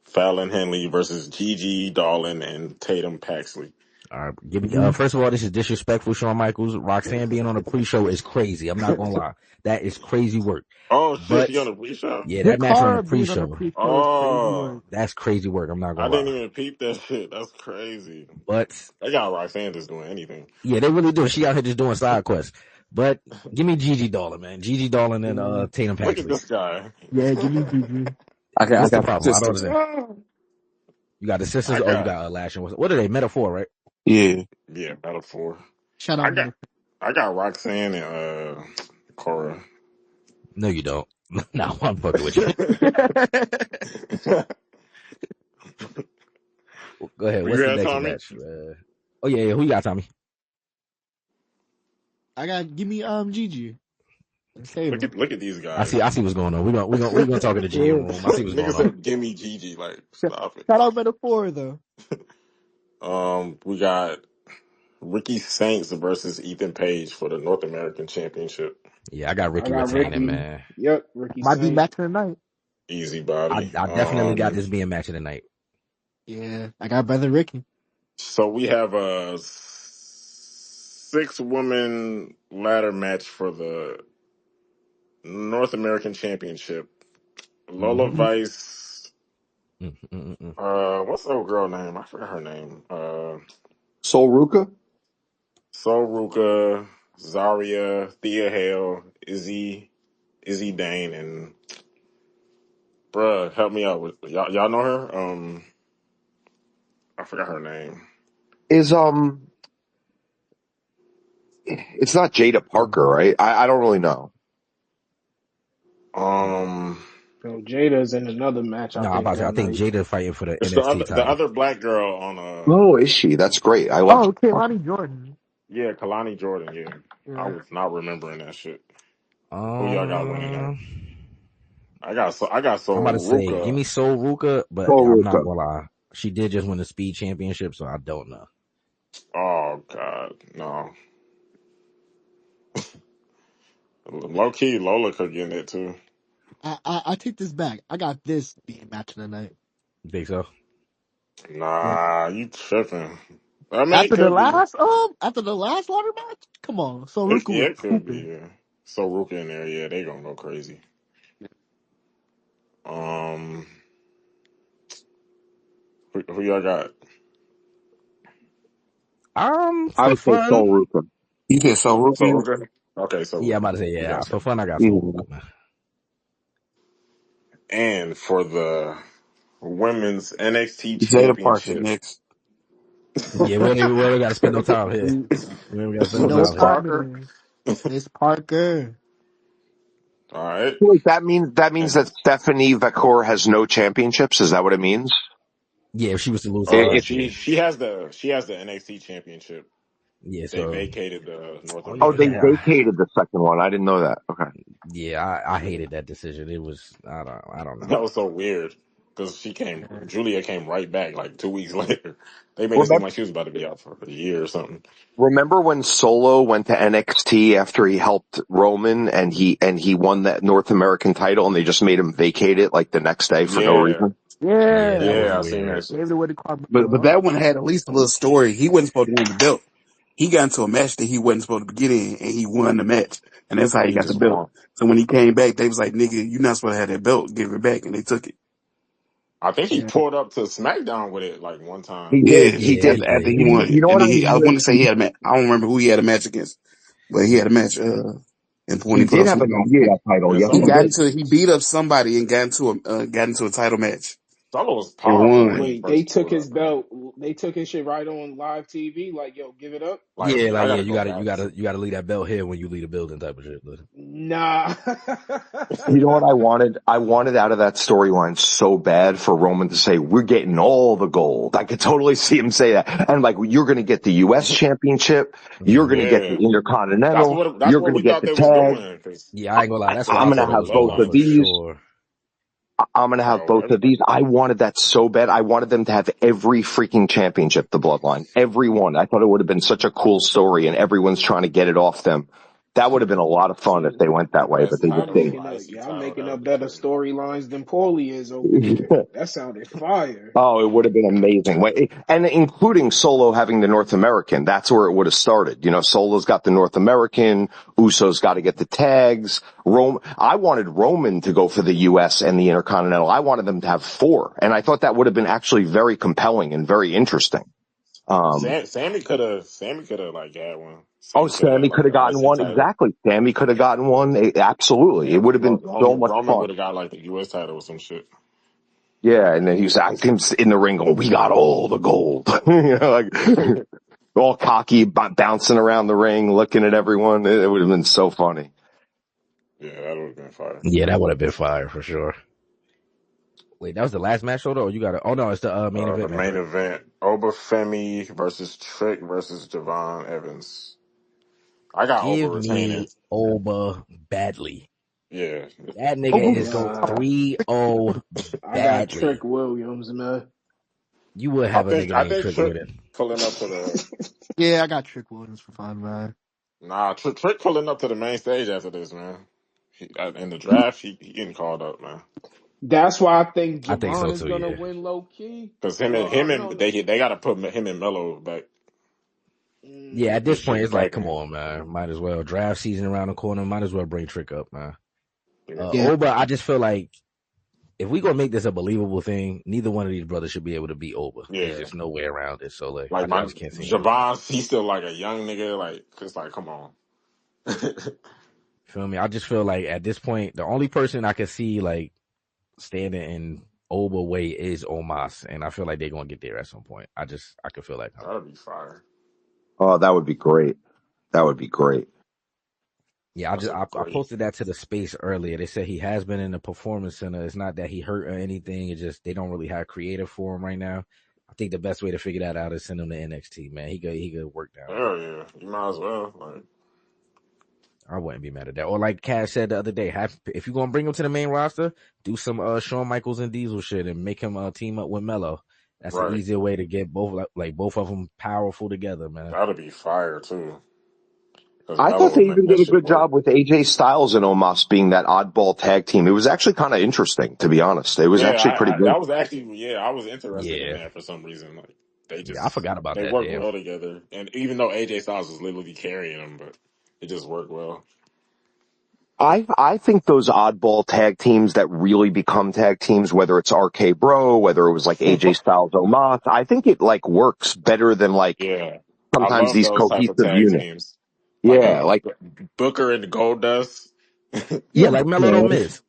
I: Fallon Henley versus Gigi Dolan and Tatum Paxley.
G: All right, give me. First of all, this is disrespectful, Shawn Michaels. Roxanne being on the pre-show is crazy. I'm not gonna lie, that is crazy work.
I: Oh shit,
G: But
I: she on the pre-show?
G: yeah, that match on the
B: Jakara being on the
G: pre-show,
B: pre-show is crazy
I: Oh,
B: work.
G: that's crazy work. I'm not
I: I
G: gonna
I: didn't
G: lie.
I: even peep that shit. That's crazy.
G: But
I: They got Roxanne just doing anything.
G: yeah, they really do. She out here just doing side quests. But give me Gigi Dolan, man. Gigi Dolan and
B: Yeah,
G: Tatum
I: Look at
G: Paxley.
I: this guy.
B: yeah, give me Gigi.
K: I
G: What's the
K: got
G: problem? I don't
K: sisters.
G: understand. You got the sisters.
I: I
G: Oh, you
I: got
G: got Lash and what are they? Metaphor, right?
K: Yeah.
I: yeah, Metaphor.
B: Shout
I: I
B: out
I: got
B: Meta.
I: I got Roxanne and Cora.
G: No, you don't. No, I'm fucking with you. Go ahead.
I: You
G: What's the
I: got
G: next
I: Tommy?
G: match? Oh yeah, who you got, Tommy?
B: Give me Gigi. Save him.
I: Look at these
G: I
I: guys.
G: see what's going on. We're gonna talk in the
B: Yeah.
G: GM room. I see what's
I: Nigga
G: going on.
I: said, "Give me Gigi." Like,
B: Shout
I: stop it.
B: out Metaphor though.
I: We got Ricky Saints versus Ethan Page for the North American Championship.
G: Yeah, I got
D: I
G: Ricky
D: got
G: retaining,
D: Ricky.
G: man.
D: Yep, Ricky
B: Might be
D: Saint.
B: match of the night.
I: Easy
G: I
I: body.
G: definitely got this being match of the night.
B: Yeah, I got Brother Ricky.
I: So we have a 6-woman ladder match for the North American Championship. Lola
G: Mm-hmm.
I: Vice.
G: Mm-mm-mm.
I: What's the old girl name? I forgot her name.
N: Sol Ruka?
I: Sol Ruka, Zaria, Thea Hale, Izzy Dane, and bruh, help me out with y'all. Y'all know her? I forgot her name.
N: Is it's not Jada Parker, right? I don't really know.
I: Um,
D: So Jada's in another match, I
G: No, I'm
D: think,
G: about to say, I
D: that
G: think
D: night.
G: Jada fighting for the
I: it's
G: NXT
I: the
G: title.
I: other black girl on
N: Oh, is she? That's great. I love
B: Oh,
N: Jada Parker.
B: Kaylani Jordan.
I: yeah, Kalani Jordan. Yeah, I
B: Yeah.
I: was not remembering that shit. Who y'all got winning there?
G: Um,
I: I got
G: I'm about to
I: Sol
G: say, give
I: Ruka.
G: me Sol Ruka, but
N: Sol
G: I'm not
N: Ruka.
G: gonna lie. She did just win the speed championship, so I don't know.
I: Oh God, no. Low key, Lola could get in it too.
B: I take this back. I got this being match of the night.
G: You think so?
B: Yeah.
I: Nah, you tripping. I mean, it could be.
B: After the last water match, come on. So
I: It,
B: Ruka
I: yeah,
B: was
I: it could be.
B: hooping.
I: Yeah. So Ruka in there, yeah, they gonna go crazy. Um, who y'all got?
N: I
G: For
N: would say
G: fun,
N: Sol Ruka.
K: You said so
I: So
K: Rukia?
I: Ruka. Okay, so
G: yeah, I'm about
I: Ruka.
G: to say,
I: We
G: yeah.
I: got
G: For
I: you.
G: fun, I got Sol
K: Yeah.
G: Ruka, man.
I: And for the women's NXT
K: Jada Parker
I: Championship,
K: next.
G: Yeah, we don't got to spend no time here.
B: You,
G: We don't got to spend
B: you
G: no
B: know
I: Miss
B: what
G: time here.
B: time it
I: Parker.
B: is. Miss Parker.
I: All right.
N: Wait, that means
I: And
N: that Stephanie Vacor has no championships. Is that what it means?
G: Yeah, if she was to lose her last
I: she
G: year.
I: she has the NXT Championship.
G: Yeah,
I: They
G: so
I: vacated the North
G: oh
N: Oh, they
I: American one.
G: yeah,
N: vacated the second one. I didn't know that. Okay.
G: yeah. I
I: Yeah,
G: hated that decision. It was I don't know.
I: that was so weird. because Julia came right back like 2 weeks later. They made it seem
N: Remember,
I: like she was about to be out for a year or something.
N: remember when Solo went to NXT after he helped Roman and he won that North American title and they just made him vacate it like the next day for no
I: Yeah,
N: reason?
G: Yeah, that
B: Yeah.
G: was
I: yeah, I seen that
G: weird.
I: shit.
B: Gave it away to Carmelo.
K: But that one had at least a little story. He wasn't supposed to win the belt. He got into a match that he wasn't supposed to get in, and he won the match, and that's how he
I: He
K: got the
I: just
K: belt.
I: won.
K: So when he came back, they was like, "Nigga, you're not supposed to have that belt. Give it back," and they took it.
I: I think he
B: Yeah.
I: pulled up to SmackDown with it like one time.
N: He
K: Yeah,
N: did. He
G: Yeah,
N: did.
G: he
K: after
G: did.
K: he won
N: You
K: it,
N: know
K: and
N: what
K: then
N: I
K: I want
N: really,
K: to say he had a match. I don't remember who he had a match against, but he had a match. And when
N: he
K: he put
N: did
K: on
N: have a
K: SmackDown,
N: match for
K: yeah,
N: that title.
I: Yeah,
N: Yes,
K: he
N: he
I: Solo,
K: got
N: did.
K: into he beat up somebody and got into a title match
I: Solo was
K: and
I: powerful when
K: won.
I: he
D: Wait, they
I: first
D: took
I: pulled
D: his
I: up, man.
D: belt. They took his shit right on live TV. Like, yo, give it up.
I: Like I
G: Yeah,
I: gotta
G: you
I: go
G: gotta,
I: back.
G: leave that belt here when you leave the building, type of shit. Listen.
D: Nah.
N: You know what I wanted? I wanted out of that storyline so bad for Roman to say, "We're getting all the gold." I could totally see him say that. And like, you're going to get the U.S. championship. You're going to get the
I: Yeah,
N: Intercontinental.
I: that's
N: You're
I: what
N: going to
I: we
N: get
I: thought
N: the
I: they was
N: tag.
I: doing. Cause
G: Yeah, I ain't gonna lie. That's what
I: I
G: I
N: I'm going
G: thought
N: to
G: it
N: have
G: was
I: the
N: both
G: doing
N: of
G: for
I: bloodline.
N: these.
G: sure.
N: I'm going to have both
I: Bro,
N: of these. I wanted that so bad. I wanted them to have every freaking championship, the Bloodline. Every one. I thought it would have been such a cool story and everyone's trying to get it off them. That would have been a lot of fun if
D: See,
N: they went
I: the
N: that way, but
I: best
N: they just
D: y'all
I: title,
N: didn't.
D: making
I: the
D: up.
I: IC
D: Y'all
I: title,
D: making
I: that
D: up
I: would be
D: better
I: crazy.
D: storylines than Paulie is over here. That sounded fire.
N: Oh, it would have been amazing. And including Solo having the North American, that's where it would have started. You know, Solo's got the North American, Uso's got to get the tags. I wanted Roman to go for the US and the Intercontinental. I wanted them to have four. And I thought that would have been actually very compelling and very interesting. Um,
I: Sammy could have like had one.
N: oh,
I: Sammy could have had
N: Sammy
I: like
N: could have
I: the
N: gotten
I: IC
N: one.
I: title.
N: Exactly. Sammy could have gotten one. Absolutely. It
I: And
N: would have been so much
I: Roman
N: fun.
I: would have got like the US title or some shit.
N: Yeah. And then he was in the ring going, "We got all the gold." You know, like, all cocky, bouncing around the ring, looking at everyone. It would have been so funny.
I: Yeah, that would have been fire.
G: Yeah, that would have been fire for sure. Wait, that was the last match, though, or you got to? Oh no, it's the main
I: The
G: event match,
I: main
G: right?
I: event: Obafemi versus Trick versus Javon Evans. I got Oba
G: Give
I: retaining.
G: me Oba badly.
I: Yeah,
G: That nigga
B: Oh,
G: is go
D: Nah,
G: 3-0
D: I got
G: badly.
D: Trick Williams, man.
G: You would have a nigga
I: I
G: named
I: think
G: Trick
I: Trick
G: winning.
I: pulling up to the
B: yeah, I got Trick Williams for 5-9.
I: Trick pulling up to the main stage after this, man. In the draft, he getting called up, man.
D: That's why I think
G: I think
D: Javon
G: so
D: is
G: too.
D: gonna
G: Yeah.
D: win low key.
I: Because
D: Well,
I: him and
D: no.
I: they got to put him and Melo back.
G: Yeah, at
I: Get
G: this
I: this
G: point,
I: shit
G: it's like, come
I: cracking.
G: on, man. Might as well. Draft season around the corner. Might as well bring Trick up, man.
I: Yeah,
B: Yeah.
G: Oba, I just feel like if we gonna make this a believable thing, neither one of these brothers should be able to beat Oba. There's
I: yeah.
G: just no way around it. So like,
I: Like
G: I
I: my
G: just can't see him.
I: Javon, he's still like a young nigga. Like, it's like, come on.
G: Feel me? I just feel like at this point, the only person I can see like standing in Oba way is Omos, and I feel like they're gonna get there at some point. I can feel that coming.
I: That'd be fire.
N: Oh, that would be great. That would be great.
G: Yeah,
I: That's a
G: I
I: great.
G: posted that to the space earlier. They said he has been in the performance center. It's not that he hurt or anything. It's just they don't really have creative for him right now. I think the best way to figure that out is send him to NXT, man. He could work down there.
I: Hell yeah, you might as well. Like,
G: I wouldn't be mad at that. Or like Cash said the other day, if you're gonna bring him to the main roster, do some Shawn Michaels and Diesel shit and make him team up with Mello. That's an
I: right.
G: easier way to get both of them powerful together, man.
I: That'd be fire too. Because
N: I
I: Melo
N: thought
I: would
N: they
I: make
N: even
I: that
N: did a
I: shit
N: good
I: work.
N: job with AJ Styles and Omos being that oddball tag team. It was actually kind of interesting, to be honest. It was
I: Yeah,
N: actually pretty good.
I: that was actually I was interested in
G: Yeah,
I: that for some reason. Like
G: yeah, I forgot about
I: they
G: that.
I: work
G: Damn.
I: well together, and even though AJ Styles was literally carrying them, but it just worked well.
N: I think those oddball tag teams that really become tag teams, whether it's RK Bro, whether it was like AJ Styles Omos, I think it like works better than like
I: Yeah, I
N: sometimes
I: love
N: these
I: those type of
N: cohesive
I: tag
N: units.
I: teams, like
N: Yeah, like
I: Booker and Goldust,
G: Yeah,
N: yeah,
G: like Mello don't
N: man.
G: miss.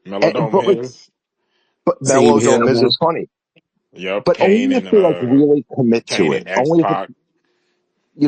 I: Melodome
N: But like,
I: Miz,
N: but
K: Same
N: Mello
K: here.
N: Dome is funny,
I: yep,
N: but only if they like really commit to
I: Kane
N: it.
I: and X
N: Only if
I: Pac.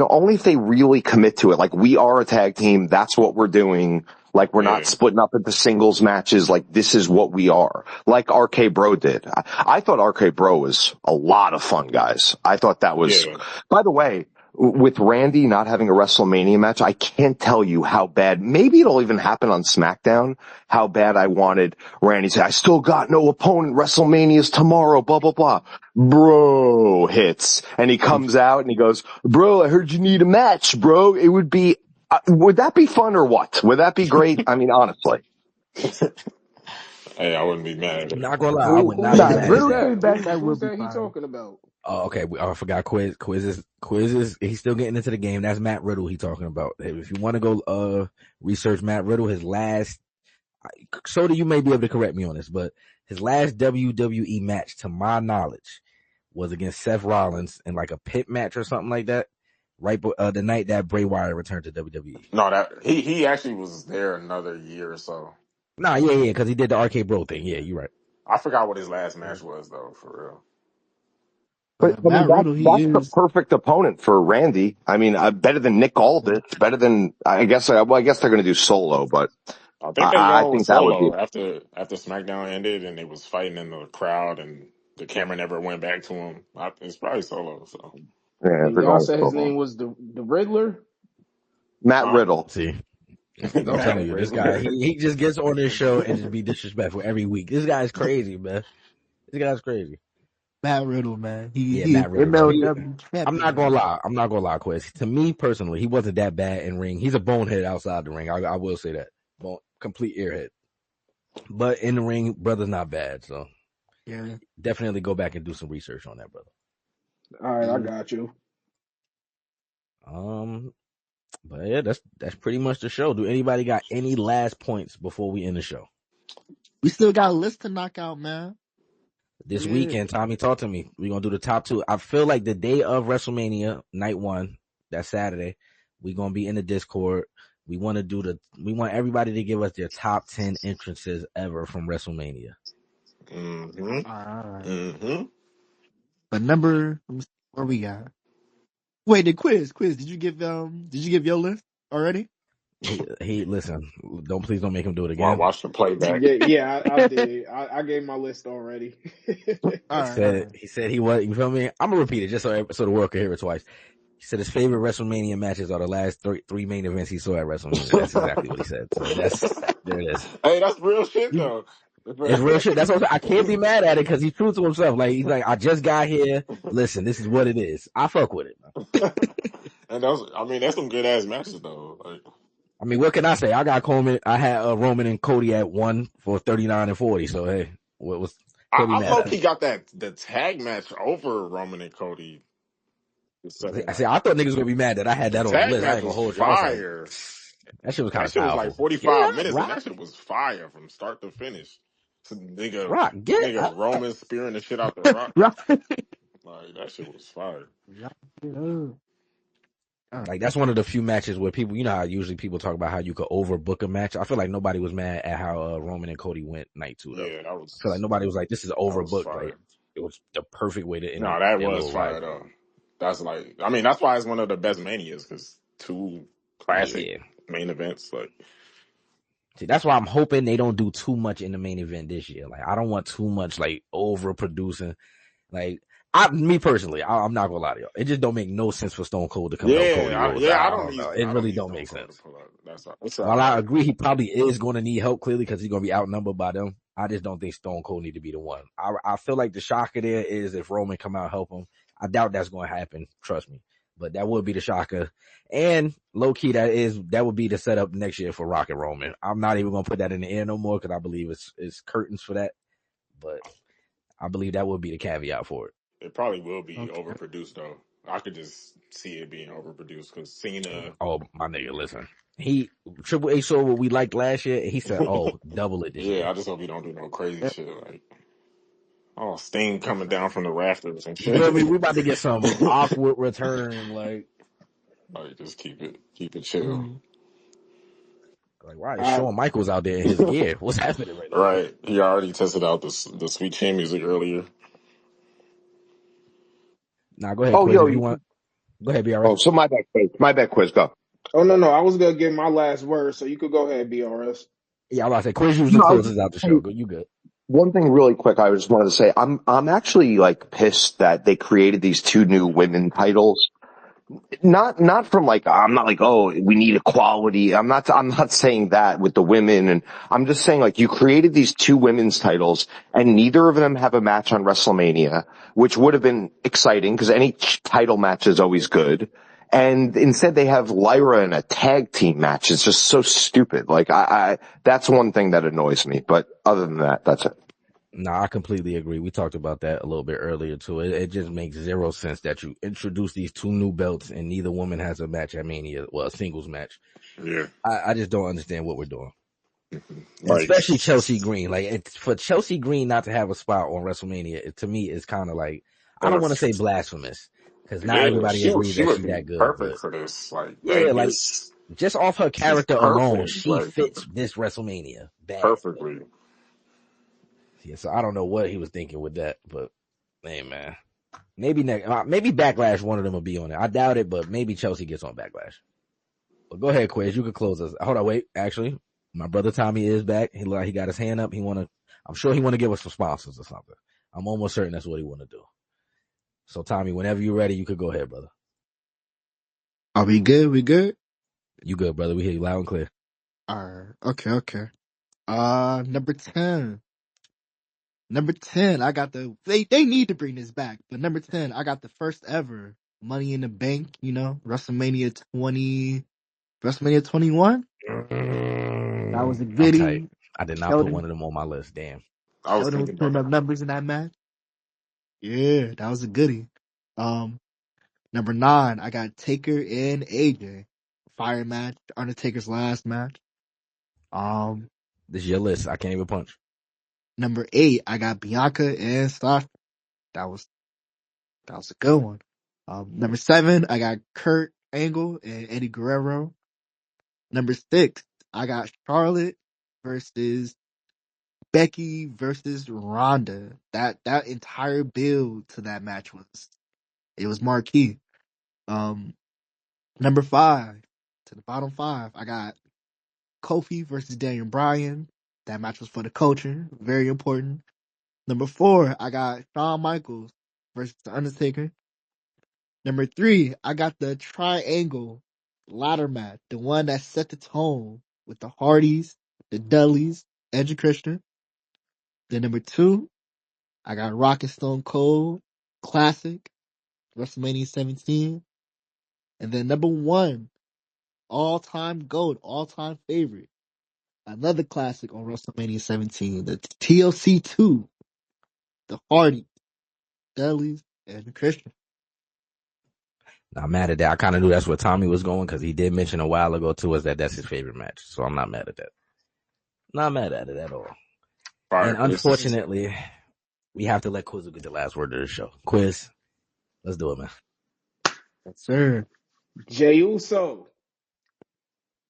N: only if they really commit to it. Like, we are a tag team. That's what we're doing. Like, we're not
I: Yeah,
N: splitting up into singles matches. Like, this is what we are. Like RK Bro did. I thought RK Bro was a lot of fun, guys. I thought that was,
I: yeah,
N: by the way, with Randy not having a WrestleMania match, I can't tell you how bad, maybe it'll even happen on SmackDown, how bad I wanted Randy to say, I still got no opponent, WrestleMania's tomorrow, blah, blah, blah. Bro hits. And he comes out and he goes, bro, I heard you need a match, bro. It would be, would that be fun or what? Would that be great? I mean, honestly.
I: Hey, I wouldn't be mad at
G: I'm
I: it.
G: not gonna lie, I would not be
B: Nah, if
G: mad
D: Who's
G: at
B: Riddle
G: that.
B: came
D: that?
B: back, that
D: Who's
B: would be
D: that he
B: fine.
D: talking about?
G: Oh, okay. I forgot quizzes. He's still getting into the game. That's Matt Riddle he talking about. If you want to go research Matt Riddle, his last Soda, you may be able to correct me on this, but his last WWE match, to my knowledge, was against Seth Rollins in like a pit match or something like that. Right, the night that Bray Wyatt returned to WWE.
I: No, that he actually was there another year or so.
G: Nah, yeah, because he did the Arcade Bro thing. Yeah, you're right.
I: I forgot what his last match was though, for real.
N: But I mean,
B: Matt Riddle, he
N: that's the
B: is.
N: perfect opponent for Randy. I mean, better than Nick Aldis, better than, I guess they're going to do Solo, but
I: I think they
N: I
I: going with
N: think that would be,
I: Solo after SmackDown ended and they was fighting in the crowd and the camera never went back to him. It's probably Solo. So,
N: yeah, if
D: And
N: they're
D: y'all
N: going with
D: said his
N: Solo.
D: name was the Riddler.
N: Matt
I: huh?
N: Riddle.
G: See, I'm
I: Matt
G: telling you, this guy,
I: Riddler.
G: he just gets on this show and just be disrespectful every week. This guy's crazy, man. This guy's crazy.
B: Matt Riddle, man.
G: Yeah,
B: He is
G: Matt Riddle, man.
B: MLW
G: I'm
B: champion.
G: not gonna lie. I'm not gonna lie, Quiz. To me personally, he wasn't that bad in ring. He's a bonehead outside the ring. I will say that. Complete airhead. But in the ring, brother's not bad. So
B: Yeah.
G: definitely go back and do some research on that, brother.
D: All right, I got you.
G: But yeah, that's pretty much the show. Do anybody got any last points before we end the show?
B: We still got a list to knock out, man.
G: This
D: Yeah.
G: weekend, Tommy, talk to me. We're gonna do the top two. I feel like the day of WrestleMania, night one, that's Saturday, we're gonna be in the Discord. We want everybody to give us their top 10 entrances ever from WrestleMania.
I: Mm-hmm.
B: All right.
I: Mm-hmm.
B: But number, let me see, where we got? Wait, the quiz. Did you give your list already?
G: He listen, please don't make him do it
I: Well, I
G: again.
I: watched the playback.
D: Yeah, I did. I gave my list already.
B: All right.
G: He said he was, you feel me? I'm gonna repeat it just so the world can hear it twice. He said his favorite WrestleMania matches are the last three main events he saw at WrestleMania. That's exactly what he said. So there it is.
I: Hey, that's real shit though.
G: It's real shit. That's what I can't be mad at it because he's true to himself. Like he's like, I just got here. Listen, this is what it is. I fuck with it.
I: And that's some good ass matches though. Like,
G: I mean, what can I say? I got Coleman. I had Roman and Cody at 1 for 39 and 40. So hey, what was Cody
I: I
G: mad
I: hope
G: at?
I: he got the tag match over Roman and Cody the second
G: I said
I: night.
G: I thought niggas gonna be mad that I had
I: The
G: that on the
I: tag
G: list. I
I: match
G: ain't gonna
I: was
G: hold you. I was like,
I: fire.
G: that shit was kind
I: That
G: of
I: shit was like
G: powerful.
I: 45
G: Yeah,
I: minutes, and
G: Rock,
I: that shit was fire from start to finish. Some
G: get
I: nigga
G: up.
I: Roman spearing the shit out the rock.
B: Right.
I: Like that shit was fire.
G: Like that's one of the few matches where people, you know how usually people talk about how you could overbook a match. I feel like nobody was mad at how Roman and Cody went night 2 though.
I: Yeah,
G: I feel like nobody was like, this is
I: that was
G: overbooked.
I: fire.
G: Like it was the perfect way to end
I: No, that
G: their
I: was
G: little
I: fire
G: rivalry.
I: though. That's like, I mean, that's why it's one of the best manias because two classic
G: Yeah.
I: main events. Like,
G: See, that's why I'm hoping they don't do too much in the main event this year. Like I don't want too much like overproducing. Like me personally, I'm not gonna lie to y'all. It just don't make no sense for Stone Cold to come help Cody Rhodes.
I: I
G: I
I: don't
G: don't know.
I: need,
G: It
I: I don't
G: really
I: need
G: don't
I: Stone
G: make
I: Cold to
G: sense.
I: pull up. It's
G: While I agree he probably is going to need help clearly because he's going to be outnumbered by them, I just don't think Stone Cold need to be the one. I feel like the shocker there is if Roman come out and help him. I doubt that's going to happen. Trust me. But that would be the shocker. And low key, that would be the setup next year for Rock and Roman. I'm not even going to put that in the air no more because I believe it's curtains for that. But I believe that would be the caveat for it.
I: It probably will be
B: Okay.
I: overproduced though. I could just see it being overproduced because Cena.
G: Oh, my nigga, listen. Triple H saw what we liked last year, and he said, "Oh, double it this
I: Yeah,
G: year."
I: I just hope he don't do no crazy shit like Sting coming down from the rafters and
G: You feel me?
I: shit.
G: We about to get some awkward return, like
I: Just keep it chill.
G: why is
D: I
G: Shawn Michaels out there in his gear? What's happening right now?
I: Right, he already tested out the Sweet Chin music earlier.
G: Nah, go ahead,
N: Oh,
G: Quiz.
N: yo,
G: If you want, go ahead, BRS.
N: oh, so my bad quiz, go.
D: Oh no, I was gonna give my last word, so you could go ahead, BRS.
G: Yeah, I was about to say, Quiz usually
N: No, I was
G: closes out the show. You good?
N: one thing really quick, I just wanted to say, I'm actually like pissed that they created these two new women titles Not from like, I'm not like, oh, we need equality. I'm not saying that with the women. And I'm just saying, like, you created these two women's titles and neither of them have a match on WrestleMania, which would have been exciting because any title match is always good. And instead they have Lyra in a tag team match. It's just so stupid. Like, that's one thing that annoys me. But other than that, that's it.
G: No, I completely agree. We talked about that a little bit earlier too. It just makes zero sense that you introduce these two new belts and neither woman has a match at Mania, well, a singles match.
I: Yeah.
G: I just don't understand what we're doing.
I: Like,
G: Especially Chelsea Green. Like, for Chelsea Green not to have a spot on WrestleMania, to me, is kind of like, I don't want to say blasphemous because not
I: yeah,
G: everybody agrees
I: she
G: that
I: would
G: she
I: be
G: that good,
I: perfect
G: but
I: for this. Like
G: yeah, like
I: this,
G: just off her
I: she's
G: character alone,
I: perfect.
G: she
I: Like
G: fits this WrestleMania bad.
I: perfectly.
G: Yeah, so I don't know what he was thinking with that, but hey, man. Maybe maybe Backlash, one of them will be on it. I doubt it, but maybe Chelsea gets on Backlash. But go ahead, Quiz. You can close us. Hold on, wait. Actually, my brother Tommy is back. He got his hand up. I'm sure he want to give us some sponsors or something. I'm almost certain that's what he want to do. So Tommy, whenever you're ready, you could go ahead, brother.
B: Are we good? We good?
G: You good, brother? We hear you loud and clear.
B: Alright. Okay. Number 10. Number 10, I got they need to bring this back, but number 10, I got the first ever Money in the Bank, WrestleMania 21. That was a
G: I'm tight.
B: goodie.
G: I did not put one
B: Sheldon,
G: of them on my list. Damn.
I: I was
B: Sheldon was
I: thinking about
B: putting up
I: that.
B: numbers in that match. Yeah, that was a goodie. Um, Number 9, I got Taker and AJ. Fire match, Undertaker's last match. Um,
G: This is your list. I can't even punch.
B: Number 8, I got Bianca and Sasha. That was a good one. Number 7, I got Kurt Angle and Eddie Guerrero. Number 6, I got Charlotte versus Becky versus Ronda. That entire build to that match was marquee. Um, Number 5, to the bottom 5, I got Kofi versus Daniel Bryan. That match was for the culture, very important. Number 4, I got Shawn Michaels versus The Undertaker. Number 3, I got the triangle ladder match, the one that set the tone with the Hardys, the Dudleys, Edge and Christian. Then number 2, I got Rock and Stone Cold, classic, WrestleMania 17. And then number 1, all-time GOAT, all-time favorite, another classic on WrestleMania 17, the TLC 2, the Hardys, Dudleys, and Christian.
G: Not mad at that. I kind of knew that's where Tommy was going because he did mention a while ago to us that that's his favorite match. So I'm not mad at that. Not mad at it at all.
I: Fire
G: And
I: places.
G: unfortunately, we have to let Quiz get the last word of the show. Quiz, let's do it, man.
B: Yes, sir.
D: Jey Uso,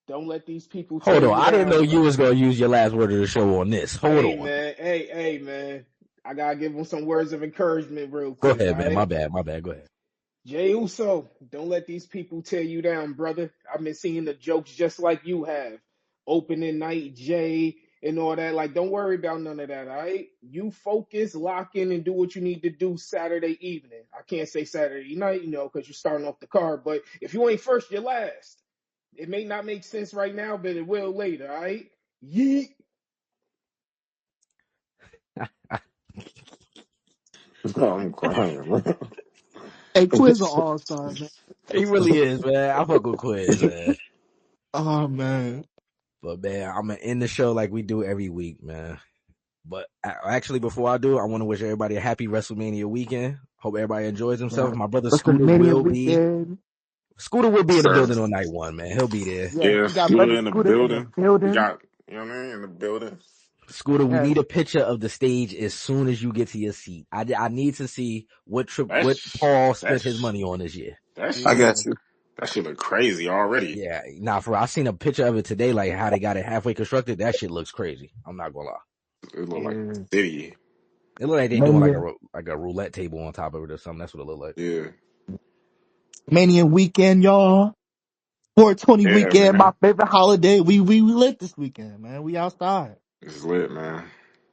D: don't let these people tear
G: Hold on.
D: you
G: I didn't know
D: down,
G: you
D: brother.
G: was going to use your last word of the show on this. Hold
D: Hey
G: on.
D: man, hey man. I gotta give him some words of encouragement real
G: Go
D: quick, all
G: ahead, man. My
D: right?
G: bad. Go ahead.
D: Jey Uso, don't let these people tear you down, brother. I've been seeing the jokes just like you have. Opening night, Jay, and all that. Like, don't worry about none of that, all right? You focus, lock in, and do what you need to do Saturday evening. I can't say Saturday night, because you're starting off the card. But if you ain't first, you're last. It may not make sense right now, but it will later, all right? Yeet.
I: I'm crying, man.
B: Hey, Quiz an all-star, man.
G: He really is, man. I fuck with Quiz, man.
B: Oh, man.
G: But, man, I'm going to end the show like we do every week, man. But actually, before I do, I want to wish everybody a happy WrestleMania weekend. Hope everybody enjoys themselves. My brother Scooter
B: WrestleMania
G: will be
B: weekend.
G: in the
I: Sir.
G: building on night 1, man. He'll be there.
B: Yes,
I: Yeah,
B: we got
I: Scooter
B: Brother
I: in the
B: Scooter in the
I: building. We
B: building.
I: got, you know what I mean, in the building.
G: Scooter, we
B: Yes.
G: need a picture of the stage as soon as you get to your seat. I need to see what Paul spent his
I: That's
G: money on this year.
I: that's
K: I
B: Yeah.
K: got you.
I: that shit look crazy already.
G: Yeah, for real. I seen a picture of it today, like how they got it halfway constructed. That shit looks crazy. I'm not gonna lie.
I: It look like
B: Yeah.
I: city.
G: It look like they doing
B: Mania.
G: like a roulette table on top of it or something. That's what it look like.
I: Yeah.
B: Mania weekend, y'all. 420
I: Yeah,
B: weekend, my
I: man.
B: favorite holiday. We lit this weekend, man. We outside.
I: It's lit, man.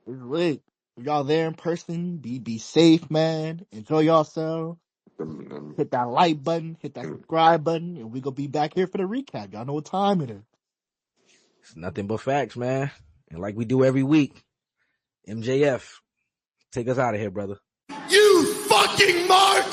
B: It's lit. If y'all there in person, be safe, man. Enjoy yourself. Hit that like button, hit that subscribe button, and we gonna be back here for the recap. Y'all know what time it is.
G: It's nothing but facts, man. And like we do every week, MJF, take us out of here, brother.
R: You fucking mark